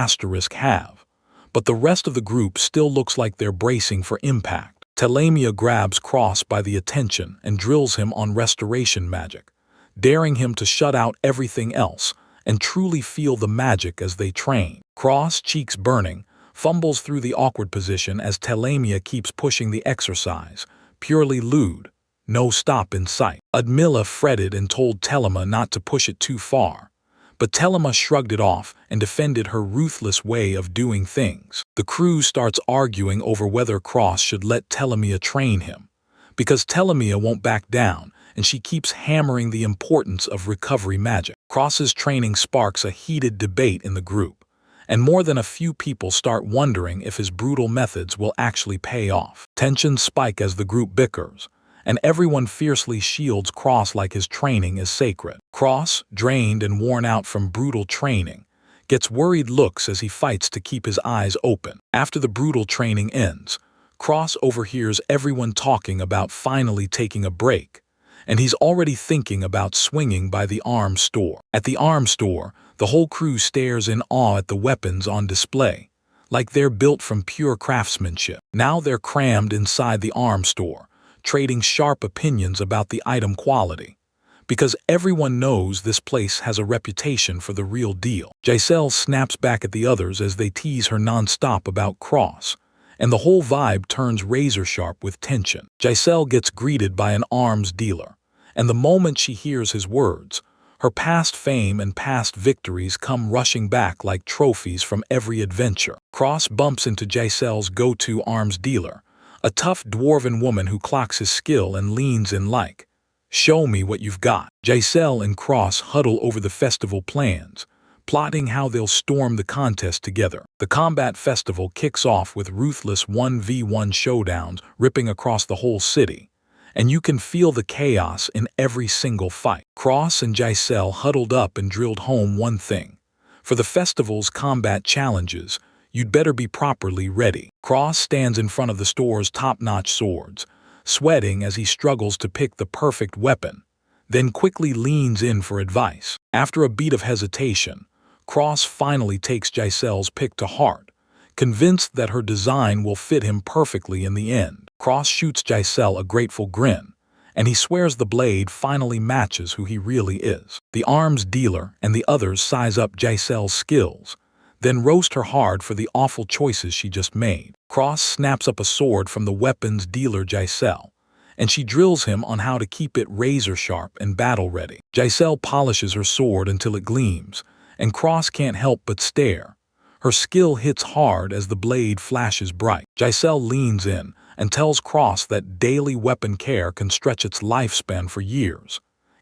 have. But the rest of the group still looks like they're bracing for impact. Telemia grabs Cross by the attention and drills him on restoration magic, daring him to shut out everything else and truly feel the magic as they train. Cross, cheeks burning, fumbles through the awkward position as Telemia keeps pushing the exercise, purely lewd, no stop in sight. Ludmilla fretted and told Telema not to push it too far, But Telema shrugged it off and defended her ruthless way of doing things. The crew starts arguing over whether Cross should let Telemia train him, because Telemia won't back down, and she keeps hammering the importance of recovery magic. Cross's training sparks a heated debate in the group, and more than a few people start wondering if his brutal methods will actually pay off. Tensions spike as the group bickers, and everyone fiercely shields Cross like his training is sacred. Cross, drained and worn out from brutal training, gets worried looks as he fights to keep his eyes open. After the brutal training ends, Cross overhears everyone talking about finally taking a break, and he's already thinking about swinging by the arms store. At the arms store, the whole crew stares in awe at the weapons on display, like they're built from pure craftsmanship. Now they're crammed inside the arms store, trading sharp opinions about the item quality, because everyone knows this place has a reputation for the real deal. Giselle snaps back at the others as they tease her non-stop about Cross, and the whole vibe turns razor-sharp with tension. Giselle gets greeted by an arms dealer, and the moment she hears his words, her past fame and past victories come rushing back like trophies from every adventure. Cross bumps into Giselle's go-to arms dealer, a tough dwarven woman who clocks his skill and leans in like, "Show me what you've got." Giselle and Cross huddle over the festival plans, plotting how they'll storm the contest together. The combat festival kicks off with ruthless 1v1 showdowns ripping across the whole city, and you can feel the chaos in every single fight. Cross and Giselle huddled up and drilled home one thing: for the festival's combat challenges, you'd better be properly ready. Cross stands in front of the store's top-notch swords, sweating as he struggles to pick the perfect weapon, then quickly leans in for advice. After a beat of hesitation, Cross finally takes Giselle's pick to heart, convinced that her design will fit him perfectly in the end. Cross shoots Giselle a grateful grin, and he swears the blade finally matches who he really is. The arms dealer and the others size up Giselle's skills, then roast her hard for the awful choices she just made. Cross snaps up a sword from the weapons dealer Giselle, and she drills him on how to keep it razor-sharp and battle-ready. Giselle polishes her sword until it gleams, and Cross can't help but stare. Her skill hits hard as the blade flashes bright. Giselle leans in and tells Cross that daily weapon care can stretch its lifespan for years,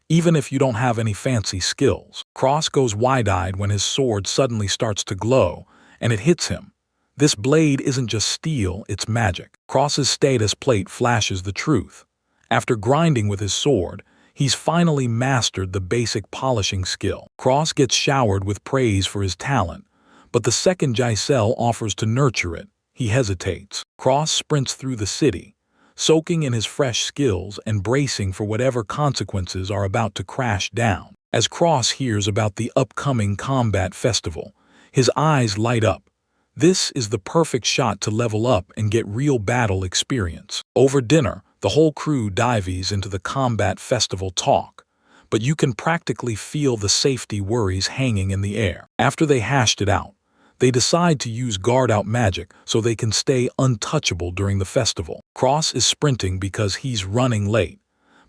even if you don't have any fancy skills. Cross goes wide-eyed when his sword suddenly starts to glow, and it hits him. This blade isn't just steel, it's magic. Cross's status plate flashes the truth. After grinding with his sword, he's finally mastered the basic polishing skill. Cross gets showered with praise for his talent, but the second Giselle offers to nurture it, he hesitates. Cross sprints through the city, soaking in his fresh skills and bracing for whatever consequences are about to crash down. As Cross hears about the upcoming combat festival, his eyes light up. This is the perfect shot to level up and get real battle experience. Over dinner, the whole crew dives into the combat festival talk, but you can practically feel the safety worries hanging in the air. After they hashed it out, they decide to use guard-out magic so they can stay untouchable during the festival. Cross is sprinting because he's running late,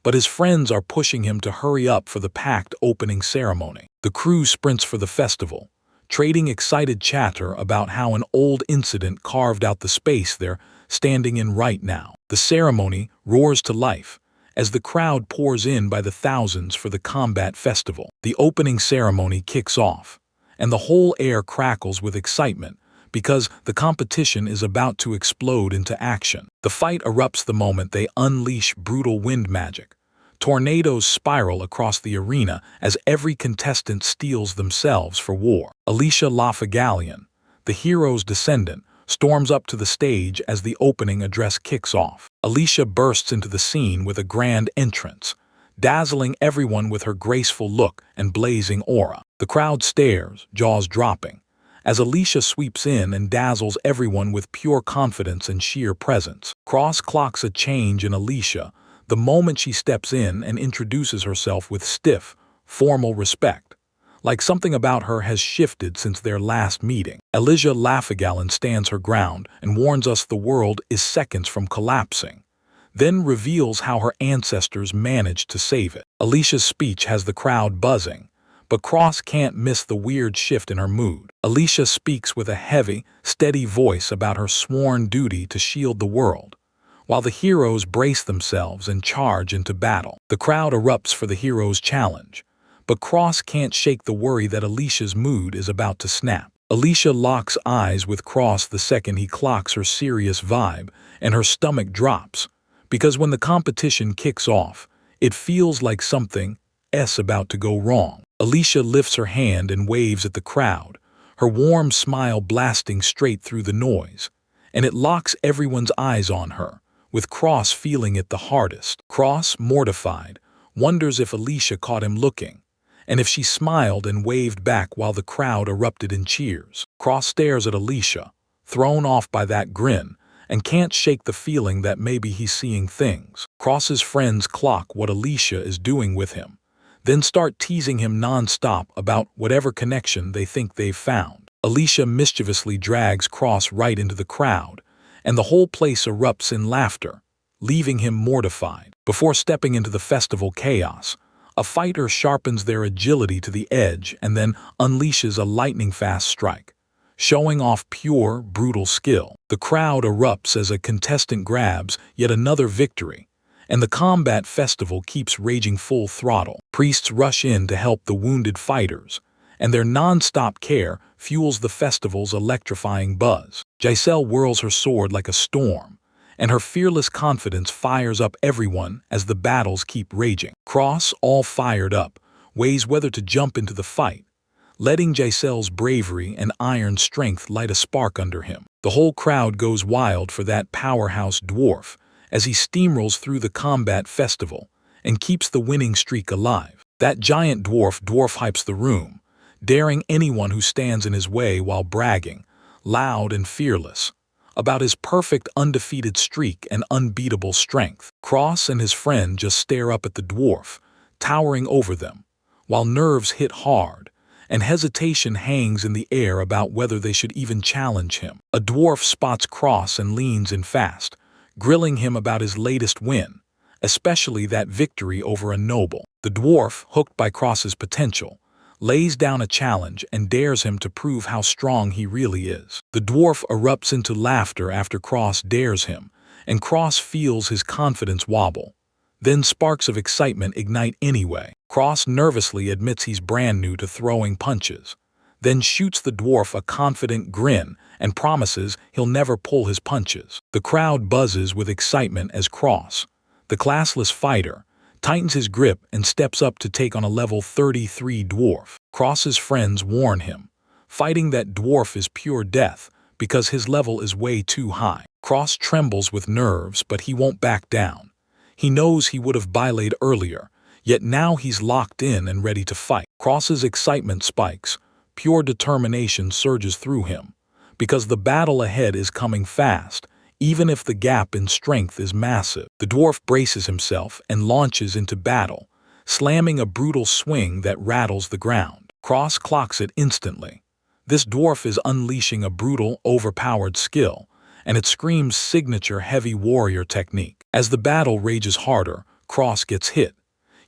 but his friends are pushing him to hurry up for the packed opening ceremony. The crew sprints for the festival, trading excited chatter about how an old incident carved out the space they're standing in right now. The ceremony roars to life as the crowd pours in by the thousands for the combat festival. The opening ceremony kicks off, and the whole air crackles with excitement because the competition is about to explode into action. The fight erupts the moment they unleash brutal wind magic. Tornadoes spiral across the arena as every contestant steels themselves for war. Alicia Lafagalian, the hero's descendant, storms up to the stage as the opening address kicks off. Alicia bursts into the scene with a grand entrance, dazzling everyone with her graceful look and blazing aura. The crowd stares, jaws dropping, as Alicia sweeps in and dazzles everyone with pure confidence and sheer presence. Cross clocks a change in Alicia the moment she steps in and introduces herself with stiff, formal respect, like something about her has shifted since their last meeting. Alicia Lafagalian stands her ground and warns us the world is seconds from collapsing, then reveals how her ancestors managed to save it. Alicia's speech has the crowd buzzing, But Cross can't miss the weird shift in her mood. Alicia speaks with a heavy, steady voice about her sworn duty to shield the world, while the heroes brace themselves and charge into battle. The crowd erupts for the heroes' challenge, but Cross can't shake the worry that Alicia's mood is about to snap. Alicia locks eyes with Cross the second he clocks her serious vibe, and her stomach drops, because when the competition kicks off, it feels like something's about to go wrong. Alicia lifts her hand and waves at the crowd, her warm smile blasting straight through the noise, and it locks everyone's eyes on her, with Cross feeling it the hardest. Cross, mortified, wonders if Alicia caught him looking, and if she smiled and waved back while the crowd erupted in cheers. Cross stares at Alicia, thrown off by that grin, and can't shake the feeling that maybe he's seeing things. Cross's friends clock what Alicia is doing with him, then start teasing him non-stop about whatever connection they think they've found. Alicia mischievously drags Cross right into the crowd, and the whole place erupts in laughter, leaving him mortified. Before stepping into the festival chaos, a fighter sharpens their agility to the edge and then unleashes a lightning-fast strike, showing off pure, brutal skill. The crowd erupts as a contestant grabs yet another victory, and the combat festival keeps raging full throttle. Priests rush in to help the wounded fighters, and their non-stop care fuels the festival's electrifying buzz. Giselle whirls her sword like a storm, and her fearless confidence fires up everyone as the battles keep raging. Cross, all fired up, weighs whether to jump into the fight, letting Giselle's bravery and iron strength light a spark under him. The whole crowd goes wild for that powerhouse dwarf as he steamrolls through the combat festival and keeps the winning streak alive. That giant dwarf hypes the room, daring anyone who stands in his way while bragging, loud and fearless, about his perfect undefeated streak and unbeatable strength. Cross and his friend just stare up at the dwarf, towering over them, while nerves hit hard, and hesitation hangs in the air about whether they should even challenge him. A dwarf spots Cross and leans in fast, grilling him about his latest win, especially that victory over a noble. The dwarf, hooked by Cross's potential, lays down a challenge and dares him to prove how strong he really is. The dwarf erupts into laughter after Cross dares him, and Cross feels his confidence wobble. Then sparks of excitement ignite anyway. Cross nervously admits he's brand new to throwing punches, then shoots the dwarf a confident grin and promises he'll never pull his punches. The crowd buzzes with excitement as Cross, the classless fighter, tightens his grip and steps up to take on a level 33 dwarf. Cross's friends warn him, fighting that dwarf is pure death because his level is way too high. Cross trembles with nerves, but he won't back down. He knows he would have baited earlier, yet now he's locked in and ready to fight. Cross's excitement spikes, pure determination surges through him, because the battle ahead is coming fast, even if the gap in strength is massive. The dwarf braces himself and launches into battle, slamming a brutal swing that rattles the ground. Cross clocks it instantly. This dwarf is unleashing a brutal, overpowered skill, and it screams signature heavy warrior technique. As the battle rages harder, Cross gets hit,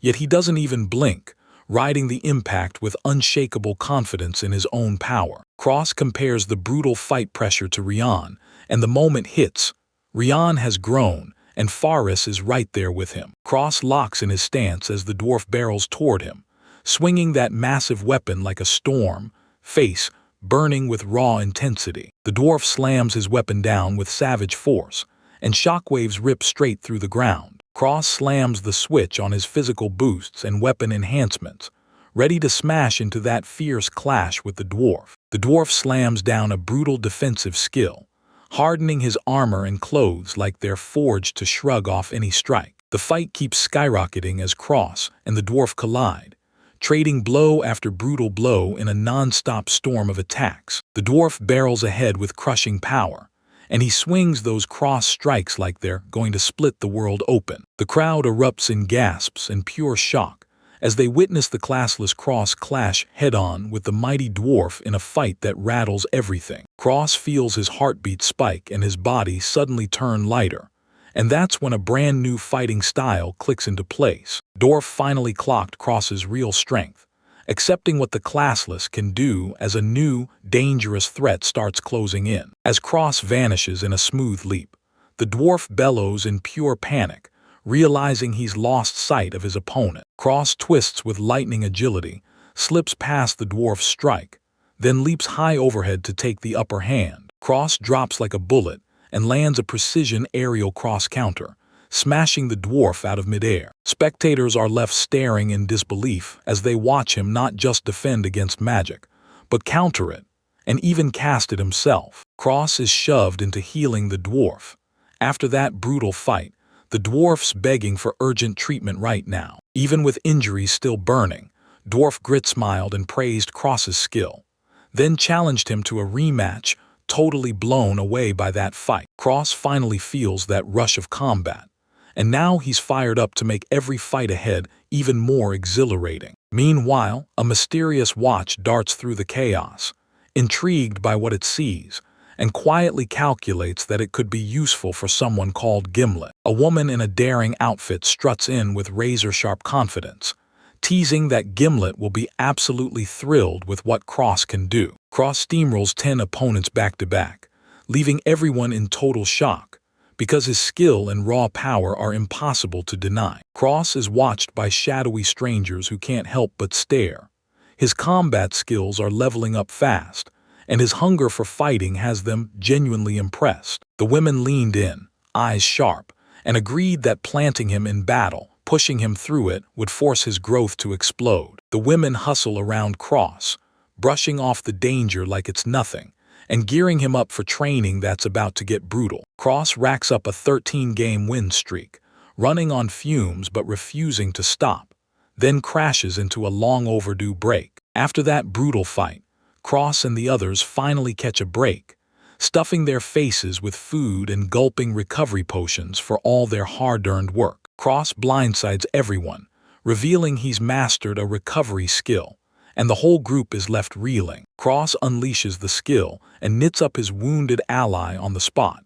yet he doesn't even blink, riding the impact with unshakable confidence in his own power. Cross compares the brutal fight pressure to Rian, and the moment hits, Rian has grown, and Faris is right there with him. Cross locks in his stance as the dwarf barrels toward him, swinging that massive weapon like a storm, face burning with raw intensity. The dwarf slams his weapon down with savage force, and shockwaves rip straight through the ground. Cross slams the switch on his physical boosts and weapon enhancements, ready to smash into that fierce clash with the dwarf. The dwarf slams down a brutal defensive skill, hardening his armor and clothes like they're forged to shrug off any strike. The fight keeps skyrocketing as Cross and the dwarf collide, trading blow after brutal blow in a non-stop storm of attacks. The dwarf barrels ahead with crushing power, and he swings those cross strikes like they're going to split the world open. The crowd erupts in gasps and pure shock as they witness the classless Cross clash head-on with the mighty dwarf in a fight that rattles everything. Cross feels his heartbeat spike and his body suddenly turn lighter, and that's when a brand new fighting style clicks into place. Dwarf finally clocked Cross's real strength, accepting what the classless can do as a new, dangerous threat starts closing in. As Cross vanishes in a smooth leap, the dwarf bellows in pure panic, realizing he's lost sight of his opponent. Cross twists with lightning agility, slips past the dwarf's strike, then leaps high overhead to take the upper hand. Cross drops like a bullet and lands a precision aerial cross counter, smashing the dwarf out of midair. Spectators are left staring in disbelief as they watch him not just defend against magic, but counter it, and even cast it himself. Cross is shoved into healing the dwarf. After that brutal fight, the dwarf's begging for urgent treatment right now. Even with injuries still burning, Dwarf Grit smiled and praised Cross's skill, then challenged him to a rematch, totally blown away by that fight. Cross finally feels that rush of combat, and now he's fired up to make every fight ahead even more exhilarating. Meanwhile, a mysterious watch darts through the chaos, intrigued by what it sees, and quietly calculates that it could be useful for someone called Gimlet. A woman in a daring outfit struts in with razor-sharp confidence, teasing that Gimlet will be absolutely thrilled with what Cross can do. Cross steamrolls 10 opponents back-to-back, leaving everyone in total shock, because his skill and raw power are impossible to deny. Cross is watched by shadowy strangers who can't help but stare. His combat skills are leveling up fast, and his hunger for fighting has them genuinely impressed. The women leaned in, eyes sharp, and agreed that planting him in battle, pushing him through it, would force his growth to explode. The women hustle around Cross, brushing off the danger like it's nothing, and gearing him up for training that's about to get brutal. Cross racks up a 13-game win streak, running on fumes but refusing to stop, then crashes into a long-overdue break. After that brutal fight, Cross and the others finally catch a break, stuffing their faces with food and gulping recovery potions for all their hard-earned work. Cross blindsides everyone, revealing he's mastered a recovery skill, and the whole group is left reeling. Cross unleashes the skill and knits up his wounded ally on the spot,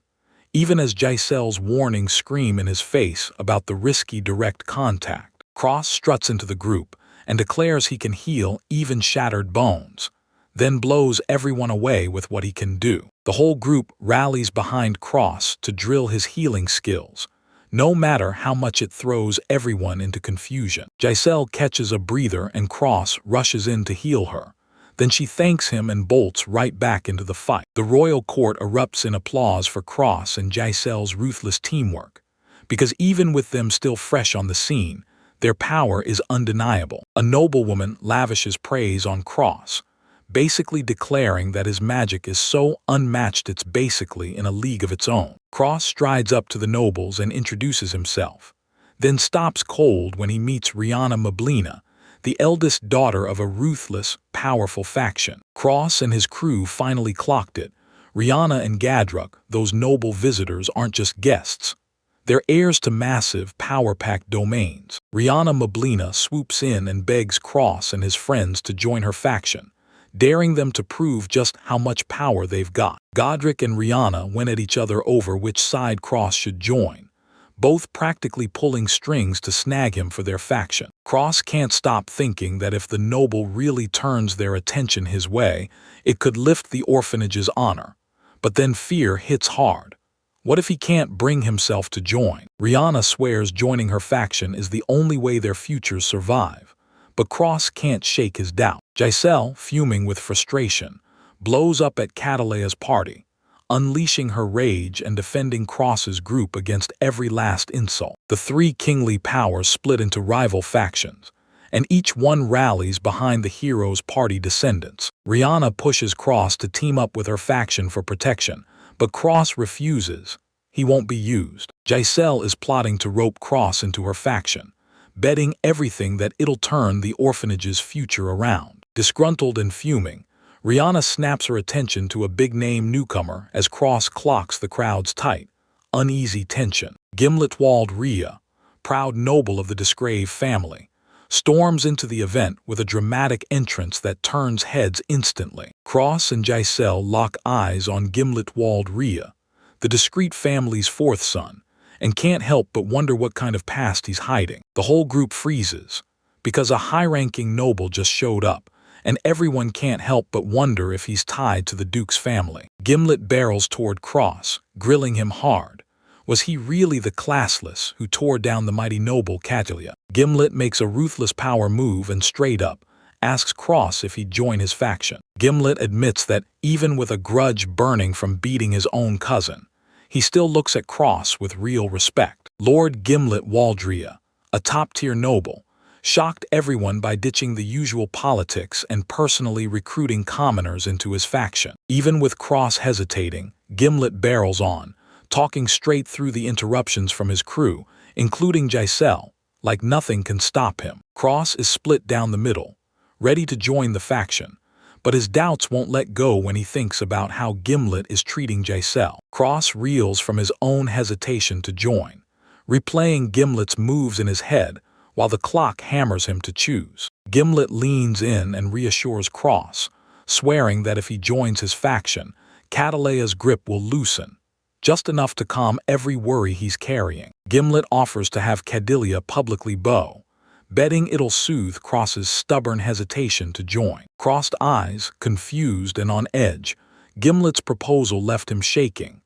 even as Giselle's warning scream in his face about the risky direct contact. Cross struts into the group and declares he can heal even shattered bones, then blows everyone away with what he can do. The whole group rallies behind Cross to drill his healing skills, no matter how much it throws everyone into confusion. Giselle catches a breather and Cross rushes in to heal her. Then she thanks him and bolts right back into the fight. The royal court erupts in applause for Cross and Giselle's ruthless teamwork, because even with them still fresh on the scene, their power is undeniable. A noblewoman lavishes praise on Cross, basically declaring that his magic is so unmatched it's basically in a league of its own. Cross strides up to the nobles and introduces himself, then stops cold when he meets Rihanna Mablina, the eldest daughter of a ruthless, powerful faction. Cross and his crew finally clocked it. Rihanna and Gadruk, those noble visitors, aren't just guests. They're heirs to massive, power-packed domains. Rihanna Mablina swoops in and begs Cross and his friends to join her faction, daring them to prove just how much power they've got. Godric and Rihanna went at each other over which side Cross should join, both practically pulling strings to snag him for their faction. Cross can't stop thinking that if the noble really turns their attention his way, it could lift the orphanage's honor. But then fear hits hard. What if he can't bring himself to join? Rihanna swears joining her faction is the only way their futures survive, but Cross can't shake his doubt. Giselle, fuming with frustration, blows up at Catalea's party, unleashing her rage and defending Cross's group against every last insult. The three kingly powers split into rival factions, and each one rallies behind the hero's party descendants. Rihanna pushes Cross to team up with her faction for protection, but Cross refuses. He won't be used. Giselle is plotting to rope Cross into her faction, betting everything that it'll turn the orphanage's future around. Disgruntled and fuming, Rihanna snaps her attention to a big-name newcomer as Cross clocks the crowd's tight, uneasy tension. Gimlet-walled Rhea, proud noble of the Disgrave family, storms into the event with a dramatic entrance that turns heads instantly. Cross and Giselle lock eyes on Gimlet-walled Rhea, the discreet family's fourth son, and can't help but wonder what kind of past he's hiding. The whole group freezes, because a high-ranking noble just showed up, and everyone can't help but wonder if he's tied to the Duke's family. Gimlet barrels toward Cross, grilling him hard. Was he really the classless who tore down the mighty noble Catalia? Gimlet makes a ruthless power move and straight up asks Cross if he'd join his faction. Gimlet admits that even with a grudge burning from beating his own cousin, he still looks at Cross with real respect. Lord Gimlet Waldrea, a top-tier noble, shocked everyone by ditching the usual politics and personally recruiting commoners into his faction. Even with Cross hesitating, Gimlet barrels on, talking straight through the interruptions from his crew, including Giselle, like nothing can stop him. Cross is split down the middle, ready to join the faction, but his doubts won't let go when he thinks about how Gimlet is treating Giselle. Cross reels from his own hesitation to join, replaying Gimlet's moves in his head while the clock hammers him to choose. Gimlet leans in and reassures Cross, swearing that if he joins his faction, Catalea's grip will loosen, just enough to calm every worry he's carrying. Gimlet offers to have Cadilia publicly bow, betting it'll soothe Cross's stubborn hesitation to join. Crossed eyes, confused and on edge, Gimlet's proposal left him shaking.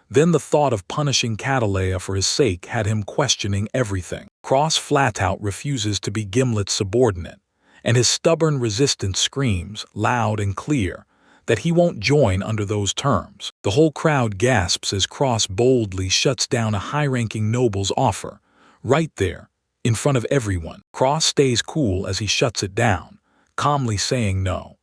Then the thought of punishing Catalea for his sake had him questioning everything. Cross flat-out refuses to be Gimlet's subordinate, and his stubborn resistance screams, loud and clear, that he won't join under those terms. The whole crowd gasps as Cross boldly shuts down a high-ranking noble's offer, right there, in front of everyone. Cross stays cool as he shuts it down, calmly saying no,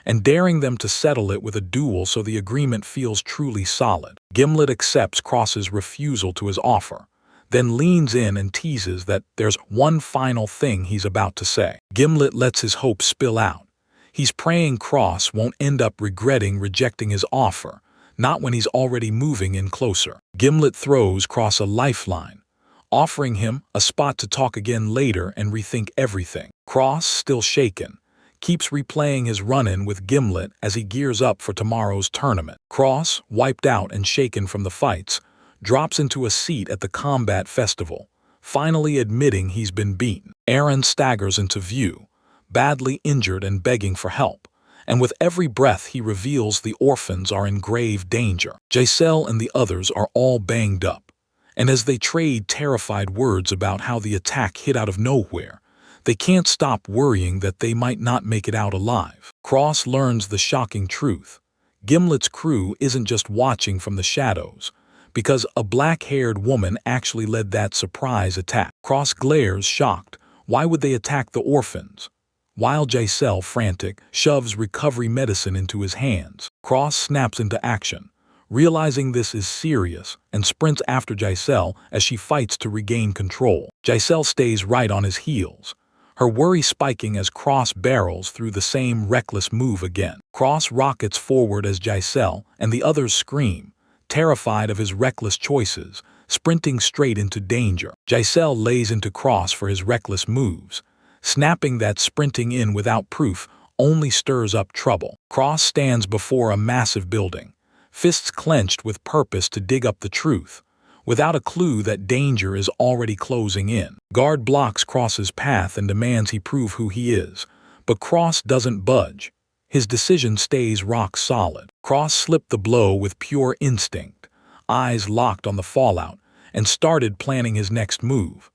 and daring them to settle it with a duel so the agreement feels truly solid. Gimlet accepts Cross's refusal to his offer, then leans in and teases that there's one final thing he's about to say. Gimlet lets his hopes spill out. He's praying Cross won't end up regretting rejecting his offer, not when he's already moving in closer. Gimlet throws Cross a lifeline, offering him a spot to talk again later and rethink everything. Cross, still shaken, keeps replaying his run-in with Gimlet as he gears up for tomorrow's tournament. Cross, wiped out and shaken from the fights, drops into a seat at the combat festival, finally admitting he's been beaten. Aaron staggers into view, badly injured and begging for help, and with every breath he reveals the orphans are in grave danger. Giselle and the others are all banged up, and as they trade terrified words about how the attack hit out of nowhere, they can't stop worrying that they might not make it out alive. Cross learns the shocking truth. Gimlet's crew isn't just watching from the shadows, because a black-haired woman actually led that surprise attack. Cross glares, shocked. Why would they attack the orphans? While Giselle, frantic, shoves recovery medicine into his hands, Cross snaps into action, realizing this is serious, and sprints after Giselle as she fights to regain control. Giselle stays right on his heels, her worry spiking as Cross barrels through the same reckless move again. Cross rockets forward as Giselle and the others scream, terrified of his reckless choices, sprinting straight into danger. Giselle lays into Cross for his reckless moves, snapping that sprinting in without proof only stirs up trouble. Cross stands before a massive building, fists clenched with purpose to dig up the truth, without a clue that danger is already closing in. Guard blocks Cross's path and demands he prove who he is, but Cross doesn't budge. His decision stays rock solid. Cross slipped the blow with pure instinct, eyes locked on the fallout, and started planning his next move,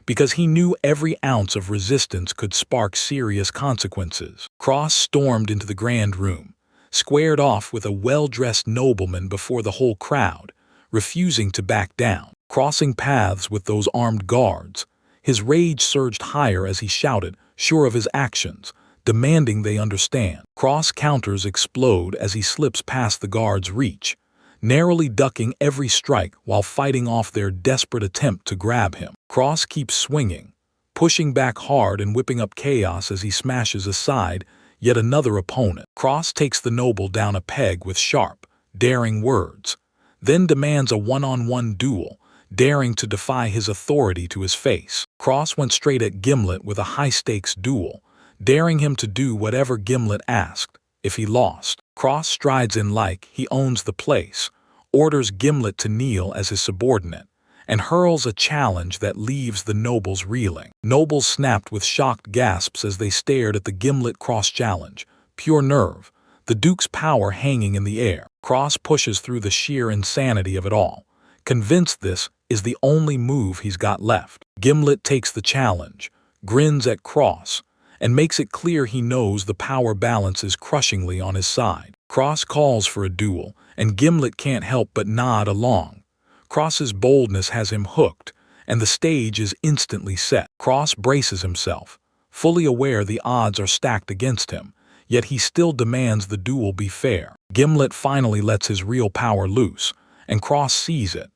because he knew every ounce of resistance could spark serious consequences. Cross stormed into the grand room, squared off with a well-dressed nobleman before the whole crowd, refusing to back down. Crossing paths with those armed guards, his rage surged higher as he shouted, sure of his actions, demanding they understand. Cross counters explode as he slips past the guards' reach, narrowly ducking every strike while fighting off their desperate attempt to grab him. Cross keeps swinging, pushing back hard and whipping up chaos as he smashes aside yet another opponent. Cross takes the noble down a peg with sharp, daring words, then demands a one-on-one duel, daring to defy his authority to his face. Cross went straight at Gimlet with a high-stakes duel, daring him to do whatever Gimlet asked. If he lost, Cross strides in like he owns the place, orders Gimlet to kneel as his subordinate, and hurls a challenge that leaves the nobles reeling. Nobles snapped with shocked gasps as they stared at the gimlet cross challenge. Pure nerve, the Duke's power hanging in the air. Cross pushes through the sheer insanity of it all, convinced this is the only move he's got left. Gimlet takes the challenge, grins at Cross, and makes it clear he knows the power balance is crushingly on his side. Cross calls for a duel, and Gimlet can't help but nod along. Cross's boldness has him hooked, and the stage is instantly set. Cross braces himself, fully aware the odds are stacked against him, yet he still demands the duel be fair. Gimlet finally lets his real power loose, and Cross sees it.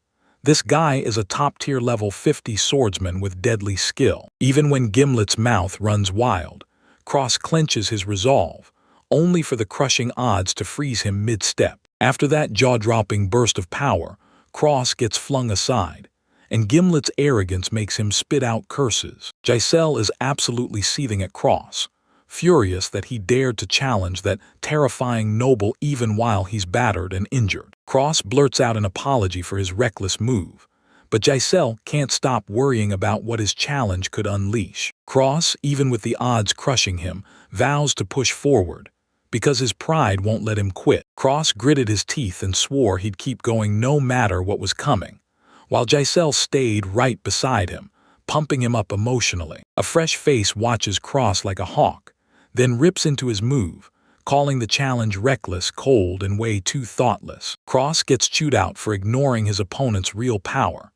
This guy is a top-tier level 50 swordsman with deadly skill. Even when Gimlet's mouth runs wild, Cross clenches his resolve, only for the crushing odds to freeze him mid-step. After that jaw-dropping burst of power, Cross gets flung aside, and Gimlet's arrogance makes him spit out curses. Giselle is absolutely seething at Cross, furious that he dared to challenge that terrifying noble even while he's battered and injured. Cross blurts out an apology for his reckless move, but Giselle can't stop worrying about what his challenge could unleash. Cross, even with the odds crushing him, vows to push forward, because his pride won't let him quit. Cross gritted his teeth and swore he'd keep going no matter what was coming, while Giselle stayed right beside him, pumping him up emotionally. A fresh face watches Cross like a hawk, then rips into his move, calling the challenge reckless, cold, and way too thoughtless. Cross gets chewed out for ignoring his opponent's real power,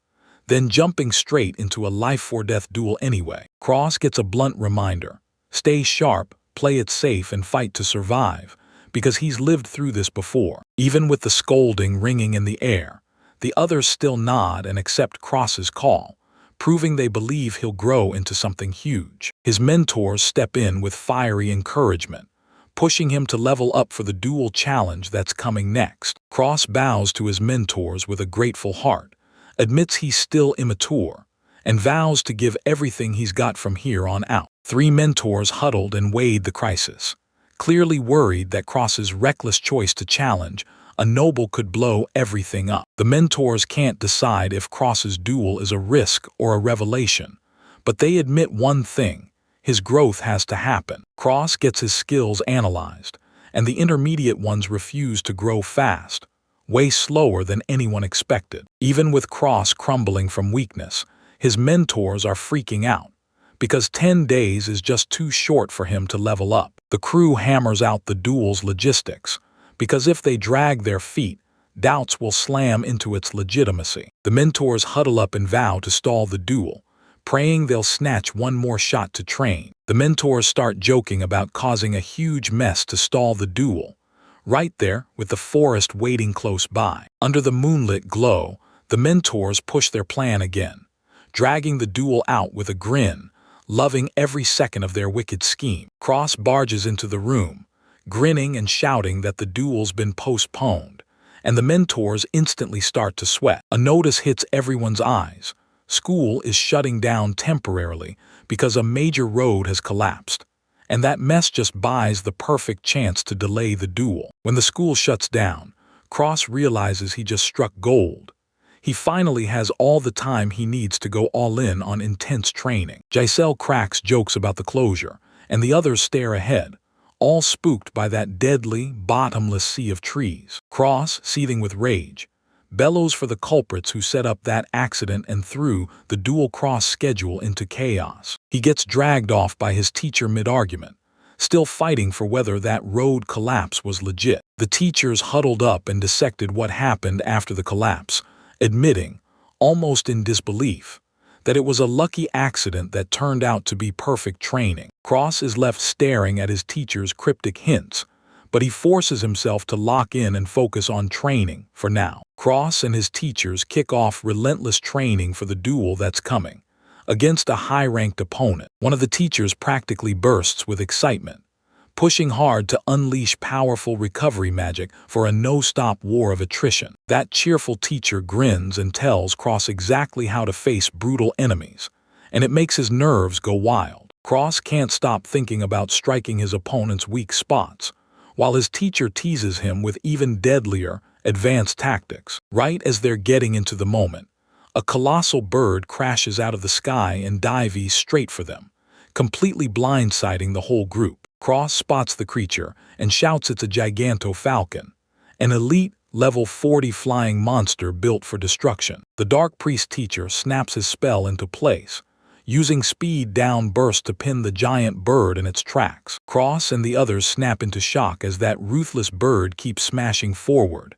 then jumping straight into a life-or-death duel anyway. Cross gets a blunt reminder: stay sharp, play it safe, and fight to survive, because he's lived through this before. Even with the scolding ringing in the air, the others still nod and accept Cross's call, proving they believe he'll grow into something huge. His mentors step in with fiery encouragement, pushing him to level up for the duel challenge that's coming next. Cross bows to his mentors with a grateful heart, admits he's still immature, and vows to give everything he's got from here on out. 3 mentors huddled and weighed the crisis, clearly worried that Cross's reckless choice to challenge a noble could blow everything up. The mentors can't decide if Cross's duel is a risk or a revelation, but they admit one thing: his growth has to happen. Cross gets his skills analyzed, and the intermediate ones refuse to grow fast, way slower than anyone expected. Even with Cross crumbling from weakness, his mentors are freaking out, because 10 days is just too short for him to level up. The crew hammers out the duel's logistics, because if they drag their feet, doubts will slam into its legitimacy. The mentors huddle up and vow to stall the duel, praying they'll snatch one more shot to train. The mentors start joking about causing a huge mess to stall the duel, right there with the forest waiting close by. Under the moonlit glow, the mentors push their plan again, dragging the duel out with a grin, loving every second of their wicked scheme. Cross barges into the room, grinning and shouting that the duel's been postponed, and the mentors instantly start to sweat. A notice hits everyone's eyes. School is shutting down temporarily because a major road has collapsed, and that mess just buys the perfect chance to delay the duel. When the school shuts down, Cross realizes he just struck gold. He finally has all the time he needs to go all in on intense training. Giselle cracks jokes about the closure, and the others stare ahead, all spooked by that deadly, bottomless sea of trees. Cross, seething with rage, bellows for the culprits who set up that accident and threw the dual cross schedule into chaos. He gets dragged off by his teacher mid-argument, still fighting for whether that road collapse was legit. The teachers huddled up and dissected what happened after the collapse, admitting, almost in disbelief, that it was a lucky accident that turned out to be perfect training. Cross is left staring at his teacher's cryptic hints, but he forces himself to lock in and focus on training for now. Cross and his teachers kick off relentless training for the duel that's coming, against a high-ranked opponent. One of the teachers practically bursts with excitement, pushing hard to unleash powerful recovery magic for a no-stop war of attrition. That cheerful teacher grins and tells Cross exactly how to face brutal enemies, and it makes his nerves go wild. Cross can't stop thinking about striking his opponent's weak spots, while his teacher teases him with even deadlier, advanced tactics. Right as they're getting into the moment, a colossal bird crashes out of the sky and dives straight for them, completely blindsiding the whole group. Cross spots the creature and shouts it's a giganto-falcon, an elite level 40 flying monster built for destruction. The Dark Priest teacher snaps his spell into place, using speed down burst to pin the giant bird in its tracks. Cross and the others snap into shock as that ruthless bird keeps smashing forward,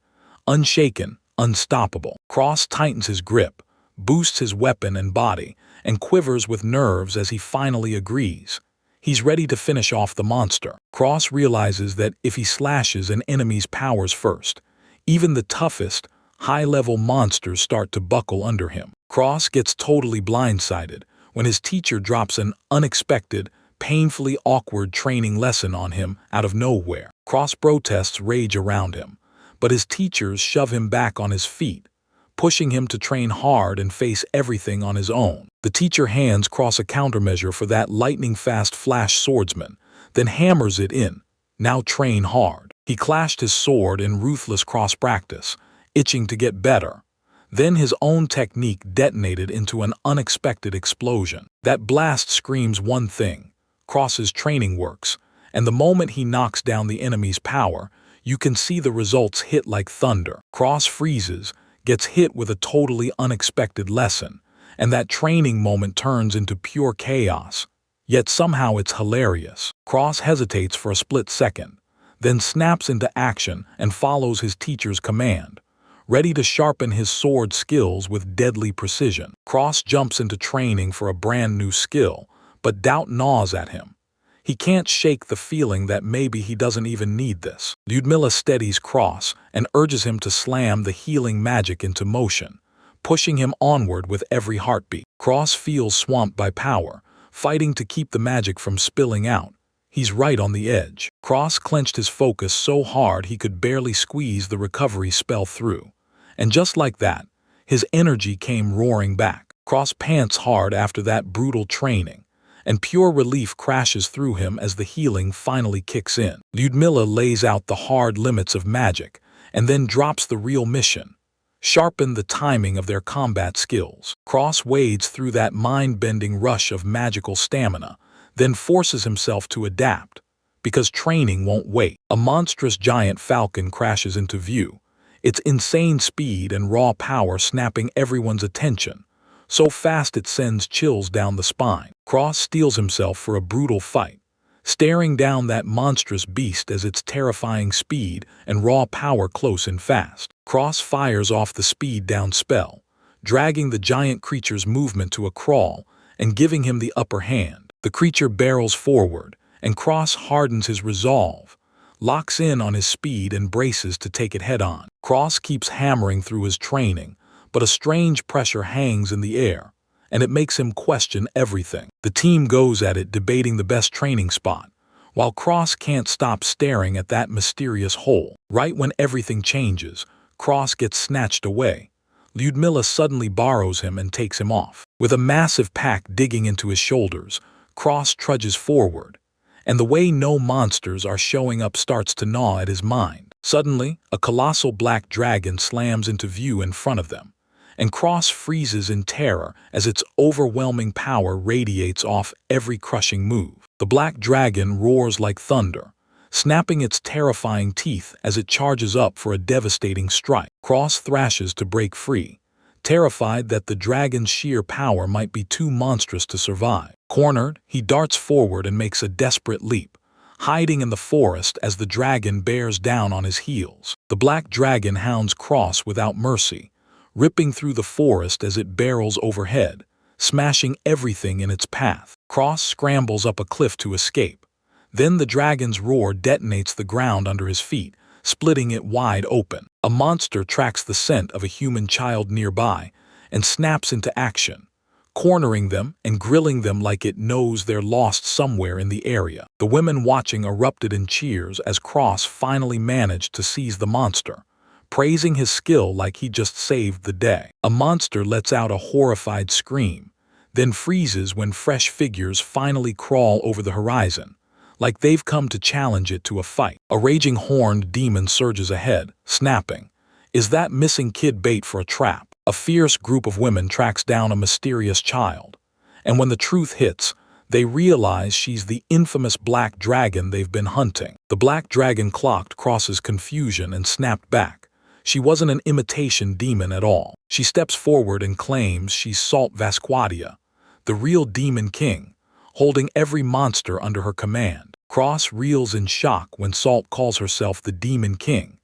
unshaken, unstoppable. Cross tightens his grip, boosts his weapon and body, and quivers with nerves as he finally agrees. He's ready to finish off the monster. Cross realizes that if he slashes an enemy's powers first, even the toughest, high-level monsters start to buckle under him. Cross gets totally blindsided when his teacher drops an unexpected, painfully awkward training lesson on him out of nowhere. Cross protests rage around him, but his teachers shove him back on his feet, pushing him to train hard and face everything on his own. The teacher hands Cross a countermeasure for that lightning-fast flash swordsman, then hammers it in. Now train hard. He clashed his sword in ruthless cross practice, itching to get better. Then his own technique detonated into an unexpected explosion. That blast screams one thing: Cross's training works, and the moment he knocks down the enemy's power, you can see the results hit like thunder. Cross freezes, gets hit with a totally unexpected lesson, and that training moment turns into pure chaos. Yet somehow it's hilarious. Cross hesitates for a split second, then snaps into action and follows his teacher's command, ready to sharpen his sword skills with deadly precision. Cross jumps into training for a brand new skill, but doubt gnaws at him. He can't shake the feeling that maybe he doesn't even need this. Lyudmila steadies Cross and urges him to slam the healing magic into motion, pushing him onward with every heartbeat. Cross feels swamped by power, fighting to keep the magic from spilling out. He's right on the edge. Cross clenched his focus so hard he could barely squeeze the recovery spell through. And just like that, his energy came roaring back. Cross pants hard after that brutal training, and pure relief crashes through him as the healing finally kicks in. Lyudmila lays out the hard limits of magic, and then drops the real mission: sharpen the timing of their combat skills. Cross wades through that mind-bending rush of magical stamina, then forces himself to adapt, because training won't wait. A monstrous giant falcon crashes into view, its insane speed and raw power snapping everyone's attention, so fast it sends chills down the spine. Cross steels himself for a brutal fight, staring down that monstrous beast as its terrifying speed and raw power close and fast. Cross fires off the speed down spell, dragging the giant creature's movement to a crawl and giving him the upper hand. The creature barrels forward, and Cross hardens his resolve, locks in on his speed and braces to take it head-on. Cross keeps hammering through his training, but a strange pressure hangs in the air, and it makes him question everything. The team goes at it debating the best training spot, while Cross can't stop staring at that mysterious hole. Right when everything changes, Cross gets snatched away. Lyudmila suddenly borrows him and takes him off. With a massive pack digging into his shoulders, Cross trudges forward, and the way no monsters are showing up starts to gnaw at his mind. Suddenly, a colossal black dragon slams into view in front of them, and Cross freezes in terror as its overwhelming power radiates off every crushing move. The black dragon roars like thunder, snapping its terrifying teeth as it charges up for a devastating strike. Cross thrashes to break free, terrified that the dragon's sheer power might be too monstrous to survive. Cornered, he darts forward and makes a desperate leap, hiding in the forest as the dragon bears down on his heels. The black dragon hounds Cross without mercy, ripping through the forest as it barrels overhead, smashing everything in its path. Cross scrambles up a cliff to escape. Then the dragon's roar detonates the ground under his feet, splitting it wide open. A monster tracks the scent of a human child nearby and snaps into action, cornering them and grilling them like it knows they're lost somewhere in the area. The women watching erupted in cheers as Cross finally managed to seize the monster, praising his skill like he just saved the day. A monster lets out a horrified scream, then freezes when fresh figures finally crawl over the horizon, like they've come to challenge it to a fight. A raging horned demon surges ahead, snapping, "Is that missing kid bait for a trap?" A fierce group of women tracks down a mysterious child, and when the truth hits, they realize she's the infamous black dragon they've been hunting. The black dragon clocked Cross's confusion and snapped back. She wasn't an imitation demon at all. She steps forward and claims she's Salt Vasquadia, the real demon king, holding every monster under her command. Cross reels in shock when Salt calls herself the demon king.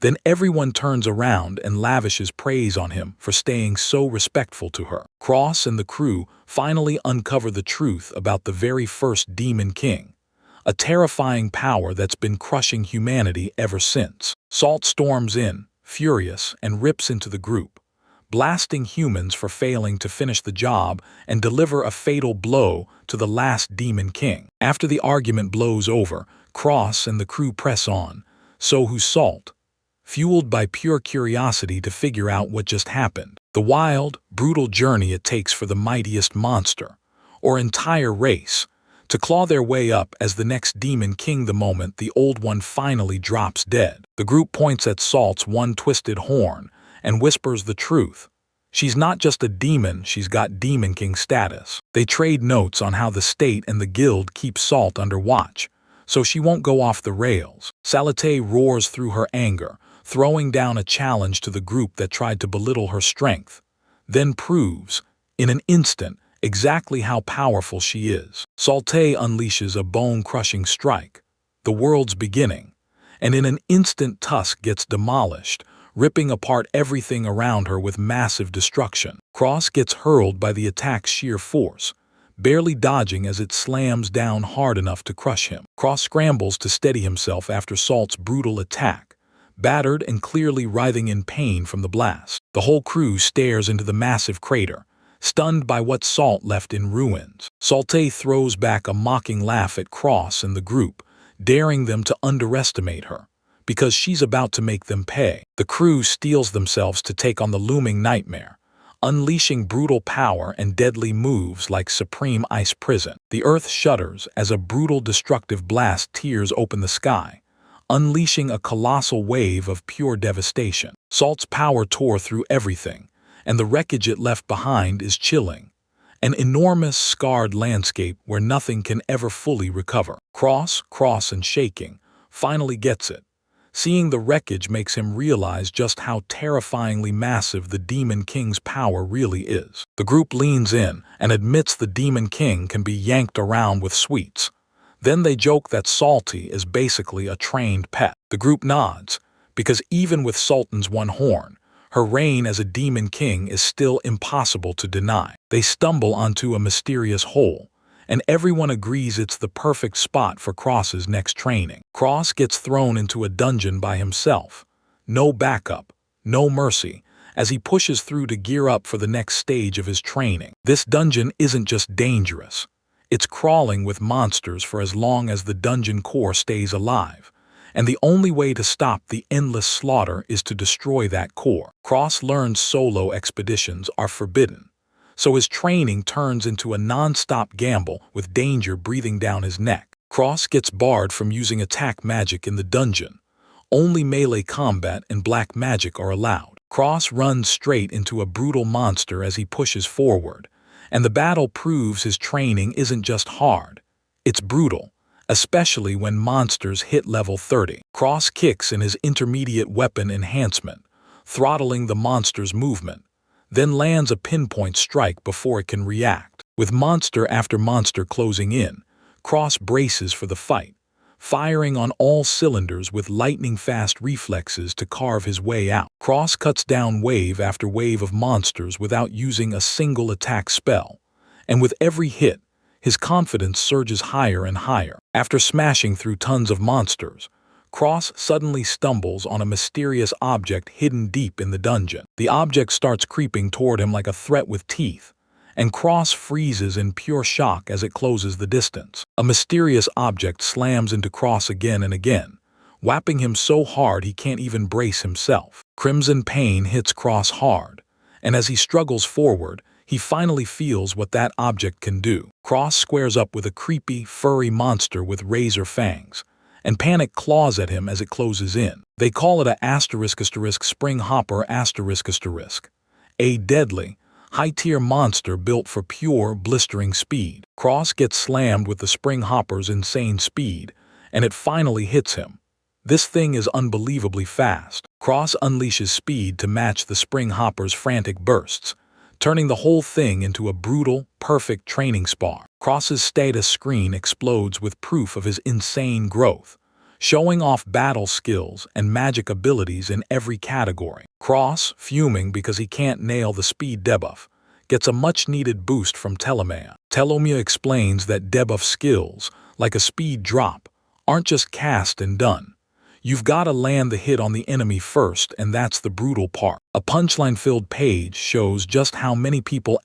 Then everyone turns around and lavishes praise on him for staying so respectful to her. Cross and the crew finally uncover the truth about the very first demon king, a terrifying power that's been crushing humanity ever since. Salt storms in, furious, and rips into the group, blasting humans for failing to finish the job and deliver a fatal blow to the last demon king. After the argument blows over, Cross and the crew press on, so who's Salt, fueled by pure curiosity to figure out what just happened. The wild, brutal journey it takes for the mightiest monster, or entire race, to claw their way up as the next demon king the moment the old one finally drops dead. The group points at Salt's one twisted horn and whispers the truth. She's not just a demon, she's got demon king status. They trade notes on how the state and the guild keep Salt under watch, so she won't go off the rails. Salate roars through her anger, throwing down a challenge to the group that tried to belittle her strength, then proves, in an instant, exactly how powerful she is. Salté unleashes a bone-crushing strike, the world's beginning, and in an instant Tusk gets demolished, ripping apart everything around her with massive destruction. Cross gets hurled by the attack's sheer force, barely dodging as it slams down hard enough to crush him. Cross scrambles to steady himself after Salt's brutal attack, battered and clearly writhing in pain from the blast. The whole crew stares into the massive crater, stunned by what Salt left in ruins. Salté throws back a mocking laugh at Cross and the group, daring them to underestimate her, because she's about to make them pay. The crew steels themselves to take on the looming nightmare, unleashing brutal power and deadly moves like Supreme Ice Prison. The earth shudders as a brutal destructive blast tears open the sky, unleashing a colossal wave of pure devastation. Salt's power tore through everything, and the wreckage it left behind is chilling. An enormous, scarred landscape where nothing can ever fully recover. Cross, and shaking, finally gets it. Seeing the wreckage makes him realize just how terrifyingly massive the Demon King's power really is. The group leans in and admits the Demon King can be yanked around with sweets. Then they joke that Salty is basically a trained pet. The group nods, because even with Sultan's one horn, her reign as a demon king is still impossible to deny. They stumble onto a mysterious hole, and everyone agrees it's the perfect spot for Cross's next training. Cross gets thrown into a dungeon by himself. No backup, no mercy, as he pushes through to gear up for the next stage of his training. This dungeon isn't just dangerous. It's crawling with monsters for as long as the dungeon core stays alive, and the only way to stop the endless slaughter is to destroy that core. Cross learns solo expeditions are forbidden, so his training turns into a non-stop gamble with danger breathing down his neck. Cross gets barred from using attack magic in the dungeon. Only melee combat and black magic are allowed. Cross runs straight into a brutal monster as he pushes forward, and the battle proves his training isn't just hard, it's brutal, especially when monsters hit level 30. Cross kicks in his intermediate weapon enhancement, throttling the monster's movement, then lands a pinpoint strike before it can react. With monster after monster closing in, Cross braces for the fight, firing on all cylinders with lightning-fast reflexes to carve his way out. Cross cuts down wave after wave of monsters without using a single attack spell, and with every hit, his confidence surges higher and higher. After smashing through tons of monsters, Cross suddenly stumbles on a mysterious object hidden deep in the dungeon. The object starts creeping toward him like a threat with teeth, and Cross freezes in pure shock as it closes the distance. A mysterious object slams into Cross again and again, whapping him so hard he can't even brace himself. Crimson pain hits Cross hard, and as he struggles forward, he finally feels what that object can do. Cross squares up with a creepy, furry monster with razor fangs, and panic claws at him as it closes in. They call it a *** spring hopper ***. a deadly, high-tier monster built for pure, blistering speed. Cross gets slammed with the Spring Hopper's insane speed, and it finally hits him. This thing is unbelievably fast. Cross unleashes speed to match the Spring Hopper's frantic bursts, turning the whole thing into a brutal, perfect training spar. Cross's status screen explodes with proof of his insane growth, showing off battle skills and magic abilities in every category. Cross, fuming because he can't nail the speed debuff, gets a much-needed boost from Telemea. Telemea explains that debuff skills, like a speed drop, aren't just cast and done. You've got to land the hit on the enemy first, and that's the brutal part. A punchline-filled page shows just how many people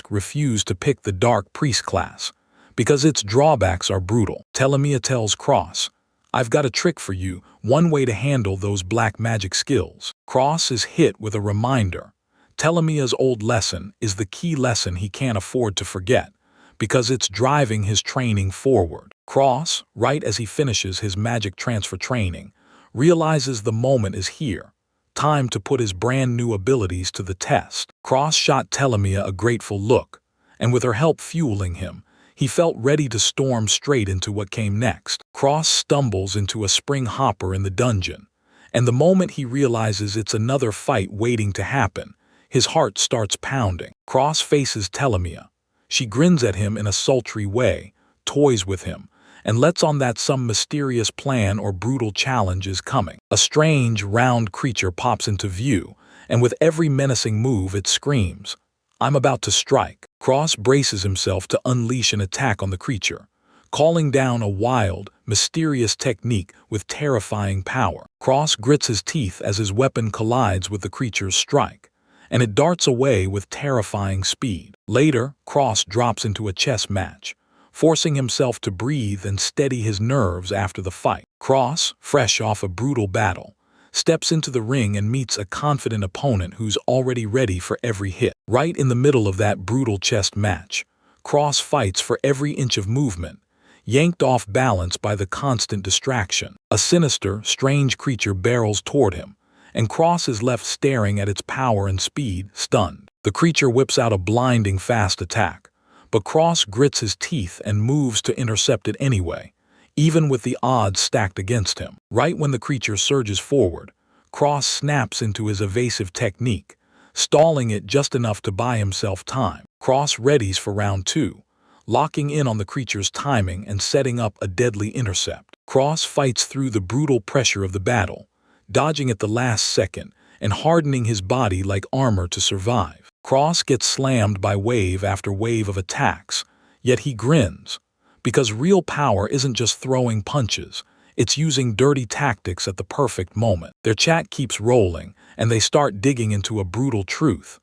refuse to pick the Dark Priest class, because its drawbacks are brutal. Telemea tells Cross, "I've got a trick for you, one way to handle those black magic skills." Cross is hit with a reminder. Telemea's old lesson is the key lesson he can't afford to forget, because it's driving his training forward. Cross, right as he finishes his magic transfer training, realizes the moment is here. Time to put his brand new abilities to the test. Cross shot Telemea a grateful look, and with her help fueling him, he felt ready to storm straight into what came next. Cross stumbles into a Spring Hopper in the dungeon, and the moment he realizes it's another fight waiting to happen, his heart starts pounding. Cross faces Telemea. She grins at him in a sultry way, toys with him, and lets on that some mysterious plan or brutal challenge is coming. A strange, round creature pops into view, and with every menacing move it screams, "I'm about to strike." Cross braces himself to unleash an attack on the creature, calling down a wild, mysterious technique with terrifying power. Cross grits his teeth as his weapon collides with the creature's strike, and it darts away with terrifying speed. Later, Cross drops into a chess match, forcing himself to breathe and steady his nerves after the fight. Cross, fresh off a brutal battle, steps into the ring and meets a confident opponent who's already ready for every hit. Right in the middle of that brutal chess match, Cross fights for every inch of movement, yanked off balance by the constant distraction. A sinister, strange creature barrels toward him, and Cross is left staring at its power and speed, stunned. The creature whips out a blinding fast attack, but Cross grits his teeth and moves to intercept it anyway, even with the odds stacked against him. Right when the creature surges forward, Cross snaps into his evasive technique, stalling it just enough to buy himself time. Cross readies for round two, locking in on the creature's timing and setting up a deadly intercept. Cross fights through the brutal pressure of the battle, dodging at the last second and hardening his body like armor to survive. Cross gets slammed by wave after wave of attacks, yet he grins, because real power isn't just throwing punches, it's using dirty tactics at the perfect moment. Their chat keeps rolling, and they start digging into a brutal truth.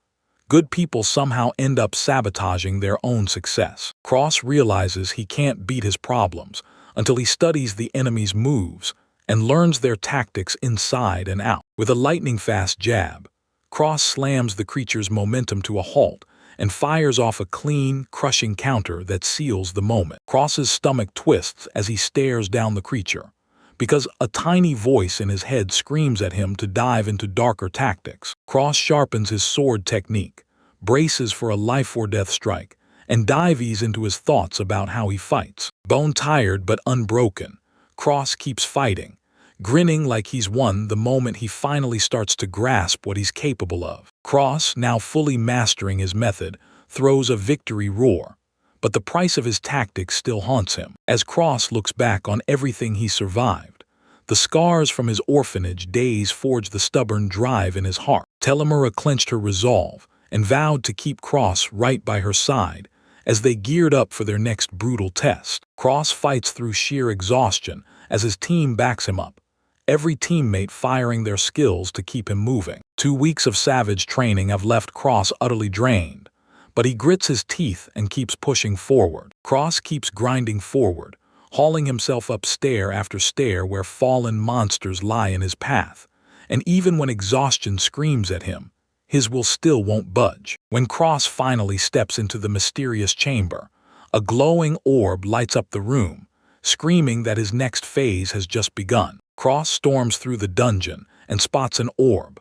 Good people somehow end up sabotaging their own success. Cross realizes he can't beat his problems until he studies the enemy's moves and learns their tactics inside and out. With a lightning-fast jab, Cross slams the creature's momentum to a halt and fires off a clean, crushing counter that seals the moment. Cross's stomach twists as he stares down the creature, because a tiny voice in his head screams at him to dive into darker tactics. Cross sharpens his sword technique, braces for a life-or-death strike, and dives into his thoughts about how he fights. Bone-tired but unbroken, Cross keeps fighting, grinning like he's won the moment he finally starts to grasp what he's capable of. Cross, now fully mastering his method, throws a victory roar, but the price of his tactics still haunts him. As Cross looks back on everything he survived, the scars from his orphanage days forge the stubborn drive in his heart. Telemera clenched her resolve and vowed to keep Cross right by her side as they geared up for their next brutal test. Cross fights through sheer exhaustion as his team backs him up, every teammate firing their skills to keep him moving. 2 weeks of savage training have left Cross utterly drained, but he grits his teeth and keeps pushing forward. Cross keeps grinding forward, hauling himself up stair after stair where fallen monsters lie in his path, and even when exhaustion screams at him, his will still won't budge. When Cross finally steps into the mysterious chamber, a glowing orb lights up the room, screaming that his next phase has just begun. Cross storms through the dungeon and spots an orb,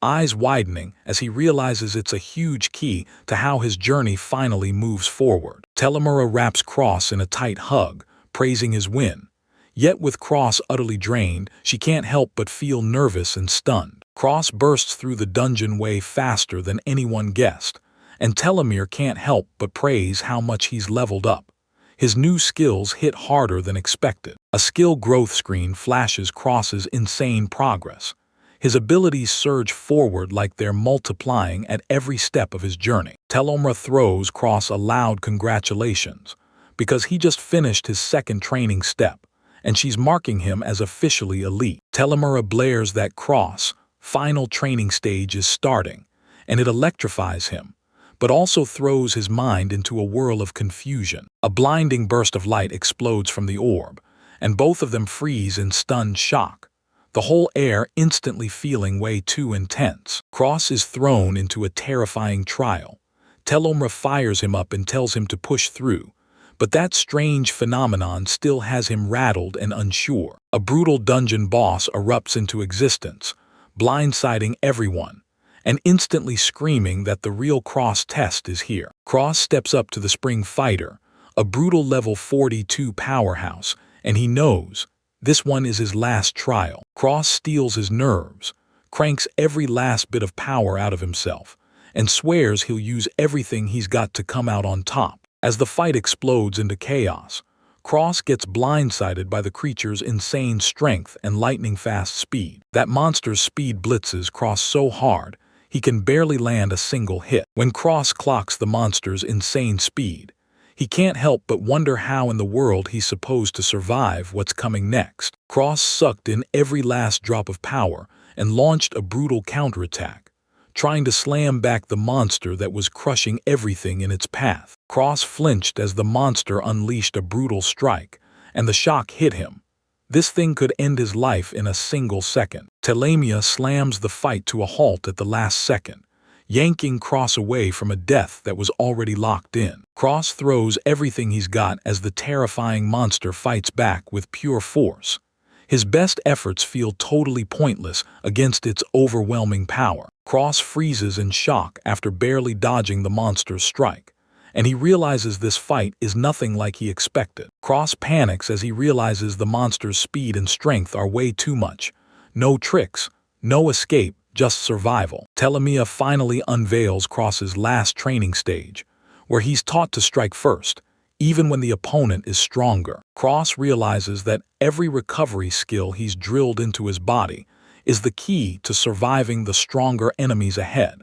eyes widening as he realizes it's a huge key to how his journey finally moves forward. Telemura wraps Cross in a tight hug, praising his win. Yet with Cross utterly drained, she can't help but feel nervous and stunned. Cross bursts through the dungeon way faster than anyone guessed, and Telemere can't help but praise how much he's leveled up. His new skills hit harder than expected. A skill growth screen flashes Cross's insane progress. His abilities surge forward like they're multiplying at every step of his journey. Telemere throws Cross a loud congratulations, because he just finished his second training step, and she's marking him as officially elite. Telemere blares that Cross' final training stage is starting, and it electrifies him, but also throws his mind into a whirl of confusion. A blinding burst of light explodes from the orb, and both of them freeze in stunned shock, the whole air instantly feeling way too intense. Cross is thrown into a terrifying trial. Telemere fires him up and tells him to push through, but that strange phenomenon still has him rattled and unsure. A brutal dungeon boss erupts into existence, blindsiding everyone, and instantly screaming that the real Cross test is here. Cross steps up to the Spring Fighter, a brutal level 42 powerhouse, and he knows this one is his last trial. Cross steals his nerves, cranks every last bit of power out of himself, and swears he'll use everything he's got to come out on top. As the fight explodes into chaos, Cross gets blindsided by the creature's insane strength and lightning-fast speed. That monster's speed blitzes Cross so hard, he can barely land a single hit. When Cross clocks the monster's insane speed, he can't help but wonder how in the world he's supposed to survive what's coming next. Cross sucked in every last drop of power and launched a brutal counterattack, trying to slam back the monster that was crushing everything in its path. Cross flinched as the monster unleashed a brutal strike, and the shock hit him. This thing could end his life in a single second. Telemere slams the fight to a halt at the last second, yanking Cross away from a death that was already locked in. Cross throws everything he's got as the terrifying monster fights back with pure force. His best efforts feel totally pointless against its overwhelming power. Cross freezes in shock after barely dodging the monster's strike, and he realizes this fight is nothing like he expected. Cross panics as he realizes the monster's speed and strength are way too much. No tricks, no escape, just survival. Telemere finally unveils Cross's last training stage, where he's taught to strike first, even when the opponent is stronger. Cross realizes that every recovery skill he's drilled into his body is the key to surviving the stronger enemies ahead,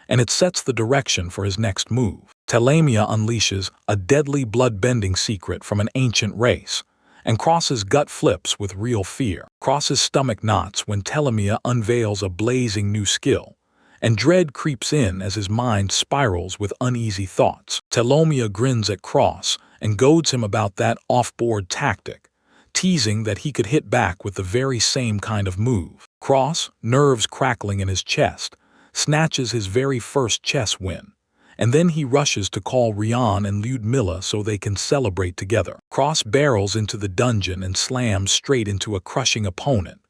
and it sets the direction for his next move. Telemere unleashes a deadly blood-bending secret from an ancient race, and Cross's gut flips with real fear. Cross's stomach knots when Telemere unveils a blazing new skill, and dread creeps in as his mind spirals with uneasy thoughts. Telemere grins at Cross and goads him about that off-board tactic, teasing that he could hit back with the very same kind of move. Cross, nerves crackling in his chest, snatches his very first chess win, and then he rushes to call Rian and Ludmilla so they can celebrate together. Cross barrels into the dungeon and slams straight into a crushing opponent.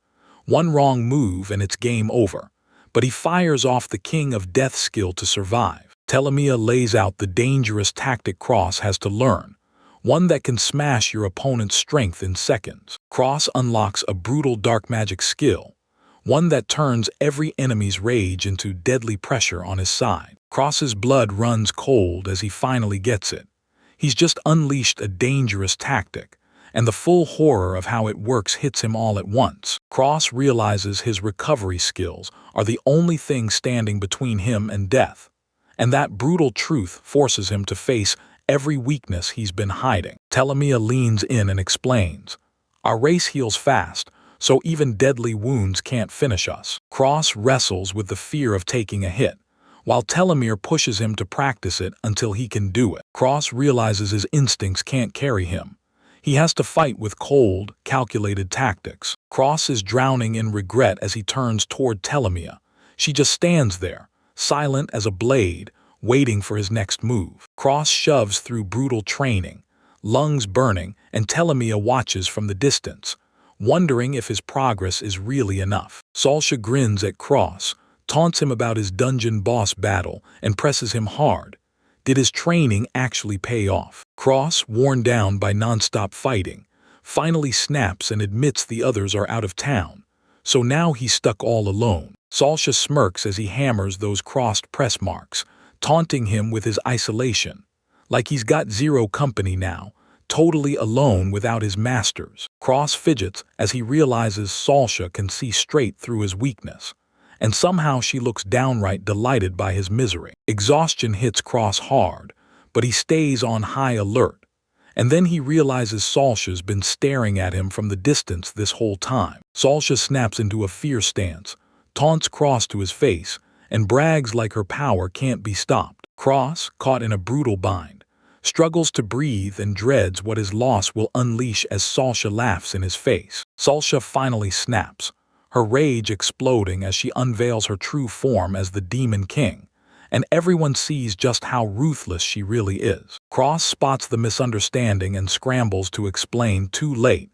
One wrong move and it's game over, but he fires off the King of Death skill to survive. Telemere lays out the dangerous tactic Cross has to learn, one that can smash your opponent's strength in seconds. Cross unlocks a brutal dark magic skill, one that turns every enemy's rage into deadly pressure on his side. Cross's blood runs cold as he finally gets it. He's just unleashed a dangerous tactic, and the full horror of how it works hits him all at once. Cross realizes his recovery skills are the only thing standing between him and death, and that brutal truth forces him to face every weakness he's been hiding. Telemere leans in and explains, "Our race heals fast, so even deadly wounds can't finish us." Cross wrestles with the fear of taking a hit, while Telemere pushes him to practice it until he can do it. Cross realizes his instincts can't carry him. He has to fight with cold, calculated tactics. Cross is drowning in regret as he turns toward Telemere. She just stands there, silent as a blade, waiting for his next move. Cross shoves through brutal training, lungs burning, and Telemere watches from the distance, wondering if his progress is really enough. Salsha grins at Cross, taunts him about his dungeon boss battle, and presses him hard. Did his training actually pay off? Cross, worn down by non-stop fighting, finally snaps and admits the others are out of town. So now he's stuck all alone. Salsha smirks as he hammers those crossed press marks, taunting him with his isolation. Like he's got zero company now, totally alone without his masters. Cross fidgets as he realizes Salsha can see straight through his weakness. And somehow she looks downright delighted by his misery. Exhaustion hits Cross hard, but he stays on high alert. And then he realizes Salsha's been staring at him from the distance this whole time. Salsha snaps into a fierce stance, taunts Cross to his face, and brags like her power can't be stopped. Cross, caught in a brutal bind, struggles to breathe and dreads what his loss will unleash as Salsha laughs in his face. Salsha finally snaps, her rage exploding as she unveils her true form as the Demon King, and everyone sees just how ruthless she really is. Cross spots the misunderstanding and scrambles to explain too late,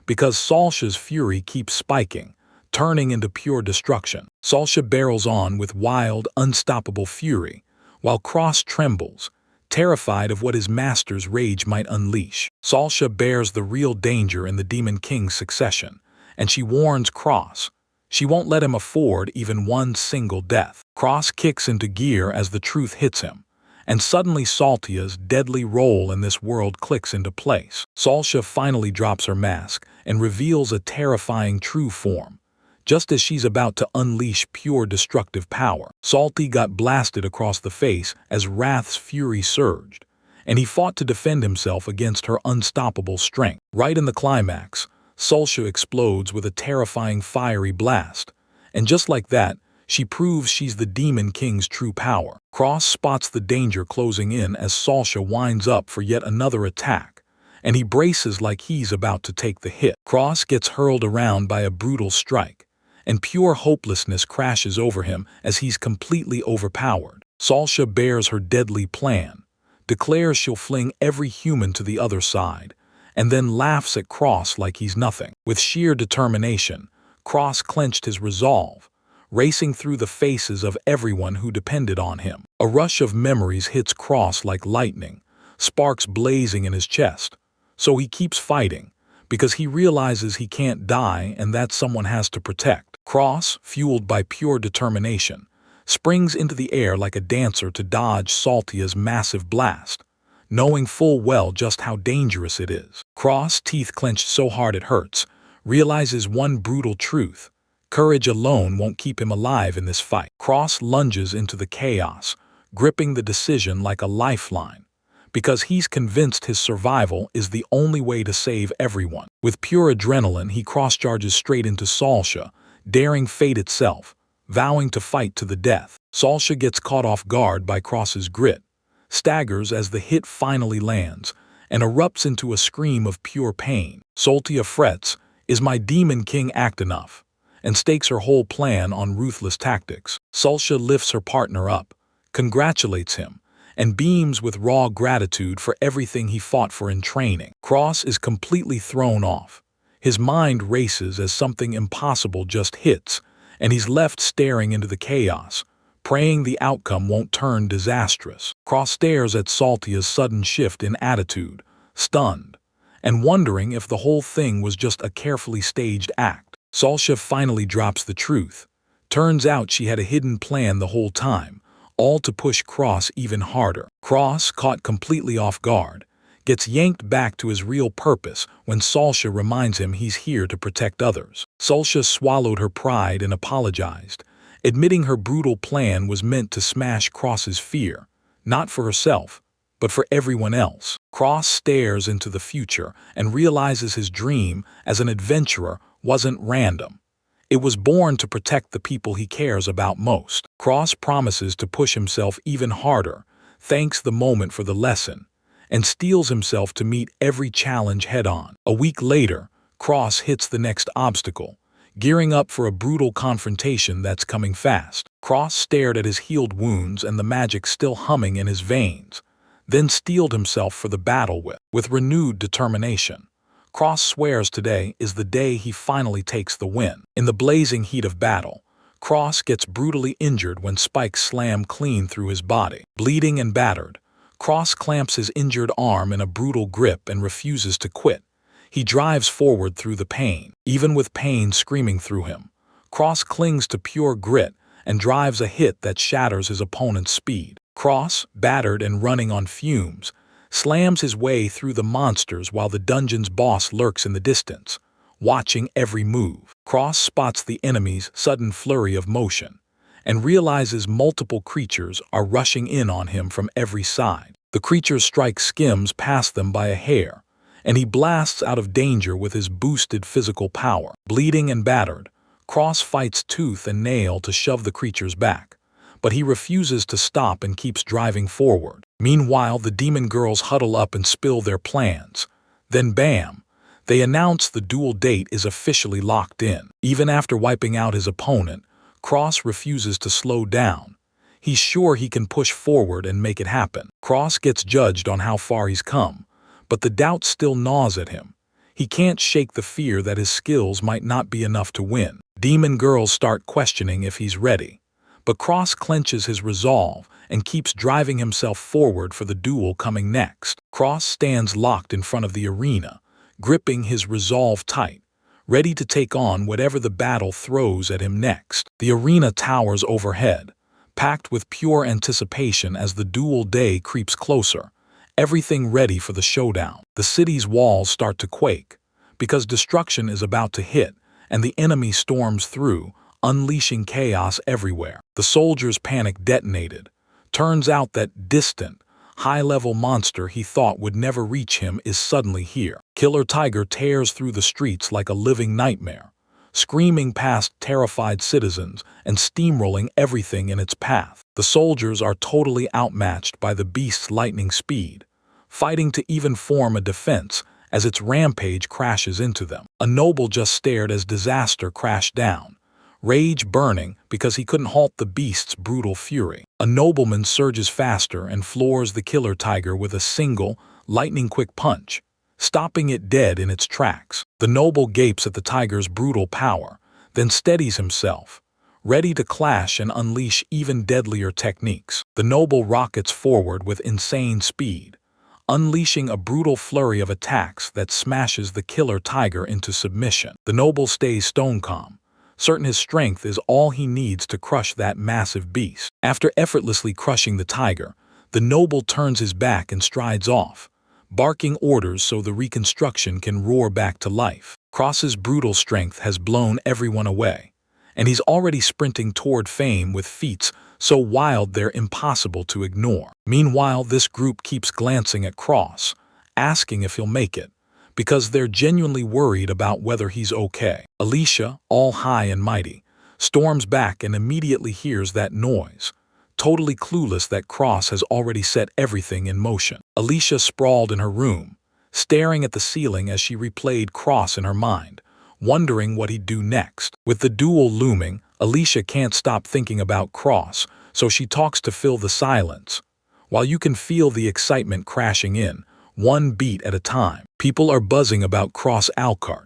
because Salsha's fury keeps spiking, turning into pure destruction. Salsha barrels on with wild, unstoppable fury, while Cross trembles, terrified of what his master's rage might unleash. Salsha bears the real danger in the Demon King's succession, and she warns Cross she won't let him afford even one single death. Cross kicks into gear as the truth hits him, and suddenly Saltia's deadly role in this world clicks into place. Salsha finally drops her mask and reveals a terrifying true form, just as she's about to unleash pure destructive power. Salty got blasted across the face as Wrath's fury surged, and he fought to defend himself against her unstoppable strength. Right in the climax, Salsha explodes with a terrifying fiery blast, and just like that, she proves she's the Demon King's true power. Cross spots the danger closing in as Salsha winds up for yet another attack, and he braces like he's about to take the hit. Cross gets hurled around by a brutal strike, and pure hopelessness crashes over him as he's completely overpowered. Salsha bears her deadly plan, declares she'll fling every human to the other side, and then laughs at Cross like he's nothing. With sheer determination, Cross clenched his resolve, racing through the faces of everyone who depended on him. A rush of memories hits Cross like lightning, sparks blazing in his chest. So he keeps fighting, because he realizes he can't die and that someone has to protect. Cross, fueled by pure determination, springs into the air like a dancer to dodge Saltia's massive blast, knowing full well just how dangerous it is. Cross, teeth clenched so hard it hurts, realizes one brutal truth: courage alone won't keep him alive in this fight. Cross lunges into the chaos, gripping the decision like a lifeline, because he's convinced his survival is the only way to save everyone. With pure adrenaline, he cross-charges straight into Salsha, daring fate itself, vowing to fight to the death. Salsha gets caught off guard by Cross's grit, staggers as the hit finally lands, and erupts into a scream of pure pain. Saltia frets, "Is my Demon King act enough?" and stakes her whole plan on ruthless tactics. Salsha lifts her partner up, congratulates him, and beams with raw gratitude for everything he fought for in training. Cross is completely thrown off. His mind races as something impossible just hits, and he's left staring into the chaos, praying the outcome won't turn disastrous. Cross stares at Saltia's sudden shift in attitude, stunned, and wondering if the whole thing was just a carefully staged act. Salsha finally drops the truth. Turns out she had a hidden plan the whole time, all to push Cross even harder. Cross, caught completely off guard, gets yanked back to his real purpose when Salsha reminds him he's here to protect others. Salsha swallowed her pride and apologized, admitting her brutal plan was meant to smash Cross's fear, not for herself, but for everyone else. Cross stares into the future and realizes his dream as an adventurer wasn't random. It was born to protect the people he cares about most. Cross promises to push himself even harder, thanks the moment for the lesson, and steels himself to meet every challenge head-on. A week later, Cross hits the next obstacle, gearing up for a brutal confrontation that's coming fast. Cross stared at his healed wounds and the magic still humming in his veins, then steeled himself for the battle with renewed determination. Cross swears today is the day he finally takes the win. In the blazing heat of battle, Cross gets brutally injured when spikes slam clean through his body. Bleeding and battered, Cross clamps his injured arm in a brutal grip and refuses to quit. He drives forward through the pain, even with pain screaming through him. Cross clings to pure grit and drives a hit that shatters his opponent's speed. Cross, battered and running on fumes, slams his way through the monsters while the dungeon's boss lurks in the distance, watching every move. Cross spots the enemy's sudden flurry of motion and realizes multiple creatures are rushing in on him from every side. The creature's strike skims past them by a hair, and he blasts out of danger with his boosted physical power. Bleeding and battered, Cross fights tooth and nail to shove the creatures back, but he refuses to stop and keeps driving forward. Meanwhile, the demon girls huddle up and spill their plans. Then bam! They announce the duel date is officially locked in. Even after wiping out his opponent, Cross refuses to slow down. He's sure he can push forward and make it happen. Cross gets judged on how far he's come, but the doubt still gnaws at him. He can't shake the fear that his skills might not be enough to win. Demon girls start questioning if he's ready, but Cross clenches his resolve and keeps driving himself forward for the duel coming next. Cross stands locked in front of the arena, gripping his resolve tight, ready to take on whatever the battle throws at him next. The arena towers overhead, packed with pure anticipation as the duel day creeps closer, everything ready for the showdown. The city's walls start to quake, because destruction is about to hit, and the enemy storms through, unleashing chaos everywhere. The soldiers' panic detonated. Turns out that distant, high-level monster he thought would never reach him is suddenly here. Killer Tiger tears through the streets like a living nightmare, screaming past terrified citizens and steamrolling everything in its path. The soldiers are totally outmatched by the beast's lightning speed, fighting to even form a defense as its rampage crashes into them. A noble just stared as disaster crashed down, rage burning because he couldn't halt the beast's brutal fury. A nobleman surges faster and floors the killer tiger with a single, lightning-quick punch, stopping it dead in its tracks. The noble gapes at the tiger's brutal power, then steadies himself, ready to clash and unleash even deadlier techniques. The noble rockets forward with insane speed, unleashing a brutal flurry of attacks that smashes the killer tiger into submission. The noble stays stone calm, certain his strength is all he needs to crush that massive beast. After effortlessly crushing the tiger, the noble turns his back and strides off, barking orders so the reconstruction can roar back to life. Cross's brutal strength has blown everyone away, and he's already sprinting toward fame with feats so wild they're impossible to ignore. Meanwhile, this group keeps glancing at Cross, asking if he'll make it, because they're genuinely worried about whether he's okay. Alicia, all high and mighty, storms back and immediately hears that noise, totally clueless that Cross has already set everything in motion. Alicia sprawled in her room, staring at the ceiling as she replayed Cross in her mind, wondering what he'd do next. With the duel looming, Alicia can't stop thinking about Cross, so she talks to fill the silence. While you can feel the excitement crashing in, one beat at a time, people are buzzing about Cross Alcart.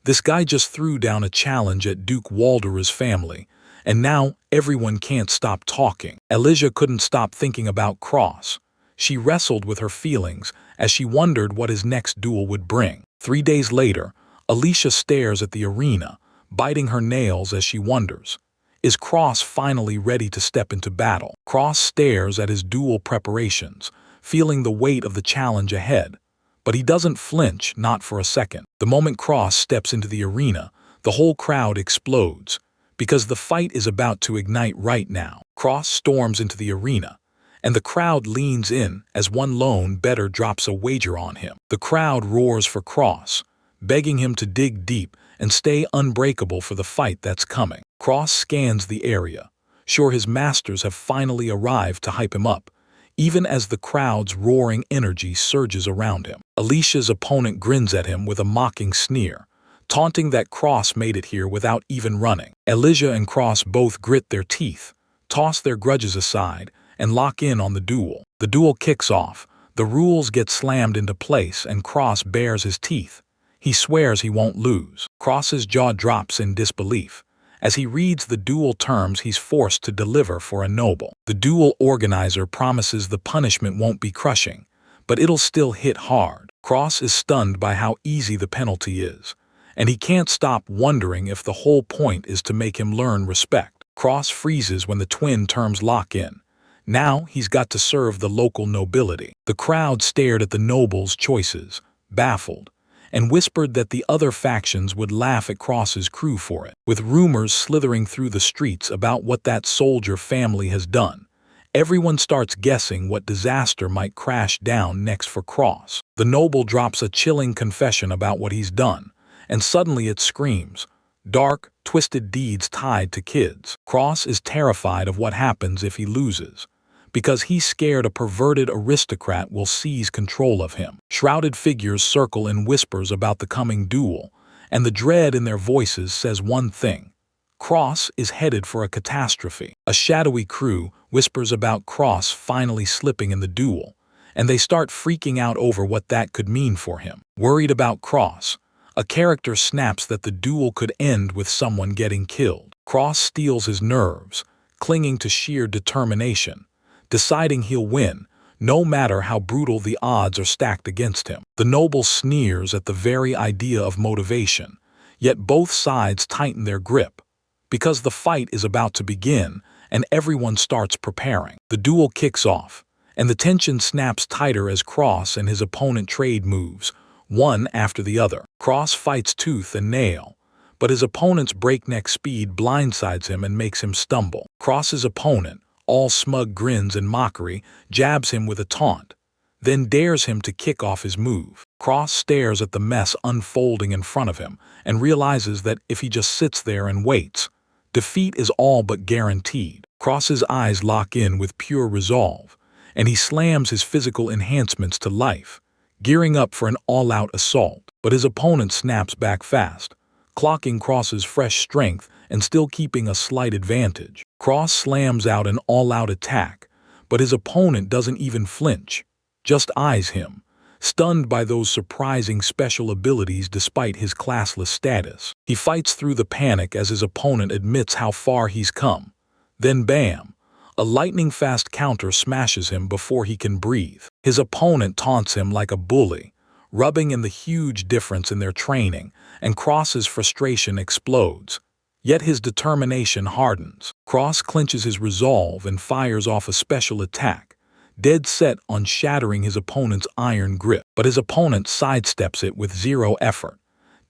This guy just threw down a challenge at Duke Waldera's family, and now everyone can't stop talking. Alicia couldn't stop thinking about Cross. She wrestled with her feelings as she wondered what his next duel would bring. 3 days later, Alicia stares at the arena, biting her nails as she wonders, is Cross finally ready to step into battle? Cross stares at his duel preparations, feeling the weight of the challenge ahead, but he doesn't flinch, not for a second. The moment Cross steps into the arena, the whole crowd explodes, because the fight is about to ignite right now. Cross storms into the arena, and the crowd leans in as one lone bettor drops a wager on him. The crowd roars for Cross, begging him to dig deep and stay unbreakable for the fight that's coming. Cross scans the area, sure his masters have finally arrived to hype him up, even as the crowd's roaring energy surges around him. Alicia's opponent grins at him with a mocking sneer, taunting that Cross made it here without even running. Alicia and Cross both grit their teeth, toss their grudges aside, and lock in on the duel. The duel kicks off, the rules get slammed into place, and Cross bares his teeth. He swears he won't lose. Cross's jaw drops in disbelief, As he reads the duel terms he's forced to deliver for a noble, the duel organizer promises the punishment won't be crushing, but it'll still hit hard. Cross is stunned by how easy the penalty is, and he can't stop wondering if the whole point is to make him learn respect. Cross freezes when the twin terms lock in. Now he's got to serve the local nobility. The crowd stared at the noble's choices, baffled, and whispered that the other factions would laugh at Cross's crew for it. With rumors slithering through the streets about what that soldier family has done, everyone starts guessing what disaster might crash down next for Cross. The noble drops a chilling confession about what he's done, and suddenly it screams, dark, twisted deeds tied to kids. Cross is terrified of what happens if he loses, because he's scared a perverted aristocrat will seize control of him. Shrouded figures circle in whispers about the coming duel, and the dread in their voices says one thing: Cross is headed for a catastrophe. A shadowy crew whispers about Cross finally slipping in the duel, and they start freaking out over what that could mean for him. Worried about Cross, a character snaps that the duel could end with someone getting killed. Cross steels his nerves, clinging to sheer determination, deciding he'll win, no matter how brutal the odds are stacked against him. The noble sneers at the very idea of motivation, yet both sides tighten their grip, because the fight is about to begin and everyone starts preparing. The duel kicks off, and the tension snaps tighter as Cross and his opponent trade moves, one after the other. Cross fights tooth and nail, but his opponent's breakneck speed blindsides him and makes him stumble. Cross's opponent, all smug grins and mockery, jabs him with a taunt, then dares him to kick off his move. Cross stares at the mess unfolding in front of him and realizes that if he just sits there and waits, defeat is all but guaranteed. Cross's eyes lock in with pure resolve, and he slams his physical enhancements to life, gearing up for an all-out assault. But his opponent snaps back fast, clocking Cross's fresh strength and still keeping a slight advantage. Cross slams out an all-out attack, but his opponent doesn't even flinch, just eyes him, stunned by those surprising special abilities despite his classless status. He fights through the panic as his opponent admits how far he's come. Then bam! A lightning-fast counter smashes him before he can breathe. His opponent taunts him like a bully, rubbing in the huge difference in their training, and Cross's frustration explodes. Yet his determination hardens. Cross clenches his resolve and fires off a special attack, dead set on shattering his opponent's iron grip. But his opponent sidesteps it with zero effort,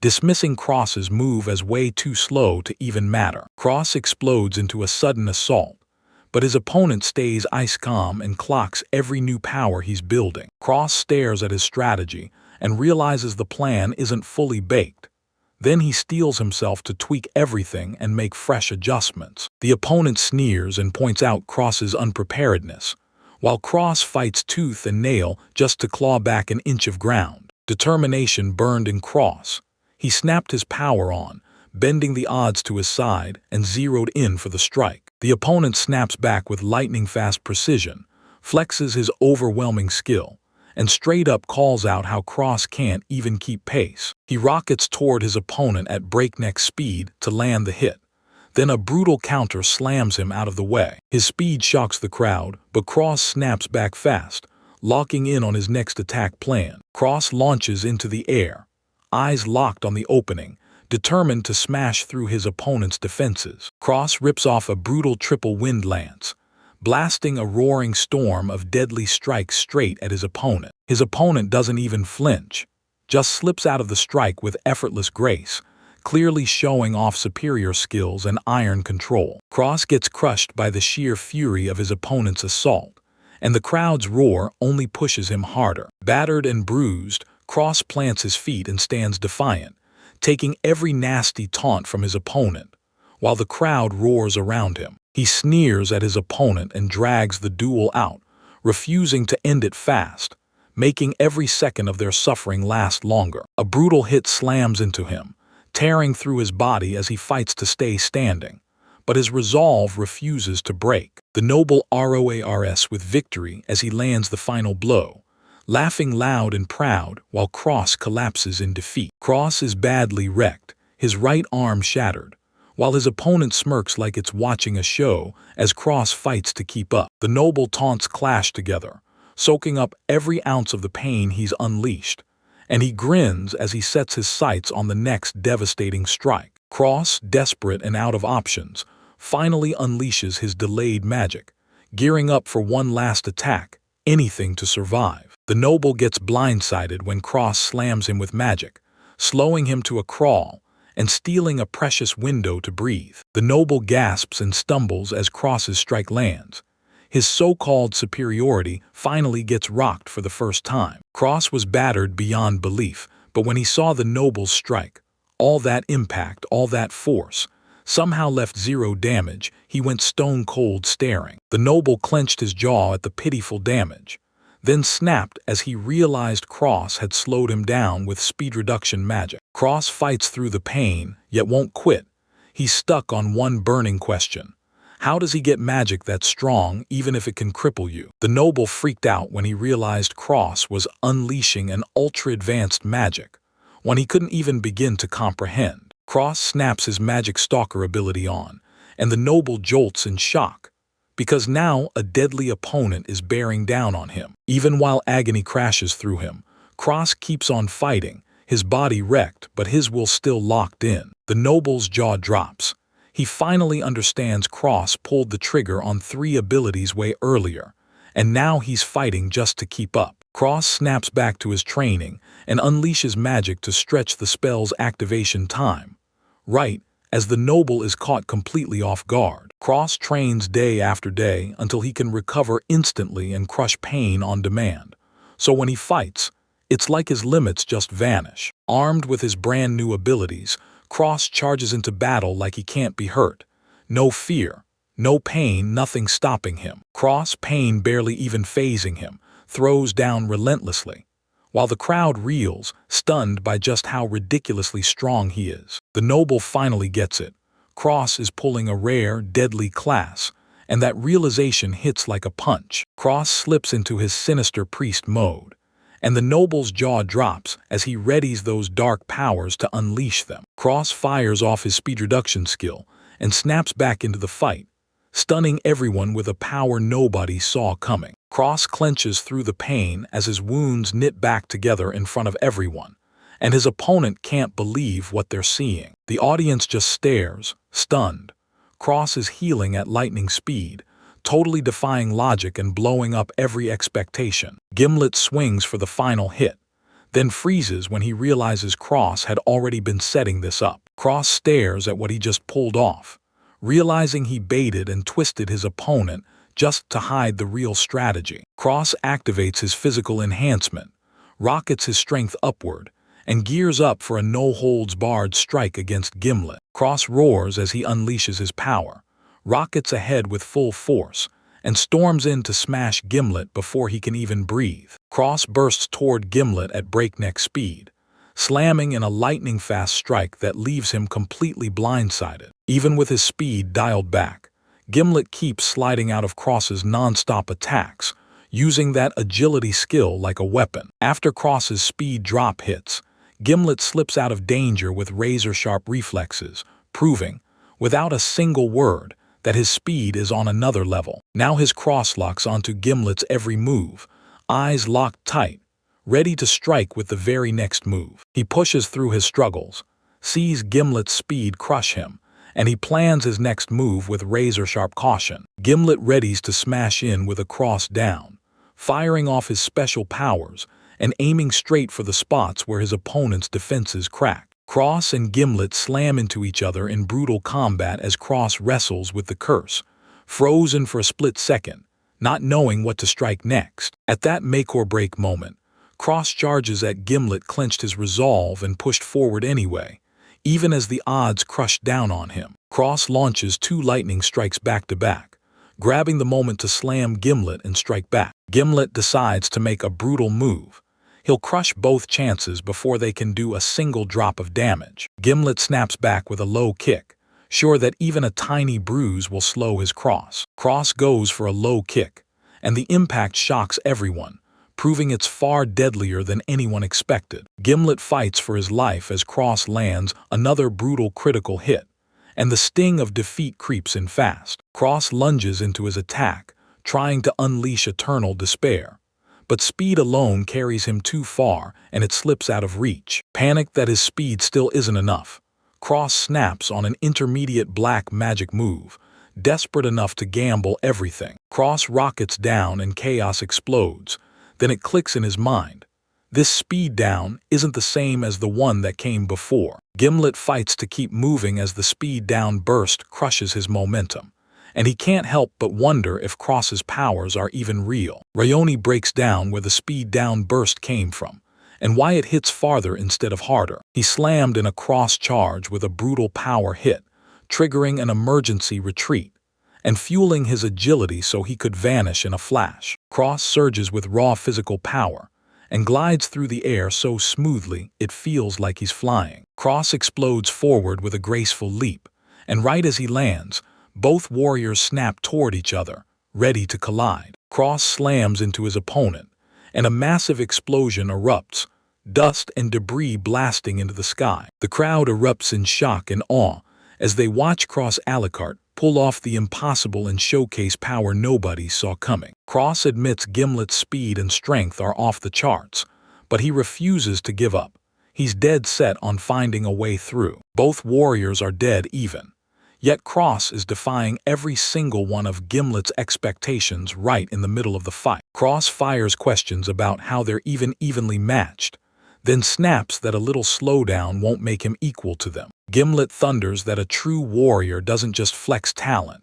dismissing Cross's move as way too slow to even matter. Cross explodes into a sudden assault, but his opponent stays ice calm and clocks every new power he's building. Cross stares at his strategy and realizes the plan isn't fully baked. Then he steels himself to tweak everything and make fresh adjustments. The opponent sneers and points out Cross's unpreparedness, while Cross fights tooth and nail just to claw back an inch of ground. Determination burned in Cross. He snapped his power on, bending the odds to his side, and zeroed in for the strike. The opponent snaps back with lightning-fast precision, flexes his overwhelming skill, and straight up calls out how Cross can't even keep pace. He rockets toward his opponent at breakneck speed to land the hit. Then a brutal counter slams him out of the way. His speed shocks the crowd, but Cross snaps back fast, locking in on his next attack plan. Cross launches into the air, eyes locked on the opening, determined to smash through his opponent's defenses. Cross rips off a brutal triple wind lance, blasting a roaring storm of deadly strikes straight at his opponent. His opponent doesn't even flinch, just slips out of the strike with effortless grace, clearly showing off superior skills and iron control. Cross gets crushed by the sheer fury of his opponent's assault, and the crowd's roar only pushes him harder. Battered and bruised, Cross plants his feet and stands defiant, taking every nasty taunt from his opponent, while the crowd roars around him. He sneers at his opponent and drags the duel out, refusing to end it fast, making every second of their suffering last longer. A brutal hit slams into him, tearing through his body as he fights to stay standing, but his resolve refuses to break. The noble roars with victory as he lands the final blow, laughing loud and proud while Cross collapses in defeat. Cross is badly wrecked, his right arm shattered, while his opponent smirks like it's watching a show as Cross fights to keep up. The noble taunts clash together, soaking up every ounce of the pain he's unleashed, and he grins as he sets his sights on the next devastating strike. Cross, desperate and out of options, finally unleashes his delayed magic, gearing up for one last attack, anything to survive. The noble gets blindsided when Cross slams him with magic, slowing him to a crawl and stealing a precious window to breathe. The noble gasps and stumbles as Cross's strike lands. His so-called superiority finally gets rocked for the first time. Cross was battered beyond belief, but when he saw the noble's strike, all that impact, all that force, somehow left zero damage, he went stone-cold staring. The noble clenched his jaw at the pitiful damage, then snapped as he realized Cross had slowed him down with speed reduction magic. Cross fights through the pain, yet won't quit. He's stuck on one burning question. How does he get magic that's strong even if it can cripple you? The noble freaked out when he realized Cross was unleashing an ultra-advanced magic, one he couldn't even begin to comprehend. Cross snaps his magic stalker ability on, and the noble jolts in shock, because now a deadly opponent is bearing down on him. Even while agony crashes through him, Cross keeps on fighting, his body wrecked but his will still locked in. The noble's jaw drops. He finally understands Cross pulled the trigger on 3 abilities way earlier, and now he's fighting just to keep up. Cross snaps back to his training and unleashes magic to stretch the spell's activation time, right as the noble is caught completely off guard. Cross trains day after day until he can recover instantly and crush pain on demand. So when he fights, it's like his limits just vanish. Armed with his brand new abilities, Cross charges into battle like he can't be hurt. No fear, no pain, nothing stopping him. Cross, pain barely even phasing him, throws down relentlessly, while the crowd reels, stunned by just how ridiculously strong he is. The noble finally gets it. Cross is pulling a rare, deadly class, and that realization hits like a punch. Cross slips into his sinister priest mode, and the noble's jaw drops as he readies those dark powers to unleash them. Cross fires off his speed reduction skill and snaps back into the fight, stunning everyone with a power nobody saw coming. Cross clenches through the pain as his wounds knit back together in front of everyone, and his opponent can't believe what they're seeing. The audience just stares, stunned. Cross is healing at lightning speed, totally defying logic and blowing up every expectation. Gimlet swings for the final hit, then freezes when he realizes Cross had already been setting this up. Cross stares at what he just pulled off, realizing he baited and twisted his opponent just to hide the real strategy. Cross activates his physical enhancement, rockets his strength upward, and gears up for a no-holds-barred strike against Gimlet. Cross roars as he unleashes his power, rockets ahead with full force, and storms in to smash Gimlet before he can even breathe. Cross bursts toward Gimlet at breakneck speed, slamming in a lightning-fast strike that leaves him completely blindsided. Even with his speed dialed back, Gimlet keeps sliding out of Cross's non-stop attacks, using that agility skill like a weapon. After Cross's speed drop hits, Gimlet slips out of danger with razor-sharp reflexes, proving, without a single word, that his speed is on another level. Now his cross locks onto Gimlet's every move, eyes locked tight, ready to strike with the very next move. He pushes through his struggles, sees Gimlet's speed crush him, and he plans his next move with razor-sharp caution. Gimlet readies to smash in with a cross down, firing off his special powers and aiming straight for the spots where his opponent's defenses crack. Cross and Gimlet slam into each other in brutal combat as Cross wrestles with the curse, frozen for a split second, not knowing what to strike next. At that make-or-break moment, Cross charges at Gimlet, clenched his resolve and pushed forward anyway, even as the odds crushed down on him. Cross launches 2 lightning strikes back-to-back, grabbing the moment to slam Gimlet and strike back. Gimlet decides to make a brutal move. He'll crush both chances before they can do a single drop of damage. Gimlet snaps back with a low kick, sure that even a tiny bruise will slow his cross. Cross goes for a low kick, and the impact shocks everyone, proving it's far deadlier than anyone expected. Gimlet fights for his life as Cross lands another brutal critical hit, and the sting of defeat creeps in fast. Cross lunges into his attack, trying to unleash eternal despair. But speed alone carries him too far, and it slips out of reach. Panicked that his speed still isn't enough, Cross snaps on an intermediate black magic move, desperate enough to gamble everything. Cross rockets down and chaos explodes. Then it clicks in his mind. This speed down isn't the same as the one that came before. Gimlet fights to keep moving as the speed down burst crushes his momentum, and he can't help but wonder if Cross's powers are even real. Rayoni breaks down where the speed down burst came from, and why it hits farther instead of harder. He slammed in a cross charge with a brutal power hit, triggering an emergency retreat, and fueling his agility so he could vanish in a flash. Cross surges with raw physical power, and glides through the air so smoothly it feels like he's flying. Cross explodes forward with a graceful leap, and right as he lands, both warriors snap toward each other, ready to collide. Cross slams into his opponent, and a massive explosion erupts, dust and debris blasting into the sky. The crowd erupts in shock and awe as they watch Cross Alucard pull off the impossible and showcase power nobody saw coming. Cross admits Gimlet's speed and strength are off the charts, but he refuses to give up. He's dead set on finding a way through. Both warriors are dead even, yet Cross is defying every single one of Gimlet's expectations right in the middle of the fight. Cross fires questions about how they're even evenly matched, then snaps that a little slowdown won't make him equal to them. Gimlet thunders that a true warrior doesn't just flex talent.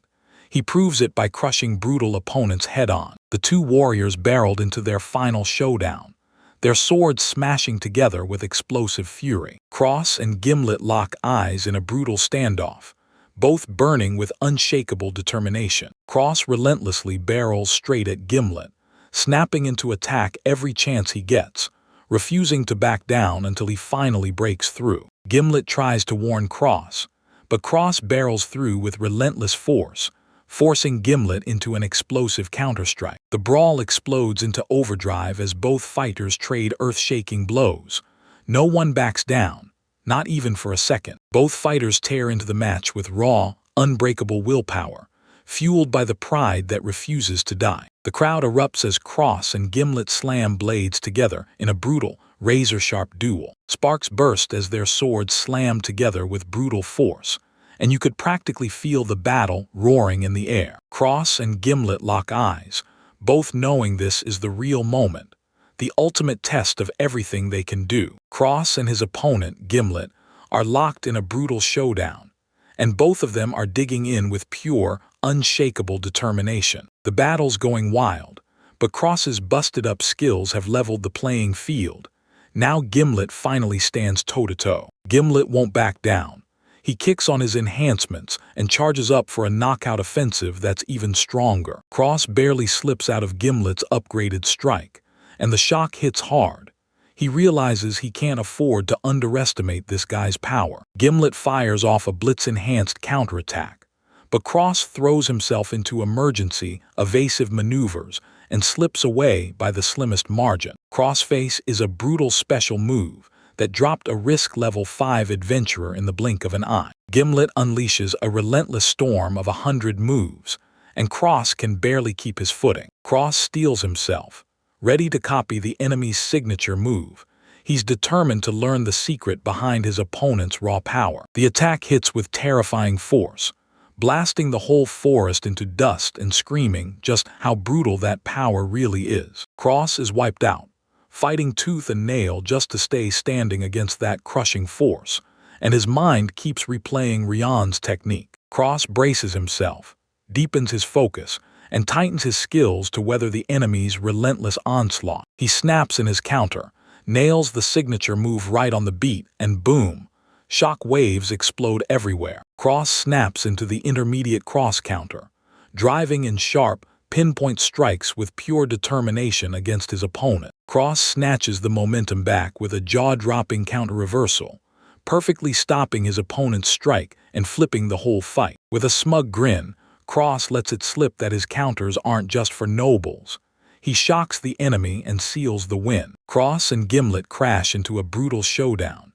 He proves it by crushing brutal opponents head-on. The two warriors barreled into their final showdown, their swords smashing together with explosive fury. Cross and Gimlet lock eyes in a brutal standoff, both burning with unshakable determination. Cross relentlessly barrels straight at Gimlet, snapping into attack every chance he gets, refusing to back down until he finally breaks through. Gimlet tries to warn Cross, but Cross barrels through with relentless force, forcing Gimlet into an explosive counterstrike. The brawl explodes into overdrive as both fighters trade earth-shaking blows. No one backs down, not even for a second. Both fighters tear into the match with raw, unbreakable willpower, fueled by the pride that refuses to die. The crowd erupts as Cross and Gimlet slam blades together in a brutal, razor-sharp duel. Sparks burst as their swords slam together with brutal force, and you could practically feel the battle roaring in the air. Cross and Gimlet lock eyes, both knowing this is the real moment, the ultimate test of everything they can do. Cross and his opponent, Gimlet, are locked in a brutal showdown, and both of them are digging in with pure, unshakable determination. The battle's going wild, but Cross's busted-up skills have leveled the playing field. Now Gimlet finally stands toe-to-toe. Gimlet won't back down. He kicks on his enhancements and charges up for a knockout offensive that's even stronger. Cross barely slips out of Gimlet's upgraded strike, and the shock hits hard. He realizes he can't afford to underestimate this guy's power. Gimlet fires off a blitz-enhanced counterattack, but Cross throws himself into emergency, evasive maneuvers and slips away by the slimmest margin. Crossface is a brutal special move that dropped a risk level 5 adventurer in the blink of an eye. Gimlet unleashes a relentless storm of 100 moves, and Cross can barely keep his footing. Cross steels himself, ready to copy the enemy's signature move. He's determined to learn the secret behind his opponent's raw power. The attack hits with terrifying force, blasting the whole forest into dust and screaming just how brutal that power really is. Cross is wiped out, fighting tooth and nail just to stay standing against that crushing force, and his mind keeps replaying Rion's technique. Cross braces himself, deepens his focus, and tightens his skills to weather the enemy's relentless onslaught. He snaps in his counter, nails the signature move right on the beat, and boom! Shock waves explode everywhere. Cross snaps into the intermediate cross counter, driving in sharp, pinpoint strikes with pure determination against his opponent. Cross snatches the momentum back with a jaw-dropping counter-reversal, perfectly stopping his opponent's strike and flipping the whole fight. With a smug grin, Cross lets it slip that his counters aren't just for nobles. He shocks the enemy and seals the win. Cross and Gimlet crash into a brutal showdown,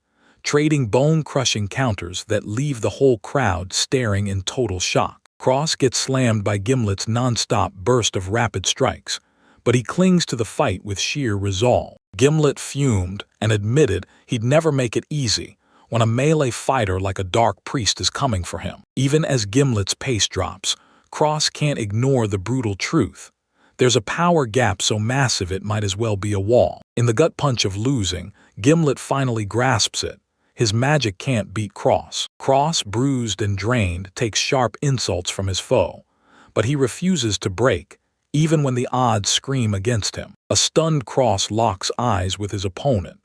trading bone-crushing counters that leave the whole crowd staring in total shock. Cross gets slammed by Gimlet's non-stop burst of rapid strikes, but he clings to the fight with sheer resolve. Gimlet fumed and admitted he'd never make it easy when a melee fighter like a dark priest is coming for him. Even as Gimlet's pace drops, Cross can't ignore the brutal truth. There's a power gap so massive it might as well be a wall. In the gut punch of losing, Gimlet finally grasps it. His magic can't beat Cross. Cross, bruised and drained, takes sharp insults from his foe, but he refuses to break, even when the odds scream against him. A stunned Cross locks eyes with his opponent,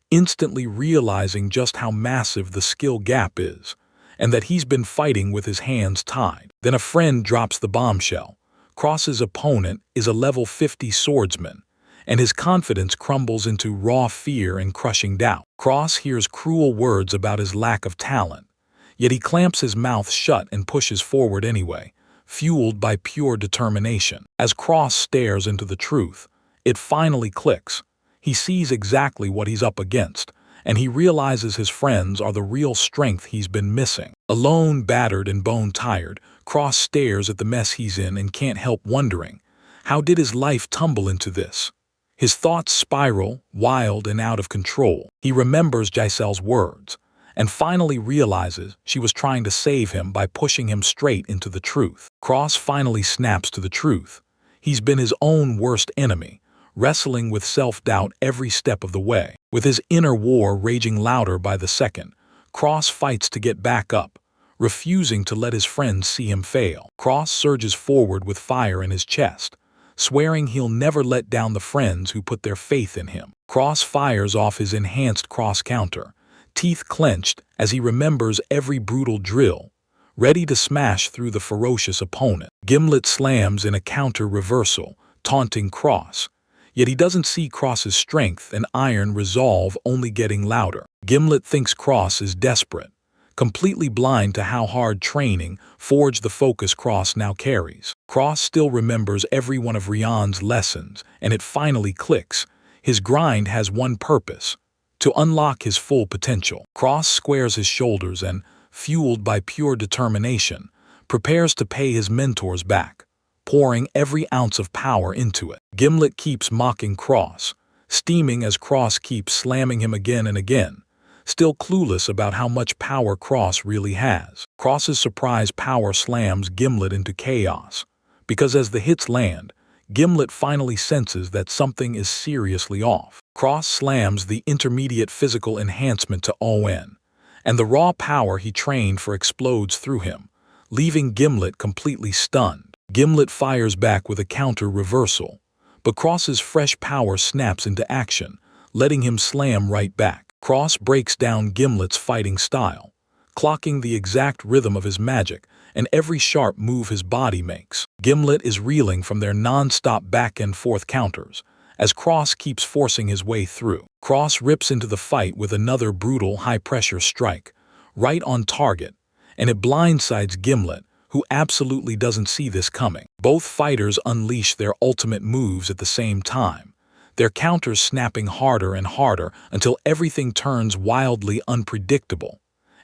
instantly realizing just how massive the skill gap is, and that he's been fighting with his hands tied. Then a friend drops the bombshell. Cross's opponent is a level 50 swordsman, and his confidence crumbles into raw fear and crushing doubt. Cross hears cruel words about his lack of talent, yet he clamps his mouth shut and pushes forward anyway, fueled by pure determination. As Cross stares into the truth, it finally clicks. He sees exactly what he's up against, and he realizes his friends are the real strength he's been missing. Alone, battered and bone-tired, Cross stares at the mess he's in and can't help wondering, how did his life tumble into this? His thoughts spiral, wild and out of control. He remembers Giselle's words, and finally realizes she was trying to save him by pushing him straight into the truth. Cross finally snaps to the truth. He's been his own worst enemy, wrestling with self-doubt every step of the way. With his inner war raging louder by the second, Cross fights to get back up, refusing to let his friends see him fail. Cross surges forward with fire in his chest, swearing he'll never let down the friends who put their faith in him. Cross fires off his enhanced cross counter, teeth clenched as he remembers every brutal drill, ready to smash through the ferocious opponent. Gimlet slams in a counter reversal, taunting Cross, yet he doesn't see Cross's strength and iron resolve only getting louder. Gimlet thinks Cross is desperate, completely blind to how hard training forged the focus Cross now carries. Cross still remembers every one of Rian's lessons, and it finally clicks. His grind has one purpose: to unlock his full potential. Cross squares his shoulders and, fueled by pure determination, prepares to pay his mentors back, pouring every ounce of power into it. Gimlet keeps mocking Cross, steaming as Cross keeps slamming him again and again, still clueless about how much power Cross really has. Cross's surprise power slams Gimlet into chaos, because as the hits land, Gimlet finally senses that something is seriously off. Cross slams the intermediate physical enhancement to ON, and the raw power he trained for explodes through him, leaving Gimlet completely stunned. Gimlet fires back with a counter reversal, but Cross's fresh power snaps into action, letting him slam right back. Cross breaks down Gimlet's fighting style, clocking the exact rhythm of his magic and every sharp move his body makes. Gimlet is reeling from their non-stop back-and-forth counters as Cross keeps forcing his way through. Cross rips into the fight with another brutal high-pressure strike, right on target, and it blindsides Gimlet, who absolutely doesn't see this coming. Both fighters unleash their ultimate moves at the same time, their counters snapping harder and harder until everything turns wildly unpredictable,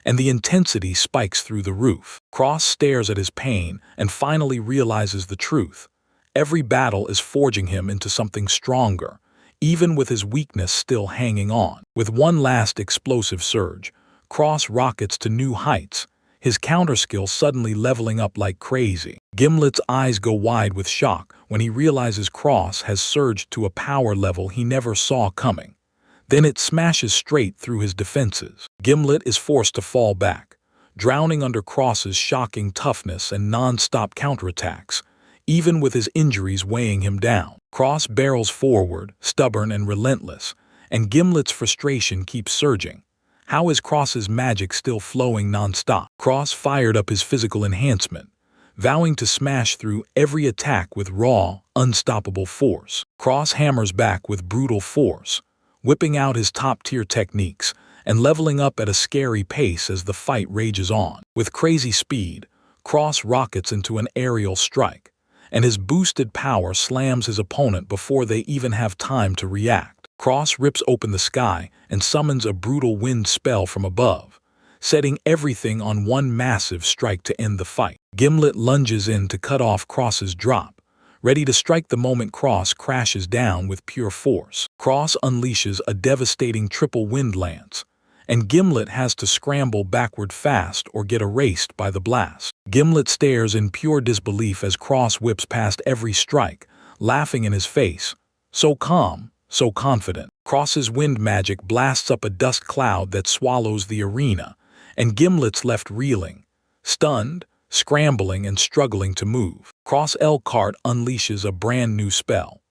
and the intensity spikes through the roof. Cross stares at his pain and finally realizes the truth. Every battle is forging him into something stronger, even with his weakness still hanging on. With one last explosive surge, Cross rockets to new heights, his counter skill suddenly leveling up like crazy. Gimlet's eyes go wide with shock when he realizes Cross has surged to a power level he never saw coming. Then it smashes straight through his defenses. Gimlet is forced to fall back, drowning under Cross's shocking toughness and non-stop counterattacks, even with his injuries weighing him down. Cross barrels forward, stubborn and relentless, and Gimlet's frustration keeps surging. How is Cross's magic still flowing non-stop? Cross fired up his physical enhancement, vowing to smash through every attack with raw, unstoppable force. Cross hammers back with brutal force, whipping out his top-tier techniques and leveling up at a scary pace as the fight rages on. With crazy speed, Cross rockets into an aerial strike, and his boosted power slams his opponent before they even have time to react. Cross rips open the sky and summons a brutal wind spell from above, setting everything on one massive strike to end the fight. Gimlet lunges in to cut off Cross's drop, ready to strike the moment Cross crashes down with pure force. Cross unleashes a devastating triple wind lance, and Gimlet has to scramble backward fast or get erased by the blast. Gimlet stares in pure disbelief as Cross whips past every strike, laughing in his face. So calm, so confident. Cross's wind magic blasts up a dust cloud that swallows the arena, and Gimlet's left reeling, stunned, scrambling and struggling to move. Cross Elcart unleashes a brand new spell,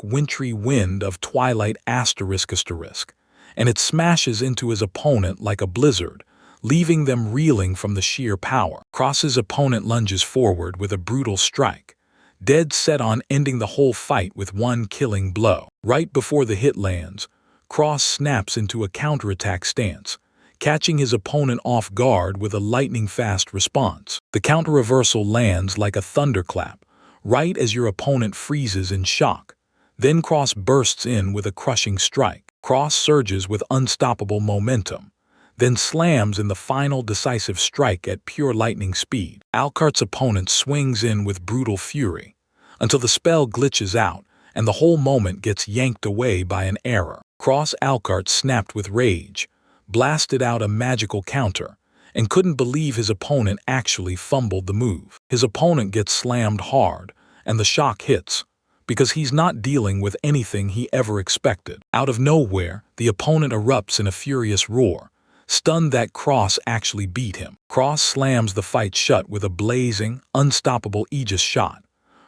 Wintry Wind of Twilight ***, and it smashes into his opponent like a blizzard, leaving them reeling from the sheer power. Cross's opponent lunges forward with a brutal strike, dead set on ending the whole fight with one killing blow. Right before the hit lands, Cross snaps into a counterattack stance, catching his opponent off guard with a lightning-fast response. The counter-reversal lands like a thunderclap, right as your opponent freezes in shock. Then Cross bursts in with a crushing strike. Cross surges with unstoppable momentum, then slams in the final decisive strike at pure lightning speed. Elcart's opponent swings in with brutal fury, until the spell glitches out and the whole moment gets yanked away by an error. Cross Elcart snapped with rage, blasted out a magical counter, and couldn't believe his opponent actually fumbled the move. His opponent gets slammed hard, and the shock hits, because he's not dealing with anything he ever expected. Out of nowhere, the opponent erupts in a furious roar, stunned that Cross actually beat him. Cross slams the fight shut with a blazing, unstoppable Aegis shot,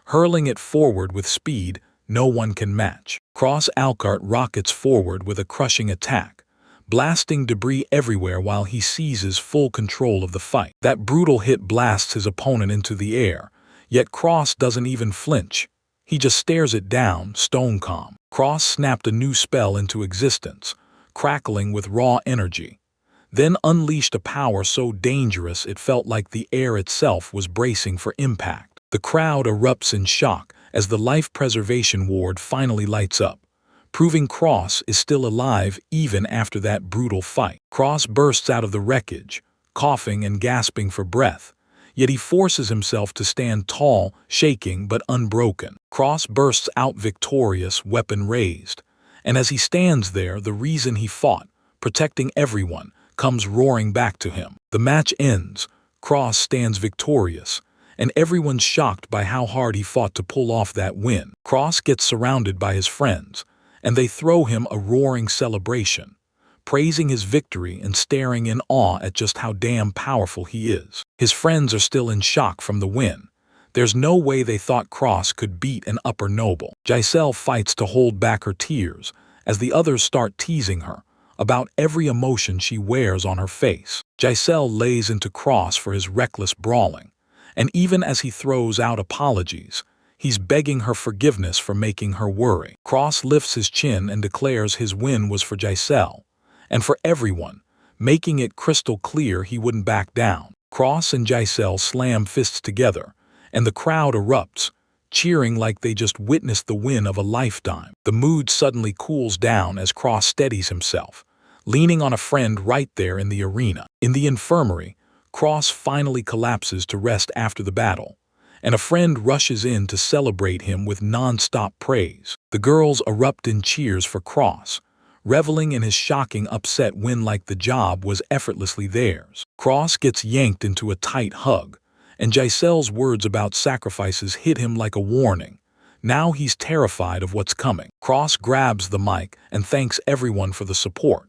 hurling it forward with speed no one can match. Cross Elcart rockets forward with a crushing attack, blasting debris everywhere while he seizes full control of the fight. That brutal hit blasts his opponent into the air, yet Cross doesn't even flinch. He just stares it down, stone calm. Cross snapped a new spell into existence, crackling with raw energy, then unleashed a power so dangerous it felt like the air itself was bracing for impact. The crowd erupts in shock as the life preservation ward finally lights up, proving Cross is still alive even after that brutal fight. Cross bursts out of the wreckage, coughing and gasping for breath, yet he forces himself to stand tall, shaking but unbroken. Cross bursts out victorious, weapon raised, and as he stands there, the reason he fought, protecting everyone, comes roaring back to him. The match ends, Cross stands victorious, and everyone's shocked by how hard he fought to pull off that win. Cross gets surrounded by his friends, and they throw him a roaring celebration, praising his victory and staring in awe at just how damn powerful he is. His friends are still in shock from the win. There's no way they thought Cross could beat an upper noble. Giselle fights to hold back her tears as the others start teasing her about every emotion she wears on her face. Giselle lays into Cross for his reckless brawling, and even as he throws out apologies, he's begging her forgiveness for making her worry. Cross lifts his chin and declares his win was for Giselle, and for everyone, making it crystal clear he wouldn't back down. Cross and Giselle slam fists together, and the crowd erupts, cheering like they just witnessed the win of a lifetime. The mood suddenly cools down as Cross steadies himself, leaning on a friend right there in the arena. In the infirmary, Cross finally collapses to rest after the battle, and a friend rushes in to celebrate him with non-stop praise. The girls erupt in cheers for Cross, reveling in his shocking upset win like the job was effortlessly theirs. Cross gets yanked into a tight hug, and Giselle's words about sacrifices hit him like a warning. Now he's terrified of what's coming. Cross grabs the mic and thanks everyone for the support,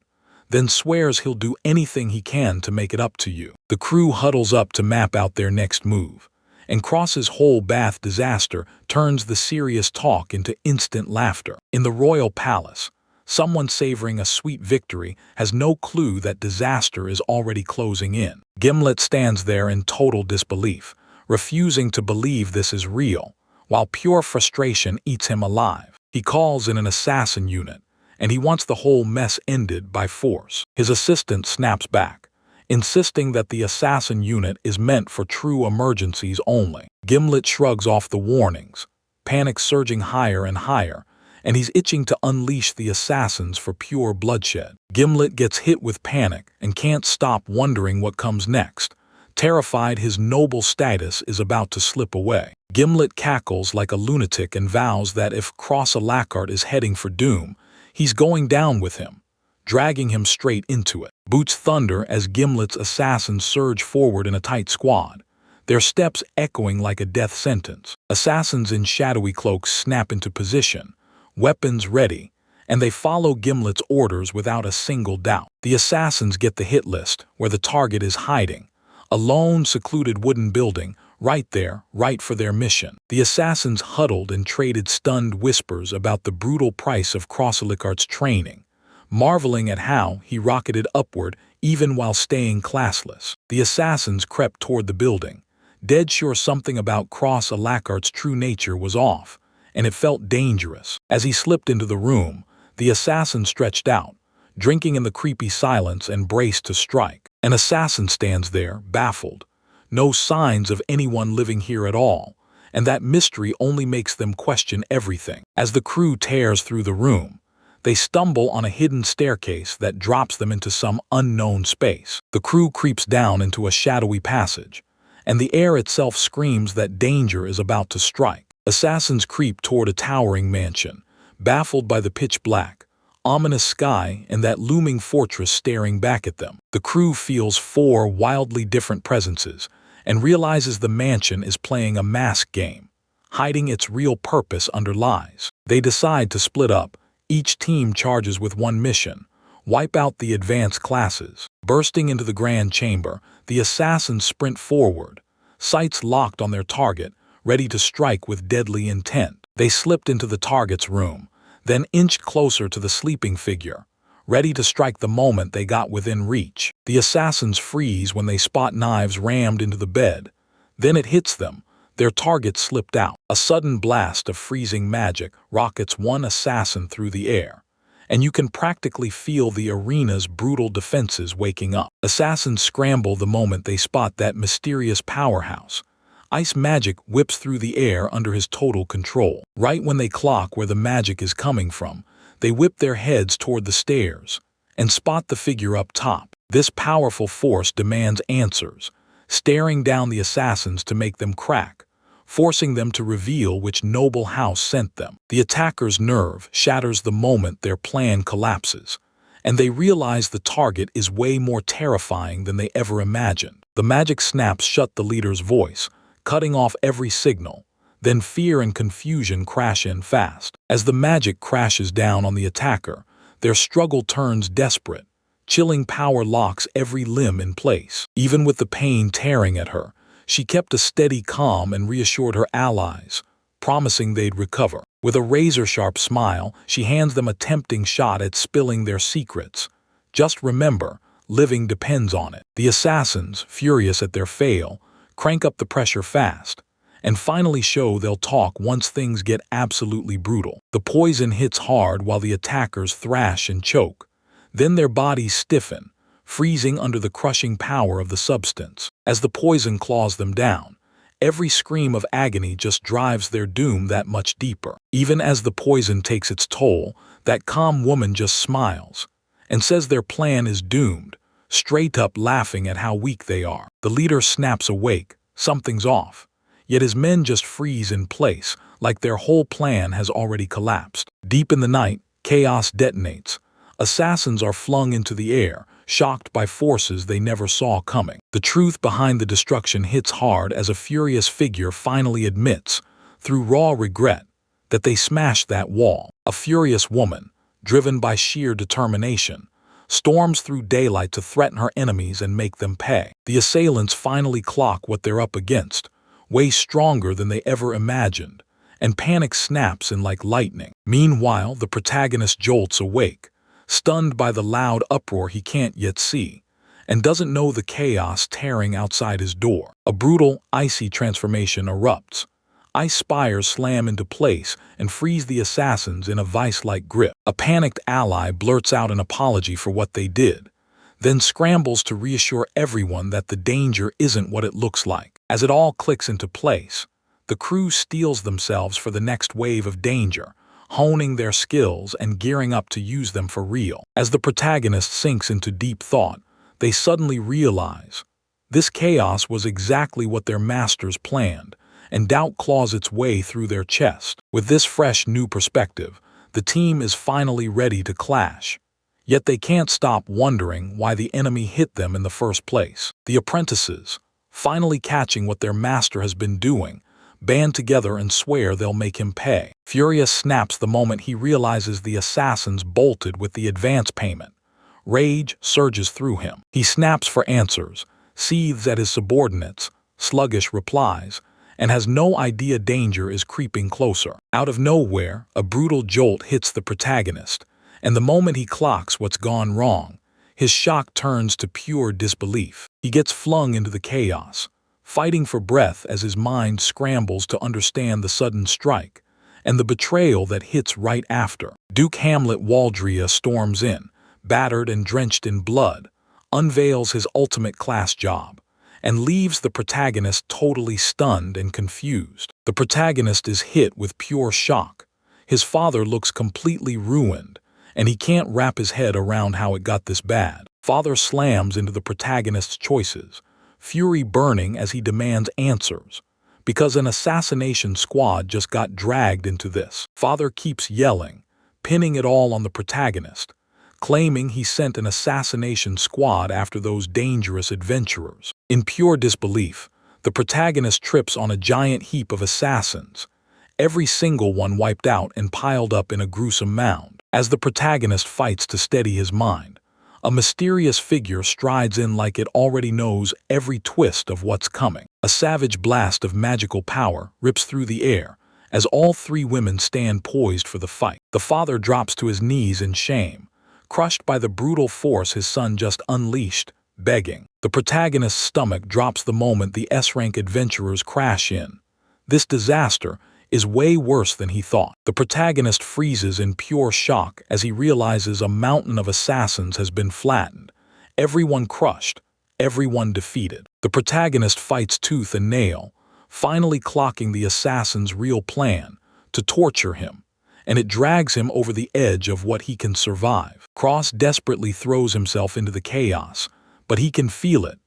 then swears he'll do anything he can to make it up to you. The crew huddles up to map out their next move, and Cross's whole bath disaster turns the serious talk into instant laughter. In the royal palace, someone savoring a sweet victory has no clue that disaster is already closing in. Gimlet stands there in total disbelief, refusing to believe this is real, while pure frustration eats him alive. He calls in an assassin unit, and he wants the whole mess ended by force. His assistant snaps back, insisting that the assassin unit is meant for true emergencies only. Gimlet shrugs off the warnings, panic surging higher and higher, and he's itching to unleash the assassins for pure bloodshed. Gimlet gets hit with panic and can't stop wondering what comes next. Terrified his noble status is about to slip away. Gimlet cackles like a lunatic and vows that if Cross-a-Lacart is heading for doom, he's going down with him, dragging him straight into it. Boots thunder as Gimlet's assassins surge forward in a tight squad, their steps echoing like a death sentence. Assassins in shadowy cloaks snap into position, weapons ready, and they follow Gimlet's orders without a single doubt. The assassins get the hit list, where the target is hiding, a lone, secluded wooden building, right there, right for their mission. The assassins huddled and traded stunned whispers about the brutal price of Cross-a-Lacart's training, marveling at how he rocketed upward even while staying classless. The assassins crept toward the building, dead sure something about Cross-a-Lacart's true nature was off, and it felt dangerous. As he slipped into the room, the assassin stretched out, drinking in the creepy silence and braced to strike. An assassin stands there, baffled. No signs of anyone living here at all, and that mystery only makes them question everything. As the crew tears through the room, they stumble on a hidden staircase that drops them into some unknown space. The crew creeps down into a shadowy passage, and the air itself screams that danger is about to strike. Assassins creep toward a towering mansion, baffled by the pitch-black, ominous sky and that looming fortress staring back at them. The crew feels four wildly different presences and realizes the mansion is playing a mask game, hiding its real purpose under lies. They decide to split up. Each team charges with one mission: wipe out the advanced classes. Bursting into the grand chamber, the assassins sprint forward, sights locked on their target, ready to strike with deadly intent. They slipped into the target's room, then inched closer to the sleeping figure, ready to strike the moment they got within reach. The assassins freeze when they spot knives rammed into the bed. Then it hits them. Their target slipped out. A sudden blast of freezing magic rockets one assassin through the air, and you can practically feel the arena's brutal defenses waking up. Assassins scramble the moment they spot that mysterious powerhouse. Ice magic whips through the air under his total control. Right when they clock where the magic is coming from, they whip their heads toward the stairs and spot the figure up top. This powerful force demands answers, staring down the assassins to make them crack, forcing them to reveal which noble house sent them. The attacker's nerve shatters the moment their plan collapses, and they realize the target is way more terrifying than they ever imagined. The magic snaps shut the leader's voice, cutting off every signal. Then fear and confusion crash in fast. As the magic crashes down on the attacker, their struggle turns desperate. Chilling power locks every limb in place. Even with the pain tearing at her, she kept a steady calm and reassured her allies, promising they'd recover. With a razor-sharp smile, she hands them a tempting shot at spilling their secrets. Just remember, living depends on it. The assassins, furious at their fail, crank up the pressure fast, and finally show they'll talk once things get absolutely brutal. The poison hits hard while the attackers thrash and choke. Then their bodies stiffen, freezing under the crushing power of the substance. As the poison claws them down, every scream of agony just drives their doom that much deeper. Even as the poison takes its toll, that calm woman just smiles and says their plan is doomed, straight up laughing at how weak they are. The leader snaps awake. Something's off. Yet his men just freeze in place, like their whole plan has already collapsed. Deep in the night, chaos detonates. Assassins are flung into the air, shocked by forces they never saw coming. The truth behind the destruction hits hard as a furious figure finally admits, through raw regret, that they smashed that wall. A furious woman, driven by sheer determination, storms through daylight to threaten her enemies and make them pay. The assailants finally clock what they're up against, way stronger than they ever imagined, and panic snaps in like lightning. Meanwhile, the protagonist jolts awake, stunned by the loud uproar he can't yet see, and doesn't know the chaos tearing outside his door. A brutal, icy transformation erupts. Ice spires slam into place and freeze the assassins in a vice-like grip. A panicked ally blurts out an apology for what they did, then scrambles to reassure everyone that the danger isn't what it looks like. As it all clicks into place, the crew steels themselves for the next wave of danger, honing their skills and gearing up to use them for real. As the protagonist sinks into deep thought, they suddenly realize this chaos was exactly what their masters planned, and doubt claws its way through their chest. With this fresh new perspective, the team is finally ready to clash. Yet they can't stop wondering why the enemy hit them in the first place. The apprentices, finally catching what their master has been doing, band together and swear they'll make him pay. Furious snaps the moment he realizes the assassins bolted with the advance payment. Rage surges through him. He snaps for answers, seethes at his subordinates, sluggish replies, and has no idea danger is creeping closer. Out of nowhere, a brutal jolt hits the protagonist, and the moment he clocks what's gone wrong, his shock turns to pure disbelief. He gets flung into the chaos, fighting for breath as his mind scrambles to understand the sudden strike and the betrayal that hits right after. Duke Hamlet Waldrea storms in, battered and drenched in blood, unveils his ultimate class job, and leaves the protagonist totally stunned and confused. The protagonist is hit with pure shock. His father looks completely ruined, and he can't wrap his head around how it got this bad. Father slams into the protagonist's choices, fury burning as he demands answers, because an assassination squad just got dragged into this. Father keeps yelling, pinning it all on the protagonist, claiming he sent an assassination squad after those dangerous adventurers. In pure disbelief, the protagonist trips on a giant heap of assassins, every single one wiped out and piled up in a gruesome mound. As the protagonist fights to steady his mind, a mysterious figure strides in like it already knows every twist of what's coming. A savage blast of magical power rips through the air as all three women stand poised for the fight. The father drops to his knees in shame, crushed by the brutal force his son just unleashed, begging. The protagonist's stomach drops the moment the S-rank adventurers crash in. This disaster is way worse than he thought. The protagonist freezes in pure shock as he realizes a mountain of assassins has been flattened, everyone crushed, everyone defeated. The protagonist fights tooth and nail, finally clocking the assassin's real plan, to torture him, and it drags him over the edge of what he can survive. Cross desperately throws himself into the chaos, but he can feel it.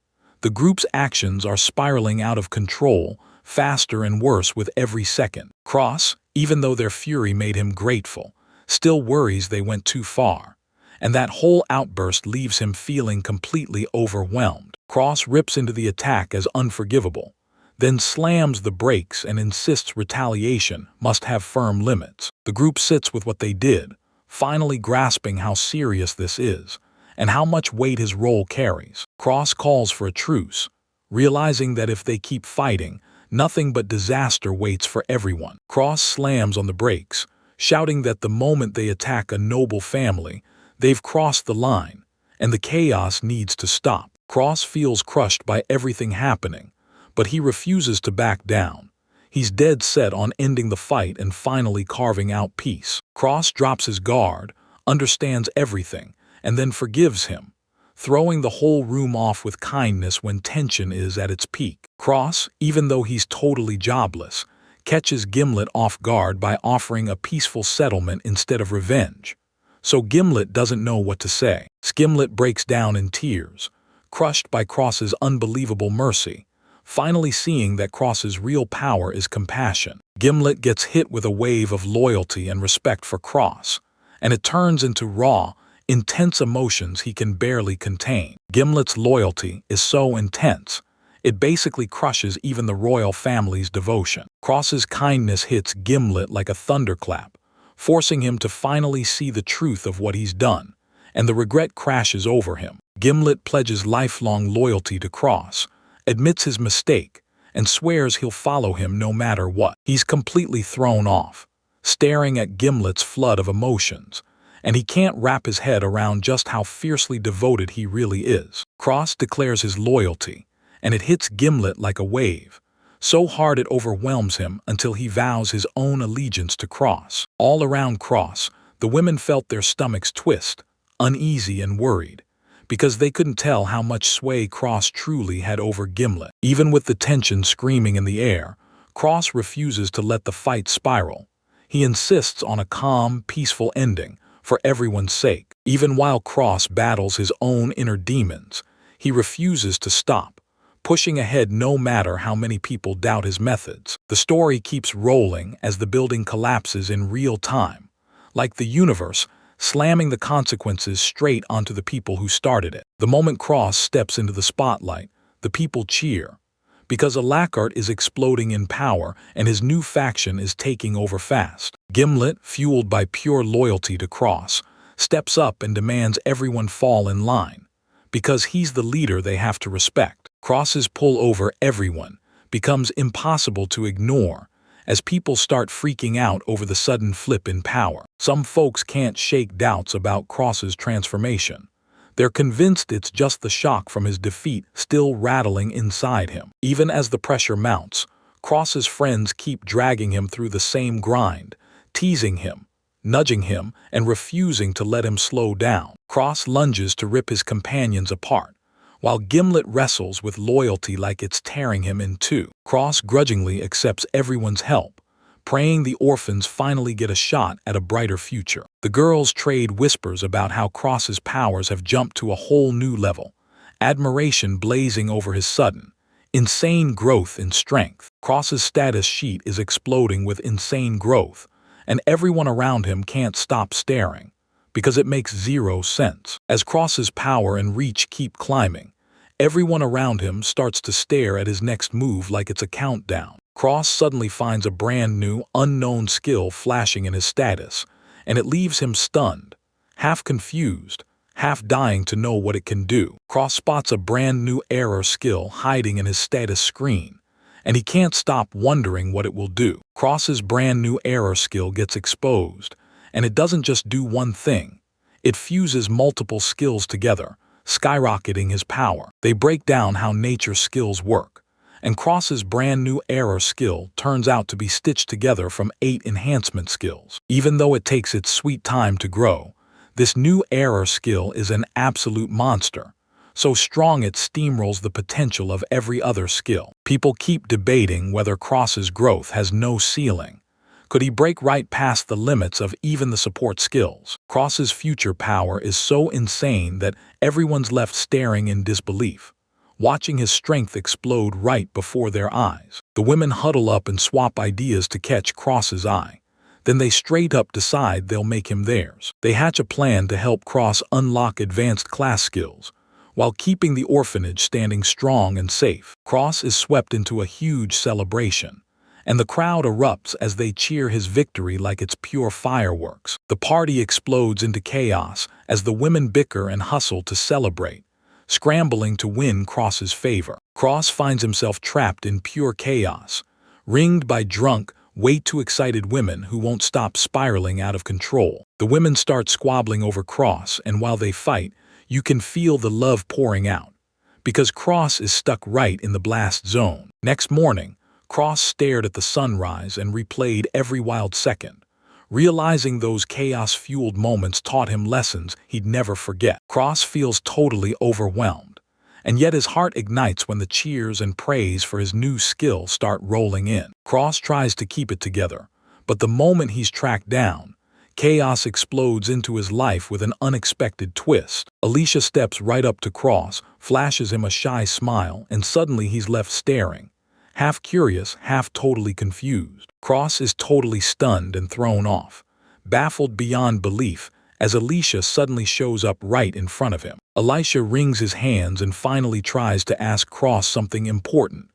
The group's actions are spiraling out of control, faster and worse with every second. Cross, even though their fury made him grateful, still worries they went too far, and that whole outburst leaves him feeling completely overwhelmed. Cross rips into the attack as unforgivable, then slams the brakes and insists retaliation must have firm limits. The group sits with what they did, finally grasping how serious this is, and how much weight his role carries. Cross calls for a truce, realizing that if they keep fighting, nothing but disaster waits for everyone. Cross slams on the brakes, shouting that the moment they attack a noble family, they've crossed the line, and the chaos needs to stop. Cross feels crushed by everything happening, but he refuses to back down. He's dead set on ending the fight and finally carving out peace. Cross drops his guard, understands everything, and then forgives him, throwing the whole room off with kindness when tension is at its peak. Cross, even though he's totally jobless, catches Gimlet off guard by offering a peaceful settlement instead of revenge. So Gimlet doesn't know what to say. Gimlet breaks down in tears, crushed by Cross's unbelievable mercy, finally seeing that Cross's real power is compassion. Gimlet gets hit with a wave of loyalty and respect for Cross, and it turns into raw, intense emotions he can barely contain. Gimlet's loyalty is so intense, it basically crushes even the royal family's devotion. Cross's kindness hits Gimlet like a thunderclap, forcing him to finally see the truth of what he's done, and the regret crashes over him. Gimlet pledges lifelong loyalty to Cross, admits his mistake, and swears he'll follow him no matter what. He's completely thrown off, staring at Gimlet's flood of emotions, and he can't wrap his head around just how fiercely devoted he really is. Cross declares his loyalty, and it hits Gimlet like a wave, so hard it overwhelms him until he vows his own allegiance to Cross. All around Cross, the women felt their stomachs twist, uneasy and worried, because they couldn't tell how much sway Cross truly had over Gimlet. Even with the tension screaming in the air, Cross refuses to let the fight spiral. He insists on a calm, peaceful ending for everyone's sake. Even while Cross battles his own inner demons, he refuses to stop, pushing ahead no matter how many people doubt his methods. The story keeps rolling as the building collapses in real time, like the universe slamming the consequences straight onto the people who started it. The moment Cross steps into the spotlight, the people cheer, because Alakart is exploding in power and his new faction is taking over fast. Gimlet, fueled by pure loyalty to Cross, steps up and demands everyone fall in line, because he's the leader they have to respect. Cross's pull over everyone becomes impossible to ignore as people start freaking out over the sudden flip in power. Some folks can't shake doubts about Cross's transformation. They're convinced it's just the shock from his defeat still rattling inside him. Even as the pressure mounts, Cross's friends keep dragging him through the same grind, teasing him, nudging him, and refusing to let him slow down. Cross lunges to rip his companions apart, while Gimlet wrestles with loyalty like it's tearing him in two. Cross grudgingly accepts everyone's help, praying the orphans finally get a shot at a brighter future. The girls trade whispers about how Cross's powers have jumped to a whole new level, admiration blazing over his sudden, insane growth in strength. Cross's status sheet is exploding with insane growth, and everyone around him can't stop staring, because it makes zero sense. As Cross's power and reach keep climbing, everyone around him starts to stare at his next move like it's a countdown. Cross suddenly finds a brand new, unknown skill flashing in his status, and it leaves him stunned, half confused, half dying to know what it can do. Cross spots a brand new error skill hiding in his status screen, and he can't stop wondering what it will do. Cross's brand new error skill gets exposed, and it doesn't just do one thing. It fuses multiple skills together, skyrocketing his power. They break down how nature skills work, and Cross's brand new error skill turns out to be stitched together from 8 enhancement skills. Even though it takes its sweet time to grow, this new error skill is an absolute monster, so strong it steamrolls the potential of every other skill. People keep debating whether Cross's growth has no ceiling. Could he break right past the limits of even the support skills? Cross's future power is so insane that everyone's left staring in disbelief, watching his strength explode right before their eyes. The women huddle up and swap ideas to catch Cross's eye. Then they straight up decide they'll make him theirs. They hatch a plan to help Cross unlock advanced class skills, while keeping the orphanage standing strong and safe. Cross is swept into a huge celebration, and the crowd erupts as they cheer his victory like it's pure fireworks. The party explodes into chaos as the women bicker and hustle to celebrate, scrambling to win Cross's favor. Cross finds himself trapped in pure chaos, ringed by drunk, way too excited women who won't stop spiraling out of control. The women start squabbling over Cross, and while they fight, you can feel the love pouring out, because Cross is stuck right in the blast zone. Next morning, Cross stared at the sunrise and replayed every wild second, realizing those chaos-fueled moments taught him lessons he'd never forget. Cross feels totally overwhelmed, and yet his heart ignites when the cheers and praise for his new skill start rolling in. Cross tries to keep it together, but the moment he's tracked down, chaos explodes into his life with an unexpected twist. Alicia steps right up to Cross, flashes him a shy smile, and suddenly he's left staring, half curious, half totally confused. Cross is totally stunned and thrown off, baffled beyond belief, as Alicia suddenly shows up right in front of him. Alicia wrings his hands and finally tries to ask Cross something important,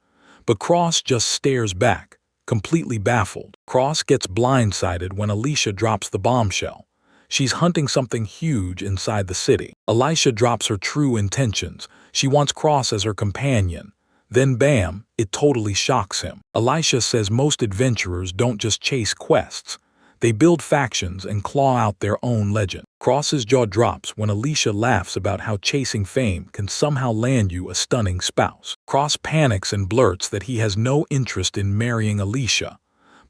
but Cross just stares back, completely baffled. Cross gets blindsided when Alicia drops the bombshell. She's hunting something huge inside the city. Alicia drops her true intentions. She wants Cross as her companion. Then bam, it totally shocks him. Alicia says most adventurers don't just chase quests. They build factions and claw out their own legend. Cross's jaw drops when Alicia laughs about how chasing fame can somehow land you a stunning spouse. Cross panics and blurts that he has no interest in marrying Alicia,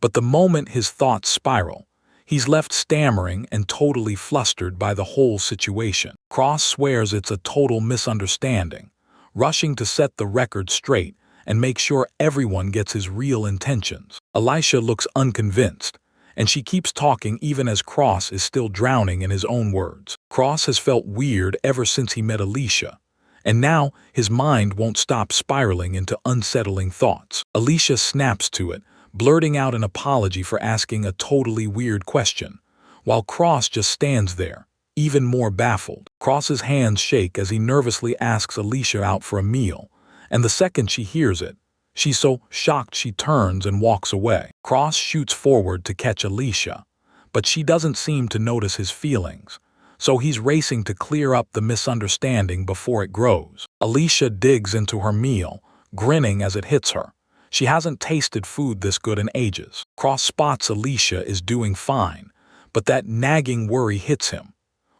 but the moment his thoughts spiral, he's left stammering and totally flustered by the whole situation. Cross swears it's a total misunderstanding, rushing to set the record straight and make sure everyone gets his real intentions. Alicia looks unconvinced, and she keeps talking even as Cross is still drowning in his own words. Cross has felt weird ever since he met Alicia, and now his mind won't stop spiraling into unsettling thoughts. Alicia snaps to it, blurting out an apology for asking a totally weird question, while Cross just stands there, even more baffled. Cross's hands shake as he nervously asks Alicia out for a meal, and the second she hears it, she's so shocked she turns and walks away. Cross shoots forward to catch Alicia, but she doesn't seem to notice his feelings, so he's racing to clear up the misunderstanding before it grows. Alicia digs into her meal, grinning as it hits her. She hasn't tasted food this good in ages. Cross spots Alicia is doing fine, but that nagging worry hits him.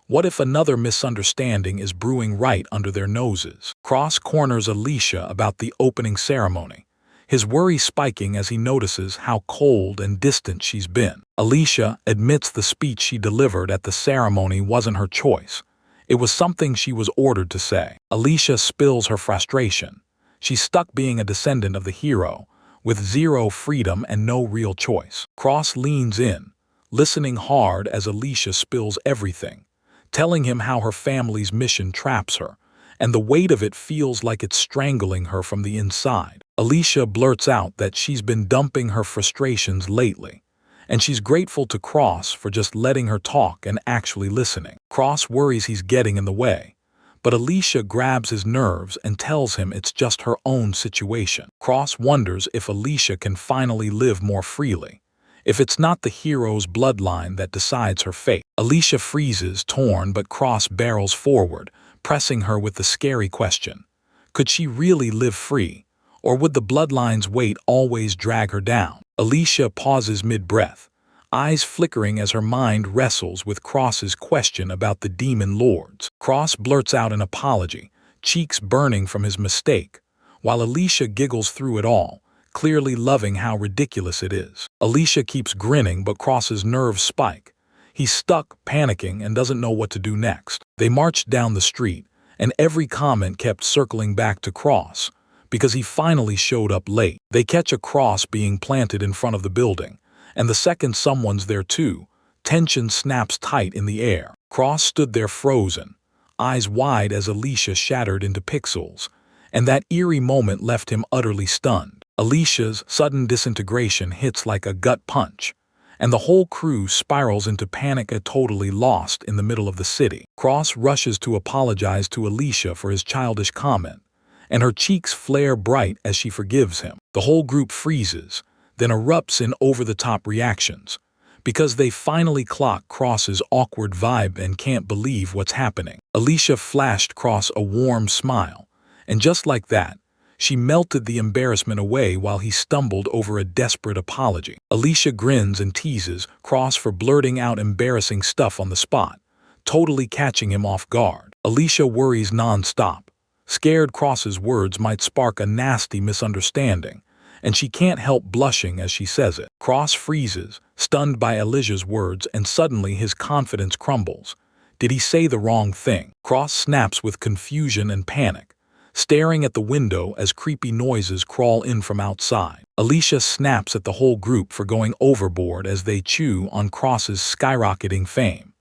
What if another misunderstanding is brewing right under their noses? Cross corners Alicia about the opening ceremony, his worry spiking as he notices how cold and distant she's been. Alicia admits the speech she delivered at the ceremony wasn't her choice. It was something she was ordered to say. Alicia spills her frustration. She's stuck being a descendant of the hero, with zero freedom and no real choice. Cross leans in, listening hard as Alicia spills everything, telling him how her family's mission traps her, and the weight of it feels like it's strangling her from the inside. Alicia blurts out that she's been dumping her frustrations lately, and she's grateful to Cross for just letting her talk and actually listening. Cross worries he's getting in the way, but Alicia grabs his nerves and tells him it's just her own situation. Cross wonders if Alicia can finally live more freely, if it's not the hero's bloodline that decides her fate. Alicia freezes, torn, but Cross barrels forward, pressing her with the scary question. Could she really live free, or would the bloodline's weight always drag her down? Alicia pauses mid-breath, eyes flickering as her mind wrestles with Cross's question about the demon lords. Cross blurts out an apology, cheeks burning from his mistake, while Alicia giggles through it all, clearly loving how ridiculous it is. Alicia keeps grinning, but Cross's nerves spike. He's stuck, panicking, and doesn't know what to do next. They march down the street, and every comment kept circling back to Cross, because he finally showed up late. They catch a cross being planted in front of the building, and the second someone's there too, tension snaps tight in the air. Cross stood there frozen, eyes wide as Alicia shattered into pixels, and that eerie moment left him utterly stunned. Alicia's sudden disintegration hits like a gut punch, and the whole crew spirals into panic, totally lost in the middle of the city. Cross rushes to apologize to Alicia for his childish comment, and her cheeks flare bright as she forgives him. The whole group freezes, then erupts in over-the-top reactions, because they finally clock Cross's awkward vibe and can't believe what's happening. Alicia flashed Cross a warm smile, and just like that, she melted the embarrassment away while he stumbled over a desperate apology. Alicia grins and teases Cross for blurting out embarrassing stuff on the spot, totally catching him off guard. Alicia worries non-stop, scared Cross's words might spark a nasty misunderstanding, and she can't help blushing as she says it. Cross freezes, stunned by Alicia's words, and suddenly his confidence crumbles. Did he say the wrong thing? Cross snaps with confusion and panic, staring at the window as creepy noises crawl in from outside. Alicia snaps at the whole group for going overboard as they chew on Cross's skyrocketing fame.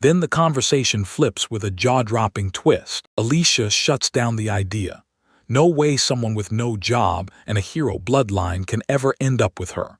Then the conversation flips with a jaw-dropping twist. Alicia shuts down the idea. No way someone with no job and a hero bloodline can ever end up with her,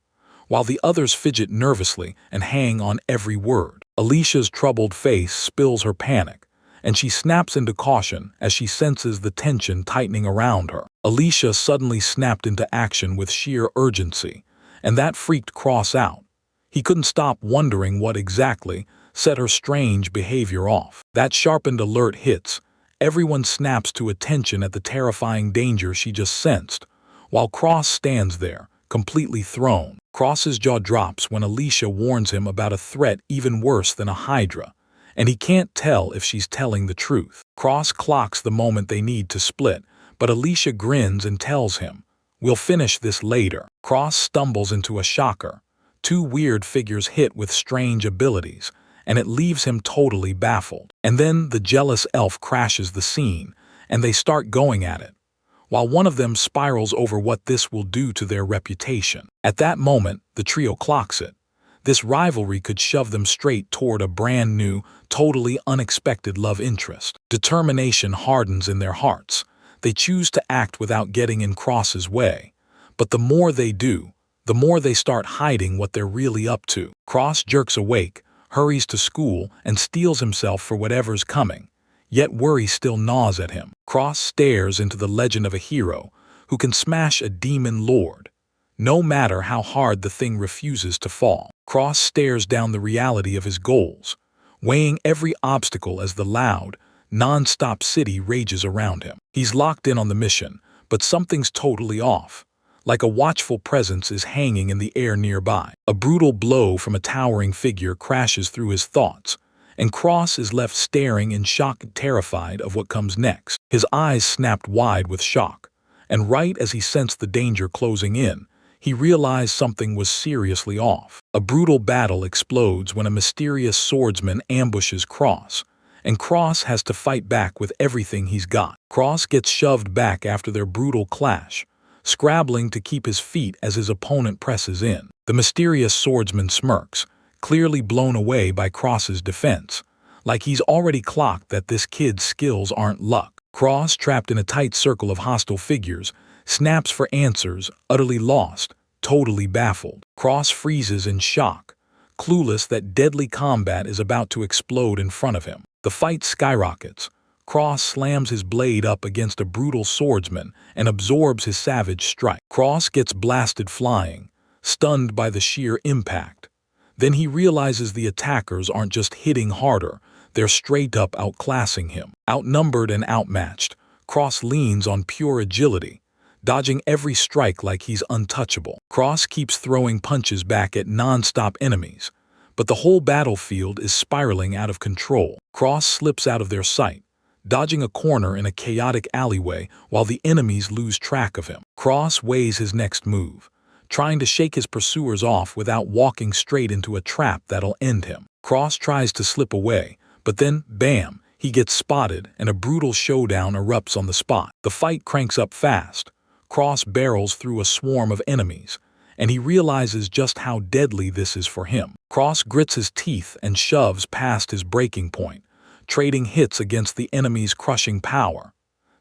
while the others fidget nervously and hang on every word. Alicia's troubled face spills her panic, and she snaps into caution as she senses the tension tightening around her. Alicia suddenly snapped into action with sheer urgency, and that freaked Cross out. He couldn't stop wondering what exactly set her strange behavior off. That sharpened alert hits. Everyone snaps to attention at the terrifying danger she just sensed, while Cross stands there, completely thrown. Cross's jaw drops when Alicia warns him about a threat even worse than a hydra, and he can't tell if she's telling the truth. Cross clocks the moment they need to split, but Alicia grins and tells him, "We'll finish this later." Cross stumbles into a shocker. Two weird figures hit with strange abilities, and it leaves him totally baffled. And then the jealous elf crashes the scene, and they start going at it, while one of them spirals over what this will do to their reputation. At that moment, the trio clocks it. This rivalry could shove them straight toward a brand new, totally unexpected love interest. Determination hardens in their hearts. They choose to act without getting in Cross's way. But the more they do, the more they start hiding what they're really up to. Cross jerks awake, hurries to school, and steels himself for whatever's coming. Yet worry still gnaws at him. Cross stares into the legend of a hero who can smash a demon lord, no matter how hard the thing refuses to fall. Cross stares down the reality of his goals, weighing every obstacle as the loud, non-stop city rages around him. He's locked in on the mission, but something's totally off. Like a watchful presence is hanging in the air nearby. A brutal blow from a towering figure crashes through his thoughts, and Cross is left staring in shock and terrified of what comes next. His eyes snapped wide with shock, and right as he sensed the danger closing in, he realized something was seriously off. A brutal battle explodes when a mysterious swordsman ambushes Cross, and Cross has to fight back with everything he's got. Cross gets shoved back after their brutal clash, scrabbling to keep his feet as his opponent presses in. The mysterious swordsman smirks, clearly blown away by Cross's defense, like he's already clocked that this kid's skills aren't luck. Cross, trapped in a tight circle of hostile figures, snaps for answers, utterly lost, totally baffled. Cross freezes in shock, clueless that deadly combat is about to explode in front of him. The fight skyrockets. Cross slams his blade up against a brutal swordsman and absorbs his savage strike. Cross gets blasted flying, stunned by the sheer impact. Then he realizes the attackers aren't just hitting harder, they're straight up outclassing him. Outnumbered and outmatched, Cross leans on pure agility, dodging every strike like he's untouchable. Cross keeps throwing punches back at non-stop enemies, but the whole battlefield is spiraling out of control. Cross slips out of their sight, dodging a corner in a chaotic alleyway while the enemies lose track of him. Cross weighs his next move, trying to shake his pursuers off without walking straight into a trap that'll end him. Cross tries to slip away, but then, bam, he gets spotted and a brutal showdown erupts on the spot. The fight cranks up fast. Cross barrels through a swarm of enemies, and he realizes just how deadly this is for him. Cross grits his teeth and shoves past his breaking point, trading hits against the enemy's crushing power.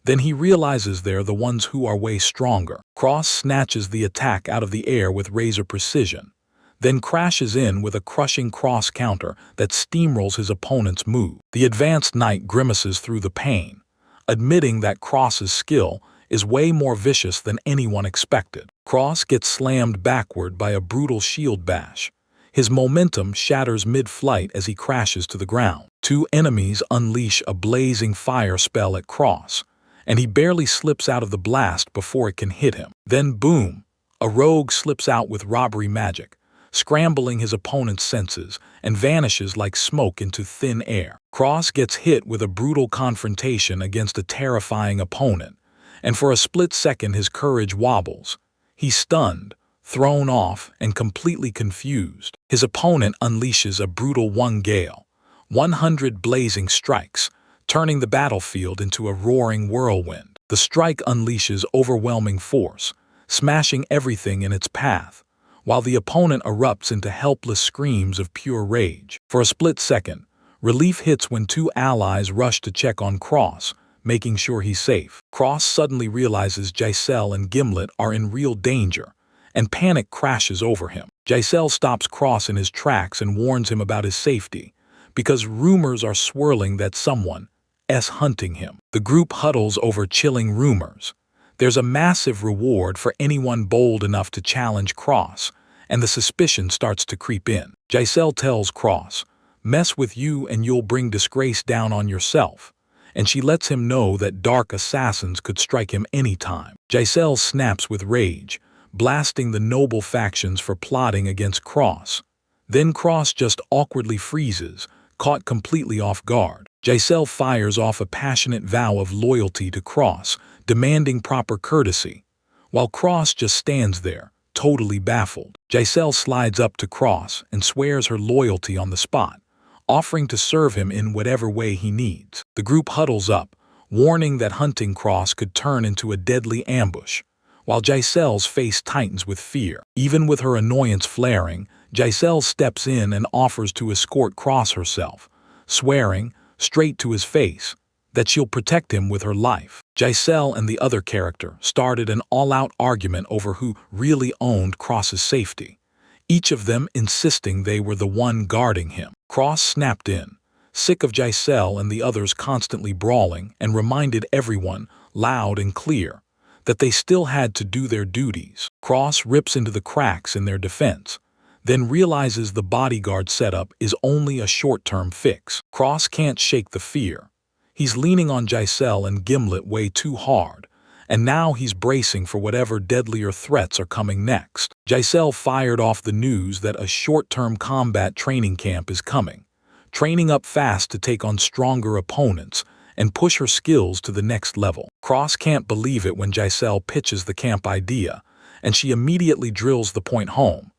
Then he realizes they're the ones who are way stronger. Cross snatches the attack out of the air with razor precision, then crashes in with a crushing cross counter that steamrolls his opponent's move. The advanced knight grimaces through the pain, admitting that Cross's skill is way more vicious than anyone expected. Cross gets slammed backward by a brutal shield bash. His momentum shatters mid-flight as he crashes to the ground. Two enemies unleash a blazing fire spell at Cross, and he barely slips out of the blast before it can hit him. Then boom, a rogue slips out with robbery magic, scrambling his opponent's senses, and vanishes like smoke into thin air. Cross gets hit with a brutal confrontation against a terrifying opponent, and for a split second his courage wobbles. He's stunned, thrown off, and completely confused. His opponent unleashes a brutal gale, 100 blazing strikes, turning the battlefield into a roaring whirlwind. The strike unleashes overwhelming force, smashing everything in its path, while the opponent erupts into helpless screams of pure rage. For a split second, relief hits when two allies rush to check on Cross, making sure he's safe. Cross suddenly realizes Giselle and Gimlet are in real danger, and panic crashes over him. Giselle stops Cross in his tracks and warns him about his safety, because rumors are swirling that someone's hunting him. The group huddles over chilling rumors. There's a massive reward for anyone bold enough to challenge Cross, and the suspicion starts to creep in. Giselle tells Cross, "Mess with you and you'll bring disgrace down on yourself," and she lets him know that dark assassins could strike him anytime. Giselle snaps with rage, blasting the noble factions for plotting against Cross. Then Cross just awkwardly freezes, caught completely off guard. Giselle fires off a passionate vow of loyalty to Cross, demanding proper courtesy, while Cross just stands there, totally baffled. Giselle slides up to Cross and swears her loyalty on the spot, offering to serve him in whatever way he needs. The group huddles up, warning that hunting Cross could turn into a deadly ambush, while Giselle's face tightens with fear. Even with her annoyance flaring, Giselle steps in and offers to escort Cross herself, swearing, straight to his face, that she'll protect him with her life. Giselle and the other character started an all-out argument over who really owned Cross's safety, each of them insisting they were the one guarding him. Cross snapped in, sick of Giselle and the others constantly brawling, and reminded everyone, loud and clear, that they still had to do their duties. Cross rips into the cracks in their defense, then realizes the bodyguard setup is only a short-term fix. Cross can't shake the fear. He's leaning on Giselle and Gimlet way too hard, and now he's bracing for whatever deadlier threats are coming next. Giselle fired off the news that a short-term combat training camp is coming, training up fast to take on stronger opponents and push her skills to the next level. Cross can't believe it when Giselle pitches the camp idea, and she immediately drills the point home.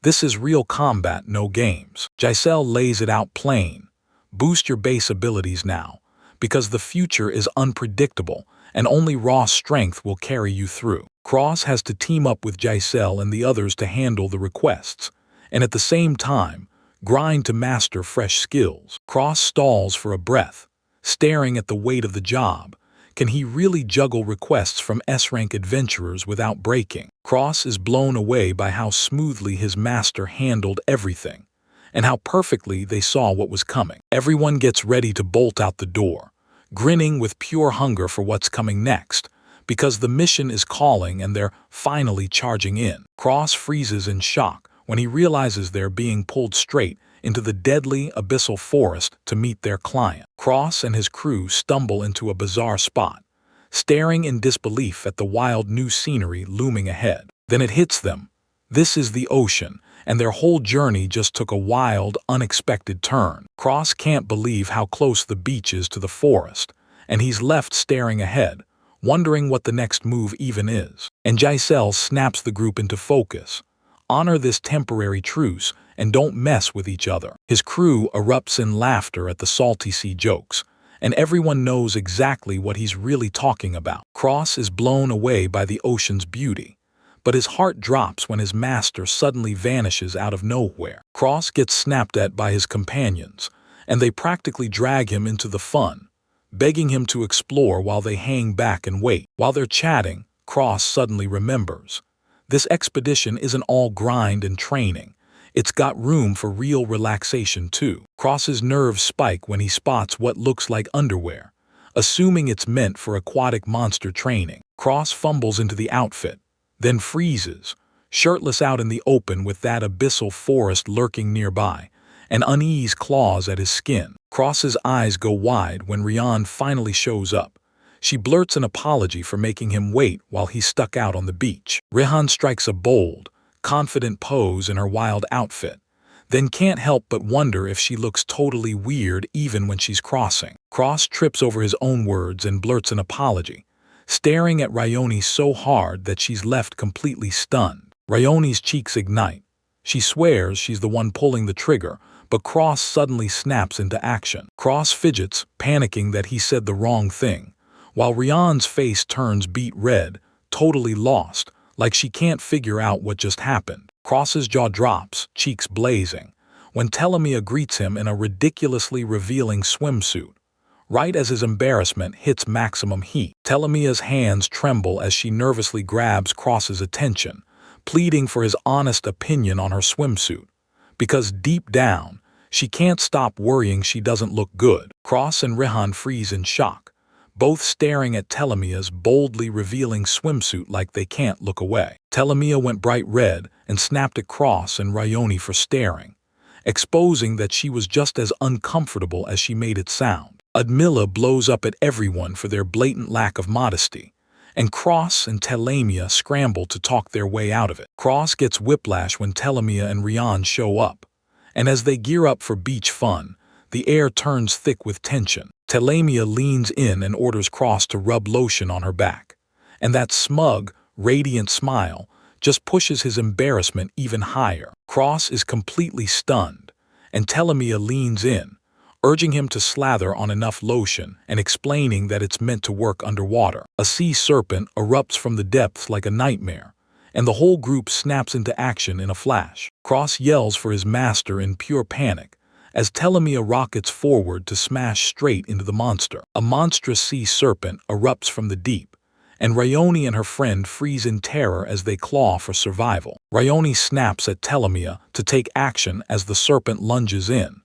This is real combat, no games. Giselle lays it out plain. Boost your base abilities now, because the future is unpredictable and only raw strength will carry you through. Cross has to team up with Giselle and the others to handle the requests, and at the same time, grind to master fresh skills. Cross stalls for a breath, staring at the weight of the job. Can he really juggle requests from S-rank adventurers without breaking? Cross is blown away by how smoothly his master handled everything, and how perfectly they saw what was coming. Everyone gets ready to bolt out the door, grinning with pure hunger for what's coming next, because the mission is calling and they're finally charging in. Cross freezes in shock when he realizes they're being pulled straight into the deadly abyssal forest to meet their client. Cross and his crew stumble into a bizarre spot, staring in disbelief at the wild new scenery looming ahead. Then it hits them. This is the ocean, and their whole journey just took a wild, unexpected turn. Cross can't believe how close the beach is to the forest, and he's left staring ahead, wondering what the next move even is. And Giselle snaps the group into focus. Honor this temporary truce and don't mess with each other. His crew erupts in laughter at the salty sea jokes, and everyone knows exactly what he's really talking about. Cross is blown away by the ocean's beauty, but his heart drops when his master suddenly vanishes out of nowhere. Cross gets snapped at by his companions, and they practically drag him into the fun, begging him to explore while they hang back and wait. While they're chatting, Cross suddenly remembers. This expedition isn't all grind and training. It's got room for real relaxation too. Cross's nerves spike when he spots what looks like underwear, assuming it's meant for aquatic monster training. Cross fumbles into the outfit, then freezes, shirtless out in the open with that abyssal forest lurking nearby, and unease claws at his skin. Cross's eyes go wide when Rian finally shows up. She blurts an apology for making him wait while he stuck out on the beach. Rihan strikes a bold, confident pose in her wild outfit, then can't help but wonder if she looks totally weird even when she's crossing. Cross trips over his own words and blurts an apology, staring at Ryoni so hard that she's left completely stunned. Ryoni's cheeks ignite. She swears she's the one pulling the trigger, but Cross suddenly snaps into action. Cross fidgets, panicking that he said the wrong thing, while Rian's face turns beet red, totally lost, like she can't figure out what just happened. Cross's jaw drops, cheeks blazing, when Telemia greets him in a ridiculously revealing swimsuit, right as his embarrassment hits maximum heat. Telemia's hands tremble as she nervously grabs Cross's attention, pleading for his honest opinion on her swimsuit, because deep down, she can't stop worrying she doesn't look good. Cross and Rihan freeze in shock, both staring at Telemia's boldly revealing swimsuit like they can't look away. Telemia went bright red and snapped at Cross and Ryoni for staring, exposing that she was just as uncomfortable as she made it sound. Admila blows up at everyone for their blatant lack of modesty, and Cross and Telemia scramble to talk their way out of it. Cross gets whiplash when Telemia and Rian show up, and as they gear up for beach fun, the air turns thick with tension. Telemia leans in and orders Cross to rub lotion on her back, and that smug, radiant smile just pushes his embarrassment even higher. Cross is completely stunned, and Telemia leans in, urging him to slather on enough lotion and explaining that it's meant to work underwater. A sea serpent erupts from the depths like a nightmare, and the whole group snaps into action in a flash. Cross yells for his master in pure panic, as Telemia rockets forward to smash straight into the monster. A monstrous sea serpent erupts from the deep, and Rayoni and her friend freeze in terror as they claw for survival. Rayoni snaps at Telemia to take action as the serpent lunges in.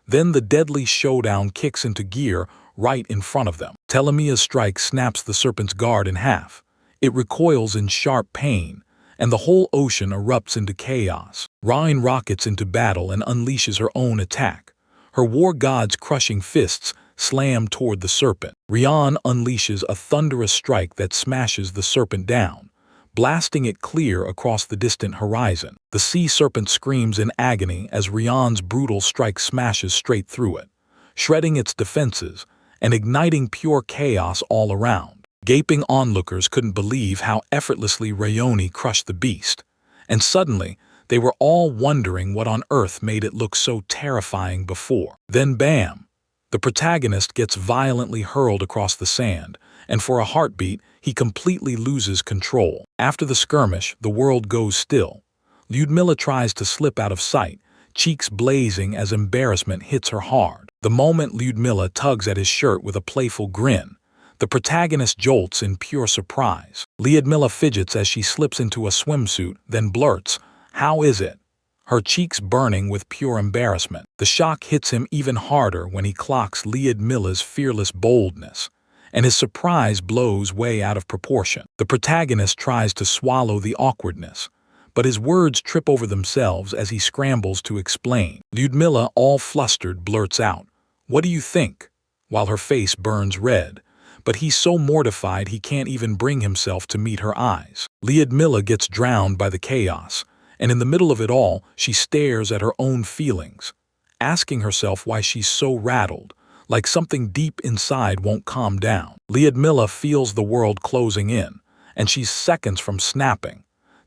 Then the deadly showdown kicks into gear right in front of them. Telemia's strike snaps the serpent's guard in half. It recoils in sharp pain, and the whole ocean erupts into chaos. Rhine rockets into battle and unleashes her own attack. Her war god's crushing fists slam toward the serpent. Rian unleashes a thunderous strike that smashes the serpent down, blasting it clear across the distant horizon. The sea serpent screams in agony as Rian's brutal strike smashes straight through it, shredding its defenses and igniting pure chaos all around. Gaping onlookers couldn't believe how effortlessly Rayoni crushed the beast, and suddenly they were all wondering what on earth made it look so terrifying before. Then bam! The protagonist gets violently hurled across the sand, and for a heartbeat, he completely loses control. After the skirmish, the world goes still. Lyudmila tries to slip out of sight, cheeks blazing as embarrassment hits her hard. The moment Lyudmila tugs at his shirt with a playful grin, the protagonist jolts in pure surprise. Lyudmila fidgets as she slips into a swimsuit, then blurts, "How is it?" her cheeks burning with pure embarrassment. The shock hits him even harder when he clocks Lyudmila's fearless boldness, and his surprise blows way out of proportion. The protagonist tries to swallow the awkwardness, but his words trip over themselves as he scrambles to explain. Lyudmila, all flustered, blurts out, "What do you think?" while her face burns red, but he's so mortified he can't even bring himself to meet her eyes. Lyudmila gets drowned by the chaos, and in the middle of it all, she stares at her own feelings, asking herself why she's so rattled, like something deep inside won't calm down. Lyudmila feels the world closing in, and she's seconds from snapping,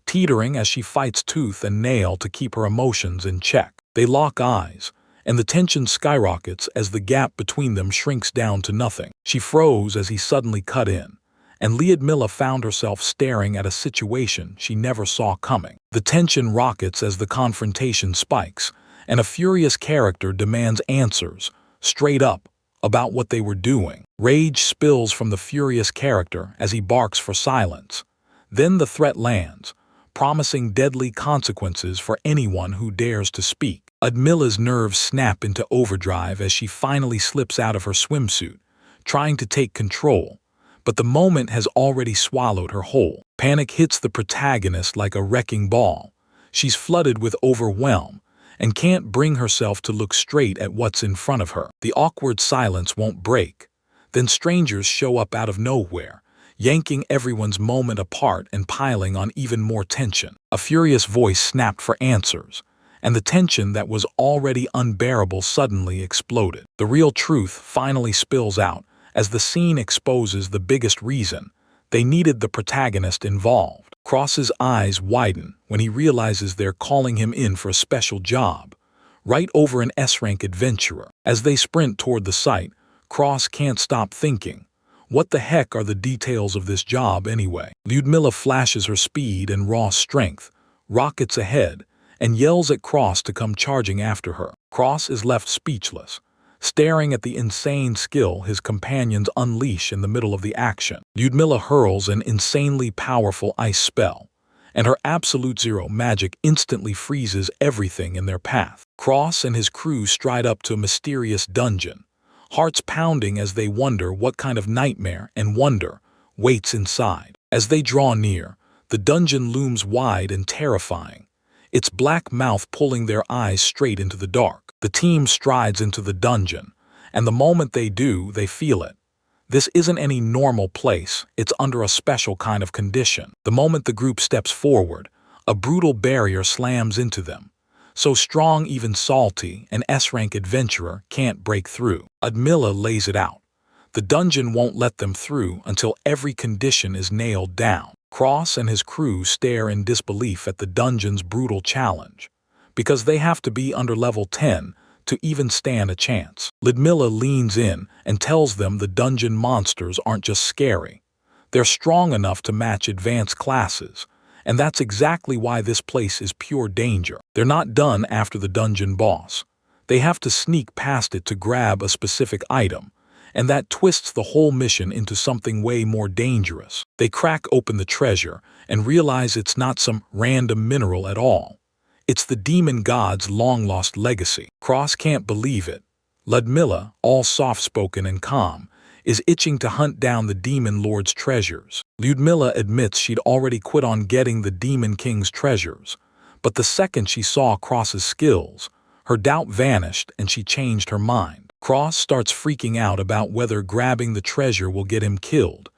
teetering as she fights tooth and nail to keep her emotions in check. They lock eyes, and the tension skyrockets as the gap between them shrinks down to nothing. She froze as he suddenly cut in, and Lyudmila found herself staring at a situation she never saw coming. The tension rockets as the confrontation spikes, and a furious character demands answers, straight up, about what they were doing. Rage spills from the furious character as he barks for silence. Then the threat lands, promising deadly consequences for anyone who dares to speak. Lyudmila's nerves snap into overdrive as she finally slips out of her swimsuit, trying to take control, but the moment has already swallowed her whole. Panic hits the protagonist like a wrecking ball. She's flooded with overwhelm and can't bring herself to look straight at what's in front of her. The awkward silence won't break. Then strangers show up out of nowhere, yanking everyone's moment apart and piling on even more tension. A furious voice snapped for answers, and the tension that was already unbearable suddenly exploded. The real truth finally spills out as the scene exposes the biggest reason they needed the protagonist involved. Cross's eyes widen when he realizes they're calling him in for a special job, right over an S-rank adventurer. As they sprint toward the site, Cross can't stop thinking, what the heck are the details of this job anyway? Lyudmila flashes her speed and raw strength, rockets ahead, and yells at Cross to come charging after her. Cross is left speechless, staring at the insane skill his companions unleash in the middle of the action. Lyudmila hurls an insanely powerful ice spell, and her absolute zero magic instantly freezes everything in their path. Cross and his crew stride up to a mysterious dungeon, hearts pounding as they wonder what kind of nightmare and wonder waits inside. As they draw near, the dungeon looms wide and terrifying, its black mouth pulling their eyes straight into the dark. The team strides into the dungeon, and the moment they do, they feel it. This isn't any normal place, it's under a special kind of condition. The moment the group steps forward, a brutal barrier slams into them, so strong even Salty, an S-rank adventurer, can't break through. Lyudmila lays it out. The dungeon won't let them through until every condition is nailed down. Cross and his crew stare in disbelief at the dungeon's brutal challenge, because they have to be under level 10 to even stand a chance. Lyudmila leans in and tells them the dungeon monsters aren't just scary, they're strong enough to match advanced classes, And that's exactly why this place is pure danger. They're not done after the dungeon boss. They have to sneak past it to grab a specific item, and that twists the whole mission into something way more dangerous. They crack open the treasure and realize it's not some random mineral at all. It's the demon god's long-lost legacy. Cross can't believe it. Ludmilla, all soft-spoken and calm, is itching to hunt down the demon lord's treasures. Ludmilla admits she'd already quit on getting the demon king's treasures, but the second she saw Cross's skills, her doubt vanished and she changed her mind. Cross starts freaking out about whether grabbing the treasure will get him killed,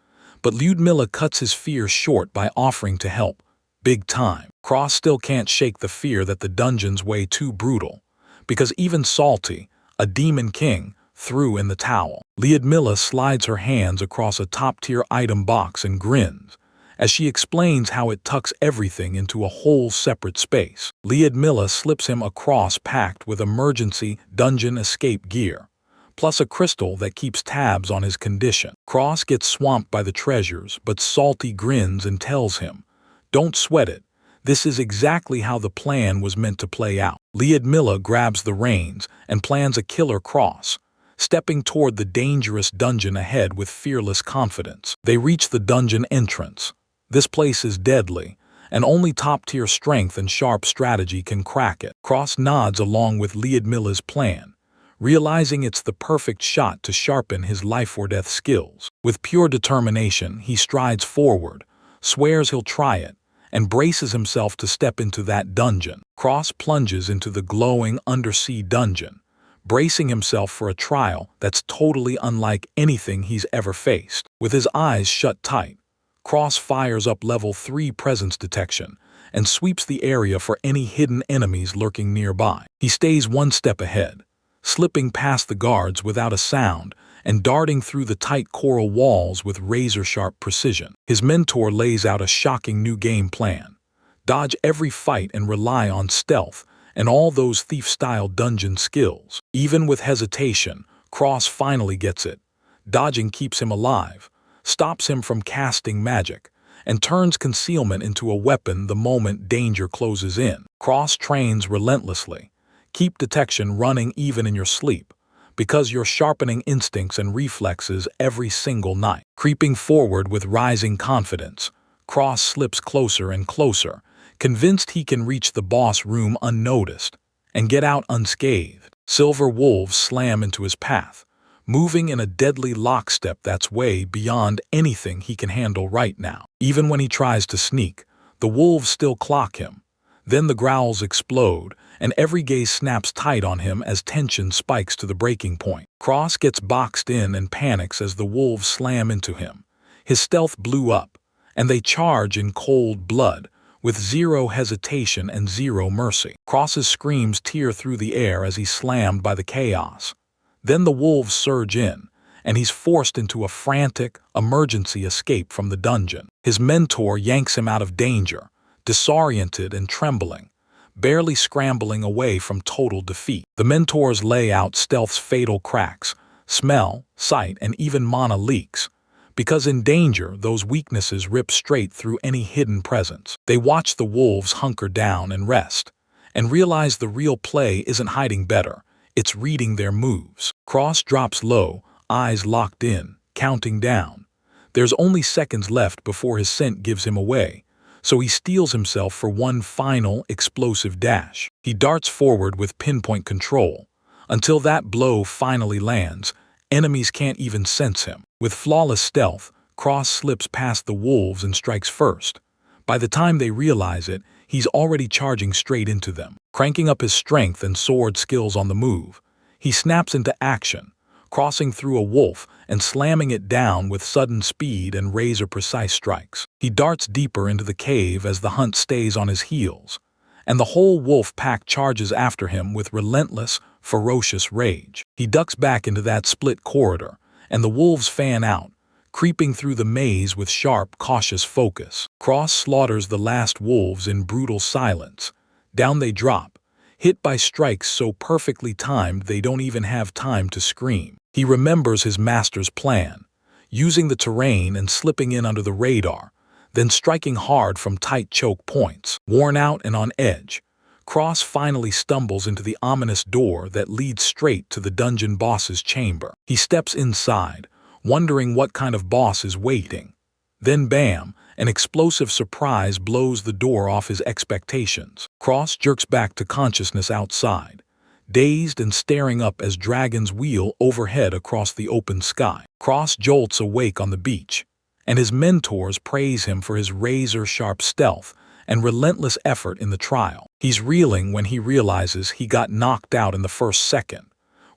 but Ludmilla cuts his fear short by offering to help. Big time. Cross still can't shake the fear that the dungeon's way too brutal, because even Salty, a demon king, threw in the towel. Ludmilla slides her hands across a top-tier item box and grins, as she explains how it tucks everything into a whole separate space. Ludmilla slips him a cross packed with emergency dungeon escape gear, plus a crystal that keeps tabs on his condition. Cross gets swamped by the treasures, but Salty grins and tells him, "Don't sweat it. This is exactly how the plan was meant to play out." Ludmilla grabs the reins and plans a killer cross, stepping toward the dangerous dungeon ahead with fearless confidence. They reach the dungeon entrance. This place is deadly, and only top-tier strength and sharp strategy can crack it. Cross nods along with Ludmilla's plan, realizing it's the perfect shot to sharpen his life-or-death skills. With pure determination, he strides forward, swears he'll try it, and braces himself to step into that dungeon. Cross plunges into the glowing undersea dungeon, bracing himself for a trial that's totally unlike anything he's ever faced. With his eyes shut tight, Cross fires up level 3 presence detection and sweeps the area for any hidden enemies lurking nearby. He stays one step ahead, slipping past the guards without a sound and darting through the tight coral walls with razor-sharp precision. His mentor lays out a shocking new game plan: dodge every fight and rely on stealth and all those thief-style dungeon skills. Even with hesitation, Cross finally gets it. Dodging keeps him alive, stops him from casting magic, and turns concealment into a weapon the moment danger closes in. Cross trains relentlessly. Keep detection running even in your sleep, because you're sharpening instincts and reflexes every single night. Creeping forward with rising confidence, Cross slips closer and closer, convinced he can reach the boss room unnoticed and get out unscathed. Silver wolves slam into his path, moving in a deadly lockstep that's way beyond anything he can handle right now. Even when he tries to sneak, the wolves still clock him. Then the growls explode, and every gaze snaps tight on him as tension spikes to the breaking point. Cross gets boxed in and panics as the wolves slam into him. His stealth blew up, and they charge in cold blood, with zero hesitation and zero mercy. Cross's screams tear through the air as he's slammed by the chaos. Then the wolves surge in, and he's forced into a frantic, emergency escape from the dungeon. His mentor yanks him out of danger, disoriented and trembling, barely scrambling away from total defeat. The mentors lay out stealth's fatal cracks, smell, sight, and even mana leaks, because in danger, those weaknesses rip straight through any hidden presence. They watch the wolves hunker down and rest, and realize the real play isn't hiding better. It's reading their moves. Cross drops low, eyes locked in, counting down. There's only seconds left before his scent gives him away, so he steels himself for one final, explosive dash. He darts forward with pinpoint control. Until that blow finally lands, enemies can't even sense him. With flawless stealth, Cross slips past the wolves and strikes first. By the time they realize it, he's already charging straight into them. Cranking up his strength and sword skills on the move, he snaps into action, crossing through a wolf and slamming it down with sudden speed and razor-precise strikes. He darts deeper into the cave as the hunt stays on his heels, and the whole wolf pack charges after him with relentless, ferocious rage. He ducks back into that split corridor, and the wolves fan out, creeping through the maze with sharp, cautious focus. Cross slaughters the last wolves in brutal silence. Down they drop, hit by strikes so perfectly timed they don't even have time to scream. He remembers his master's plan, using the terrain and slipping in under the radar, then striking hard from tight choke points. Worn out and on edge, Cross finally stumbles into the ominous door that leads straight to the dungeon boss's chamber. He steps inside, wondering what kind of boss is waiting. Then bam, an explosive surprise blows the door off his expectations. Cross jerks back to consciousness outside, dazed and staring up as dragons wheel overhead across the open sky. Cross jolts awake on the beach, and his mentors praise him for his razor-sharp stealth and relentless effort in the trial. He's reeling when he realizes he got knocked out in the first second,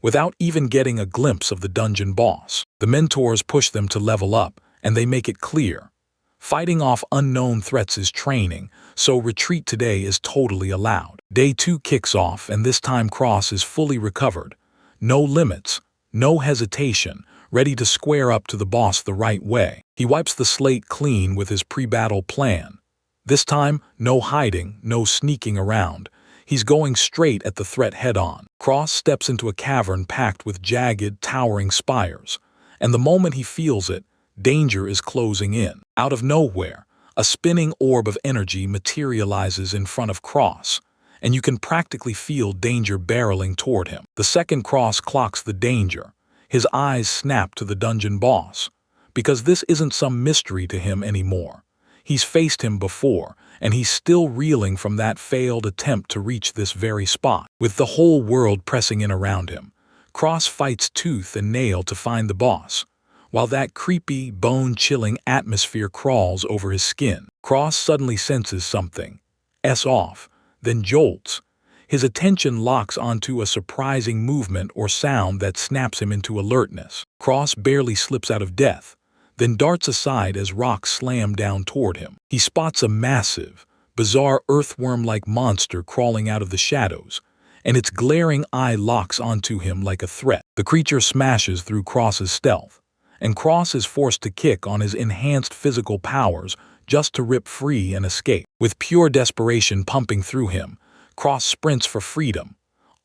without even getting a glimpse of the dungeon boss. The mentors push them to level up, and they make it clear. Fighting off unknown threats is training, so retreat today is totally allowed. Day 2 kicks off, and this time Cross is fully recovered. No limits, no hesitation, ready to square up to the boss the right way. He wipes the slate clean with his pre-battle plan. This time, no hiding, no sneaking around. He's going straight at the threat head-on. Cross steps into a cavern packed with jagged, towering spires, and the moment he feels it, danger is closing in. Out of nowhere, a spinning orb of energy materializes in front of Cross, and you can practically feel danger barreling toward him. The second Cross clocks the danger, his eyes snap to the dungeon boss, because this isn't some mystery to him anymore. He's faced him before, and he's still reeling from that failed attempt to reach this very spot. With the whole world pressing in around him, Cross fights tooth and nail to find the boss, while that creepy, bone-chilling atmosphere crawls over his skin. Cross suddenly senses something, off, then jolts. His attention locks onto a surprising movement or sound that snaps him into alertness. Cross barely slips out of death, then darts aside as rocks slam down toward him. He spots a massive, bizarre earthworm-like monster crawling out of the shadows, and its glaring eye locks onto him like a threat. The creature smashes through Cross's stealth, and Cross is forced to kick on his enhanced physical powers just to rip free and escape. With pure desperation pumping through him, Cross sprints for freedom,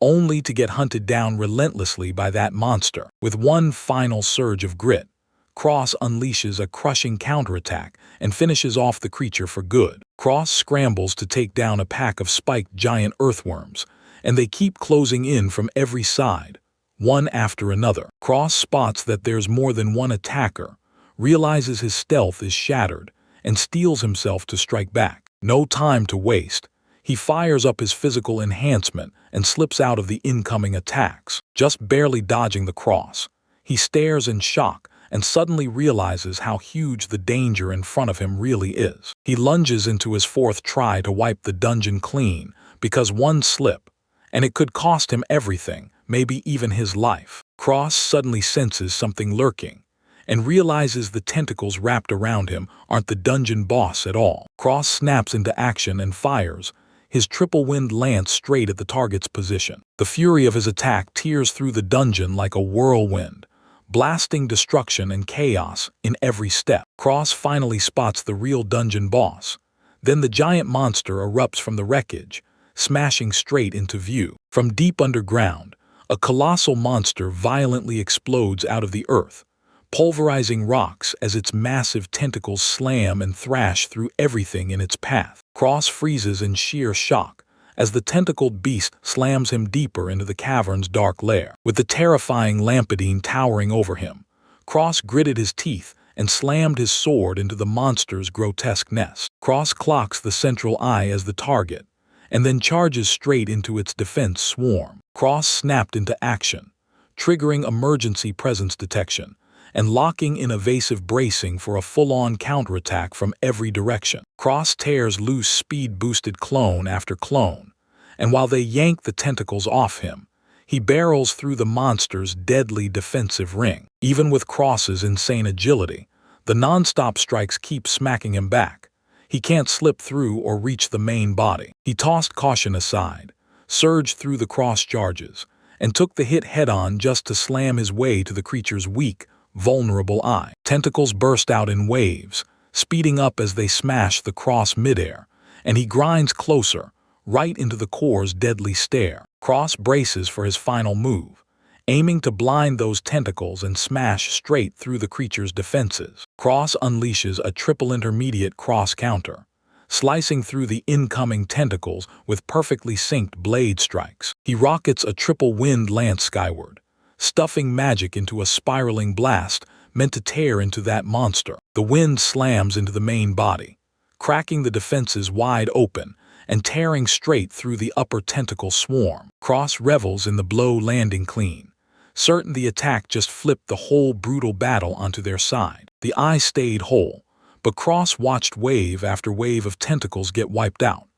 only to get hunted down relentlessly by that monster. With one final surge of grit, Cross unleashes a crushing counterattack and finishes off the creature for good. Cross scrambles to take down a pack of spiked giant earthworms, and they keep closing in from every side, one after another. Cross spots that there's more than one attacker, realizes his stealth is shattered, and steels himself to strike back. No time to waste. He fires up his physical enhancement and slips out of the incoming attacks, just barely dodging the Cross. He stares in shock and suddenly realizes how huge the danger in front of him really is. He lunges into his fourth try to wipe the dungeon clean, because one slip, and it could cost him everything, maybe even his life. Cross suddenly senses something lurking, and realizes the tentacles wrapped around him aren't the dungeon boss at all. Cross snaps into action and fires, his triple-wind lance straight at the target's position. The fury of his attack tears through the dungeon like a whirlwind, blasting destruction and chaos in every step. Cross finally spots the real dungeon boss. Then the giant monster erupts from the wreckage, smashing straight into view. From deep underground, a colossal monster violently explodes out of the earth, pulverizing rocks as its massive tentacles slam and thrash through everything in its path. Cross freezes in sheer shock as the tentacled beast slams him deeper into the cavern's dark lair. With the terrifying lampadine towering over him, Cross gritted his teeth and slammed his sword into the monster's grotesque nest. Cross clocks the central eye as the target, and then charges straight into its defense swarm. Cross snapped into action, triggering emergency presence detection, and locking in evasive bracing for a full-on counterattack from every direction. Cross tears loose speed-boosted clone after clone, and while they yank the tentacles off him, he barrels through the monster's deadly defensive ring. Even with Cross's insane agility, the non-stop strikes keep smacking him back. He can't slip through or reach the main body. He tossed caution aside, surged through the cross charges, and took the hit head-on just to slam his way to the creature's weak, vulnerable eye. Tentacles burst out in waves, speeding up as they smash the Cross midair, and he grinds closer, right into the core's deadly stare. Cross braces for his final move, aiming to blind those tentacles and smash straight through the creature's defenses. Cross unleashes a triple intermediate cross counter, slicing through the incoming tentacles with perfectly synced blade strikes. He rockets a triple wind lance skyward, stuffing magic into a spiraling blast meant to tear into that monster. The wind slams into the main body, cracking the defenses wide open and tearing straight through the upper tentacle swarm. Cross revels in the blow landing clean, certain the attack just flipped the whole brutal battle onto their side. The eye stayed whole, but Cross watched wave after wave of tentacles get wiped out.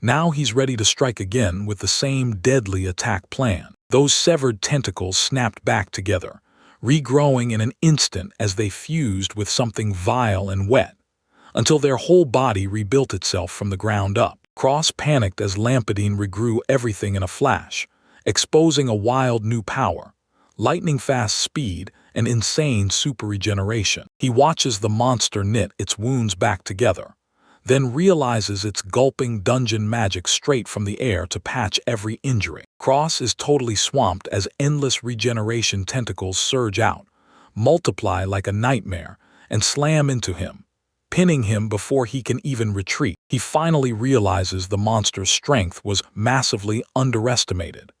Now he's ready to strike again with the same deadly attack plan. Those severed tentacles snapped back together, regrowing in an instant as they fused with something vile and wet, until their whole body rebuilt itself from the ground up. Cross panicked as Lampadine regrew everything in a flash, exposing a wild new power, lightning-fast speed, and insane super regeneration. He watches the monster knit its wounds back together, then realizes it's gulping dungeon magic straight from the air to patch every injury. Cross is totally swamped as endless regeneration tentacles surge out, multiply like a nightmare, and slam into him, pinning him before he can even retreat. He finally realizes the monster's strength was massively underestimated,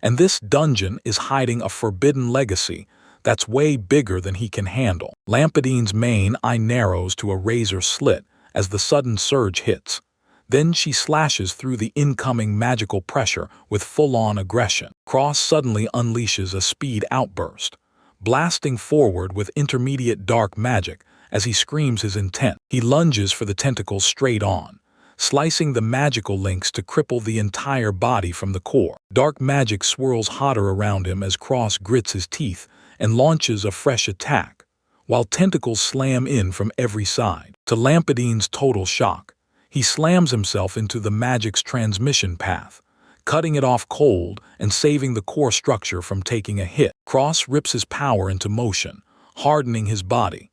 and this dungeon is hiding a forbidden legacy that's way bigger than he can handle. Lampadine's main eye narrows to a razor slit as the sudden surge hits. Then she slashes through the incoming magical pressure with full-on aggression. Cross suddenly unleashes a speed outburst, blasting forward with intermediate dark magic as he screams his intent. He lunges for the tentacles straight on, slicing the magical links to cripple the entire body from the core. Dark magic swirls hotter around him as Cross grits his teeth and launches a fresh attack, while tentacles slam in from every side. To Lampadine's total shock, he slams himself into the magic's transmission path, cutting it off cold and saving the core structure from taking a hit. Cross rips his power into motion, hardening his body,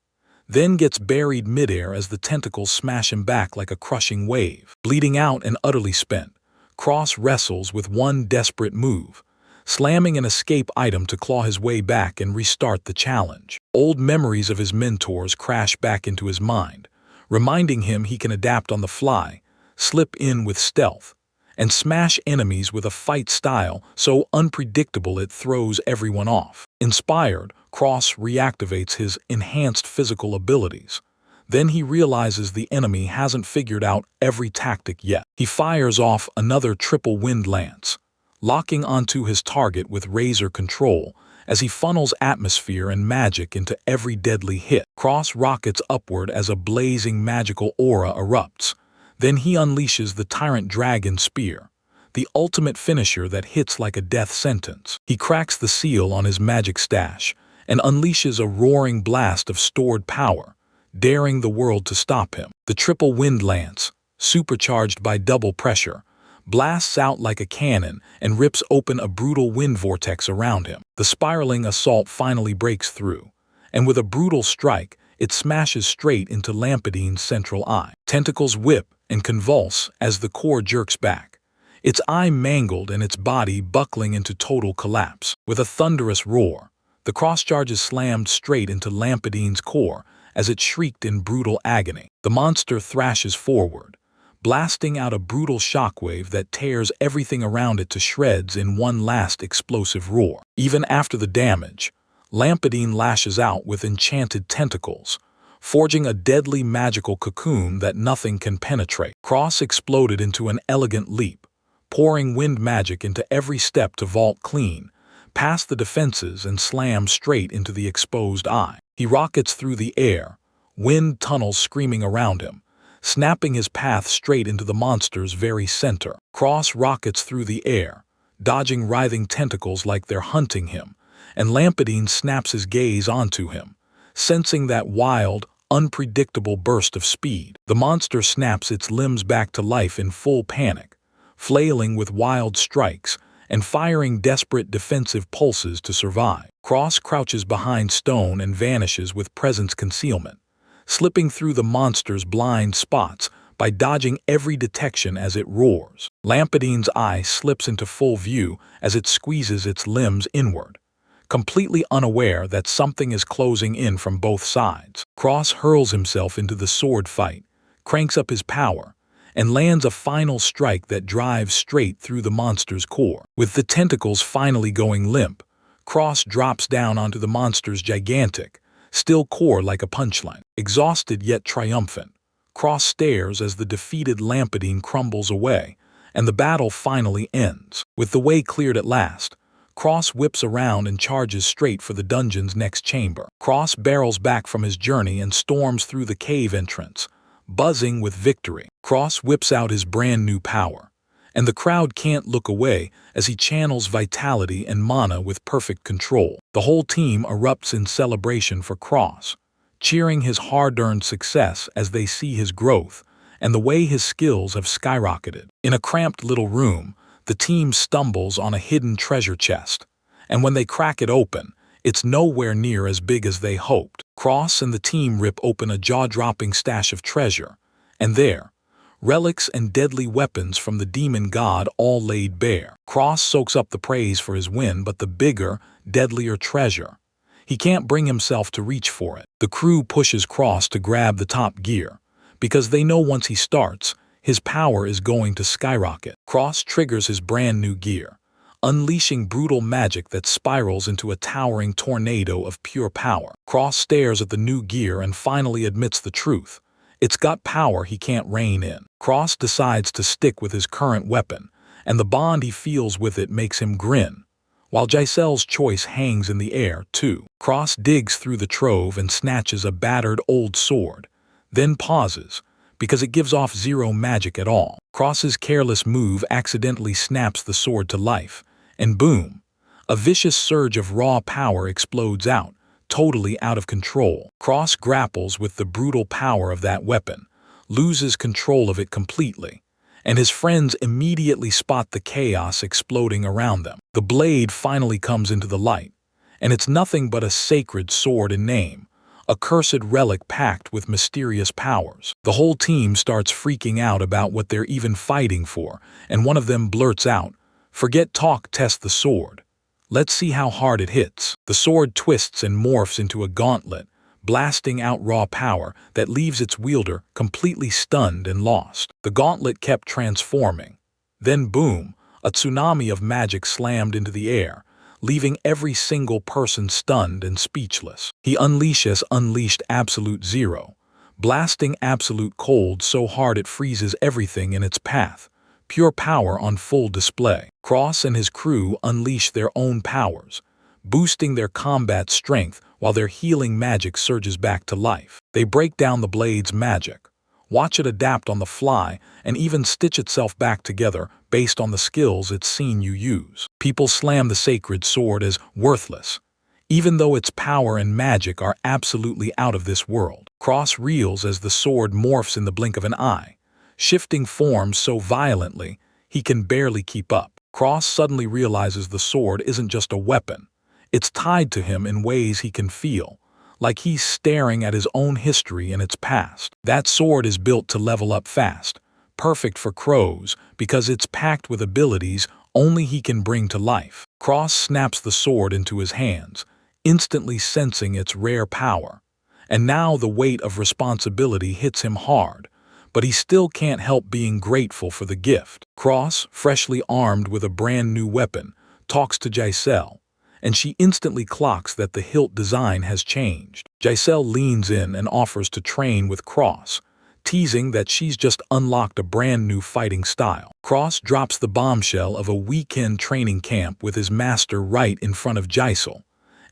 then gets buried midair as the tentacles smash him back like a crushing wave. Bleeding out and utterly spent, Cross wrestles with one desperate move, slamming an escape item to claw his way back and restart the challenge. Old memories of his mentors crash back into his mind, reminding him he can adapt on the fly, slip in with stealth, and smash enemies with a fight style so unpredictable it throws everyone off. Inspired, Cross reactivates his enhanced physical abilities. Then he realizes the enemy hasn't figured out every tactic yet. He fires off another triple wind lance, locking onto his target with razor control as he funnels atmosphere and magic into every deadly hit. Cross rockets upward as a blazing magical aura erupts. Then he unleashes the Tyrant Dragon Spear, the ultimate finisher that hits like a death sentence. He cracks the seal on his magic stash and unleashes a roaring blast of stored power, daring the world to stop him. The triple wind lance, supercharged by double pressure, blasts out like a cannon and rips open a brutal wind vortex around him. The spiraling assault finally breaks through, and with a brutal strike, it smashes straight into Lampadine's central eye. Tentacles whip and convulse as the core jerks back, its eye mangled and its body buckling into total collapse. With a thunderous roar, the cross charges slammed straight into Lampadine's core as it shrieked in brutal agony. The monster thrashes forward, blasting out a brutal shockwave that tears everything around it to shreds in one last explosive roar. Even after the damage, Lampadine lashes out with enchanted tentacles, forging a deadly magical cocoon that nothing can penetrate. Cross exploded into an elegant leap, pouring wind magic into every step to vault clean, past the defenses and slam straight into the exposed eye. He rockets through the air, wind tunnels screaming around him, snapping his path straight into the monster's very center. Cross rockets through the air, dodging writhing tentacles like they're hunting him, and Lampadine snaps his gaze onto him, sensing that wild, unpredictable burst of speed. The monster snaps its limbs back to life in full panic, flailing with wild strikes and firing desperate defensive pulses to survive. Cross crouches behind stone and vanishes with presence concealment, slipping through the monster's blind spots by dodging every detection as it roars. Lampadine's eye slips into full view as it squeezes its limbs inward, completely unaware that something is closing in from both sides. Cross hurls himself into the sword fight, cranks up his power, and lands a final strike that drives straight through the monster's core. With the tentacles finally going limp, Cross drops down onto the monster's gigantic, still core like a punchline. Exhausted yet triumphant, Cross stares as the defeated Lampadine crumbles away, and the battle finally ends. With the way cleared at last, Cross whips around and charges straight for the dungeon's next chamber. Cross barrels back from his journey and storms through the cave entrance, buzzing with victory. Cross whips out his brand new power, and the crowd can't look away as he channels vitality and mana with perfect control. The whole team erupts in celebration for Cross, cheering his hard-earned success as they see his growth and the way his skills have skyrocketed. In a cramped little room, the team stumbles on a hidden treasure chest, and when they crack it open, it's nowhere near as big as they hoped. Cross and the team rip open a jaw-dropping stash of treasure, and there, relics and deadly weapons from the demon god all laid bare. Cross soaks up the praise for his win, but the bigger, deadlier treasure, he can't bring himself to reach for it. The crew pushes Cross to grab the top gear, because they know once he starts, his power is going to skyrocket. Cross triggers his brand new gear, unleashing brutal magic that spirals into a towering tornado of pure power. Cross stares at the new gear and finally admits the truth. It's got power he can't rein in. Cross decides to stick with his current weapon, and the bond he feels with it makes him grin, while Giselle's choice hangs in the air, too. Cross digs through the trove and snatches a battered old sword, then pauses, because it gives off zero magic at all. Cross's careless move accidentally snaps the sword to life, and boom, a vicious surge of raw power explodes out, totally out of control. Cross grapples with the brutal power of that weapon, loses control of it completely, and his friends immediately spot the chaos exploding around them. The blade finally comes into the light, and it's nothing but a sacred sword in name, a cursed relic packed with mysterious powers. The whole team starts freaking out about what they're even fighting for, and one of them blurts out, "Forget talk, test the sword. Let's see how hard it hits." The sword twists and morphs into a gauntlet, blasting out raw power that leaves its wielder completely stunned and lost. The gauntlet kept transforming. Then boom, a tsunami of magic slammed into the air, leaving every single person stunned and speechless. He unleashed absolute zero, blasting absolute cold so hard it freezes everything in its path. Pure power on full display. Cross and his crew unleash their own powers, boosting their combat strength while their healing magic surges back to life. They break down the blade's magic, watch it adapt on the fly, and even stitch itself back together based on the skills it's seen you use. People slam the sacred sword as worthless, even though its power and magic are absolutely out of this world. Cross reels as the sword morphs in the blink of an eye, shifting forms so violently he can barely keep up. Cross suddenly realizes the sword isn't just a weapon. It's tied to him in ways he can feel, like he's staring at his own history and its past. That sword is built to level up fast, perfect for crows because it's packed with abilities only he can bring to life. Cross snaps the sword into his hands, instantly sensing its rare power. And now the weight of responsibility hits him hard, but he still can't help being grateful for the gift. Cross, freshly armed with a brand new weapon, talks to Giselle, and she instantly clocks that the hilt design has changed. Giselle leans in and offers to train with Cross, teasing that she's just unlocked a brand new fighting style. Cross drops the bombshell of a weekend training camp with his master right in front of Giselle,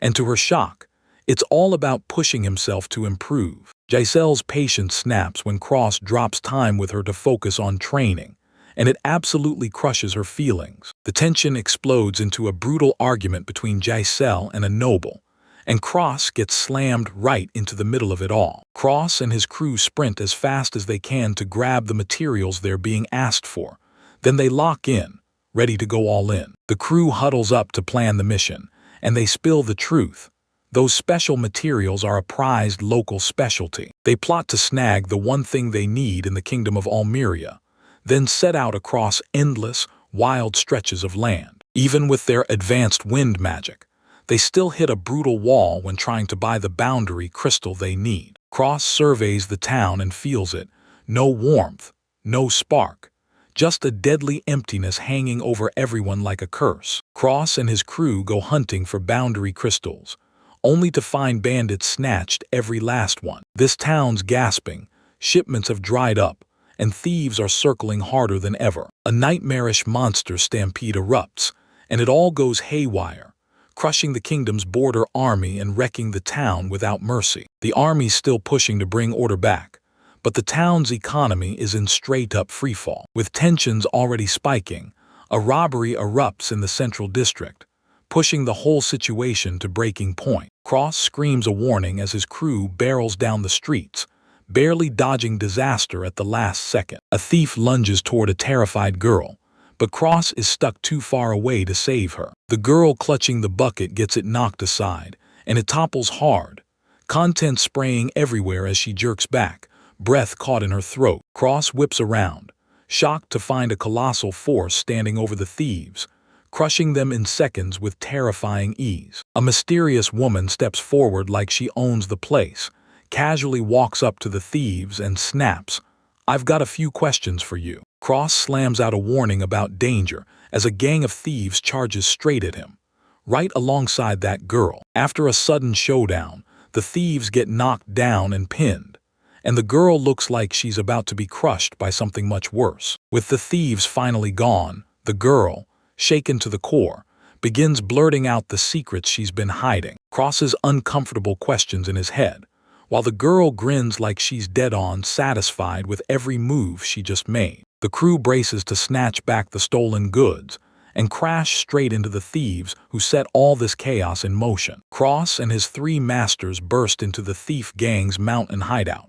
and to her shock, it's all about pushing himself to improve. Giselle's patience snaps when Cross drops time with her to focus on training, and it absolutely crushes her feelings. The tension explodes into a brutal argument between Giselle and a noble, and Cross gets slammed right into the middle of it all. Cross and his crew sprint as fast as they can to grab the materials they're being asked for. Then they lock in, ready to go all in. The crew huddles up to plan the mission, and they spill the truth. Those special materials are a prized local specialty. They plot to snag the one thing they need in the kingdom of Almeria, then set out across endless, wild stretches of land. Even with their advanced wind magic, They still hit a brutal wall when trying to buy the boundary crystal they need. Cross surveys the town and feels it. No warmth, no spark. Just a deadly emptiness hanging over everyone like a curse. Cross and his crew go hunting for boundary crystals, only to find bandits snatched every last one. This town's gasping, shipments have dried up, and thieves are circling harder than ever. A nightmarish monster stampede erupts, and it all goes haywire, crushing the kingdom's border army and wrecking the town without mercy. The army's still pushing to bring order back, but the town's economy is in straight-up freefall. With tensions already spiking, a robbery erupts in the central district, pushing the whole situation to breaking point. Cross screams a warning as his crew barrels down the streets, barely dodging disaster at the last second. A thief lunges toward a terrified girl, but Cross is stuck too far away to save her. The girl clutching the bucket gets it knocked aside, and it topples hard, contents spraying everywhere as she jerks back, breath caught in her throat. Cross whips around, shocked to find a colossal force standing over the thieves, crushing them in seconds with terrifying ease. A mysterious woman steps forward like she owns the place, casually walks up to the thieves and snaps, "I've got a few questions for you." Cross slams out a warning about danger as a gang of thieves charges straight at him, right alongside that girl. After a sudden showdown, the thieves get knocked down and pinned, and the girl looks like she's about to be crushed by something much worse. With the thieves finally gone, the girl, shaken to the core, begins blurting out the secrets she's been hiding. Cross's uncomfortable questions in his head, while the girl grins like she's dead-on satisfied with every move she just made. The crew braces to snatch back the stolen goods and crash straight into the thieves who set all this chaos in motion. Cross and his three masters burst into the thief gang's mountain hideout,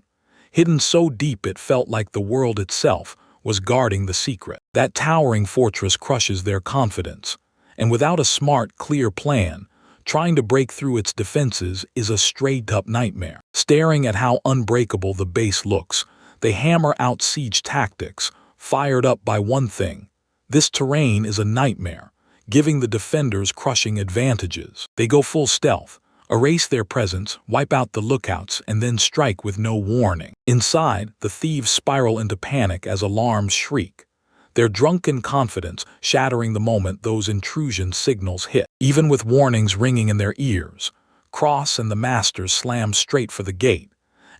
hidden so deep it felt like the world itself was guarding the secret. That towering fortress crushes their confidence, and without a smart, clear plan, trying to break through its defenses is a straight-up nightmare. Staring at how unbreakable the base looks, they hammer out siege tactics, fired up by one thing: this terrain is a nightmare, giving the defenders crushing advantages. They go full stealth, erase their presence, wipe out the lookouts, and then strike with no warning. Inside, the thieves spiral into panic as alarms shriek, their drunken confidence shattering the moment those intrusion signals hit. Even with warnings ringing in their ears, Cross and the Masters slam straight for the gate,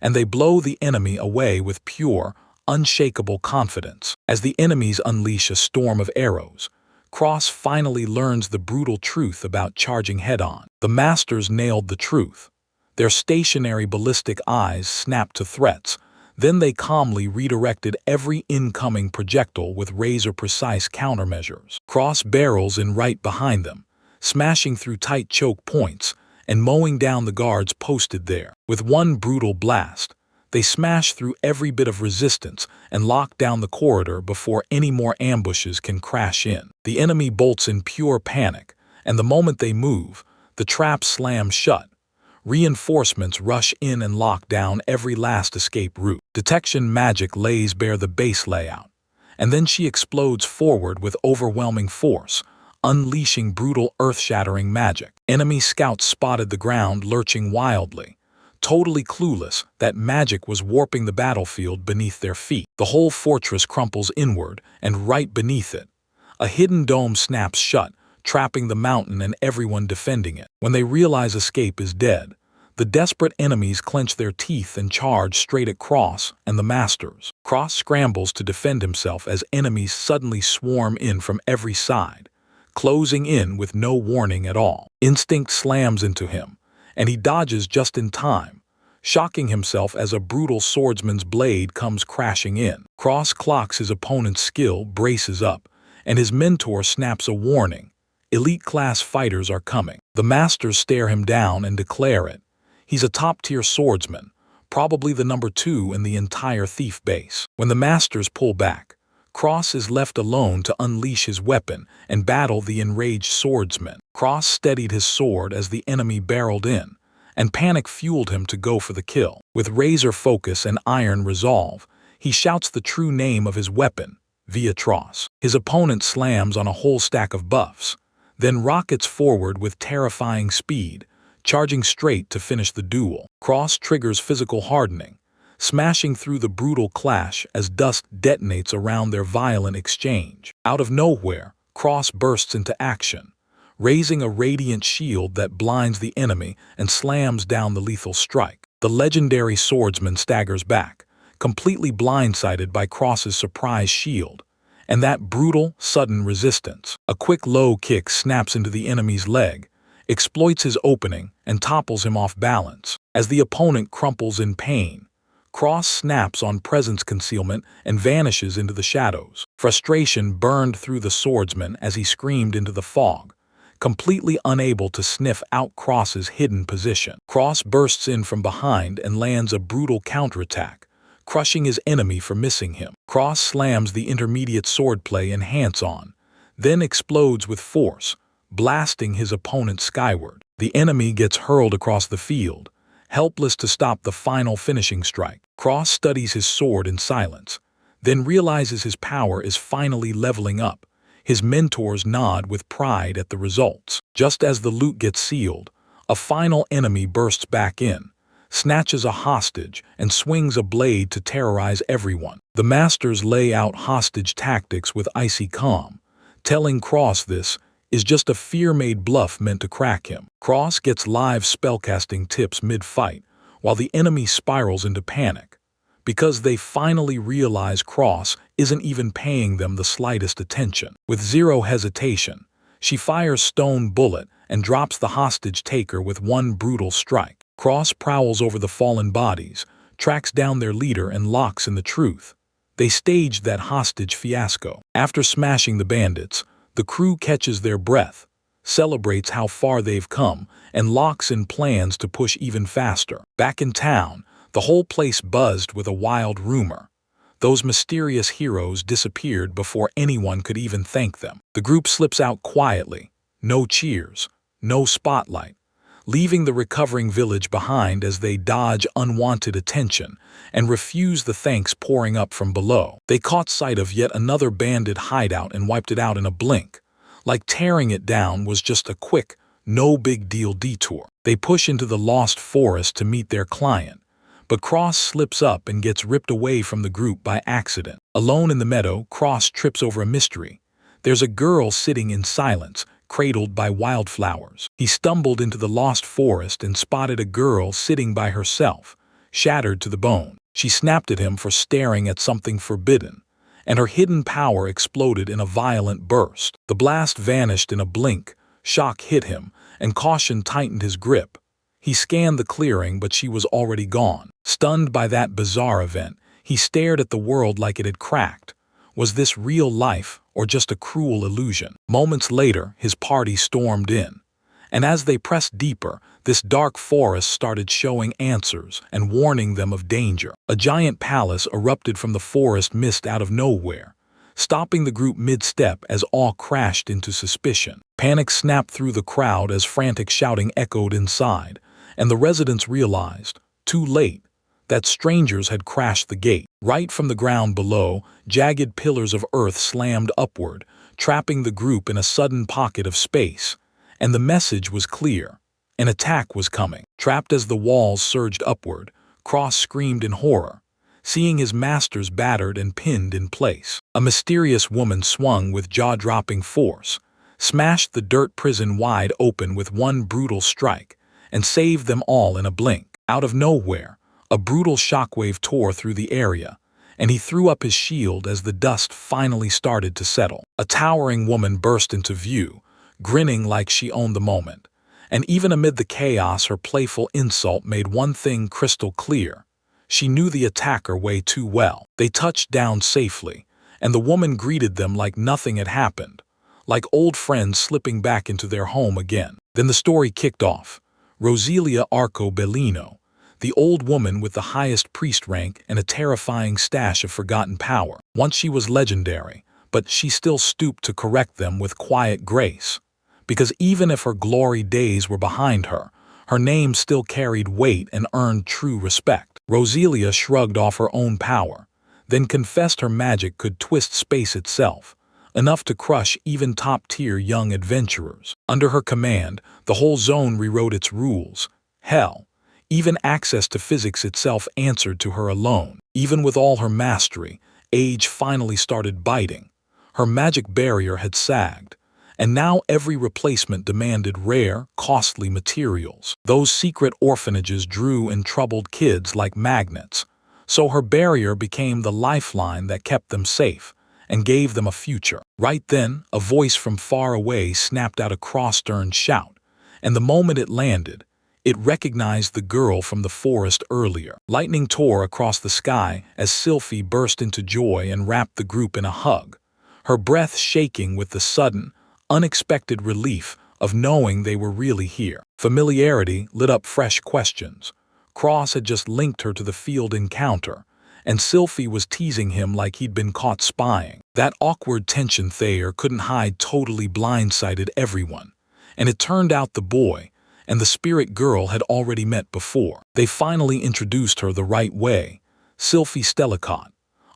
and they blow the enemy away with pure, unshakable confidence. As the enemies unleash a storm of arrows, Cross finally learns the brutal truth about charging head-on. The Masters nailed the truth. Their stationary ballistic eyes snapped to threats. Then they calmly redirected every incoming projectile with razor-precise countermeasures. Cross barrels in right behind them, smashing through tight choke points and mowing down the guards posted there. With one brutal blast, they smash through every bit of resistance and lock down the corridor before any more ambushes can crash in. The enemy bolts in pure panic, and the moment they move, the trap slams shut. Reinforcements rush in and lock down every last escape route. Detection magic lays bare the base layout, and then she explodes forward with overwhelming force, unleashing brutal earth-shattering magic. Enemy scouts spotted the ground lurching wildly, totally clueless that magic was warping the battlefield beneath their feet. The whole fortress crumples inward, and right beneath it, a hidden dome snaps shut, trapping the mountain and everyone defending it. When they realize escape is dead, the desperate enemies clench their teeth and charge straight at Cross and the Masters. Cross scrambles to defend himself as enemies suddenly swarm in from every side, closing in with no warning at all. Instinct slams into him, and he dodges just in time, shocking himself as a brutal swordsman's blade comes crashing in. Cross clocks his opponent's skill, braces up, and his mentor snaps a warning: elite-class fighters are coming. The Masters stare him down and declare it. He's a top-tier swordsman, probably the number 2 in the entire thief base. When the Masters pull back, Cross is left alone to unleash his weapon and battle the enraged swordsman. Cross steadied his sword as the enemy barreled in, and panic fueled him to go for the kill. With razor focus and iron resolve, he shouts the true name of his weapon, Viatros. His opponent slams on a whole stack of buffs, then rockets forward with terrifying speed, charging straight to finish the duel. Cross triggers physical hardening, smashing through the brutal clash as dust detonates around their violent exchange. Out of nowhere, Cross bursts into action, raising a radiant shield that blinds the enemy and slams down the lethal strike. The legendary swordsman staggers back, completely blindsided by Cross's surprise shield, and that brutal, sudden resistance. A quick low kick snaps into the enemy's leg, exploits his opening, and topples him off balance. As the opponent crumples in pain, Cross snaps on presence concealment and vanishes into the shadows. Frustration burned through the swordsman as he screamed into the fog, completely unable to sniff out Cross's hidden position. Cross bursts in from behind and lands a brutal counterattack, crushing his enemy for missing him. Cross slams the intermediate swordplay and hands-on, then explodes with force, blasting his opponent skyward. The enemy gets hurled across the field, helpless to stop the final finishing strike. Cross studies his sword in silence, then realizes his power is finally leveling up. His mentors nod with pride at the results. Just as the loot gets sealed, a final enemy bursts back in, snatches a hostage, and swings a blade to terrorize everyone. The masters lay out hostage tactics with icy calm, telling Cross this is just a fear-made bluff meant to crack him. Cross gets live spellcasting tips mid-fight, while the enemy spirals into panic, because they finally realize Cross isn't even paying them the slightest attention. With zero hesitation, she fires Stone Bullet and drops the hostage taker with one brutal strike. Cross prowls over the fallen bodies, tracks down their leader, and locks in the truth. They staged that hostage fiasco. After smashing the bandits, the crew catches their breath, celebrates how far they've come, and locks in plans to push even faster. Back in town, the whole place buzzed with a wild rumor. Those mysterious heroes disappeared before anyone could even thank them. The group slips out quietly, no cheers, no spotlight, leaving the recovering village behind as they dodge unwanted attention and refuse the thanks pouring up from below. They caught sight of yet another bandit hideout and wiped it out in a blink, like tearing it down was just a quick, no-big-deal detour. They push into the lost forest to meet their client, but Cross slips up and gets ripped away from the group by accident. Alone in the meadow, Cross trips over a mystery. There's a girl sitting in silence, cradled by wildflowers. He stumbled into the lost forest and spotted a girl sitting by herself, shattered to the bone. She snapped at him for staring at something forbidden, and her hidden power exploded in a violent burst. The blast vanished in a blink, shock hit him, and caution tightened his grip. He scanned the clearing, but she was already gone. Stunned by that bizarre event, he stared at the world like it had cracked. Was this real life, or just a cruel illusion? Moments later, his party stormed in, and as they pressed deeper, this dark forest started showing answers and warning them of danger. A giant palace erupted from the forest mist out of nowhere, stopping the group mid-step as awe crashed into suspicion. Panic snapped through the crowd as frantic shouting echoed inside, and the residents realized, too late, that strangers had crashed the gate. Right from the ground below, jagged pillars of earth slammed upward, trapping the group in a sudden pocket of space. And the message was clear. An attack was coming. Trapped as the walls surged upward, Cross screamed in horror, seeing his masters battered and pinned in place. A mysterious woman swung with jaw-dropping force, smashed the dirt prison wide open with one brutal strike, and saved them all in a blink. Out of nowhere, a brutal shockwave tore through the area, and he threw up his shield as the dust finally started to settle. A towering woman burst into view, grinning like she owned the moment. And even amid the chaos, her playful insult made one thing crystal clear. She knew the attacker way too well. They touched down safely, and the woman greeted them like nothing had happened, like old friends slipping back into their home again. Then the story kicked off. Roselia Arcobellino, the old woman with the highest priest rank and a terrifying stash of forgotten power. Once she was legendary, but she still stooped to correct them with quiet grace. Because even if her glory days were behind her, her name still carried weight and earned true respect. Roselia shrugged off her own power, then confessed her magic could twist space itself, enough to crush even top-tier young adventurers. Under her command, the whole zone rewrote its rules. Hell, even access to physics itself answered to her alone. Even with all her mastery, age finally started biting. Her magic barrier had sagged, and now every replacement demanded rare, costly materials. Those secret orphanages drew in troubled kids like magnets, so her barrier became the lifeline that kept them safe and gave them a future. Right then, a voice from far away snapped out a cross-stern shout, and the moment it landed, it recognized the girl from the forest earlier. Lightning tore across the sky as Sylphie burst into joy and wrapped the group in a hug, her breath shaking with the sudden, unexpected relief of knowing they were really here. Familiarity lit up fresh questions. Cross had just linked her to the field encounter, and Sylphie was teasing him like he'd been caught spying. That awkward tension Thayer couldn't hide totally blindsided everyone, and it turned out the boy and the spirit girl had already met before. They finally introduced her the right way. Sylphie Stellicott,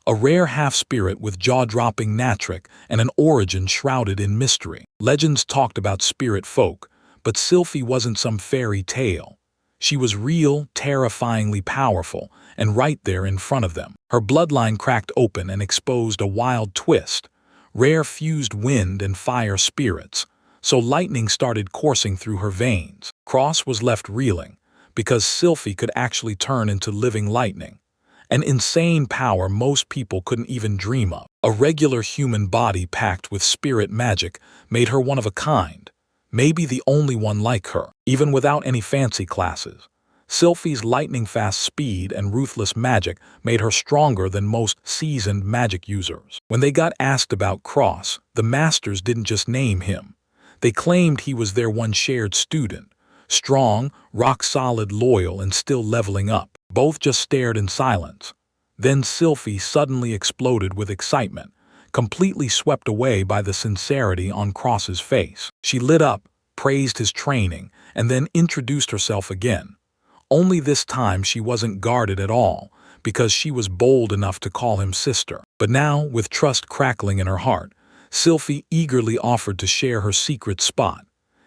a rare half-spirit with jaw-dropping natric and an origin shrouded in mystery. Legends talked about spirit folk, but Sylphie wasn't some fairy tale. She was real, terrifyingly powerful, and right there in front of them. Her bloodline cracked open and exposed a wild twist, rare fused wind and fire spirits, so lightning started coursing through her veins. Cross was left reeling, because Sylphie could actually turn into living lightning, an insane power most people couldn't even dream of. A regular human body packed with spirit magic made her one of a kind, maybe the only one like her. Even without any fancy classes, Sylphie's lightning-fast speed and ruthless magic made her stronger than most seasoned magic users. When they got asked about Cross, the masters didn't just name him. They claimed he was their one shared student, strong, rock-solid, loyal, and still leveling up. Both just stared in silence. Then Sylphie suddenly exploded with excitement, completely swept away by the sincerity on Cross's face. She lit up, praised his training, and then introduced herself again. Only this time she wasn't guarded at all, because she was bold enough to call him sister. But now, with trust crackling in her heart, Sylphie eagerly offered to share her secret spot,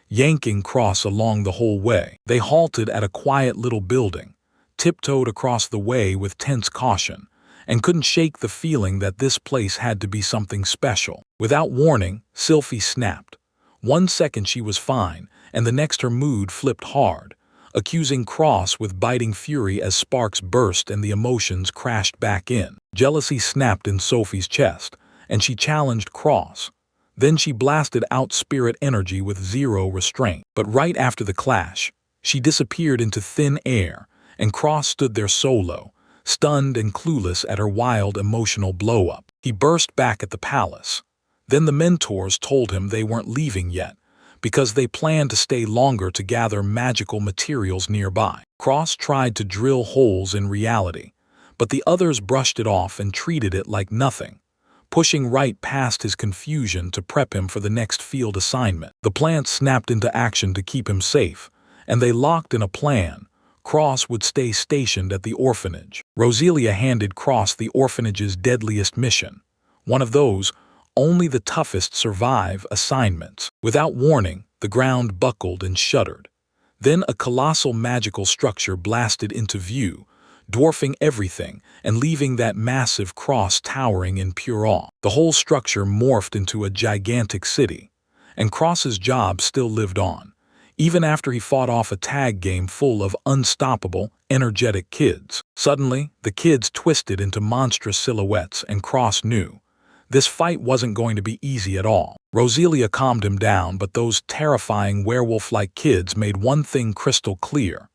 yanking Cross along the whole way. They halted at a quiet little building, tiptoed across the way with tense caution, and couldn't shake the feeling that this place had to be something special. Without warning, Sylphie snapped. 1 second she was fine, and the next her mood flipped hard, accusing Cross with biting fury as sparks burst and the emotions crashed back in. Jealousy snapped in Sophie's chest, and she challenged Cross. Then she blasted out spirit energy with zero restraint. But right after the clash, she disappeared into thin air, and Cross stood there solo, stunned and clueless at her wild emotional blow-up. He burst back at the palace. Then the mentors told him they weren't leaving yet, because they planned to stay longer to gather magical materials nearby. Cross tried to drill holes in reality, but the others brushed it off and treated it like nothing, pushing right past his confusion to prep him for the next field assignment. The plants snapped into action to keep him safe, and they locked in a plan. Cross would stay stationed at the orphanage. Roselia handed Cross the orphanage's deadliest mission, one of those only the toughest survive assignments. Without warning, the ground buckled and shuddered. Then a colossal magical structure blasted into view, dwarfing everything and leaving that massive Cross towering in pure awe. The whole structure morphed into a gigantic city, and Cross's job still lived on, even after he fought off a tag game full of unstoppable, energetic kids. Suddenly, the kids twisted into monstrous silhouettes, and Cross knew this fight wasn't going to be easy at all. Roselia calmed him down, but those terrifying werewolf-like kids made one thing crystal clear.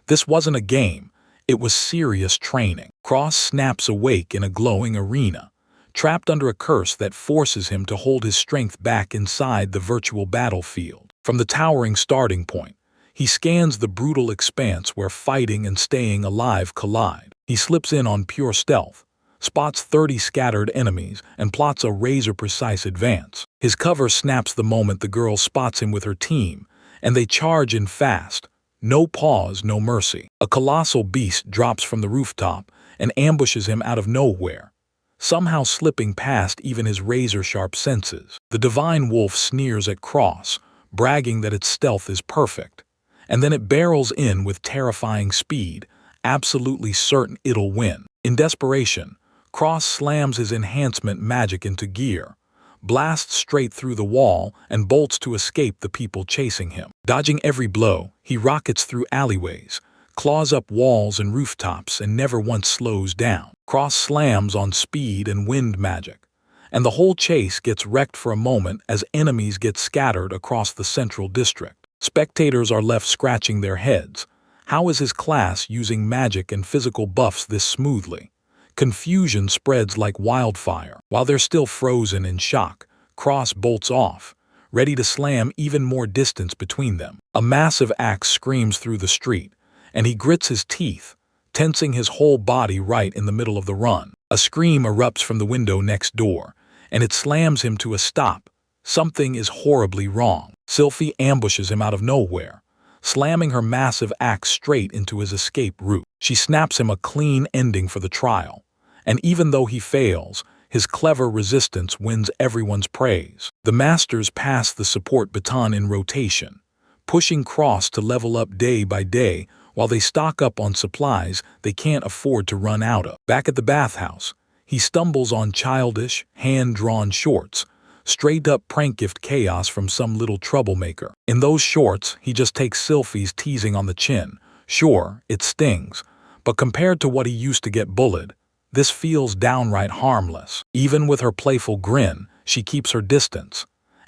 This wasn't a game. It was serious training. Cross snaps awake in a glowing arena, trapped under a curse that forces him to hold his strength back inside the virtual battlefield. From the towering starting point, he scans the brutal expanse where fighting and staying alive collide. He slips in on pure stealth, spots 30 scattered enemies, and plots a razor-precise advance. His cover snaps the moment the girl spots him with her team, and they charge in fast. No pause, no mercy. A colossal beast drops from the rooftop and ambushes him out of nowhere. somehow slipping past even his razor-sharp senses. The divine wolf sneers at Cross, bragging that its stealth is perfect. And then it barrels in with terrifying speed, absolutely certain it'll win. In desperation, Cross slams his enhancement magic into gear, blasts straight through the wall, and bolts to escape the people chasing him. Dodging every blow, he rockets through alleyways, claws up walls and rooftops, and never once slows down. Cross slams on speed and wind magic, and the whole chase gets wrecked for a moment as enemies get scattered across the central district. Spectators are left scratching their heads. How is his class using magic and physical buffs this smoothly? Confusion spreads like wildfire. While they're still frozen in shock, Cross bolts off, ready to slam even more distance between them. A massive axe screams through the street, and he grits his teeth, tensing his whole body right in the middle of the run. A scream erupts from the window next door, and it slams him to a stop. Something is horribly wrong. Sylphie ambushes him out of nowhere, slamming her massive axe straight into his escape route. She snaps him a clean ending for the trial, and even though he fails, his clever resistance wins everyone's praise. The masters pass the support baton in rotation, pushing Cross to level up day by day while they stock up on supplies they can't afford to run out of. Back at the bathhouse, he stumbles on childish, hand-drawn shorts, straight-up prank gift chaos from some little troublemaker. In those shorts, he just takes Sylphie's teasing on the chin. Sure, it stings, but compared to what he used to get bullied, this feels downright harmless. Even with her playful grin, she keeps her distance.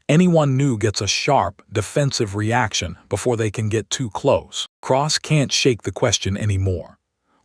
Anyone new gets a sharp, defensive reaction before they can get too close. Cross can't shake the question anymore.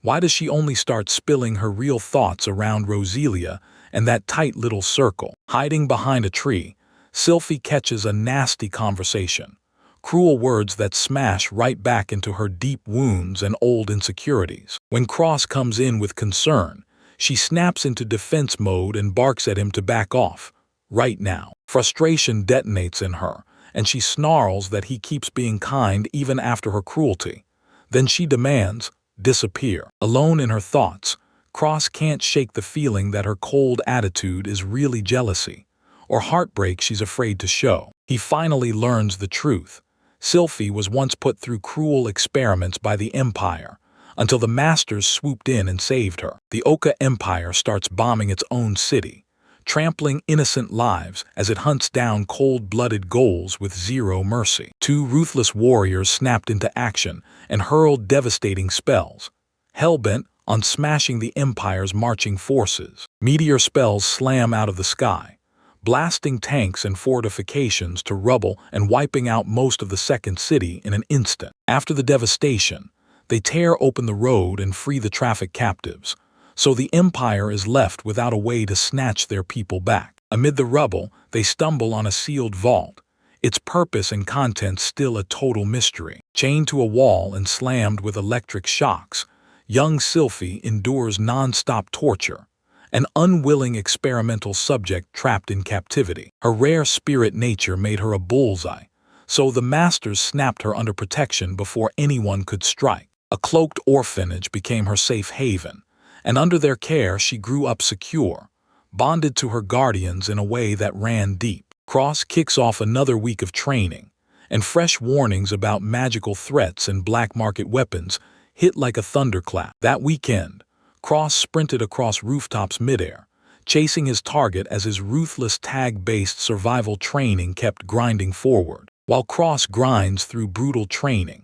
Why does she only start spilling her real thoughts around Roselia and that tight little circle? Hiding behind a tree, Sylphie catches a nasty conversation. Cruel words that smash right back into her deep wounds and old insecurities. When Cross comes in with concern, she snaps into defense mode and barks at him to back off. Right now. Frustration detonates in her, and she snarls that he keeps being kind even after her cruelty. Then she demands, disappear. Alone in her thoughts, Cross can't shake the feeling that her cold attitude is really jealousy, or heartbreak she's afraid to show. He finally learns the truth. Sylphie was once put through cruel experiments by the Empire, until the Masters swooped in and saved her. The Oka Empire starts bombing its own city, trampling innocent lives as it hunts down cold-blooded goals with zero mercy. Two ruthless warriors snapped into action and hurled devastating spells, hell-bent on smashing the Empire's marching forces. Meteor spells slam out of the sky, blasting tanks and fortifications to rubble and wiping out most of the second city in an instant. After the devastation, they tear open the road and free the traffic captives, so the Empire is left without a way to snatch their people back. Amid the rubble, they stumble on a sealed vault, its purpose and contents still a total mystery. Chained to a wall and slammed with electric shocks, young Sylphie endures non-stop torture, an unwilling experimental subject trapped in captivity. Her rare spirit nature made her a bullseye, so the Masters snapped her under protection before anyone could strike. A cloaked orphanage became her safe haven, and under their care she grew up secure, bonded to her guardians in a way that ran deep. Cross kicks off another week of training, and fresh warnings about magical threats and black market weapons hit like a thunderclap. That weekend, Cross sprinted across rooftops midair, chasing his target as his ruthless tag-based survival training kept grinding forward. While Cross grinds through brutal training,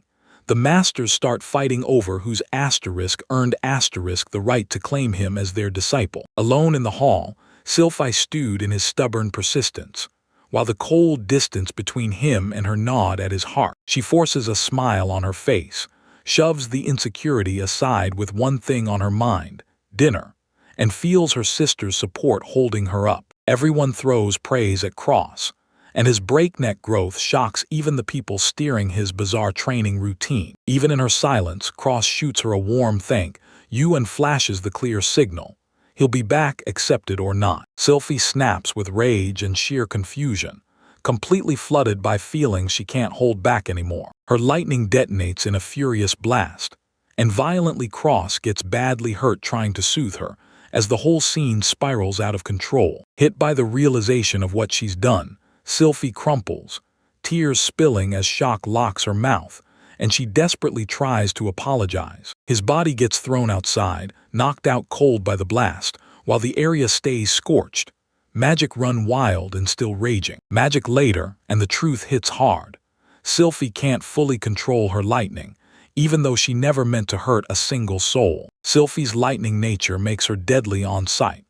the Masters start fighting over whose asterisk earned asterisk the right to claim him as their disciple. Alone in the hall, Sylphie stewed in his stubborn persistence, while the cold distance between him and her gnawed at his heart. She forces a smile on her face, shoves the insecurity aside with one thing on her mind, dinner, and feels her sister's support holding her up. Everyone throws praise at Cross, and his breakneck growth shocks even the people steering his bizarre training routine. Even in her silence, Cross shoots her a warm thank you and flashes the clear signal. He'll be back, accepted or not. Sylphie snaps with rage and sheer confusion, completely flooded by feelings she can't hold back anymore. Her lightning detonates in a furious blast, and violently Cross gets badly hurt trying to soothe her, as the whole scene spirals out of control. Hit by the realization of what she's done, Sylphie crumples, tears spilling as shock locks her mouth, and she desperately tries to apologize. His body gets thrown outside, knocked out cold by the blast, while the area stays scorched. Magic run wild and still raging. Magic later, and the truth hits hard. Sylphie can't fully control her lightning, even though she never meant to hurt a single soul. Sylphie's lightning nature makes her deadly on sight,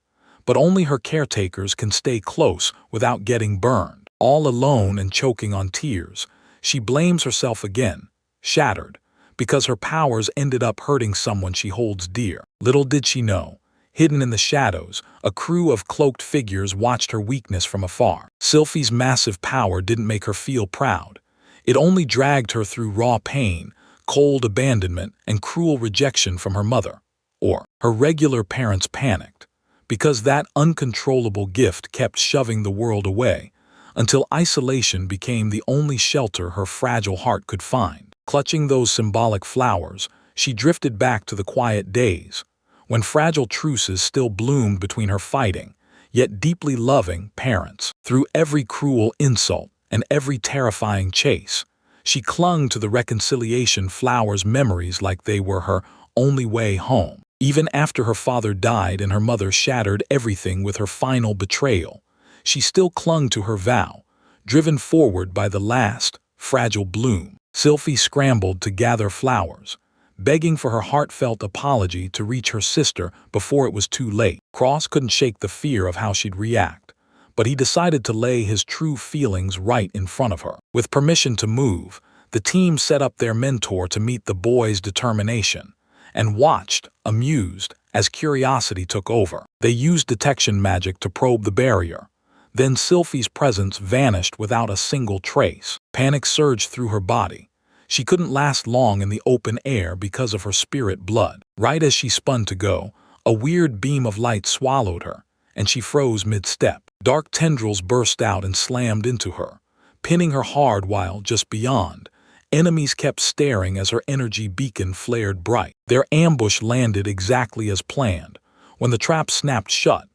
but only her caretakers can stay close without getting burned. All alone and choking on tears, she blames herself again, shattered, because her powers ended up hurting someone she holds dear. Little did she know, hidden in the shadows, a crew of cloaked figures watched her weakness from afar. Sylphie's massive power didn't make her feel proud. It only dragged her through raw pain, cold abandonment, and cruel rejection from her mother. Or, her regular parents panicked, because that uncontrollable gift kept shoving the world away, until isolation became the only shelter her fragile heart could find. Clutching those symbolic flowers, she drifted back to the quiet days, when fragile truces still bloomed between her fighting, yet deeply loving, parents. Through every cruel insult and every terrifying chase, she clung to the reconciliation flowers' memories like they were her only way home. Even after her father died and her mother shattered everything with her final betrayal, she still clung to her vow, driven forward by the last, fragile bloom. Sylphie scrambled to gather flowers, begging for her heartfelt apology to reach her sister before it was too late. Cross couldn't shake the fear of how she'd react, but he decided to lay his true feelings right in front of her. With permission to move, the team set up their mentor to meet the boy's determination, and watched, amused, as curiosity took over. They used detection magic to probe the barrier. Then Sylphie's presence vanished without a single trace. Panic surged through her body. She couldn't last long in the open air because of her spirit blood. Right as she spun to go, a weird beam of light swallowed her, and she froze mid-step. Dark tendrils burst out and slammed into her, pinning her hard while, just beyond, enemies kept staring as her energy beacon flared bright. Their ambush landed exactly as planned. When the trap snapped shut,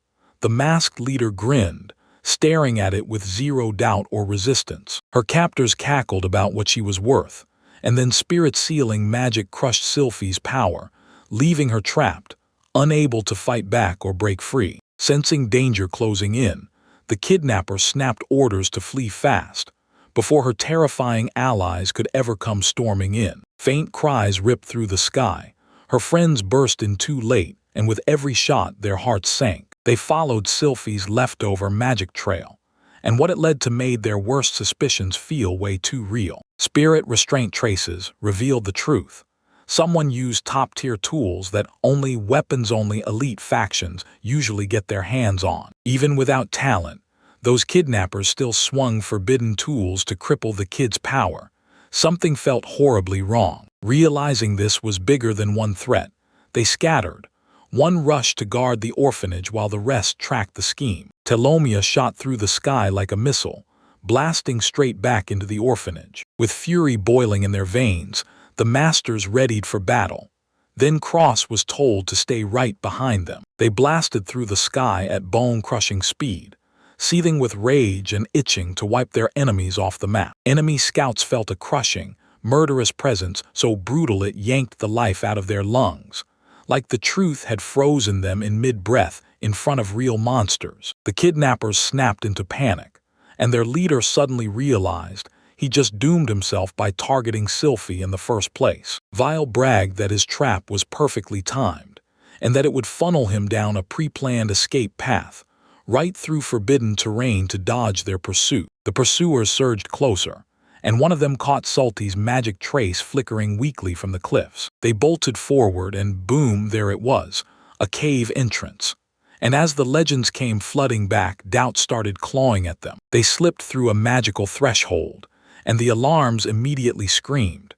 the masked leader grinned, staring at it with zero doubt or resistance. Her captors cackled about what she was worth, and then spirit-sealing magic crushed Sylphie's power, leaving her trapped, unable to fight back or break free. Sensing danger closing in, the kidnapper snapped orders to flee fast, before her terrifying allies could ever come storming in. Faint cries ripped through the sky. Her friends burst in too late, and with every shot their hearts sank. They followed Sylphie's leftover magic trail, and what it led to made their worst suspicions feel way too real. Spirit restraint traces revealed the truth. Someone used top-tier tools that only weapons-only elite factions usually get their hands on. Even without talent, those kidnappers still swung forbidden tools to cripple the kid's power. Something felt horribly wrong. Realizing this was bigger than one threat, they scattered. One rushed to guard the orphanage while the rest tracked the scheme. Telomia shot through the sky like a missile, blasting straight back into the orphanage. With fury boiling in their veins, the masters readied for battle. Then Cross was told to stay right behind them. They blasted through the sky at bone-crushing speed, seething with rage and itching to wipe their enemies off the map. Enemy scouts felt a crushing, murderous presence so brutal it yanked the life out of their lungs, like the truth had frozen them in mid-breath in front of real monsters. The kidnappers snapped into panic, and their leader suddenly realized he just doomed himself by targeting Sylphie in the first place. Vile bragged that his trap was perfectly timed, and that it would funnel him down a pre-planned escape path, right through forbidden terrain to dodge their pursuit. The pursuers surged closer, and one of them caught Sulty's magic trace flickering weakly from the cliffs. They bolted forward, and boom, there it was, a cave entrance. And as the legends came flooding back, doubt started clawing at them. They slipped through a magical threshold, and the alarms immediately screamed.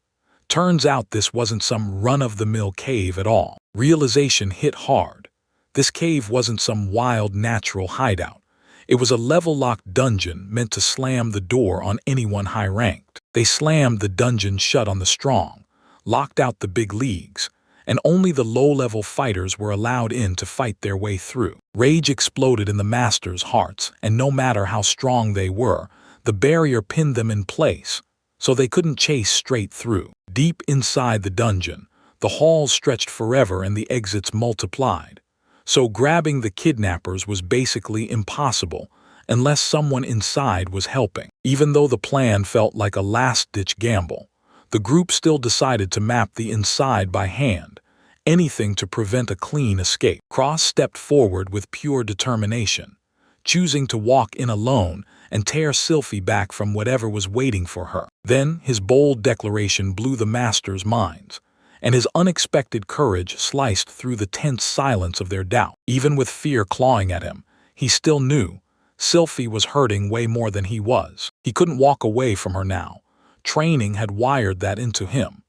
Turns out this wasn't some run-of-the-mill cave at all. Realization hit hard. This cave wasn't some wild natural hideout. It was a level-locked dungeon meant to slam the door on anyone high-ranked. They slammed the dungeon shut on the strong, locked out the big leagues, and only the low-level fighters were allowed in to fight their way through. Rage exploded in the masters' hearts, and no matter how strong they were, the barrier pinned them in place, so they couldn't chase straight through. Deep inside the dungeon, the halls stretched forever and the exits multiplied. So grabbing the kidnappers was basically impossible unless someone inside was helping. Even though the plan felt like a last-ditch gamble, the group still decided to map the inside by hand, anything to prevent a clean escape. Cross stepped forward with pure determination, choosing to walk in alone and tear Sylphie back from whatever was waiting for her. Then his bold declaration blew the masters' minds, and his unexpected courage sliced through the tense silence of their doubt. Even with fear clawing at him, he still knew Sylphie was hurting way more than he was. He couldn't walk away from her now. Training had wired that into him,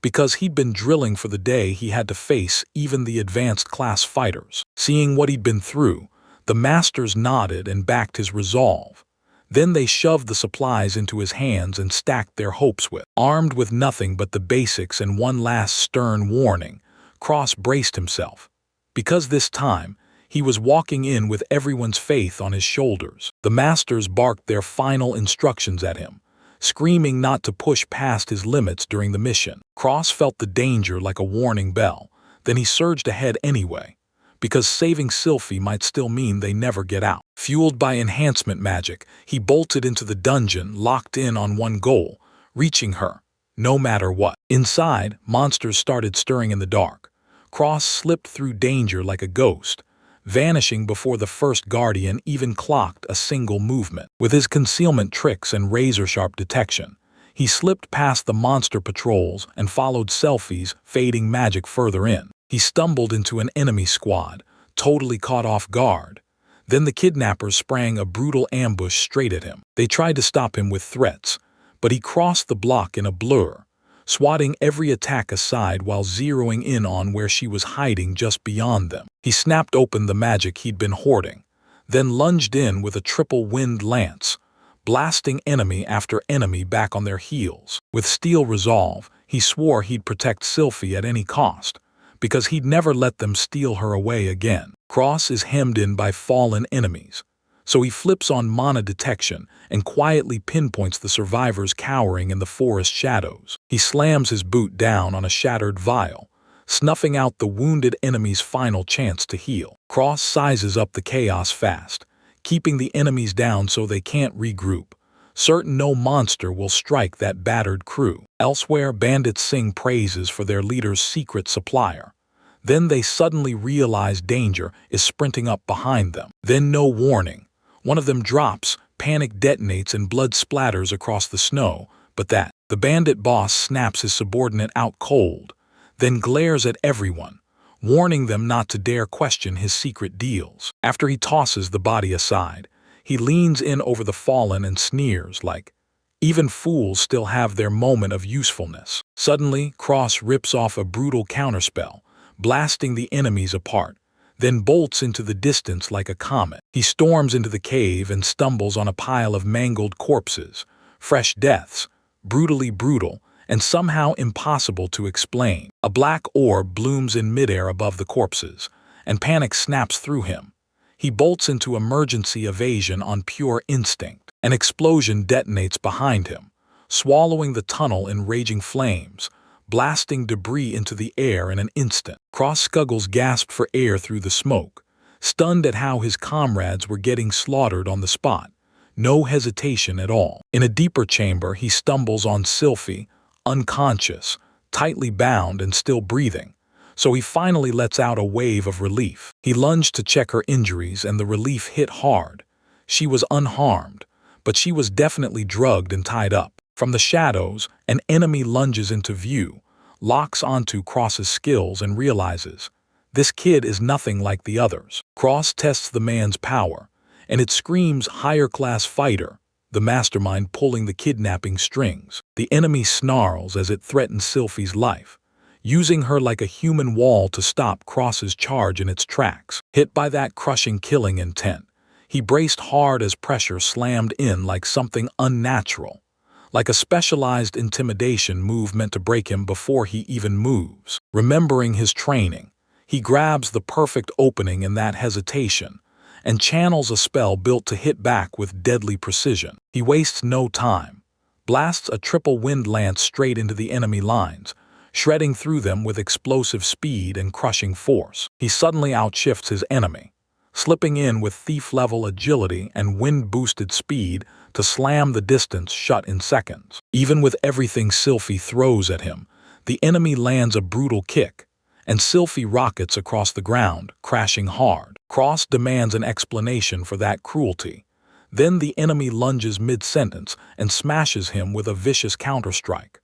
because he'd been drilling for the day he had to face even the advanced class fighters. Seeing what he'd been through, the masters nodded and backed his resolve. Then they shoved the supplies into his hands and stacked their hopes with. Armed with nothing but the basics and one last stern warning, Cross braced himself, because this time he was walking in with everyone's faith on his shoulders. The masters barked their final instructions at him, screaming not to push past his limits during the mission. Cross felt the danger like a warning bell, then he surged ahead anyway, because saving Sylphie might still mean they never get out. Fueled by enhancement magic, he bolted into the dungeon, locked in on one goal, reaching her, no matter what. Inside, monsters started stirring in the dark. Cross slipped through danger like a ghost, vanishing before the first guardian even clocked a single movement. With his concealment tricks and razor-sharp detection, he slipped past the monster patrols and followed Sylphie's fading magic further in. He stumbled into an enemy squad, totally caught off guard. Then the kidnappers sprang a brutal ambush straight at him. They tried to stop him with threats, but he crossed the block in a blur, swatting every attack aside while zeroing in on where she was hiding just beyond them. He snapped open the magic he'd been hoarding, then lunged in with a triple wind lance, blasting enemy after enemy back on their heels. With steel resolve, he swore he'd protect Sylphie at any cost, because he'd never let them steal her away again. Cross is hemmed in by fallen enemies, so he flips on mana detection and quietly pinpoints the survivors cowering in the forest shadows. He slams his boot down on a shattered vial, snuffing out the wounded enemy's final chance to heal. Cross sizes up the chaos fast, keeping the enemies down so they can't regroup, certain no monster will strike that battered crew. Elsewhere, bandits sing praises for their leader's secret supplier. Then they suddenly realize danger is sprinting up behind them. Then, no warning, one of them drops, panic detonates, and blood splatters across the snow. But the bandit boss snaps his subordinate out cold, then glares at everyone, warning them not to dare question his secret deals. After he tosses the body aside, he leans in over the fallen and sneers like, "Even fools still have their moment of usefulness." Suddenly, Cross rips off a brutal counterspell, blasting the enemies apart, then bolts into the distance like a comet. He storms into the cave and stumbles on a pile of mangled corpses, fresh deaths, brutally brutal, and somehow impossible to explain. A black orb blooms in midair above the corpses, and panic snaps through him. He bolts into emergency evasion on pure instinct. An explosion detonates behind him, swallowing the tunnel in raging flames, blasting debris into the air in an instant. Cross Scuggles gasped for air through the smoke, stunned at how his comrades were getting slaughtered on the spot. No hesitation at all. In a deeper chamber, he stumbles on Sylphie, unconscious, tightly bound and still breathing, so he finally lets out a wave of relief. He lunged to check her injuries, and the relief hit hard. She was unharmed, but she was definitely drugged and tied up. From the shadows, an enemy lunges into view, locks onto Cross's skills, and realizes, this kid is nothing like the others. Cross tests the man's power, and it screams higher-class fighter, the mastermind pulling the kidnapping strings. The enemy snarls as it threatens Sylphie's life, using her like a human wall to stop Cross's charge in its tracks. Hit by that crushing killing intent, he braced hard as pressure slammed in like something unnatural, like a specialized intimidation move meant to break him before he even moves. Remembering his training, he grabs the perfect opening in that hesitation and channels a spell built to hit back with deadly precision. He wastes no time, blasts a triple wind lance straight into the enemy lines, shredding through them with explosive speed and crushing force. He suddenly outshifts his enemy, slipping in with thief-level agility and wind-boosted speed to slam the distance shut in seconds. Even with everything Sylphie throws at him, the enemy lands a brutal kick, and Sylphie rockets across the ground, crashing hard. Cross demands an explanation for that cruelty. Then the enemy lunges mid-sentence and smashes him with a vicious counterstrike.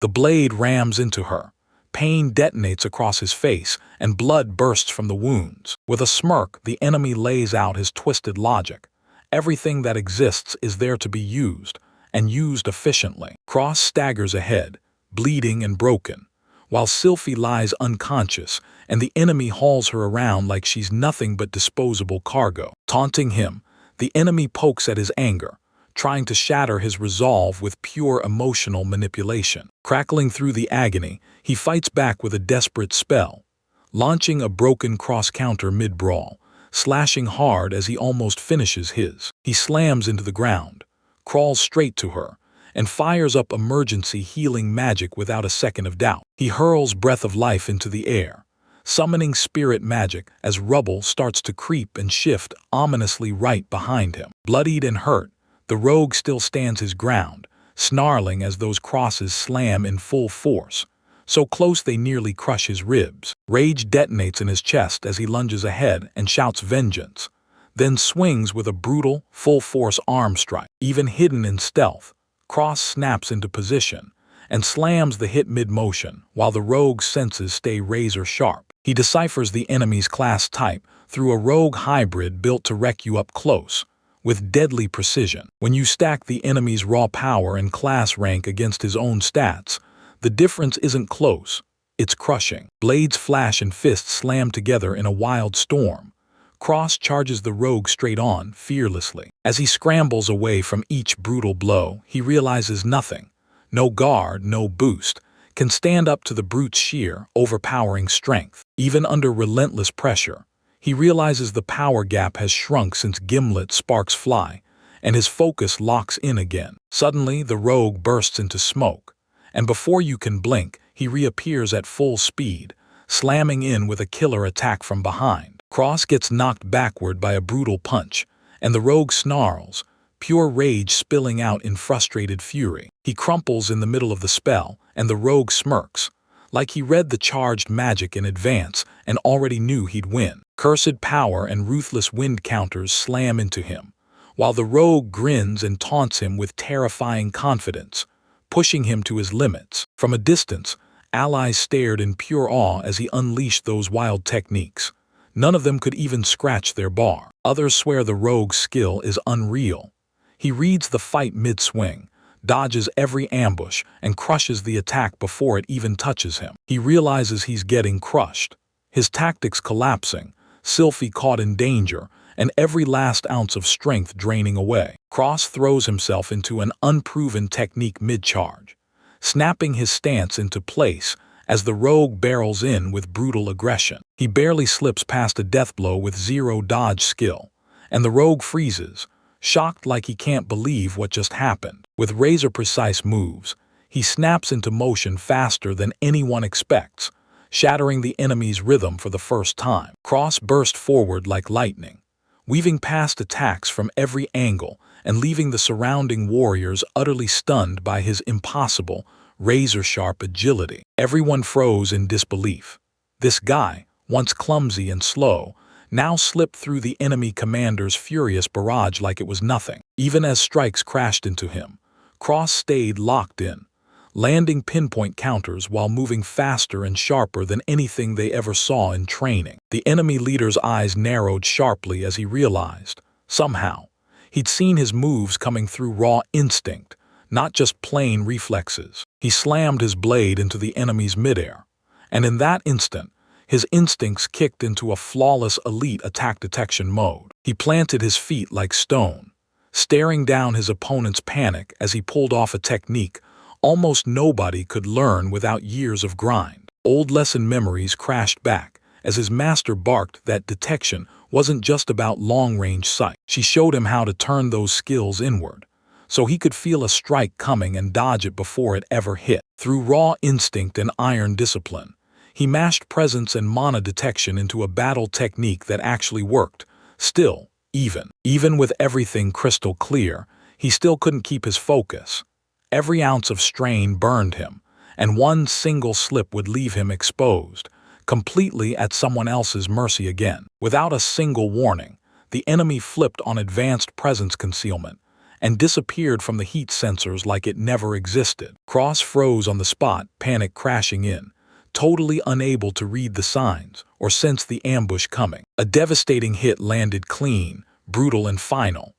The blade rams into her. Pain detonates across his face, and blood bursts from the wounds. With a smirk, the enemy lays out his twisted logic. Everything that exists is there to be used, and used efficiently. Cross staggers ahead, bleeding and broken, while Sylphie lies unconscious, and the enemy hauls her around like she's nothing but disposable cargo. Taunting him, the enemy pokes at his anger, trying to shatter his resolve with pure emotional manipulation. Crackling through the agony, he fights back with a desperate spell, launching a broken cross-counter mid-brawl, slashing hard as he almost finishes his. He slams into the ground, crawls straight to her, and fires up emergency healing magic without a second of doubt. He hurls Breath of Life into the air, summoning spirit magic as rubble starts to creep and shift ominously right behind him. Bloodied and hurt, the rogue still stands his ground, snarling as those crosses slam in full force, so close they nearly crush his ribs. Rage detonates in his chest as he lunges ahead and shouts vengeance, then swings with a brutal, full-force arm strike. Even hidden in stealth, Cross snaps into position and slams the hit mid-motion while the rogue's senses stay razor-sharp. He deciphers the enemy's class type through a rogue hybrid built to wreck you up close, with deadly precision. When you stack the enemy's raw power and class rank against his own stats, the difference isn't close, it's crushing. Blades flash and fists slam together in a wild storm. Cross charges the rogue straight on, fearlessly. As he scrambles away from each brutal blow, he realizes nothing, no guard, no boost, can stand up to the brute's sheer, overpowering strength. Even under relentless pressure, he realizes the power gap has shrunk since Gimlet sparks fly, and his focus locks in again. Suddenly, the rogue bursts into smoke, and before you can blink, he reappears at full speed, slamming in with a killer attack from behind. Cross gets knocked backward by a brutal punch, and the rogue snarls, pure rage spilling out in frustrated fury. He crumples in the middle of the spell, and the rogue smirks, like he read the charged magic in advance and already knew he'd win. Cursed power and ruthless wind counters slam into him, while the rogue grins and taunts him with terrifying confidence, pushing him to his limits. From a distance, allies stared in pure awe as he unleashed those wild techniques. None of them could even scratch their bar. Others swear the rogue's skill is unreal. He reads the fight mid-swing, dodges every ambush, and crushes the attack before it even touches him. He realizes he's getting crushed, his tactics collapsing, Sylphie caught in danger, and every last ounce of strength draining away. Cross throws himself into an unproven technique mid-charge, snapping his stance into place as the rogue barrels in with brutal aggression. He barely slips past a death blow with zero dodge skill, and the rogue freezes, shocked like he can't believe what just happened. With razor-precise moves, he snaps into motion faster than anyone expects, shattering the enemy's rhythm for the first time. Cross burst forward like lightning, weaving past attacks from every angle and leaving the surrounding warriors utterly stunned by his impossible, razor-sharp agility. Everyone froze in disbelief. This guy, once clumsy and slow, now slipped through the enemy commander's furious barrage like it was nothing. Even as strikes crashed into him, Cross stayed locked in, landing pinpoint counters while moving faster and sharper than anything they ever saw in training. The enemy leader's eyes narrowed sharply as he realized, somehow, he'd seen his moves coming through raw instinct, not just plain reflexes. He slammed his blade into the enemy's midair, and in that instant, his instincts kicked into a flawless elite attack detection mode. He planted his feet like stone, staring down his opponent's panic as he pulled off a technique almost nobody could learn without years of grind. Old lesson memories crashed back as his master barked that detection wasn't just about long-range sight. She showed him how to turn those skills inward, so he could feel a strike coming and dodge it before it ever hit. Through raw instinct and iron discipline, he mashed presence and mana detection into a battle technique that actually worked. Still, even with everything crystal clear, he still couldn't keep his focus. Every ounce of strain burned him, and one single slip would leave him exposed, completely at someone else's mercy again. Without a single warning, the enemy flipped on advanced presence concealment and disappeared from the heat sensors like it never existed. Cross froze on the spot, panic crashing in, totally unable to read the signs or sense the ambush coming. A devastating hit landed clean, brutal and final.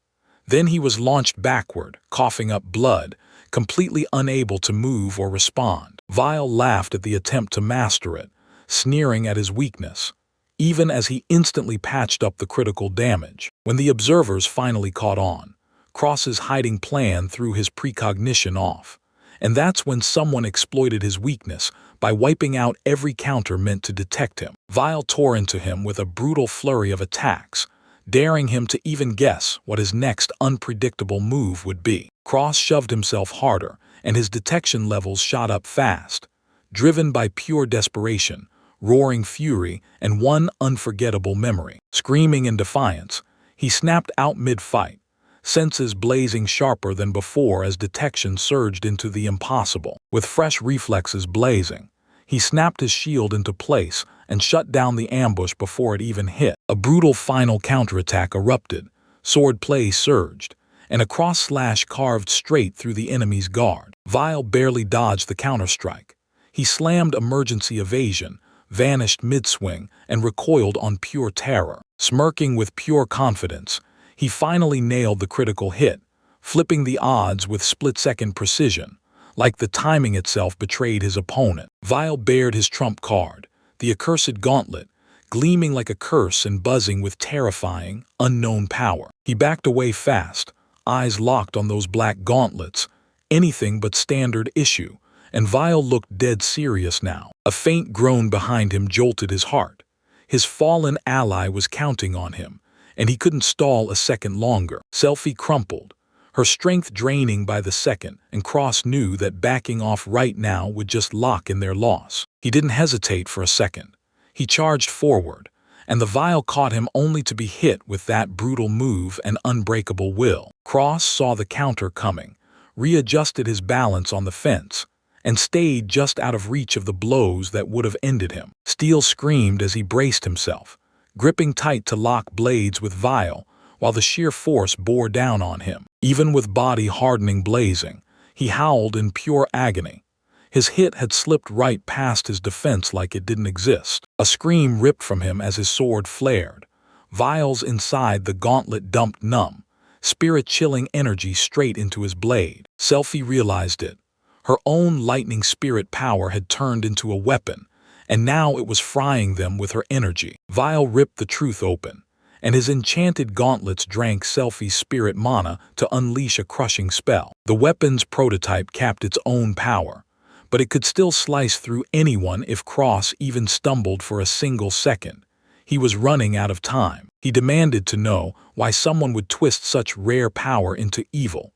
Then he was launched backward, coughing up blood, completely unable to move or respond. Vile laughed at the attempt to master it, sneering at his weakness, even as he instantly patched up the critical damage. When the observers finally caught on, Cross's hiding plan threw his precognition off. And that's when someone exploited his weakness by wiping out every counter meant to detect him. Vile tore into him with a brutal flurry of attacks, daring him to even guess what his next unpredictable move would be. Cross shoved himself harder, and his detection levels shot up fast, driven by pure desperation, roaring fury, and one unforgettable memory. Screaming in defiance, he snapped out mid-fight, senses blazing sharper than before as detection surged into the impossible. With fresh reflexes blazing, he snapped his shield into place and shut down the ambush before it even hit. A brutal final counterattack erupted, sword play surged, and a cross-slash carved straight through the enemy's guard. Vile barely dodged the counterstrike. He slammed emergency evasion, vanished mid-swing, and recoiled on pure terror. Smirking with pure confidence, he finally nailed the critical hit, flipping the odds with split-second precision, like the timing itself betrayed his opponent. Vile bared his trump card, the accursed gauntlet, gleaming like a curse and buzzing with terrifying, unknown power. He backed away fast, eyes locked on those black gauntlets, anything but standard issue, and Vile looked dead serious now. A faint groan behind him jolted his heart. His fallen ally was counting on him, and he couldn't stall a second longer. Selfie crumpled, her strength draining by the second, and Cross knew that backing off right now would just lock in their loss. He didn't hesitate for a second. He charged forward, and the Vile caught him only to be hit with that brutal move and unbreakable will. Cross saw the counter coming, readjusted his balance on the fence, and stayed just out of reach of the blows that would have ended him. Steel screamed as he braced himself, gripping tight to lock blades with Vile, while the sheer force bore down on him. Even with body hardening blazing, he howled in pure agony. His hit had slipped right past his defense like it didn't exist. A scream ripped from him as his sword flared. Vials inside the gauntlet dumped numb, spirit-chilling energy straight into his blade. Selfie realized it. Her own lightning spirit power had turned into a weapon, and now it was frying them with her energy. Vile ripped the truth open, and his enchanted gauntlets drank Selfie's spirit mana to unleash a crushing spell. The weapon's prototype capped its own power, but it could still slice through anyone if Cross even stumbled for a single second. He was running out of time. He demanded to know why someone would twist such rare power into evil,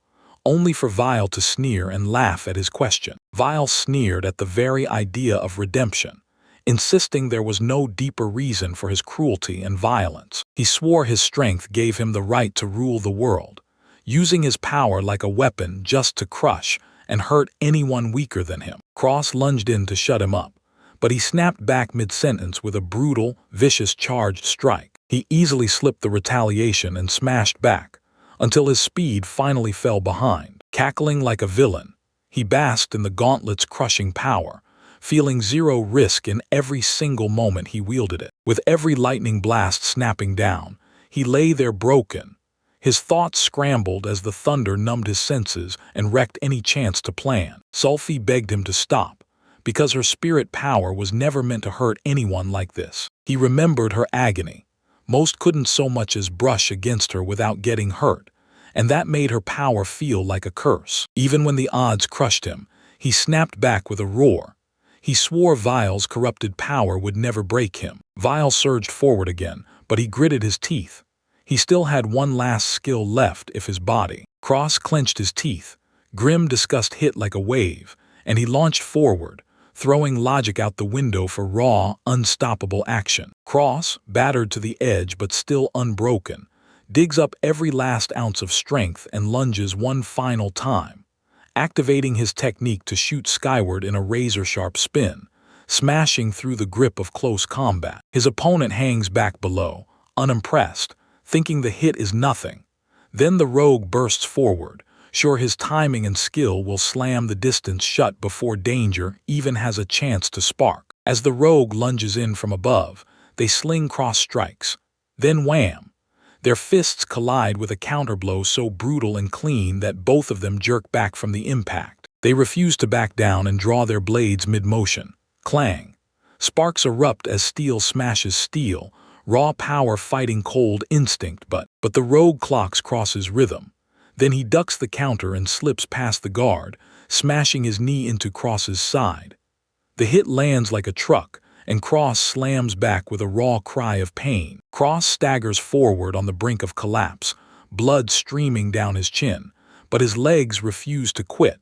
only for Vile to sneer and laugh at his question. Vile sneered at the very idea of redemption, insisting there was no deeper reason for his cruelty and violence. He swore his strength gave him the right to rule the world, using his power like a weapon just to crush and hurt anyone weaker than him. Cross lunged in to shut him up, but he snapped back mid-sentence with a brutal, vicious charged strike. He easily slipped the retaliation and smashed back, until his speed finally fell behind. Cackling like a villain, he basked in the gauntlet's crushing power, feeling zero risk in every single moment he wielded it. With every lightning blast snapping down, he lay there broken. His thoughts scrambled as the thunder numbed his senses and wrecked any chance to plan. Selfie begged him to stop, because her spirit power was never meant to hurt anyone like this. He remembered her agony. Most couldn't so much as brush against her without getting hurt, and that made her power feel like a curse. Even when the odds crushed him, he snapped back with a roar. He swore Vile's corrupted power would never break him. Vile surged forward again, but he gritted his teeth. He still had one last skill left if his body. Cross clenched his teeth. Grim disgust hit like a wave, and he launched forward, throwing logic out the window for raw, unstoppable action. Cross, battered to the edge but still unbroken, digs up every last ounce of strength and lunges one final time, activating his technique to shoot skyward in a razor-sharp spin, smashing through the grip of close combat. His opponent hangs back below, unimpressed, thinking the hit is nothing. Then the rogue bursts forward, sure his timing and skill will slam the distance shut before danger even has a chance to spark. As the rogue lunges in from above, they sling cross strikes. Then wham! Their fists collide with a counterblow so brutal and clean that both of them jerk back from the impact. They refuse to back down and draw their blades mid-motion. Clang! Sparks erupt as steel smashes steel, raw power fighting cold instinct, but the rogue clocks Cross's rhythm. Then he ducks the counter and slips past the guard, smashing his knee into Cross's side. The hit lands like a truck, and Cross slams back with a raw cry of pain. Cross staggers forward on the brink of collapse, blood streaming down his chin, but his legs refuse to quit.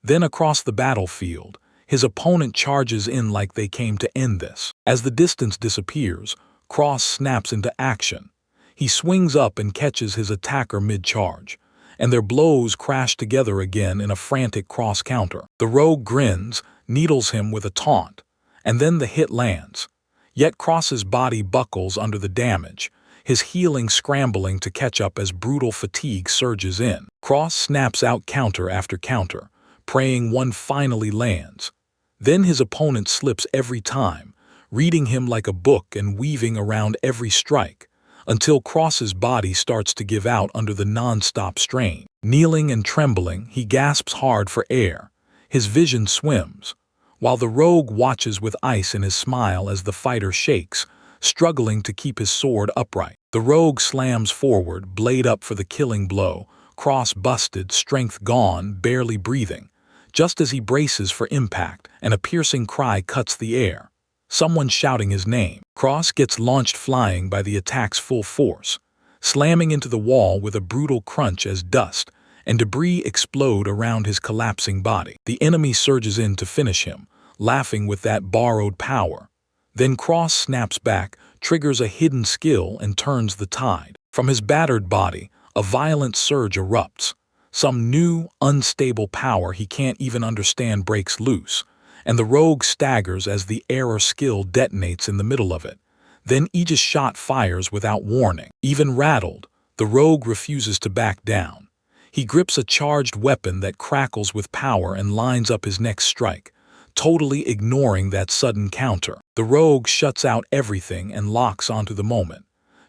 Then across the battlefield, his opponent charges in like they came to end this. As the distance disappears, Cross snaps into action. He swings up and catches his attacker mid-charge, and their blows crash together again in a frantic cross-counter. The rogue grins, needles him with a taunt, and then the hit lands. Yet Cross's body buckles under the damage, his healing scrambling to catch up as brutal fatigue surges in. Cross snaps out counter after counter, praying one finally lands. Then his opponent slips every time, reading him like a book and weaving around every strike, until Cross's body starts to give out under the non-stop strain. Kneeling and trembling, he gasps hard for air. His vision swims, while the rogue watches with ice in his smile as the fighter shakes, struggling to keep his sword upright. The rogue slams forward, blade up for the killing blow, Cross busted, strength gone, barely breathing. Just as he braces for impact, and a piercing cry cuts the air. Someone shouting his name. Cross gets launched flying by the attack's full force, slamming into the wall with a brutal crunch as dust and debris explode around his collapsing body. The enemy surges in to finish him, laughing with that borrowed power. Then Cross snaps back, triggers a hidden skill, and turns the tide. From his battered body, a violent surge erupts. Some new, unstable power he can't even understand breaks loose, and the rogue staggers as the error skill detonates in the middle of it. Then each shot fires without warning. Even rattled, the rogue refuses to back down. He grips a charged weapon that crackles with power and lines up his next strike, totally ignoring that sudden counter. The rogue shuts out everything and locks onto the moment,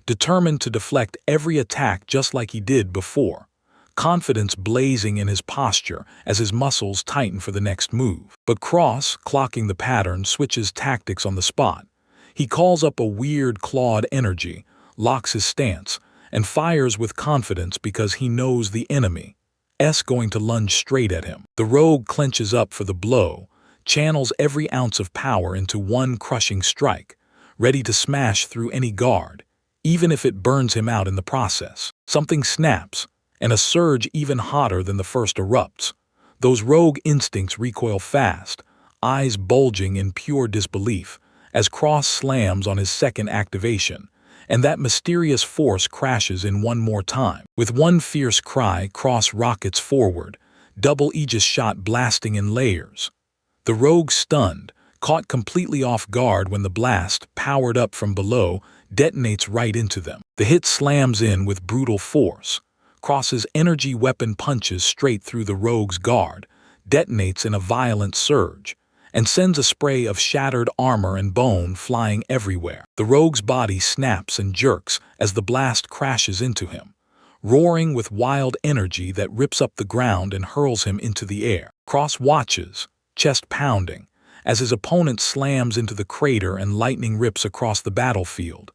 determined to deflect every attack just like he did before, confidence blazing in his posture as his muscles tighten for the next move. But Cross, clocking the pattern, switches tactics on the spot. He calls up a weird clawed energy, locks his stance, and fires with confidence because he knows the enemy is going to lunge straight at him. The rogue clenches up for the blow, channels every ounce of power into one crushing strike, ready to smash through any guard, even if it burns him out in the process. Something snaps, and a surge even hotter than the first erupts. Those rogue instincts recoil fast, eyes bulging in pure disbelief, as Cross slams on his second activation, and that mysterious force crashes in one more time. With one fierce cry, Cross rockets forward, double Aegis shot blasting in layers. The rogue stunned, caught completely off guard when the blast, powered up from below, detonates right into them. The hit slams in with brutal force. Cross's energy weapon punches straight through the rogue's guard, detonates in a violent surge, and sends a spray of shattered armor and bone flying everywhere. The rogue's body snaps and jerks as the blast crashes into him, roaring with wild energy that rips up the ground and hurls him into the air. Cross watches, chest pounding, as his opponent slams into the crater and lightning rips across the battlefield.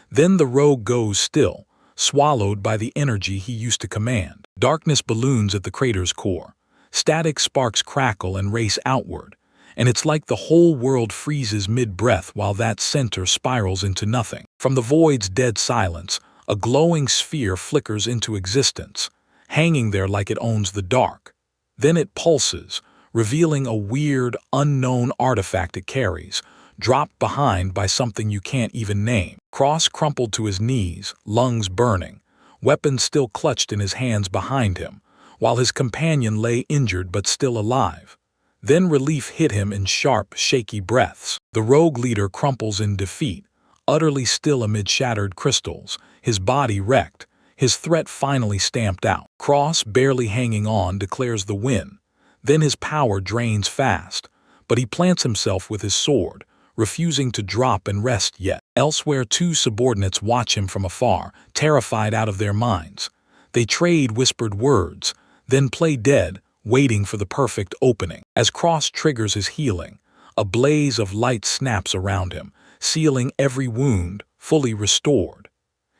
Then the rogue goes still, swallowed by the energy he used to command. Darkness balloons at the crater's core. Static sparks crackle and race outward, and it's like the whole world freezes mid-breath while that center spirals into nothing. From the void's dead silence, a glowing sphere flickers into existence, hanging there like it owns the dark. Then it pulses, revealing a weird, unknown artifact it carries, dropped behind by something you can't even name. Cross crumpled to his knees, lungs burning, weapons still clutched in his hands behind him, while his companion lay injured but still alive. Then relief hit him in sharp, shaky breaths. The rogue leader crumples in defeat, utterly still amid shattered crystals, his body wrecked, his threat finally stamped out. Cross, barely hanging on, declares the win. Then his power drains fast, but he plants himself with his sword, refusing to drop and rest yet. Elsewhere, two subordinates watch him from afar, terrified out of their minds. They trade whispered words, then play dead, waiting for the perfect opening. As Cross triggers his healing, a blaze of light snaps around him, sealing every wound, fully restored.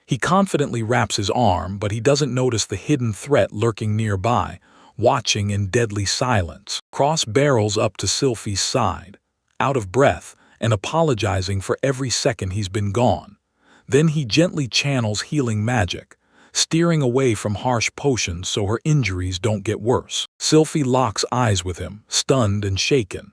He confidently wraps his arm, but he doesn't notice the hidden threat lurking nearby, watching in deadly silence. Cross barrels up to Sylphie's side, out of breath and apologizing for every second he's been gone. Then he gently channels healing magic, steering away from harsh potions so her injuries don't get worse. Sylphie locks eyes with him, stunned and shaken.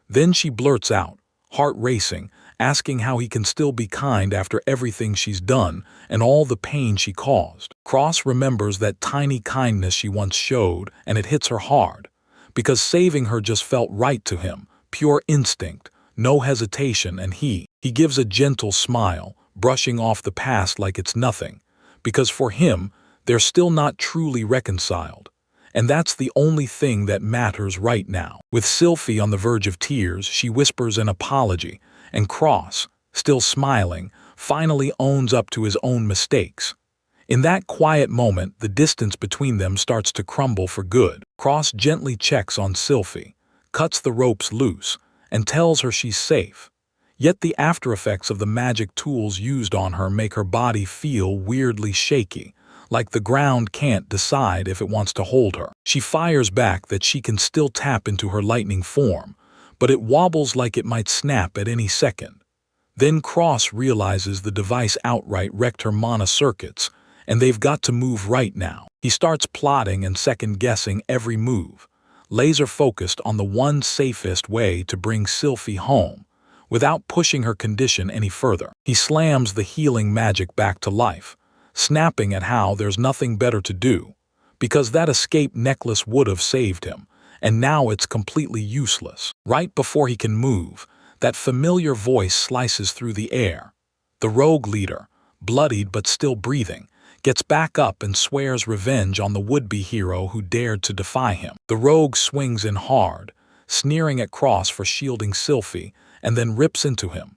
Then she blurts out, heart racing, asking how he can still be kind after everything she's done and all the pain she caused. Cross remembers that tiny kindness she once showed, and it hits her hard, because saving her just felt right to him, pure instinct, no hesitation, and he gives a gentle smile, brushing off the past like it's nothing, because for him, they're still not truly reconciled. And that's the only thing that matters right now. With Sylphie on the verge of tears, she whispers an apology, and Cross, still smiling, finally owns up to his own mistakes. In that quiet moment, the distance between them starts to crumble for good. Cross gently checks on Sylphie, cuts the ropes loose, and tells her she's safe. Yet the aftereffects of the magic tools used on her make her body feel weirdly shaky, like the ground can't decide if it wants to hold her. She fires back that she can still tap into her lightning form, but it wobbles like it might snap at any second. Then Cross realizes the device outright wrecked her mana circuits, and they've got to move right now. He starts plotting and second-guessing every move, laser-focused on the one safest way to bring Sylphie home, without pushing her condition any further. He slams the healing magic back to life, snapping at how there's nothing better to do, because that escape necklace would have saved him, and now it's completely useless. Right before he can move, that familiar voice slices through the air. The rogue leader, bloodied but still breathing, gets back up and swears revenge on the would-be hero who dared to defy him. The rogue swings in hard, sneering at Cross for shielding Sylphie, and then rips into him,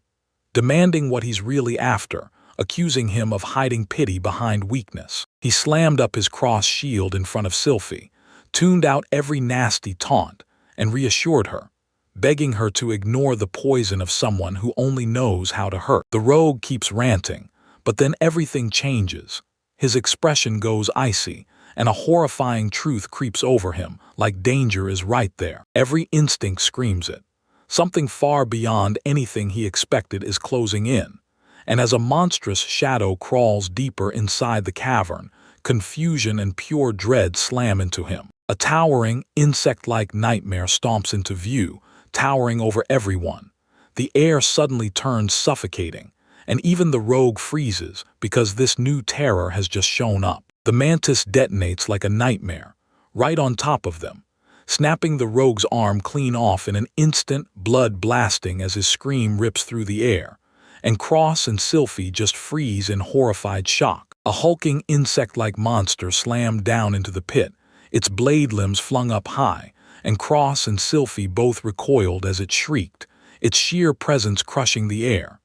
demanding what he's really after, accusing him of hiding pity behind weakness. He slammed up his cross shield in front of Sylphie, tuned out every nasty taunt, and reassured her, begging her to ignore the poison of someone who only knows how to hurt. The rogue keeps ranting, but then everything changes. His expression goes icy, and a horrifying truth creeps over him, like danger is right there. Every instinct screams it. Something far beyond anything he expected is closing in, and as a monstrous shadow crawls deeper inside the cavern, confusion and pure dread slam into him. A towering, insect-like nightmare stomps into view, towering over everyone. The air suddenly turns suffocating, and even the rogue freezes because this new terror has just shown up. The mantis detonates like a nightmare, right on top of them, snapping the rogue's arm clean off in an instant, blood blasting as his scream rips through the air, and Cross and Sylphie just freeze in horrified shock. A hulking insect-like monster slammed down into the pit, its blade limbs flung up high, and Cross and Sylphie both recoiled as it shrieked, its sheer presence crushing the air.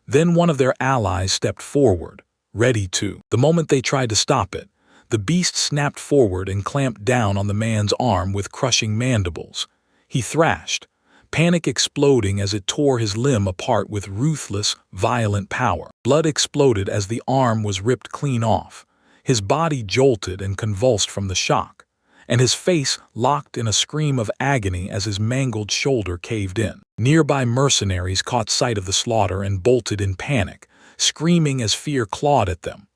Then one of their allies stepped forward, ready to. The moment they tried to stop it, the beast snapped forward and clamped down on the man's arm with crushing mandibles. He thrashed, panic exploding as it tore his limb apart with ruthless, violent power. Blood exploded as the arm was ripped clean off, His body jolted and convulsed from the shock, and his face locked in a scream of agony as his mangled shoulder caved in. Nearby mercenaries caught sight of the slaughter and bolted in panic, screaming as fear clawed at them,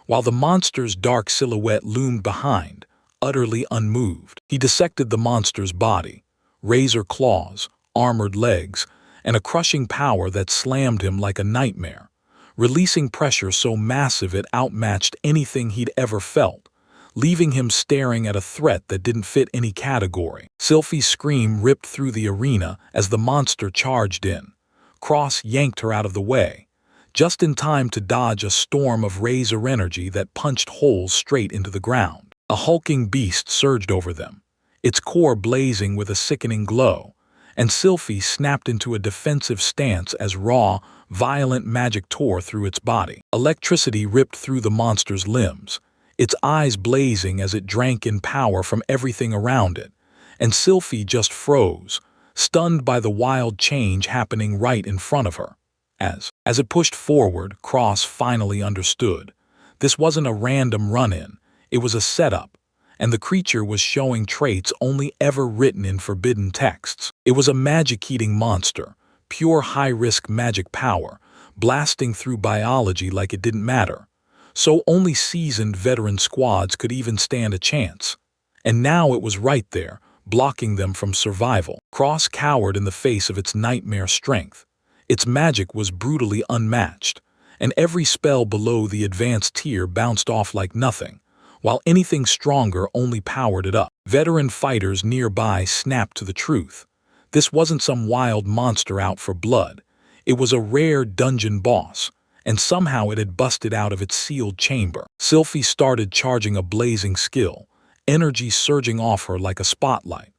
while the monster's dark silhouette loomed behind, utterly unmoved. He dissected the monster's body, razor claws, armored legs, and a crushing power that slammed him like a nightmare, releasing pressure so massive it outmatched anything he'd ever felt, leaving him staring at a threat that didn't fit any category. Sylphie's scream ripped through the arena as the monster charged in. Cross yanked her out of the way, just in time to dodge a storm of razor energy that punched holes straight into the ground. A hulking beast surged over them, its core blazing with a sickening glow, and Sylphie snapped into a defensive stance as raw, violent magic tore through its body. Electricity ripped through the monster's limbs, its eyes blazing as it drank in power from everything around it, and Sylphie just froze, stunned by the wild change happening right in front of her. As it pushed forward, Cross finally understood. This wasn't a random run-in, it was a setup, and the creature was showing traits only ever written in forbidden texts. It was a magic-eating monster, pure high-risk magic power, blasting through biology like it didn't matter. So only seasoned veteran squads could even stand a chance. And now it was right there, blocking them from survival. Cross cowered in the face of its nightmare strength. Its magic was brutally unmatched, and every spell below the advanced tier bounced off like nothing, while anything stronger only powered it up. Veteran fighters nearby snapped to the truth. This wasn't some wild monster out for blood. It was a rare dungeon boss, and somehow it had busted out of its sealed chamber. Sylphie started charging a blazing skill, energy surging off her like a spotlight.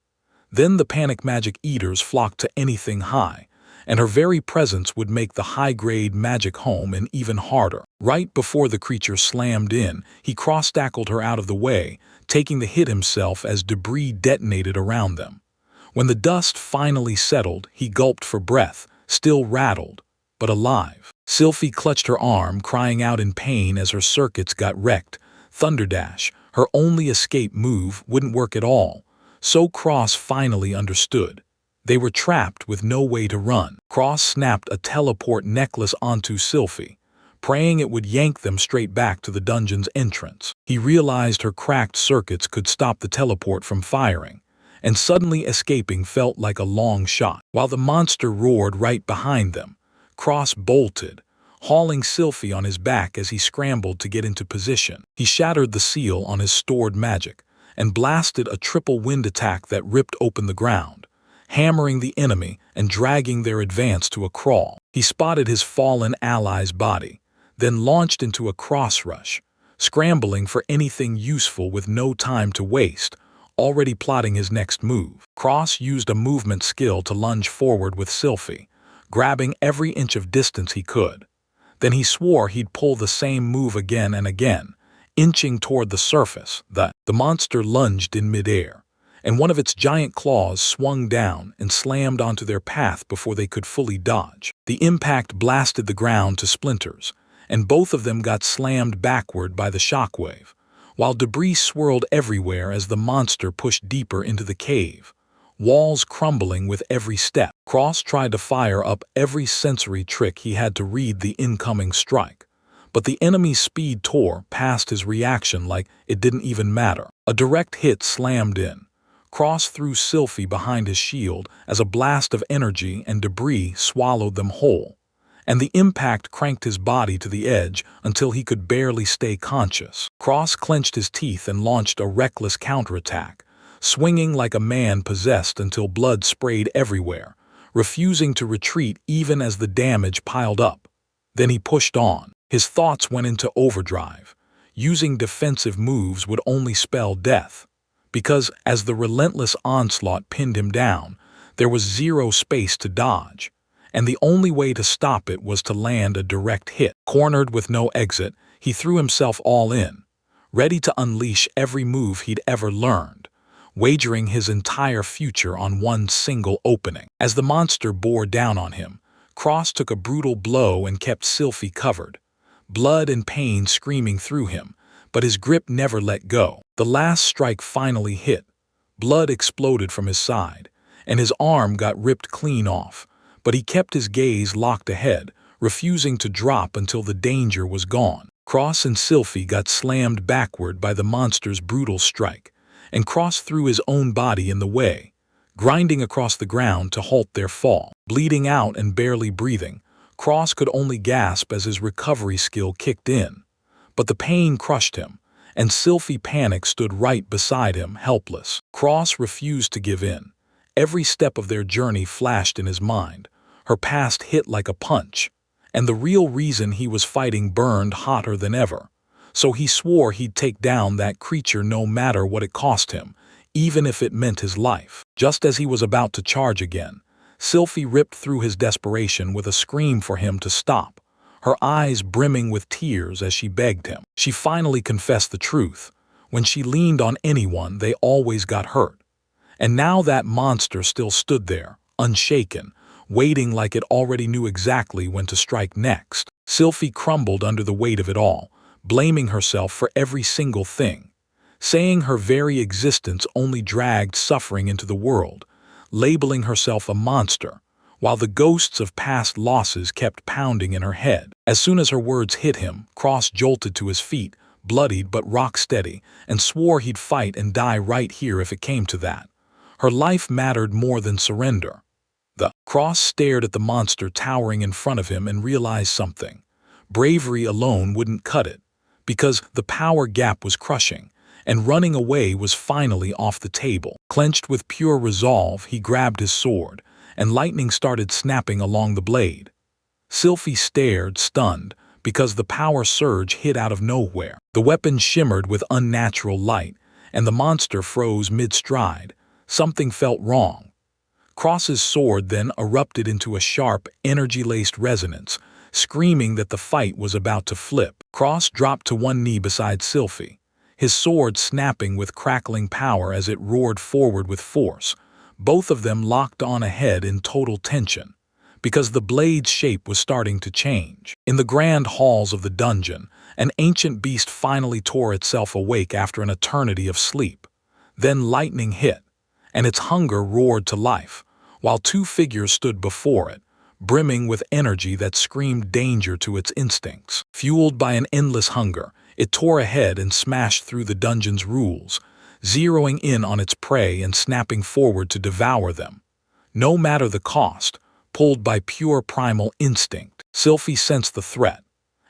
Then the panic magic eaters flocked to anything high, and her very presence would make the high-grade magic home an even harder. Right before the creature slammed in, he cross-tackled her out of the way, taking the hit himself as debris detonated around them. When the dust finally settled, he gulped for breath, still rattled, but alive. Sylphie clutched her arm, crying out in pain as her circuits got wrecked. Thunderdash, her only escape move, wouldn't work at all, so Cross finally understood. They were trapped with no way to run. Cross snapped a teleport necklace onto Sylphie, praying it would yank them straight back to the dungeon's entrance. He realized her cracked circuits could stop the teleport from firing, and suddenly escaping felt like a long shot. While the monster roared right behind them, Cross bolted, hauling Sylphie on his back as he scrambled to get into position. He shattered the seal on his stored magic, and blasted a triple wind attack that ripped open the ground, hammering the enemy and dragging their advance to a crawl. He spotted his fallen ally's body, then launched into a cross-rush, scrambling for anything useful with no time to waste, already plotting his next move. Cross used a movement skill to lunge forward with Sylphie, grabbing every inch of distance he could. Then he swore he'd pull the same move again and again, inching toward the surface. The monster lunged in midair, and one of its giant claws swung down and slammed onto their path before they could fully dodge. The impact blasted the ground to splinters, and both of them got slammed backward by the shockwave, while debris swirled everywhere as the monster pushed deeper into the cave, walls crumbling with every step. Cross tried to fire up every sensory trick he had to read the incoming strike, but the enemy's speed tore past his reaction like it didn't even matter. A direct hit slammed in. Cross threw Sylphie behind his shield as a blast of energy and debris swallowed them whole, and the impact cranked his body to the edge until he could barely stay conscious. Cross clenched his teeth and launched a reckless counterattack, swinging like a man possessed until blood sprayed everywhere, refusing to retreat even as the damage piled up. Then he pushed on. His thoughts went into overdrive. Using defensive moves would only spell death, because as the relentless onslaught pinned him down, there was zero space to dodge, and the only way to stop it was to land a direct hit. Cornered with no exit, he threw himself all in, ready to unleash every move he'd ever learned, wagering his entire future on one single opening. As the monster bore down on him, Cross took a brutal blow and kept Sylphie covered, blood and pain screaming through him, but his grip never let go. The last strike finally hit. Blood exploded from his side, and his arm got ripped clean off, but he kept his gaze locked ahead, refusing to drop until the danger was gone. Cross and Sylphie got slammed backward by the monster's brutal strike, and Cross threw his own body in the way, grinding across the ground to halt their fall. Bleeding out and barely breathing, Cross could only gasp as his recovery skill kicked in. But the pain crushed him, and Sylphie Panic stood right beside him, helpless. Cross refused to give in. Every step of their journey flashed in his mind. Her past hit like a punch, and the real reason he was fighting burned hotter than ever. So he swore he'd take down that creature no matter what it cost him, even if it meant his life. Just as he was about to charge again, Sylphie ripped through his desperation with a scream for him to stop, her eyes brimming with tears as she begged him. She finally confessed the truth. When she leaned on anyone, they always got hurt. And now that monster still stood there, unshaken, waiting like it already knew exactly when to strike next. Sylphie crumbled under the weight of it all, blaming herself for every single thing, saying her very existence only dragged suffering into the world, labeling herself a monster, while the ghosts of past losses kept pounding in her head. As soon as her words hit him, Cross jolted to his feet, bloodied but rock steady, and swore he'd fight and die right here if it came to that. Her life mattered more than surrender. The Cross stared at the monster towering in front of him and realized something. Bravery alone wouldn't cut it, because the power gap was crushing, and running away was finally off the table. Clenched with pure resolve, he grabbed his sword, and lightning started snapping along the blade. Sylphie stared, stunned, because the power surge hit out of nowhere. The weapon shimmered with unnatural light, and the monster froze mid-stride. Something felt wrong. Cross's sword then erupted into a sharp, energy-laced resonance, screaming that the fight was about to flip. Cross dropped to one knee beside Sylphie, his sword snapping with crackling power as it roared forward with force. Both of them locked on ahead in total tension, because the blade's shape was starting to change. In the grand halls of the dungeon, an ancient beast finally tore itself awake after an eternity of sleep. Then lightning hit, and its hunger roared to life, while two figures stood before it, brimming with energy that screamed danger to its instincts. Fueled by an endless hunger, it tore ahead and smashed through the dungeon's rules, zeroing in on its prey and snapping forward to devour them. No matter the cost, pulled by pure primal instinct. Sylphie sensed the threat,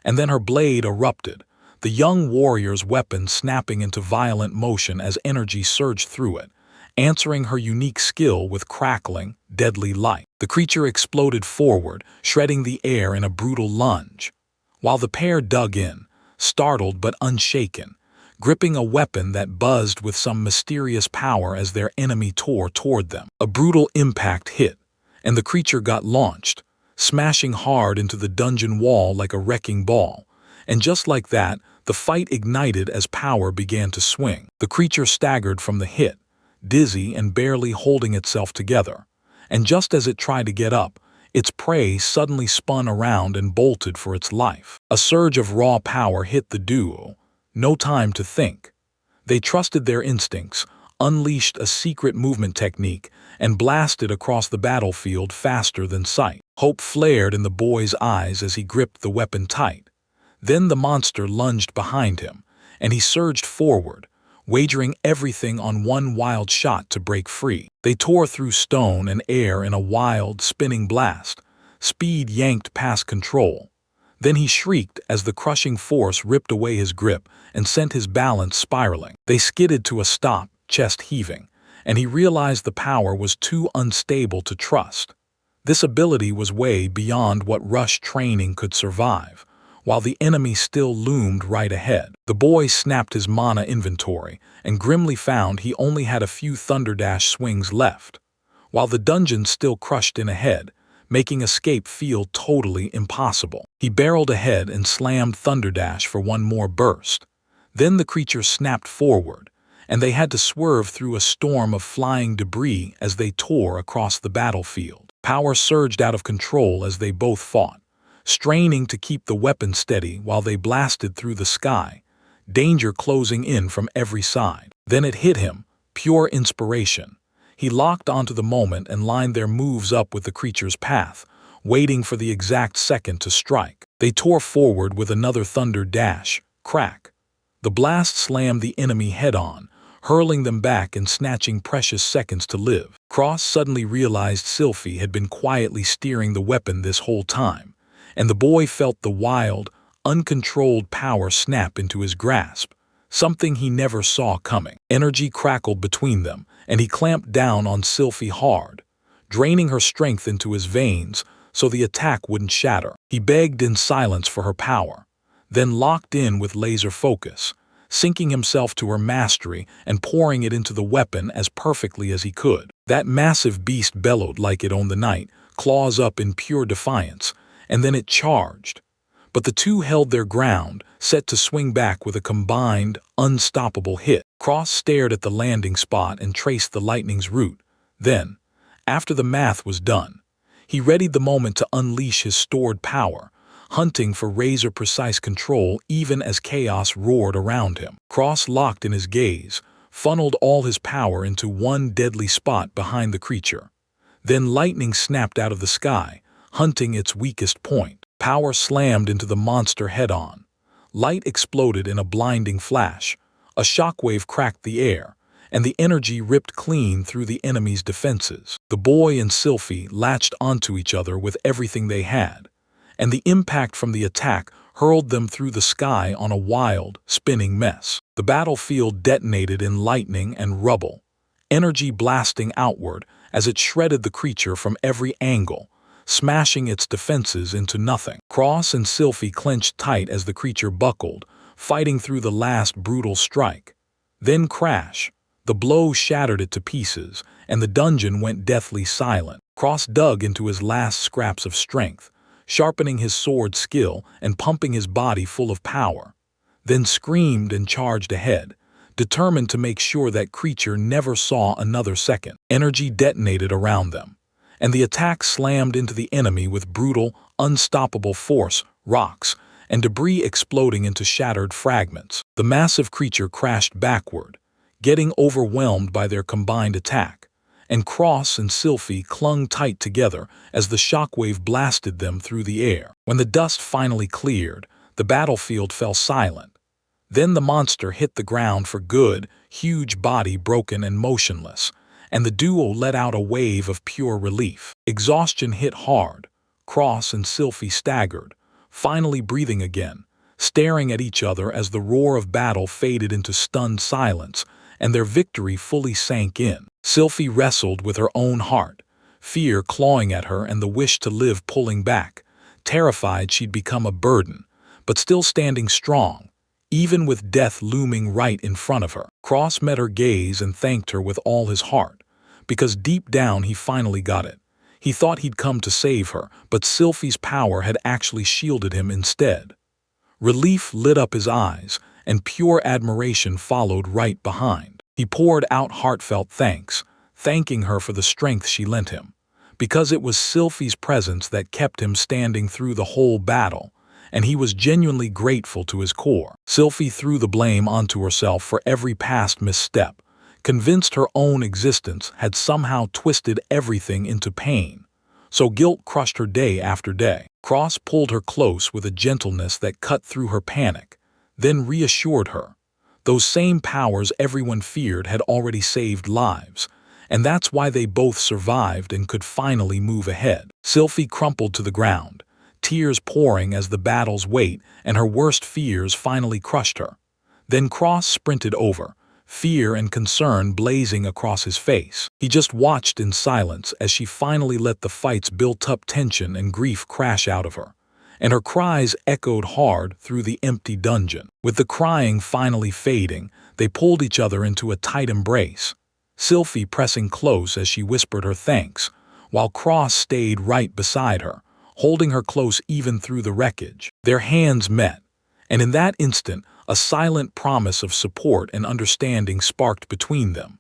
and then her blade erupted, the young warrior's weapon snapping into violent motion as energy surged through it, answering her unique skill with crackling, deadly light. The creature exploded forward, shredding the air in a brutal lunge, while the pair dug in, startled but unshaken, gripping a weapon that buzzed with some mysterious power as their enemy tore toward them. A brutal impact hit, and the creature got launched, smashing hard into the dungeon wall like a wrecking ball. And just like that, the fight ignited as power began to swing. The creature staggered from the hit, dizzy and barely holding itself together. And just as it tried to get up, its prey suddenly spun around and bolted for its life. A surge of raw power hit the duo. No time to think. They trusted their instincts, unleashed a secret movement technique, and blasted across the battlefield faster than sight. Hope flared in the boy's eyes as he gripped the weapon tight. Then the monster lunged behind him, and he surged forward, wagering everything on one wild shot to break free. They tore through stone and air in a wild, spinning blast. Speed yanked past control. Then he shrieked as the crushing force ripped away his grip and sent his balance spiraling. They skidded to a stop, chest heaving, and he realized the power was too unstable to trust. This ability was way beyond what rush training could survive, while the enemy still loomed right ahead. The boy snapped his mana inventory and grimly found he only had a few Thunderdash swings left, while the dungeon still crushed in ahead, making escape feel totally impossible. He barreled ahead and slammed Thunderdash for one more burst. Then the creature snapped forward, and they had to swerve through a storm of flying debris as they tore across the battlefield. Power surged out of control as they both fought, straining to keep the weapon steady while they blasted through the sky, danger closing in from every side. Then it hit him, pure inspiration. He locked onto the moment and lined their moves up with the creature's path, waiting for the exact second to strike. They tore forward with another thunder dash, crack. The blast slammed the enemy head-on, hurling them back and snatching precious seconds to live. Cross suddenly realized Sylphie had been quietly steering the weapon this whole time, and the boy felt the wild, uncontrolled power snap into his grasp, something he never saw coming. Energy crackled between them, and he clamped down on Sylphie hard, draining her strength into his veins so the attack wouldn't shatter. He begged in silence for her power, then locked in with laser focus, sinking himself to her mastery and pouring it into the weapon as perfectly as he could. That massive beast bellowed like it owned the night, claws up in pure defiance, and then it charged. But the two held their ground, set to swing back with a combined, unstoppable hit. Cross stared at the landing spot and traced the lightning's route. Then, after the math was done, he readied the moment to unleash his stored power, hunting for razor-precise control even as chaos roared around him. Cross, locked in his gaze, funneled all his power into one deadly spot behind the creature. Then lightning snapped out of the sky, hunting its weakest point. Power slammed into the monster head-on. Light exploded in a blinding flash. A shockwave cracked the air, and the energy ripped clean through the enemy's defenses. The boy and Sylphie latched onto each other with everything they had, and the impact from the attack hurled them through the sky on a wild, spinning mess. The battlefield detonated in lightning and rubble, energy blasting outward as it shredded the creature from every angle, smashing its defenses into nothing. Cross and Sylphie clenched tight as the creature buckled, fighting through the last brutal strike. Then crash. The blow shattered it to pieces, and the dungeon went deathly silent. Cross dug into his last scraps of strength, sharpening his sword skill and pumping his body full of power, then screamed and charged ahead, determined to make sure that creature never saw another second. Energy detonated around them, and the attack slammed into the enemy with brutal, unstoppable force, rocks, and debris exploding into shattered fragments. The massive creature crashed backward, getting overwhelmed by their combined attack, and Cross and Sylphie clung tight together as the shockwave blasted them through the air. When the dust finally cleared, the battlefield fell silent. Then the monster hit the ground for good, huge body broken and motionless, and the duo let out a wave of pure relief. Exhaustion hit hard. Cross and Sylphie staggered, finally breathing again, staring at each other as the roar of battle faded into stunned silence and their victory fully sank in. Sylphie wrestled with her own heart, fear clawing at her and the wish to live pulling back, terrified she'd become a burden, but still standing strong, even with death looming right in front of her. Cross met her gaze and thanked her with all his heart, because deep down he finally got it. He thought he'd come to save her, but Sylphie's power had actually shielded him instead. Relief lit up his eyes, and pure admiration followed right behind. He poured out heartfelt thanks, thanking her for the strength she lent him, because it was Sylphie's presence that kept him standing through the whole battle, and he was genuinely grateful to his core. Sylphie threw the blame onto herself for every past misstep, convinced her own existence had somehow twisted everything into pain, so guilt crushed her day after day. Cross pulled her close with a gentleness that cut through her panic, then reassured her. Those same powers everyone feared had already saved lives, and that's why they both survived and could finally move ahead. Sylphie crumpled to the ground, tears pouring as the battle's weight and her worst fears finally crushed her. Then Cross sprinted over, fear and concern blazing across his face. He just watched in silence as she finally let the fight's built-up tension and grief crash out of her, and her cries echoed hard through the empty dungeon. With the crying finally fading, they pulled each other into a tight embrace, Sylphie pressing close as she whispered her thanks, while Cross stayed right beside her, holding her close even through the wreckage. Their hands met, and in that instant, a silent promise of support and understanding sparked between them,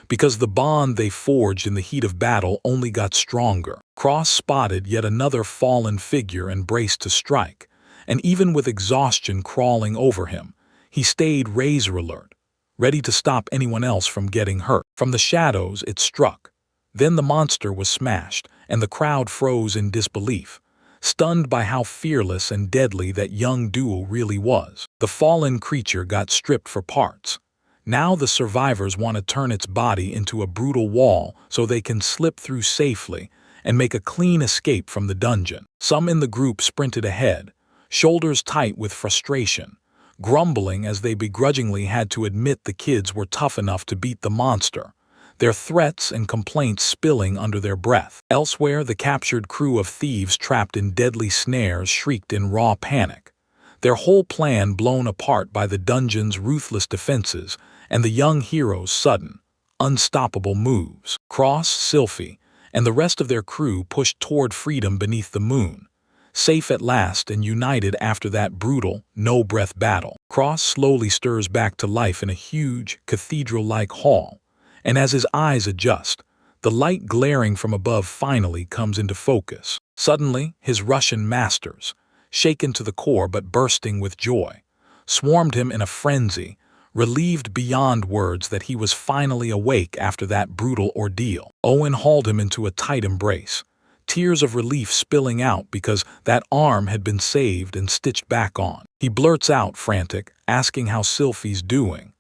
because the bond they forged in the heat of battle only got stronger. Cross spotted yet another fallen figure and braced to strike, and even with exhaustion crawling over him, He stayed razor alert, ready to stop anyone else from getting hurt. From the shadows, it struck. Then the monster was smashed, and the crowd froze in disbelief, stunned by how fearless and deadly that young duo really was. The fallen creature got stripped for parts. Now the survivors want to turn its body into a brutal wall so they can slip through safely and make a clean escape from the dungeon. Some in the group sprinted ahead, shoulders tight with frustration, grumbling as they begrudgingly had to admit the kids were tough enough to beat the monster, their threats and complaints spilling under their breath. Elsewhere, the captured crew of thieves trapped in deadly snares shrieked in raw panic, their whole plan blown apart by the dungeon's ruthless defenses and the young hero's sudden, unstoppable moves. Cross, Sylphie, and the rest of their crew pushed toward freedom beneath the moon, safe at last and united after that brutal, no-breath battle. Cross slowly stirs back to life in a huge, cathedral-like hall, and as his eyes adjust, the light glaring from above finally comes into focus. Suddenly, his Russian masters, shaken to the core but bursting with joy, swarmed him in a frenzy, relieved beyond words that he was finally awake after that brutal ordeal. Owen hauled him into a tight embrace, tears of relief spilling out because that arm had been saved and stitched back on. He blurts out, frantic, asking how Sylphie's doing,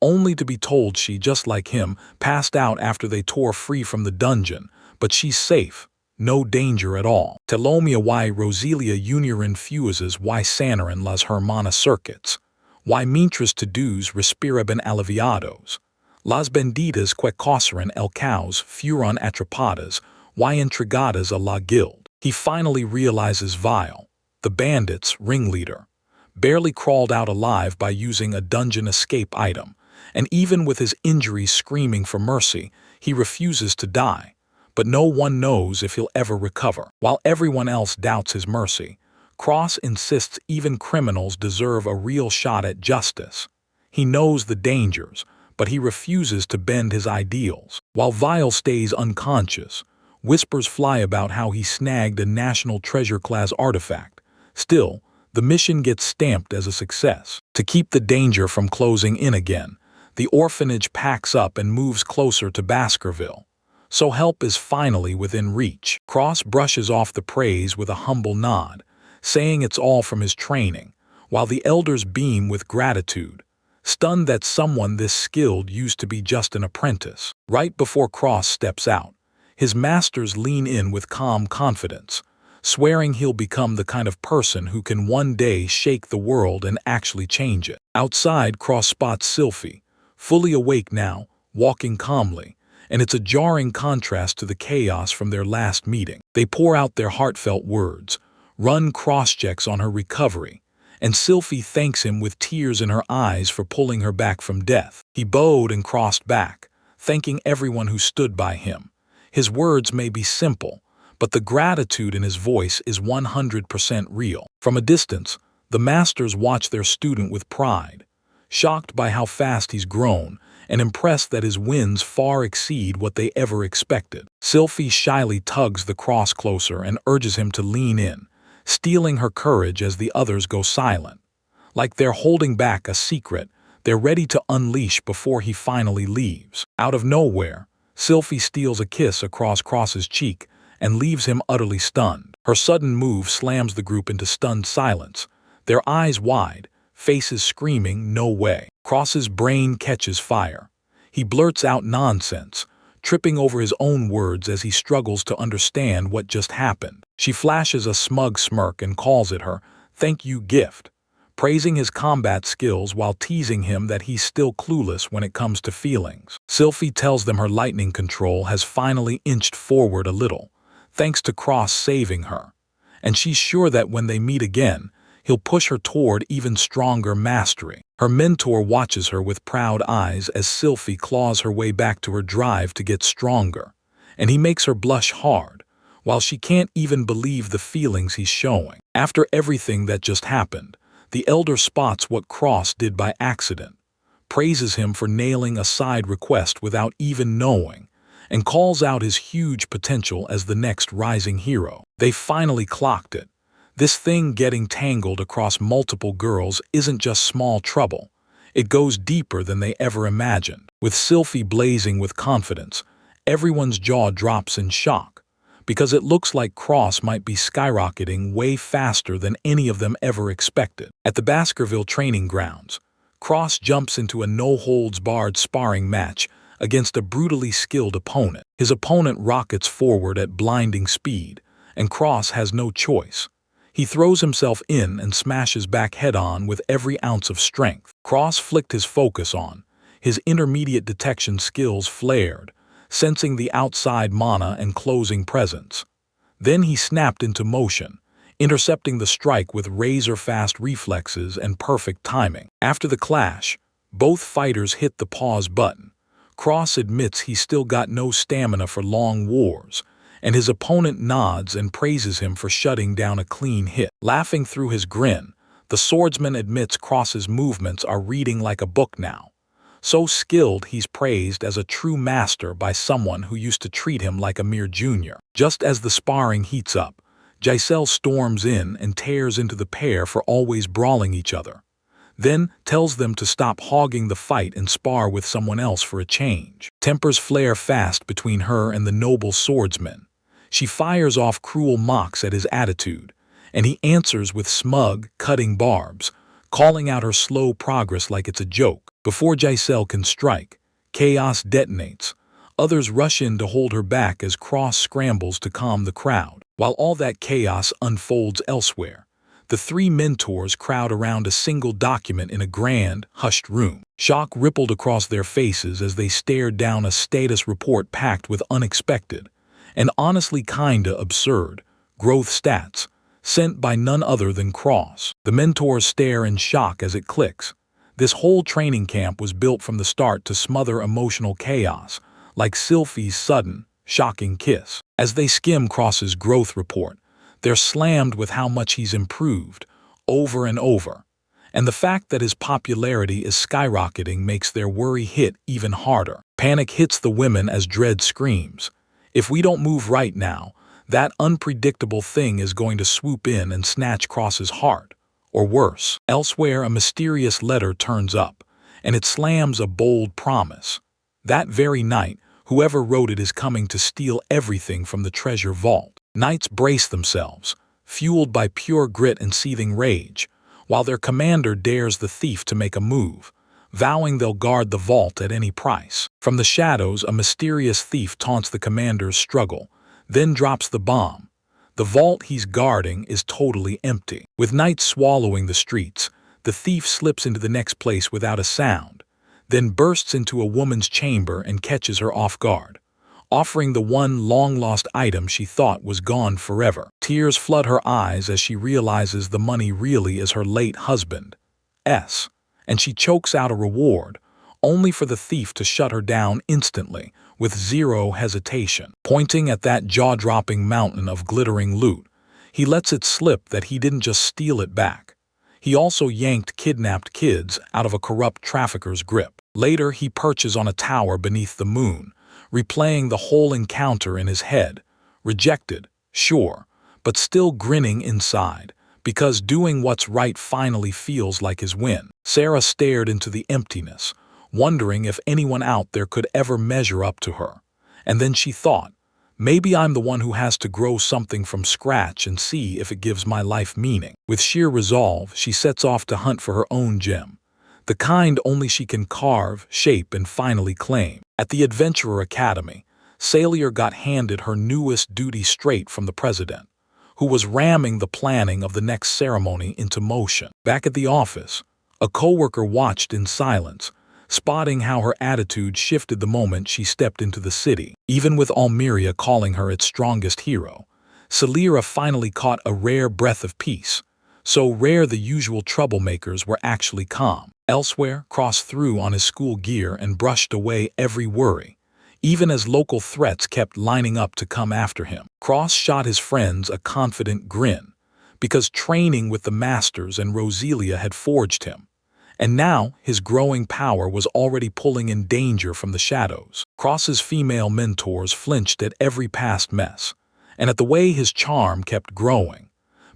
only to be told she, just like him, passed out after they tore free from the dungeon, but she's safe, no danger at all. Telomia y Rosilia Uniorin fuses y sanarin las hermanas circuits, y mientras todos respiraban aliviados, las benditas que causaran el caos fueron atrapadas y entregadas a la guild. He finally realizes Vile, the bandit's ringleader, barely crawled out alive by using a dungeon escape item, and even with his injuries screaming for mercy, he refuses to die, but no one knows if he'll ever recover. While everyone else doubts his mercy, Cross insists even criminals deserve a real shot at justice. He knows the dangers, but he refuses to bend his ideals. While Vile stays unconscious, whispers fly about how he snagged a National Treasure-class artifact. Still, the mission gets stamped as a success. To keep the danger from closing in again, the orphanage packs up and moves closer to Baskerville, so help is finally within reach. Cross brushes off the praise with a humble nod, saying it's all from his training, while the elders beam with gratitude, stunned that someone this skilled used to be just an apprentice. Right before Cross steps out, his masters lean in with calm confidence, swearing he'll become the kind of person who can one day shake the world and actually change it. Outside, Cross spots Sylphie, fully awake now, walking calmly, and it's a jarring contrast to the chaos from their last meeting. They pour out their heartfelt words, run cross-checks on her recovery, and Sylphie thanks him with tears in her eyes for pulling her back from death. He bowed and crossed back, thanking everyone who stood by him. His words may be simple, but the gratitude in his voice is 100% real. From a distance, the masters watch their student with pride, shocked by how fast he's grown and impressed that his wins far exceed what they ever expected. Sylphie shyly tugs the cross closer and urges him to lean in, stealing her courage as the others go silent. Like they're holding back a secret they're ready to unleash before he finally leaves. Out of nowhere, Sylphie steals a kiss across Cross's cheek and leaves him utterly stunned. Her sudden move slams the group into stunned silence, their eyes wide, faces screaming, "No way." Cross's brain catches fire. He blurts out nonsense, tripping over his own words as he struggles to understand what just happened. She flashes a smug smirk and calls it her "thank you" gift, praising his combat skills while teasing him that he's still clueless when it comes to feelings. Sylphie tells them her lightning control has finally inched forward a little, thanks to Cross saving her, and she's sure that when they meet again, he'll push her toward even stronger mastery. Her mentor watches her with proud eyes as Sylphie claws her way back to her drive to get stronger, and he makes her blush hard, while she can't even believe the feelings he's showing. After everything that just happened, the elder spots what Cross did by accident, praises him for nailing a side request without even knowing, and calls out his huge potential as the next rising hero. They finally clocked it. This thing getting tangled across multiple girls isn't just small trouble. It goes deeper than they ever imagined. With Sylphie blazing with confidence, everyone's jaw drops in shock, because it looks like Cross might be skyrocketing way faster than any of them ever expected. At the Baskerville training grounds, Cross jumps into a no-holds-barred sparring match against a brutally skilled opponent. His opponent rockets forward at blinding speed, and Cross has no choice. He throws himself in and smashes back head-on with every ounce of strength. Cross flicked his focus on. His intermediate detection skills flared, sensing the outside mana and closing presence. Then he snapped into motion, intercepting the strike with razor-fast reflexes and perfect timing. After the clash, both fighters hit the pause button. Cross admits he's still got no stamina for long wars, and his opponent nods and praises him for shutting down a clean hit. Laughing through his grin, the swordsman admits Cross's movements are reading like a book now. So skilled he's praised as a true master by someone who used to treat him like a mere junior. Just as the sparring heats up, Giselle storms in and tears into the pair for always brawling each other, then tells them to stop hogging the fight and spar with someone else for a change. Tempers flare fast between her and the noble swordsman. She fires off cruel mocks at his attitude, and he answers with smug, cutting barbs, calling out her slow progress like it's a joke. Before Giselle can strike, chaos detonates. Others rush in to hold her back as Cross scrambles to calm the crowd. While all that chaos unfolds elsewhere, the three mentors crowd around a single document in a grand, hushed room. Shock rippled across their faces as they stared down a status report packed with unexpected, and honestly kinda absurd, growth stats, sent by none other than Cross. The mentors stare in shock as it clicks. This whole training camp was built from the start to smother emotional chaos, like Sylphie's sudden, shocking kiss. As they skim Cross's growth report, they're slammed with how much he's improved, over and over. And the fact that his popularity is skyrocketing makes their worry hit even harder. Panic hits the women as Dread screams, "If we don't move right now, that unpredictable thing is going to swoop in and snatch Cross's heart." Or worse. Elsewhere, a mysterious letter turns up, and it slams a bold promise. That very night, whoever wrote it is coming to steal everything from the treasure vault. Knights brace themselves, fueled by pure grit and seething rage, while their commander dares the thief to make a move, vowing they'll guard the vault at any price. From the shadows, a mysterious thief taunts the commander's struggle, then drops the bomb. The vault he's guarding is totally empty. With knights swallowing the streets, the thief slips into the next place without a sound, then bursts into a woman's chamber and catches her off guard, offering the one long-lost item she thought was gone forever. Tears flood her eyes as she realizes the money really is her late husband's, and she chokes out a reward, only for the thief to shut her down instantly, with zero hesitation. Pointing at that jaw-dropping mountain of glittering loot, he lets it slip that he didn't just steal it back. He also yanked kidnapped kids out of a corrupt trafficker's grip. Later, he perches on a tower beneath the moon, replaying the whole encounter in his head, rejected, sure, but still grinning inside, because doing what's right finally feels like his win. Sarah stared into the emptiness, wondering if anyone out there could ever measure up to her. And then she thought, maybe I'm the one who has to grow something from scratch and see if it gives my life meaning. With sheer resolve, she sets off to hunt for her own gem, the kind only she can carve, shape, and finally claim. At the Adventurer Academy, Sailor got handed her newest duty straight from the president, who was ramming the planning of the next ceremony into motion. Back at the office, a coworker watched in silence, spotting how her attitude shifted the moment she stepped into the city. Even with Almeria calling her its strongest hero, Celira finally caught a rare breath of peace, so rare the usual troublemakers were actually calm. Elsewhere, Cross threw on his school gear and brushed away every worry, even as local threats kept lining up to come after him. Cross shot his friends a confident grin, because training with the Masters and Roselia had forged him, and now his growing power was already pulling in danger from the shadows. Cross's female mentors flinched at every past mess, and at the way his charm kept growing,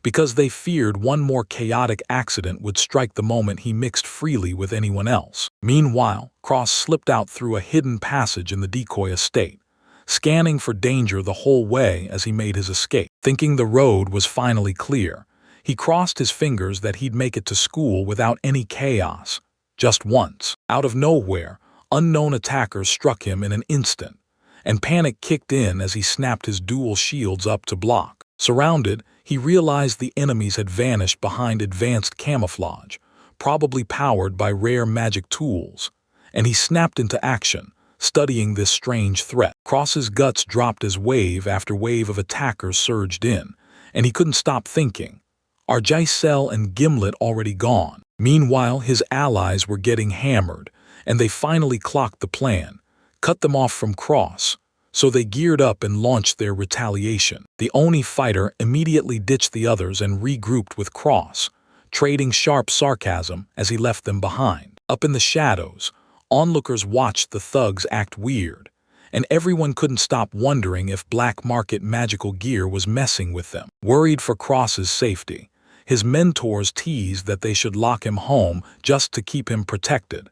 because they feared one more chaotic accident would strike the moment he mixed freely with anyone else. Meanwhile, Cross slipped out through a hidden passage in the decoy estate, scanning for danger the whole way as he made his escape. Thinking the road was finally clear, he crossed his fingers that he'd make it to school without any chaos. Just once, out of nowhere, unknown attackers struck him in an instant, and panic kicked in as he snapped his dual shields up to block. Surrounded, he realized the enemies had vanished behind advanced camouflage, probably powered by rare magic tools, and he snapped into action, studying this strange threat. Cross's guts dropped as wave after wave of attackers surged in, and he couldn't stop thinking, are Giselle and Gimlet already gone? Meanwhile, his allies were getting hammered, and they finally clocked the plan, cut them off from Cross, so they geared up and launched their retaliation. The Oni fighter immediately ditched the others and regrouped with Cross, trading sharp sarcasm as he left them behind. Up in the shadows, onlookers watched the thugs act weird, and everyone couldn't stop wondering if black market magical gear was messing with them. Worried for Cross's safety, his mentors teased that they should lock him home just to keep him protected,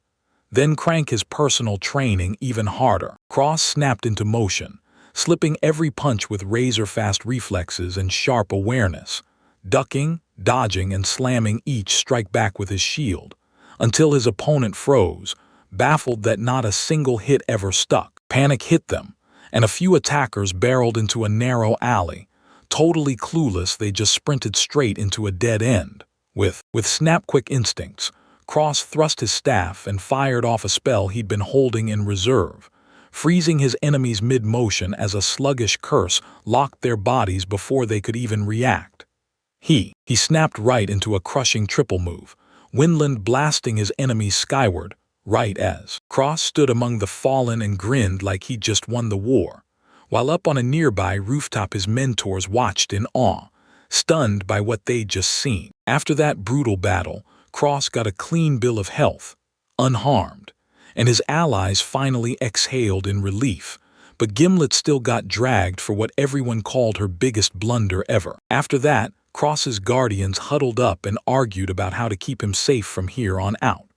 then crank his personal training even harder. Cross snapped into motion, slipping every punch with razor-fast reflexes and sharp awareness, ducking, dodging, and slamming each strike back with his shield, until his opponent froze, baffled that not a single hit ever stuck. Panic hit them, and a few attackers barreled into a narrow alley. Totally clueless, they just sprinted straight into a dead end. With snap-quick instincts, Cross thrust his staff and fired off a spell he'd been holding in reserve, freezing his enemies mid-motion as a sluggish curse locked their bodies before they could even react. He snapped right into a crushing triple move, Windland blasting his enemies skyward, right as Cross stood among the fallen and grinned like he'd just won the war, while up on a nearby rooftop his mentors watched in awe, stunned by what they'd just seen. After that brutal battle, Cross got a clean bill of health, unharmed, and his allies finally exhaled in relief, but Gimlet still got dragged for what everyone called her biggest blunder ever. After that, Cross's guardians huddled up and argued about how to keep him safe from here on out,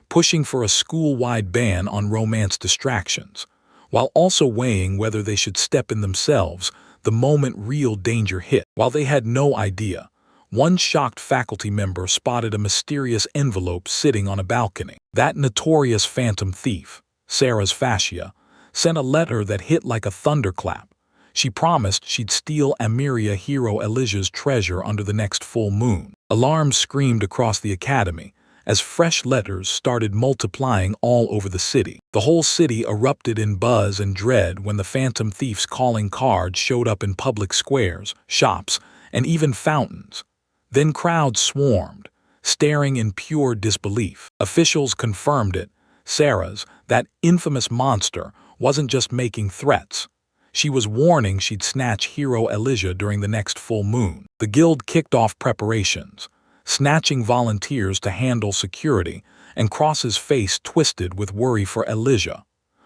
pushing for a school-wide ban on romance distractions, while also weighing whether they should step in themselves the moment real danger hit. While they had no idea, one shocked faculty member spotted a mysterious envelope sitting on a balcony. That notorious phantom thief, Sarah's fascia, sent a letter that hit like a thunderclap. She promised she'd steal Amiria hero Elijah's treasure under the next full moon. Alarms screamed across the academy as fresh letters started multiplying all over the city. The whole city erupted in buzz and dread when the phantom thief's calling card showed up in public squares, shops, and even fountains. Then crowds swarmed, staring in pure disbelief. Officials confirmed it. Sarah's, that infamous monster, wasn't just making threats. She was warning she'd snatch hero Elijah during the next full moon. The guild kicked off preparations, snatching volunteers to handle security, and Cross's face twisted with worry for Elijah.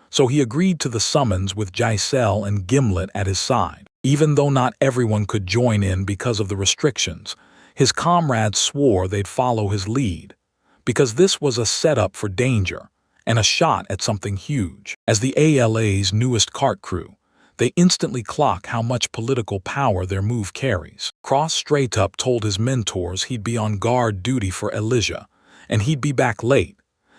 So he agreed to the summons with Giselle and Gimlet at his side. Even though not everyone could join in because of the restrictions, his comrades swore they'd follow his lead, because this was a setup for danger and a shot at something huge. As the ALA's newest cart crew, they instantly clock how much political power their move carries. Cross straight up told his mentors he'd be on guard duty for Elijah, and he'd be back late,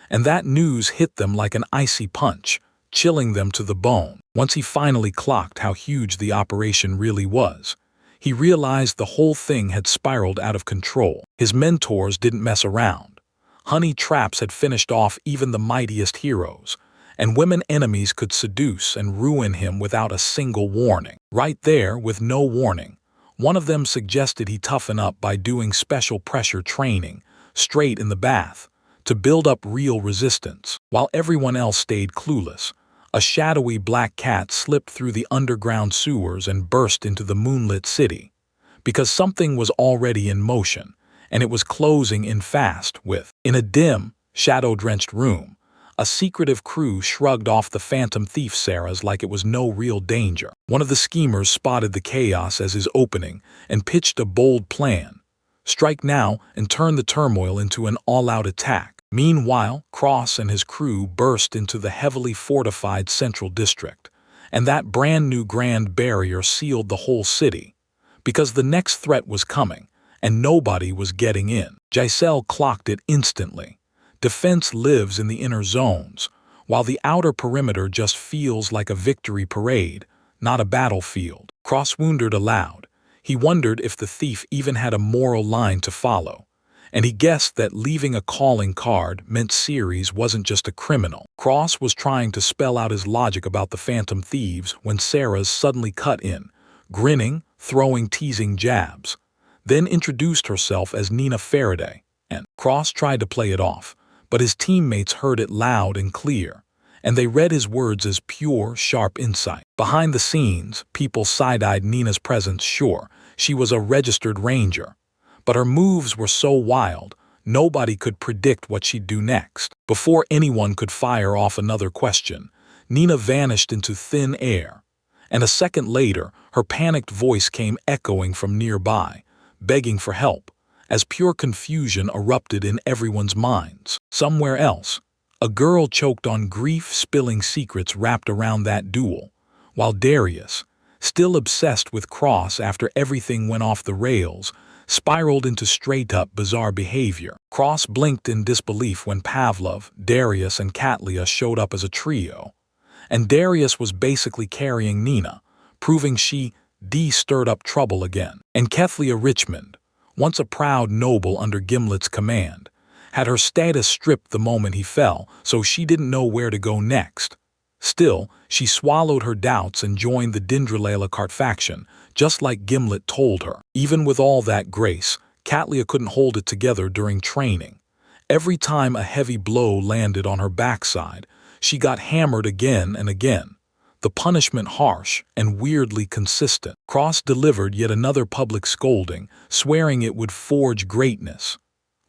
and that news hit them like an icy punch, chilling them to the bone. Once he finally clocked how huge the operation really was, he realized the whole thing had spiraled out of control. His mentors didn't mess around. Honey traps had finished off even the mightiest heroes, and women enemies could seduce and ruin him without a single warning. Right there, with no warning, one of them suggested he toughen up by doing special pressure training, straight in the bath, to build up real resistance. While everyone else stayed clueless, a shadowy black cat slipped through the underground sewers and burst into the moonlit city, because something was already in motion, and it was closing in fast. In a dim, shadow-drenched room, a secretive crew shrugged off the phantom thief Sarah's like it was no real danger. One of the schemers spotted the chaos as his opening and pitched a bold plan, Strike now and turn the turmoil into an all-out attack. Meanwhile, Cross and his crew burst into the heavily fortified Central District, and that brand-new Grand Barrier sealed the whole city. Because the next threat was coming, and nobody was getting in. Giselle clocked it instantly. Defense lives in the inner zones, while the outer perimeter just feels like a victory parade, not a battlefield. Cross wondered aloud. He wondered if the thief even had a moral line to follow, and he guessed that leaving a calling card meant Ceres wasn't just a criminal. Cross was trying to spell out his logic about the phantom thieves when Sarah's suddenly cut in, grinning, throwing teasing jabs, then introduced herself as Nina Faraday, and Cross tried to play it off, but his teammates heard it loud and clear, and they read his words as pure, sharp insight. Behind the scenes, people side-eyed Nina's presence. Sure, she was a registered ranger, but her moves were so wild, nobody could predict what she'd do next. Before anyone could fire off another question, Nina vanished into thin air, and a second later, her panicked voice came echoing from nearby, begging for help, as pure confusion erupted in everyone's minds. Somewhere else, a girl choked on grief, spilling secrets wrapped around that duel, while Darius, still obsessed with Cross after everything went off the rails, spiraled into straight-up bizarre behavior. Cross blinked in disbelief when Pavlov, Darius, and Katlia showed up as a trio, and Darius was basically carrying Nina, proving she stirred up trouble again. And Katlia Richmond, once a proud noble under Gimlet's command, had her status stripped the moment he fell, so she didn't know where to go next. Still, she swallowed her doubts and joined the Dindrelailakart faction, just like Gimlet told her. Even with all that grace, Katlia couldn't hold it together during training. Every time a heavy blow landed on her backside, she got hammered again and again. The punishment harsh and weirdly consistent. Cross delivered yet another public scolding, swearing it would forge greatness,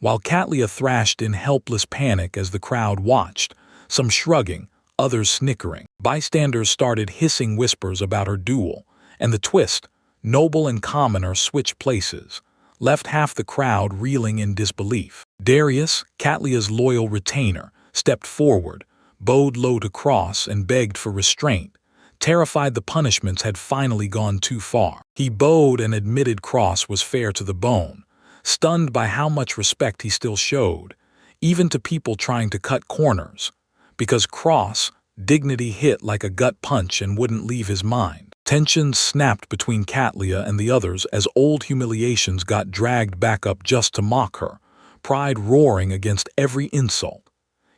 while Katlia thrashed in helpless panic as the crowd watched, some shrugging, others snickering. Bystanders started hissing whispers about her duel, and the twist, noble and commoner switched places, left half the crowd reeling in disbelief. Darius, Katlia's loyal retainer, stepped forward, bowed low to Cross and begged for restraint, terrified the punishments had finally gone too far. He bowed and admitted Cross was fair to the bone, stunned by how much respect he still showed, even to people trying to cut corners, because Cross' dignity hit like a gut punch and wouldn't leave his mind. Tensions snapped between Katlia and the others as old humiliations got dragged back up just to mock her, pride roaring against every insult.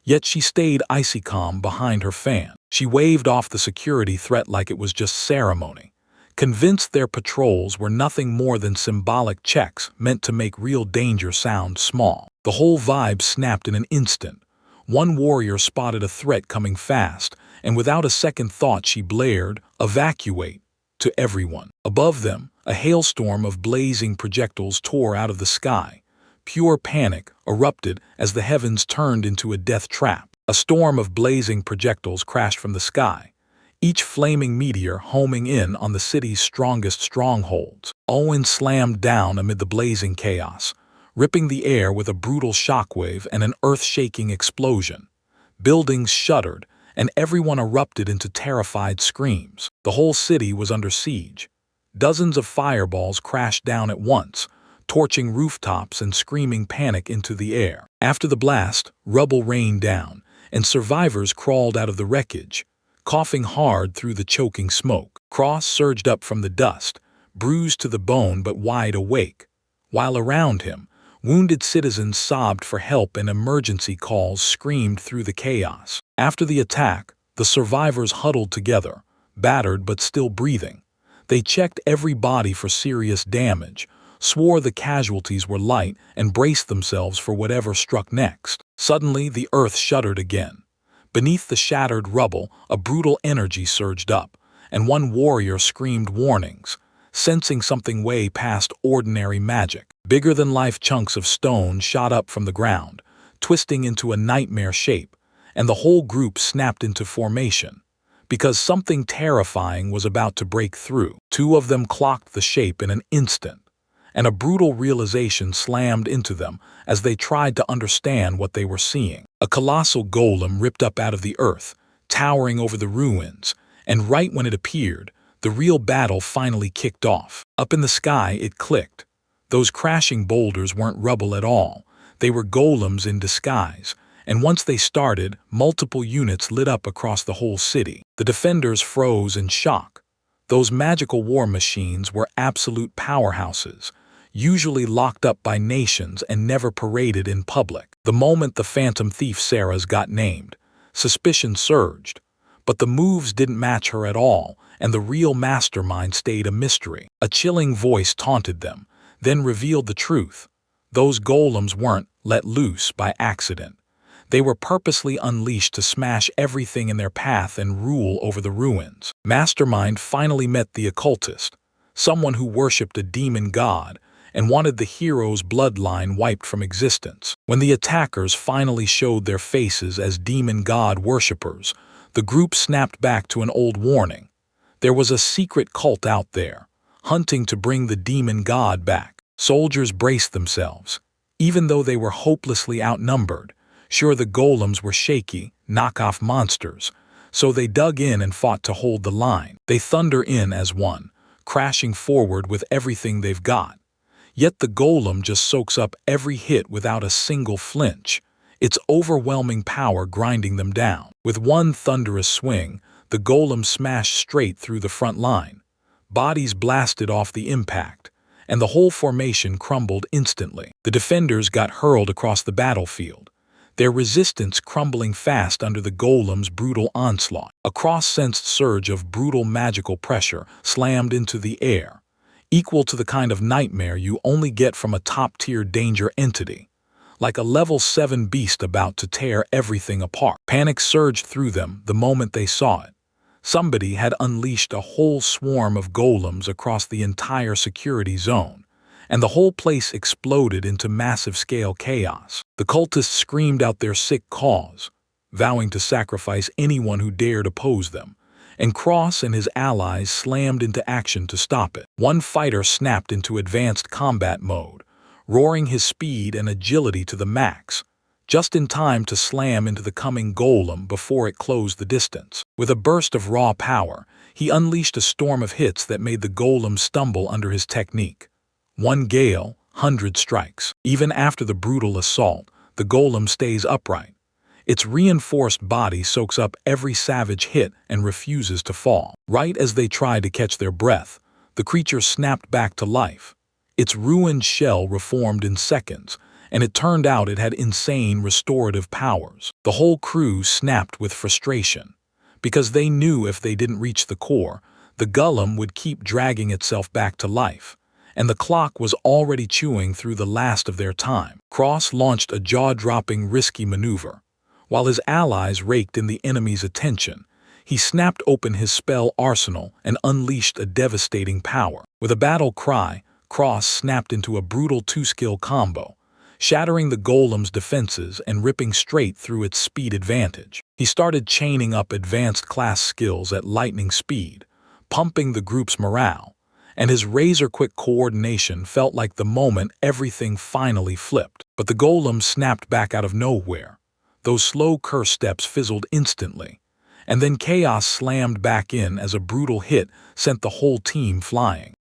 Yet she stayed icy calm behind her fan. She waved off the security threat like it was just ceremony, convinced their patrols were nothing more than symbolic checks meant to make real danger sound small. The whole vibe snapped in an instant. One warrior spotted a threat coming fast, and without a second thought she blared, "Evacuate," to everyone. Above them, a hailstorm of blazing projectiles tore out of the sky. Pure panic erupted as the heavens turned into a death trap. A storm of blazing projectiles crashed from the sky, each flaming meteor homing in on the city's strongest strongholds. Owen slammed down amid the blazing chaos, ripping the air with a brutal shockwave and an earth-shaking explosion. Buildings shuddered, and everyone erupted into terrified screams. The whole city was under siege. Dozens of fireballs crashed down at once, torching rooftops and screaming panic into the air. After the blast, rubble rained down, and survivors crawled out of the wreckage, coughing hard through the choking smoke. Cross surged up from the dust, bruised to the bone but wide awake, while around him, wounded citizens sobbed for help and emergency calls screamed through the chaos. After the attack, the survivors huddled together, battered but still breathing. They checked every body for serious damage, swore the casualties were light, and braced themselves for whatever struck next. Suddenly, the earth shuddered again. Beneath the shattered rubble, a brutal energy surged up, and one warrior screamed warnings, sensing something way past ordinary magic. Bigger-than-life chunks of stone shot up from the ground, twisting into a nightmare shape, and the whole group snapped into formation, because something terrifying was about to break through. Two of them clocked the shape in an instant, and a brutal realization slammed into them as they tried to understand what they were seeing. A colossal golem ripped up out of the earth, towering over the ruins, and right when it appeared, the real battle finally kicked off. Up in the sky, it clicked. Those crashing boulders weren't rubble at all. They were golems in disguise, and once they started, multiple units lit up across the whole city. The defenders froze in shock. Those magical war machines were absolute powerhouses, usually locked up by nations and never paraded in public. The moment the Phantom Thief Sarah's got named, suspicion surged. But the moves didn't match her at all, and the real mastermind stayed a mystery. A chilling voice taunted them, then revealed the truth. Those golems weren't let loose by accident. They were purposely unleashed to smash everything in their path and rule over the ruins. Mastermind finally met the occultist, someone who worshipped a demon god and wanted the hero's bloodline wiped from existence. When the attackers finally showed their faces as demon god worshippers, the group snapped back to an old warning. There was a secret cult out there, hunting to bring the demon god back. Soldiers braced themselves, even though they were hopelessly outnumbered. Sure, the golems were shaky, knockoff monsters, so they dug in and fought to hold the line. They thunder in as one, crashing forward with everything they've got. Yet the golem just soaks up every hit without a single flinch, its overwhelming power grinding them down. With one thunderous swing, the golem smashed straight through the front line. Bodies blasted off the impact, and the whole formation crumbled instantly. The defenders got hurled across the battlefield, their resistance crumbling fast under the golem's brutal onslaught. A cross-sensed surge of brutal magical pressure slammed into the air, equal to the kind of nightmare you only get from a top-tier danger entity, like a level 7 beast about to tear everything apart. Panic surged through them the moment they saw it. Somebody had unleashed a whole swarm of golems across the entire security zone, and the whole place exploded into massive-scale chaos. The cultists screamed out their sick cause, vowing to sacrifice anyone who dared oppose them, and Cross and his allies slammed into action to stop it. One fighter snapped into advanced combat mode, roaring his speed and agility to the max, just in time to slam into the coming golem before it closed the distance. With a burst of raw power, he unleashed a storm of hits that made the golem stumble under his technique. One gale, 100 strikes. Even after the brutal assault, the golem stays upright. Its reinforced body soaks up every savage hit and refuses to fall. Right as they tried to catch their breath, the creature snapped back to life. Its ruined shell reformed in seconds, and it turned out it had insane restorative powers. The whole crew snapped with frustration, because they knew if they didn't reach the core, the golem would keep dragging itself back to life, and the clock was already chewing through the last of their time. Cross launched a jaw-dropping risky maneuver. While his allies raked in the enemy's attention, he snapped open his spell arsenal and unleashed a devastating power. With a battle cry, Cross snapped into a brutal two-skill combo, shattering the golem's defenses and ripping straight through its speed advantage. He started chaining up advanced class skills at lightning speed, pumping the group's morale, and his razor-quick coordination felt like the moment everything finally flipped. But the golem snapped back out of nowhere. Those slow curse steps fizzled instantly, and then chaos slammed back in as a brutal hit sent the whole team flying.